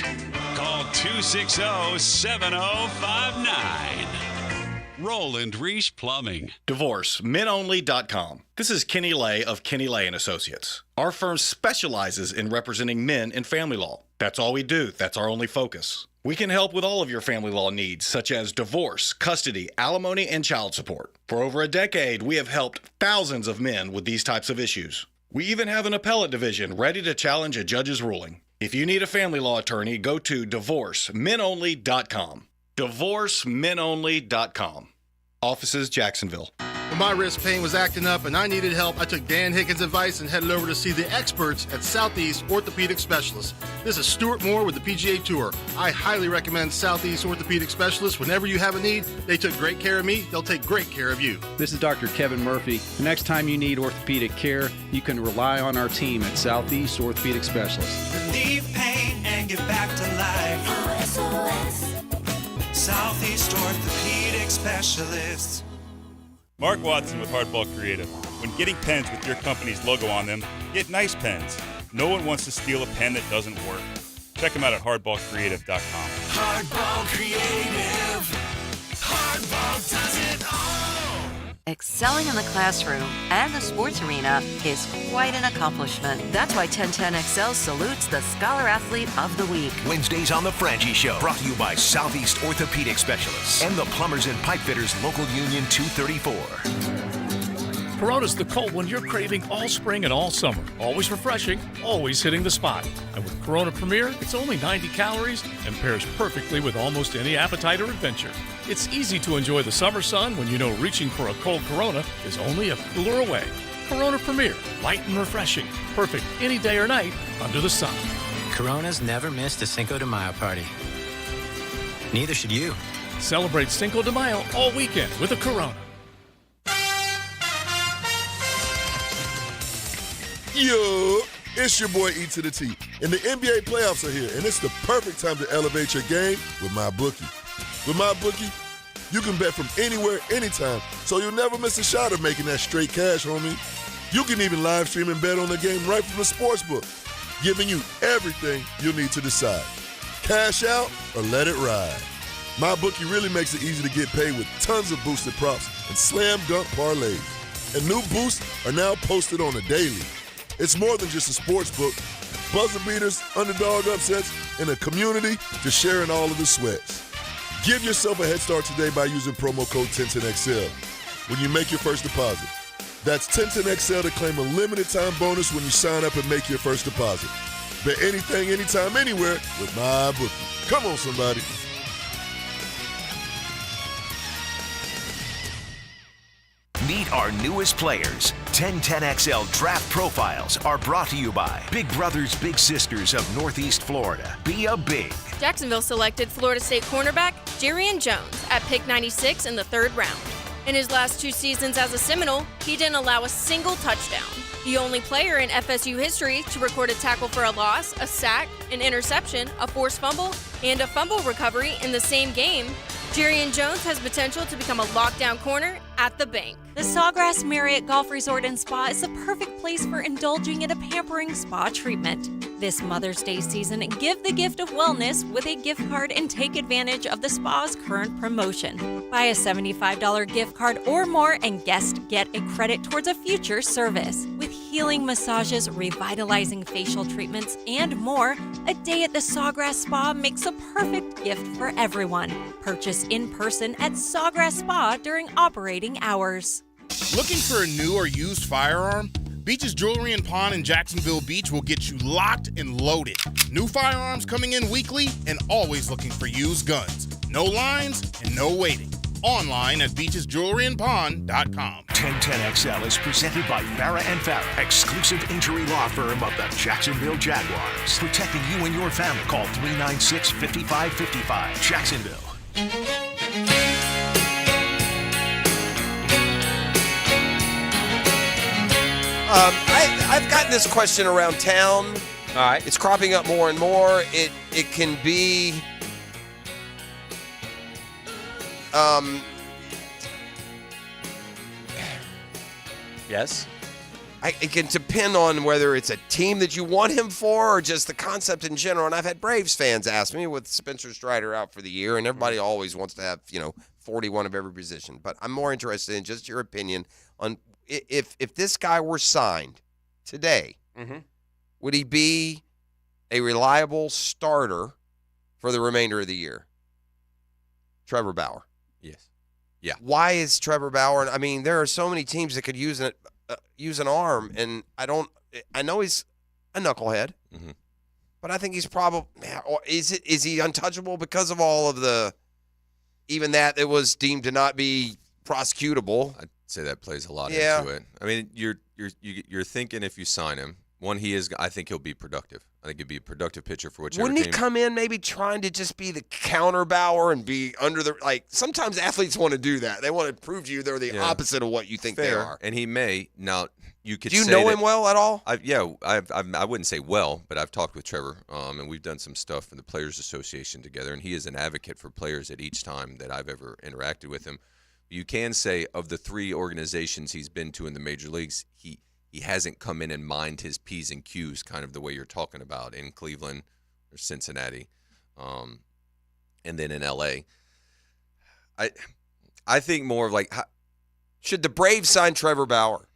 call 260-7059. Roland Reich Plumbing. DivorceMenOnly.com. This is Kenny Lay of Kenny Lay & Associates. Our firm specializes in representing men in family law. That's all we do. That's our only focus. We can help with all of your family law needs, such as divorce, custody, alimony, and child support. For over a decade, we have helped thousands of men with these types of issues. We even have an appellate division ready to challenge a judge's ruling. If you need a family law attorney, go to DivorceMenOnly.com. DivorceMenOnly.com. Offices, Jacksonville. When my wrist pain was acting up and I needed help, I took Dan Hicken's advice and headed over to see the experts at Southeast Orthopedic Specialists. This is Stuart Moore with the PGA Tour. I highly recommend Southeast Orthopedic Specialists. Whenever you have a need, they took great care of me. They'll take great care of you. This is Dr. Kevin Murphy. The next time you need orthopedic care, you can rely on our team at Southeast Orthopedic Specialists. Relieve pain and get back to life. Southeast Orthopedic Specialists. Mark Watson with Hardball Creative. When getting pens with your company's logo on them, get nice pens. No one wants to steal a pen that doesn't work. Check them out at hardballcreative.com. Hardball Creative. Hardball does it all. Excelling in the classroom and the sports arena is quite an accomplishment. That's why 1010XL salutes the Scholar Athlete of the Week. Wednesdays on The Frangie Show, brought to you by Southeast Orthopedic Specialists and the Plumbers and Pipe Fitters Local Union 234. Corona's the cold one you're craving all spring and all summer. Always refreshing, always hitting the spot. And with Corona Premier, it's only 90 calories and pairs perfectly with almost any appetite or adventure. It's easy to enjoy the summer sun when you know reaching for a cold Corona is only a cooler away. Corona Premier, light and refreshing, perfect any day or night under the sun. Corona's never missed a Cinco de Mayo party. Neither should you. Celebrate Cinco de Mayo all weekend with a Corona. Yo, it's your boy E to the T. And the NBA playoffs are here, and it's the perfect time to elevate your game with MyBookie. With MyBookie, you can bet from anywhere, anytime, so you'll never miss a shot of making that straight cash, homie. You can even live stream and bet on the game right from the sportsbook, giving you everything you'll need to decide. Cash out or let it ride. MyBookie really makes it easy to get paid with tons of boosted props and slam dunk parlays. And new boosts are now posted on the daily. It's more than just a sports book. Buzzer beaters, underdog upsets, and a community to share in all of the sweats. Give yourself a head start today by using promo code 1010XL when you make your first deposit. That's 1010XL to claim a limited time bonus when you sign up and make your first deposit. Bet anything, anytime, anywhere with MyBookie. Come on, somebody. Meet our newest players. 1010XL Draft Profiles are brought to you by Big Brothers Big Sisters of Northeast Florida. Be a Big. Jacksonville selected Florida State cornerback Jarian Jones at pick 96 in the 3rd round. In his last 2 seasons as a Seminole, he didn't allow a single touchdown. The only player in FSU history to record a tackle for a loss, a sack, an interception, a forced fumble, and a fumble recovery in the same game, Jarian Jones has potential to become a lockdown corner at the bank. The Sawgrass Marriott Golf Resort and Spa is the perfect place for indulging in a pampering spa treatment. This Mother's Day season, give the gift of wellness with a gift card and take advantage of the spa's current promotion. Buy a $75 gift card or more and guests get a credit towards a future service. With healing massages, revitalizing facial treatments, and more, a day at the Sawgrass Spa makes a perfect gift for everyone. Purchase in person at Sawgrass Spa during operating hours. Looking for a new or used firearm? Beach's Jewelry and Pawn in Jacksonville Beach will get you locked and loaded. New firearms coming in weekly and always looking for used guns. No lines and no waiting. Online at beachesjewelryandpawn.com. 1010XL is presented by Farrah & Farrah, exclusive injury law firm of the Jacksonville Jaguars. Protecting you and your family. Call 396-5555. Jacksonville. I've gotten this question around town. All right. It's cropping up more and more. It can be yes. It can depend on whether it's a team that you want him for or just the concept in general. And I've had Braves fans ask me with Spencer Strider out for the year, and everybody always wants to have, 41 of every position. But I'm more interested in just your opinion on if this guy were signed today, would he be a reliable starter for the remainder of the year? Trevor Bauer. Yes. Yeah. Why is Trevor Bauer? I mean, there are so many teams that could use an arm, and I know he's a knucklehead, but I think he's probably. Is he untouchable because of all of the? Even that it was deemed to not be prosecutable. I'd say that plays a lot into it. I mean, you're thinking if you sign him, I think he'll be productive. I think he'll be a productive pitcher for whichever Wouldn't team. he come in maybe trying to just be the counter Bauer and be under the sometimes athletes want to do that. They want to prove to you they're the opposite of what you think they are. And he may. Now, you could Do you say know that- him well at all? I wouldn't say well, but I've talked with Trevor, and we've done some stuff in the Players Association together, and he is an advocate for players at each time that I've ever interacted with him. You can say of the 3 organizations he's been to in the major leagues, he hasn't come in and mined his P's and Q's kind of the way you're talking about in Cleveland or Cincinnati, and then in L.A. I think more of should the Braves sign Trevor Bauer?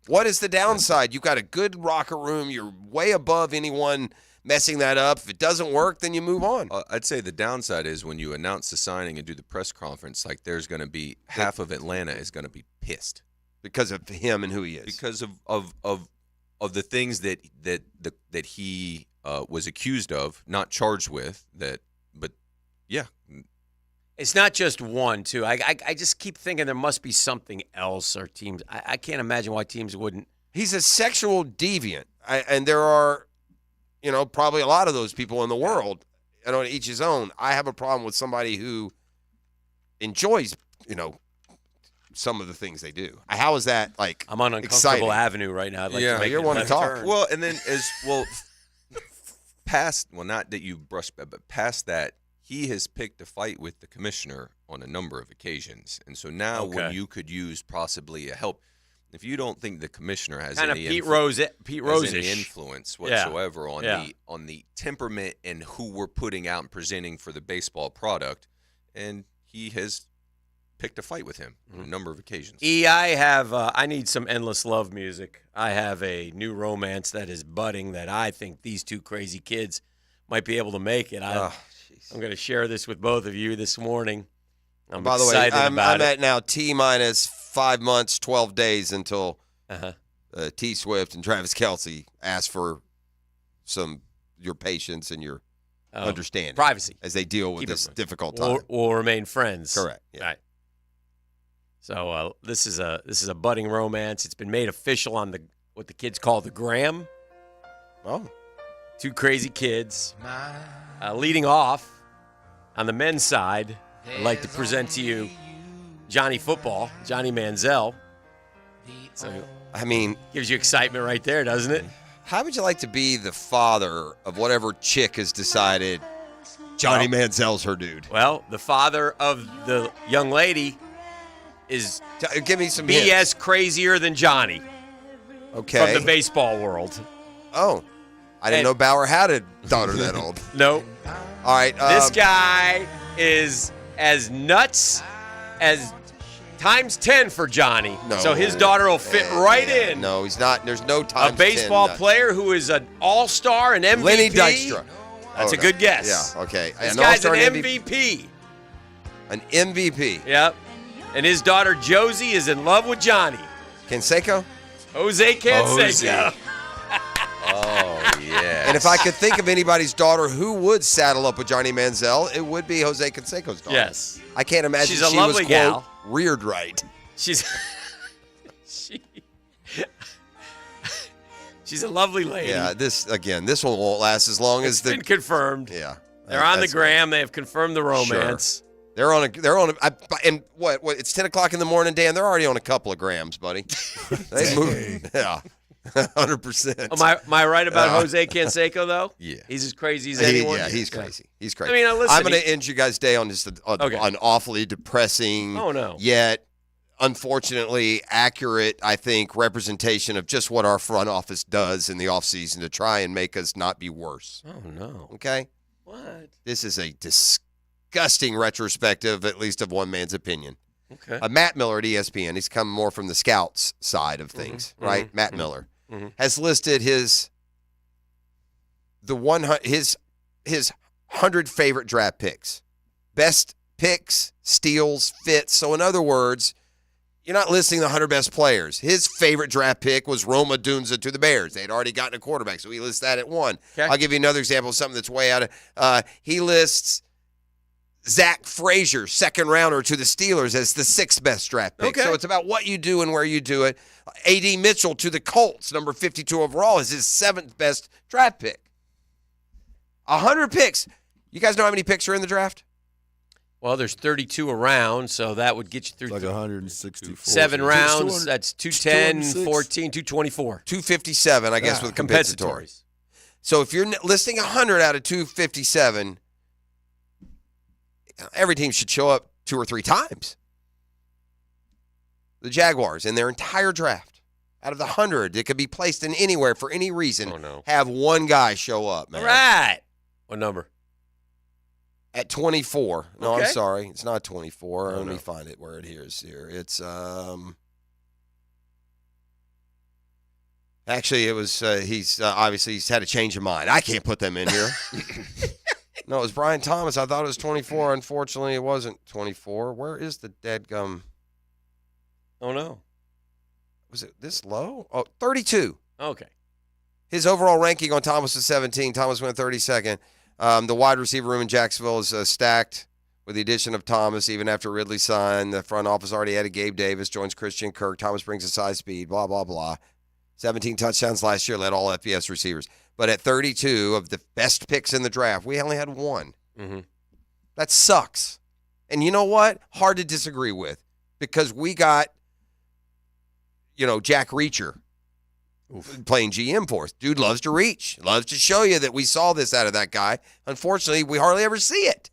What is the downside? You've got a good locker room. You're way above anyone messing that up. If it doesn't work, then you move on. I'd say the downside is when you announce the signing and do the press conference, there's going to be half of Atlanta is going to be pissed because of him and who he is. Because of the things that he was accused of, not charged with. But yeah. It's not just one, too. I just keep thinking there must be something else or teams. I can't imagine why teams wouldn't. He's a sexual deviant, and there are, probably a lot of those people in the world, and on each his own. I have a problem with somebody who enjoys, some of the things they do. How is that I'm on uncomfortable avenue right now. I'd like to make you're a one to left talk. turn. Well, and then not that you brush, but past that, he has picked a fight with the commissioner on a number of occasions. And so now when you could use possibly a help, if you don't think the commissioner has Kinda any Pete Rose-ish. any influence whatsoever on the temperament and who we're putting out and presenting for the baseball product, and he has picked a fight with him on a number of occasions. I need some endless love music. I have a new romance that is budding that I think these 2 crazy kids might be able to make it. I'm going to share this with both of you this morning. I'm By the way, excited I'm about it. at now T-minus 5 months, 12 days until T Swift and Travis Kelce ask for your patience and your understanding. Privacy. As they deal with this difficult time. We'll remain friends. Correct. Yeah. Right. So this is a budding romance. It's been made official on what the kids call the gram. Oh. Two crazy kids. Leading off on the men's side, I'd like to present to you Johnny Football, Johnny Manziel. So, I mean, gives you excitement right there, doesn't it? How would you like to be the father of whatever chick has decided Johnny Manziel's her dude? Well, the father of the young lady is give me some BS hints. Crazier than Johnny. Okay. From the baseball world. Oh. I didn't know Bauer had a daughter that old. Nope. All right. This guy is as nuts as times 10 for Johnny. No. So his daughter will fit right in. No, he's not. There's no times A baseball 10 player who is an all-star, an MVP. Lenny Dykstra. That's a good guess. Yeah, okay. This guy's an MVP. An MVP. Yep. And his daughter Josie is in love with Johnny. Canseco? Jose Canseco. Oh, yeah. And if I could think of anybody's daughter who would saddle up with Johnny Manziel, it would be Jose Canseco's daughter. Yes. I can't imagine She's a she lovely was, gal. quote, reared right. She's a lovely lady. Yeah, this one won't last as long as It's been confirmed. Yeah. They're on the That's gram. They have confirmed the romance. Sure. And what, it's 10 o'clock in the morning, Dan, they're already on a couple of grams, buddy. They move. Yeah. 100%. Am I right about Jose Canseco, though? Yeah. He's as crazy as anyone? Yeah, he's crazy. He's crazy. I mean, listen, I'm going to end you guys' day on just an awfully depressing, yet unfortunately accurate, I think, representation of just what our front office does in the offseason to try and make us not be worse. Oh, no. Okay? What? This is a disgusting retrospective, at least of one man's opinion. Okay. Matt Miller at ESPN, he's come more from the scouts side of things, right? Matt Miller has listed his 100 favorite draft picks. Best picks, steals, fits. So in other words, you're not listing the 100 best players. His favorite draft pick was Roma Dunza to the Bears. They'd already gotten a quarterback, so he lists that at 1. Okay. I'll give you another example of something that's way out of he lists Zach Frazier, second rounder to the Steelers, as the 6th best draft pick. Okay. So it's about what you do and where you do it. A.D. Mitchell to the Colts, number 52 overall, is his 7th best draft pick. 100 picks. You guys know how many picks are in the draft? Well, there's 32 around, so that would get you through like 164. 7 rounds. That's 210, 14, 224. 257, I guess, with compensatory. So if you're listing 100 out of 257, every team should show up 2 or 3 times. The Jaguars, in their entire draft, out of the 100 that could be placed in anywhere for any reason, have one guy show up, man. All right. What number? At 24. No, Okay. I'm sorry. It's not 24. Oh, Let me no. find it where it is here. It's, actually, it was, he's had a change of mind. I can't put them in here. No, it was Brian Thomas. I thought it was 24. Unfortunately, it wasn't 24. Where is the deadgum? Oh, no. Was it this low? Oh, 32. Okay. His overall ranking on Thomas was 17. Thomas went 32nd. The wide receiver room in Jacksonville is stacked with the addition of Thomas. Even after Ridley signed, the front office already added Gabe Davis, joins Christian Kirk. Thomas brings a size speed, blah, blah, blah. 17 touchdowns last year, led all FBS receivers. But at 32 of the best picks in the draft, we only had 1. Mm-hmm. That sucks. And you know what? Hard to disagree with, because we got, Jack Reacher playing GM for us. Dude loves to reach, loves to show you that we saw this out of that guy. Unfortunately, we hardly ever see it.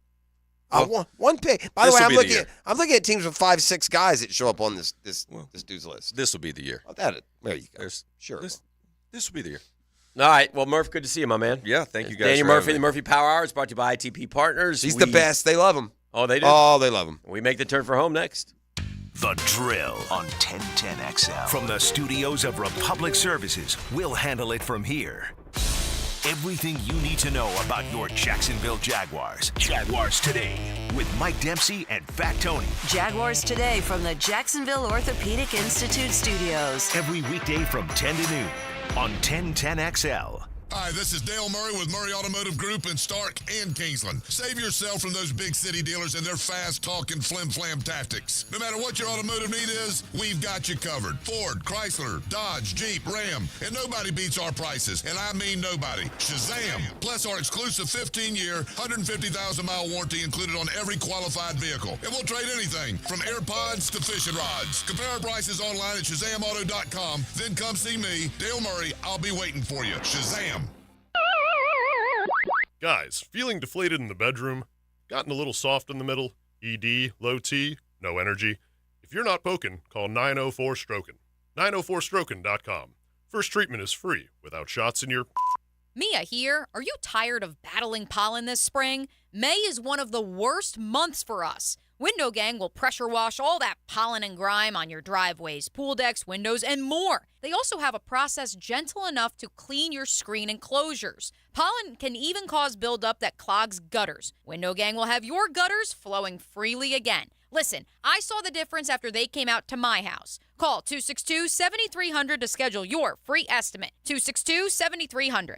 One pick. By the way, I'm looking at teams with 5-6 guys that show up on this dude's list. This will be the year. There you go. Sure. This will be the year. All right. Well, Murph, good to see you, my man. Yeah, thank you guys. Daniel for Murphy, having the me. Murphy Power Hour is brought to you by ITP Partners. He's the best. They love him. Oh, they do? Oh, they love him. We make the turn for home next. The Drill on 1010XL. From the studios of Republic Services, we'll handle it from here. Everything you need to know about your Jacksonville Jaguars. Jaguars Today with Mike Dempsey and Fat Tony. Jaguars Today from the Jacksonville Orthopedic Institute studios. Every weekday from 10 to noon on 1010XL. Hi, this is Dale Murray with Murray Automotive Group in Stark and Kingsland. Save yourself from those big city dealers and their fast-talking flim-flam tactics. No matter what your automotive need is, we've got you covered. Ford, Chrysler, Dodge, Jeep, Ram, and nobody beats our prices, and I mean nobody. Shazam! Plus our exclusive 15-year, 150,000-mile warranty included on every qualified vehicle. And we'll trade anything from AirPods to fishing rods. Compare our prices online at ShazamAuto.com. Then come see me, Dale Murray. I'll be waiting for you. Shazam! Guys, feeling deflated in the bedroom? Gotten a little soft in the middle? ED, low T, no energy? If you're not poking, call 904-STROKIN. 904strokin.com. First treatment is free, without shots in your... Mia here. Are you tired of battling pollen this spring? May is one of the worst months for us. Window Gang will pressure wash all that pollen and grime on your driveways, pool decks, windows, and more. They also have a process gentle enough to clean your screen enclosures. Pollen can even cause buildup that clogs gutters. Window Gang will have your gutters flowing freely again. Listen, I saw the difference after they came out to my house. Call 262-7300 to schedule your free estimate. 262-7300.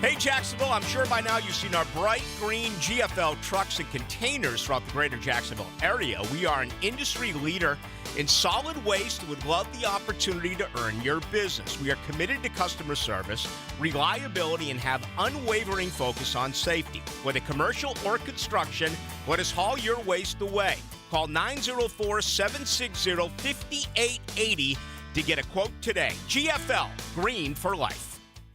Hey, Jacksonville, I'm sure by now you've seen our bright green GFL trucks and containers throughout the greater Jacksonville area. We are an industry leader in solid waste and would love the opportunity to earn your business. We are committed to customer service, reliability, and have unwavering focus on safety. Whether commercial or construction, let us haul your waste away. Call 904-760-5880 to get a quote today. GFL, green for life.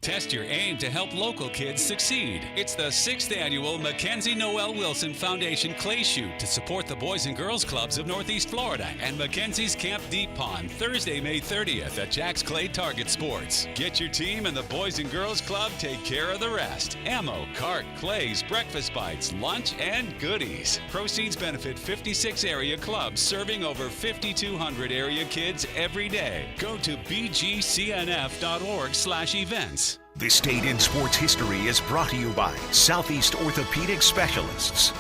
Test your aim to help local kids succeed. It's the 6th annual Mackenzie Noel Wilson Foundation Clay Shoot to support the Boys and Girls Clubs of Northeast Florida and Mackenzie's Camp Deep Pond, Thursday, May 30th at Jack's Clay Target Sports. Get your team and the Boys and Girls Club take care of the rest. Ammo, cart, clays, breakfast bites, lunch, and goodies. Proceeds benefit 56 area clubs serving over 5,200 area kids every day. Go to bgcnf.org/events. This Date in Sports History is brought to you by Southeast Orthopedic Specialists.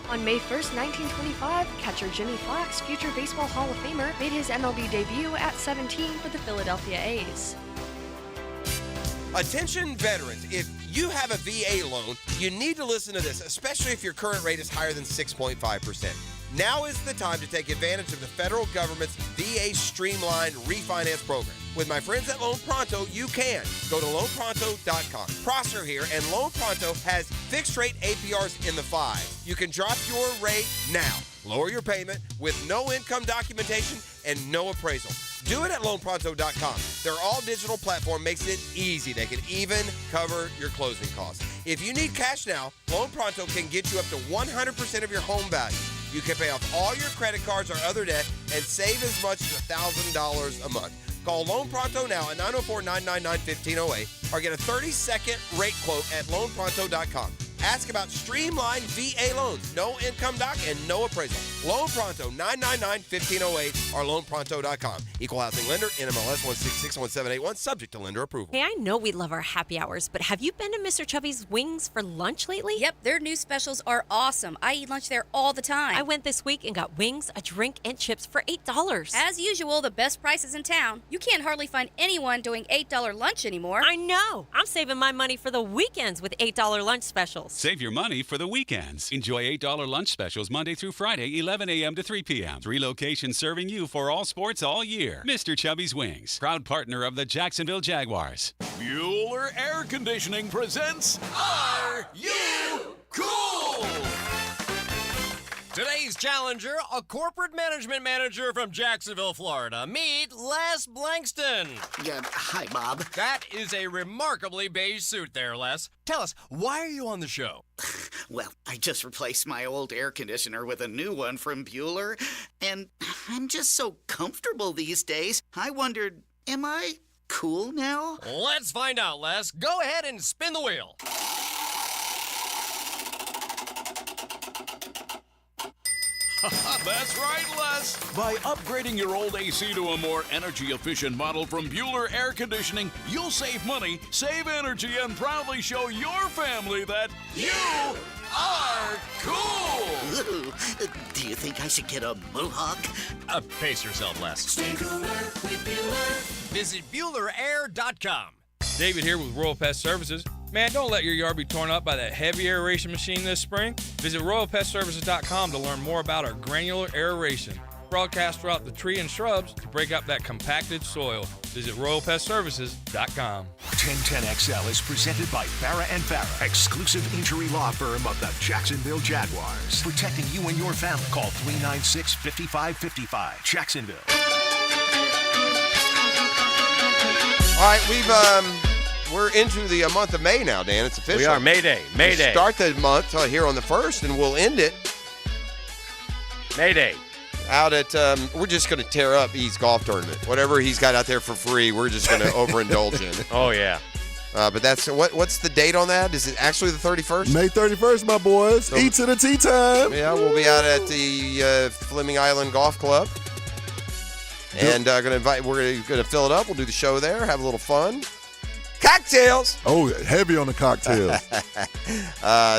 On May 1st, 1925, catcher Jimmy Fox, future Baseball Hall of Famer, made his MLB debut at 17 for the Philadelphia A's. Attention veterans, if you have a VA loan, you need to listen to this, especially if your current rate is higher than 6.5%. Now is the time to take advantage of the federal government's VA Streamlined Refinance Program. With my friends at Loan Pronto, you can. Go to loanpronto.com. Prosser here, and Loan Pronto has fixed rate APRs in the 5s. You can drop your rate now. Lower your payment with no income documentation and no appraisal. Do it at loanpronto.com. Their all-digital platform makes it easy. They can even cover your closing costs. If you need cash now, Loan Pronto can get you up to 100% of your home value. You can pay off all your credit cards or other debt and save as much as $1,000 a month. Call Loan Pronto now at 904-999-1508 or get a 30-second rate quote at loanpronto.com. Ask about streamlined VA loans, no income doc, and no appraisal. Loan Pronto, 999-1508 or loanpronto.com. Equal housing lender, NMLS 1661781, subject to lender approval. Hey, I know we love our happy hours, but have you been to Mr. Chubby's Wings for lunch lately? Yep, their new specials are awesome. I eat lunch there all the time. I went this week and got wings, a drink, and chips for $8. As usual, the best prices in town. You can't hardly find anyone doing $8 lunch anymore. I know. I'm saving my money for the weekends with $8 lunch specials. Save your money for the weekends. Enjoy $8 lunch specials Monday through Friday, 11 a.m. to 3 p.m. 3 locations serving you for all sports all year. Mr. Chubby's Wings, proud partner of the Jacksonville Jaguars. Bueller Air Conditioning presents Are You Cool? Today's challenger, a corporate management manager from Jacksonville, Florida. Meet Les Blankston. Hi, Bob. That is a remarkably beige suit there, Les. Tell us, why are you on the show? Well, I just replaced my old air conditioner with a new one from Bueller, and I'm just so comfortable these days. I wondered, am I cool now? Let's find out, Les. Go ahead and spin the wheel. That's right, Les. By upgrading your old AC to a more energy-efficient model from Bueller Air Conditioning, you'll save money, save energy, and proudly show your family that you are cool. Ooh, do you think I should get a mohawk? Pace yourself, Les. Stay cooler with Bueller. Visit BuellerAir.com. David here with Royal Pest Services. Man, don't let your yard be torn up by that heavy aeration machine this spring. Visit RoyalPestServices.com to learn more about our granular aeration. Broadcast throughout the tree and shrubs to break up that compacted soil. Visit RoyalPestServices.com. 1010XL is presented by Farrah & Farrah, exclusive injury law firm of the Jacksonville Jaguars. Protecting you and your family. Call 396-5555. Jacksonville. All right, we're into the month of May now, Dan. It's official. We are. May Day. We start the month here on the 1st, and we'll end it. May Day. Out at, we're just going to tear up E's golf tournament. Whatever he's got out there for free, we're just going to overindulge in. Oh, yeah. But that's, what's the date on that? Is it actually the 31st? May 31st, my boys. So, E to the T time. Yeah, we'll be out at the Fleming Island Golf Club. And we're going to fill it up. We'll do the show there, have a little fun. Cocktails. Oh, heavy on the cocktails.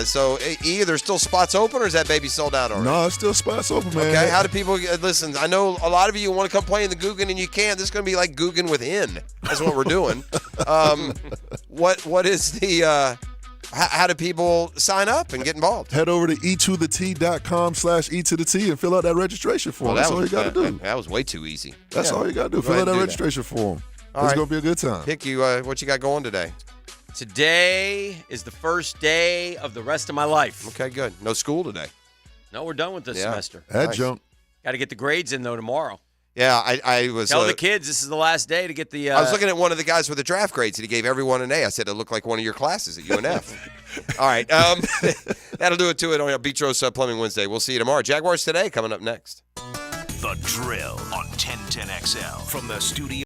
So, E, there's still spots open, or is that baby sold out already? No, it's still spots open, man. Okay, how do people listen? I know a lot of you want to come play in the Guggen, and you can't. This is going to be like Guggen with N. That's what we're doing. What is the? How do people sign up and get involved? Head over to e2the.com/e to the T and fill out that registration form. That's all you got to do. That was way too easy. That's all you got to do. Fill out that registration form. It's going to be a good time. Pick you. What you got going today? Today is the first day of the rest of my life. Okay, good. No school today. No, we're done with this semester. Adjunct. Got to get the grades in, though, tomorrow. Yeah, I was. Tell the kids this is the last day to get the. I was looking at one of the guys with the draft grades, and he gave everyone an A. I said it looked like one of your classes at UNF. All right, that'll do it to it on Beach Roast Plumbing Wednesday. We'll see you tomorrow. Jaguars Today coming up next. The Drill on 1010XL from the studio.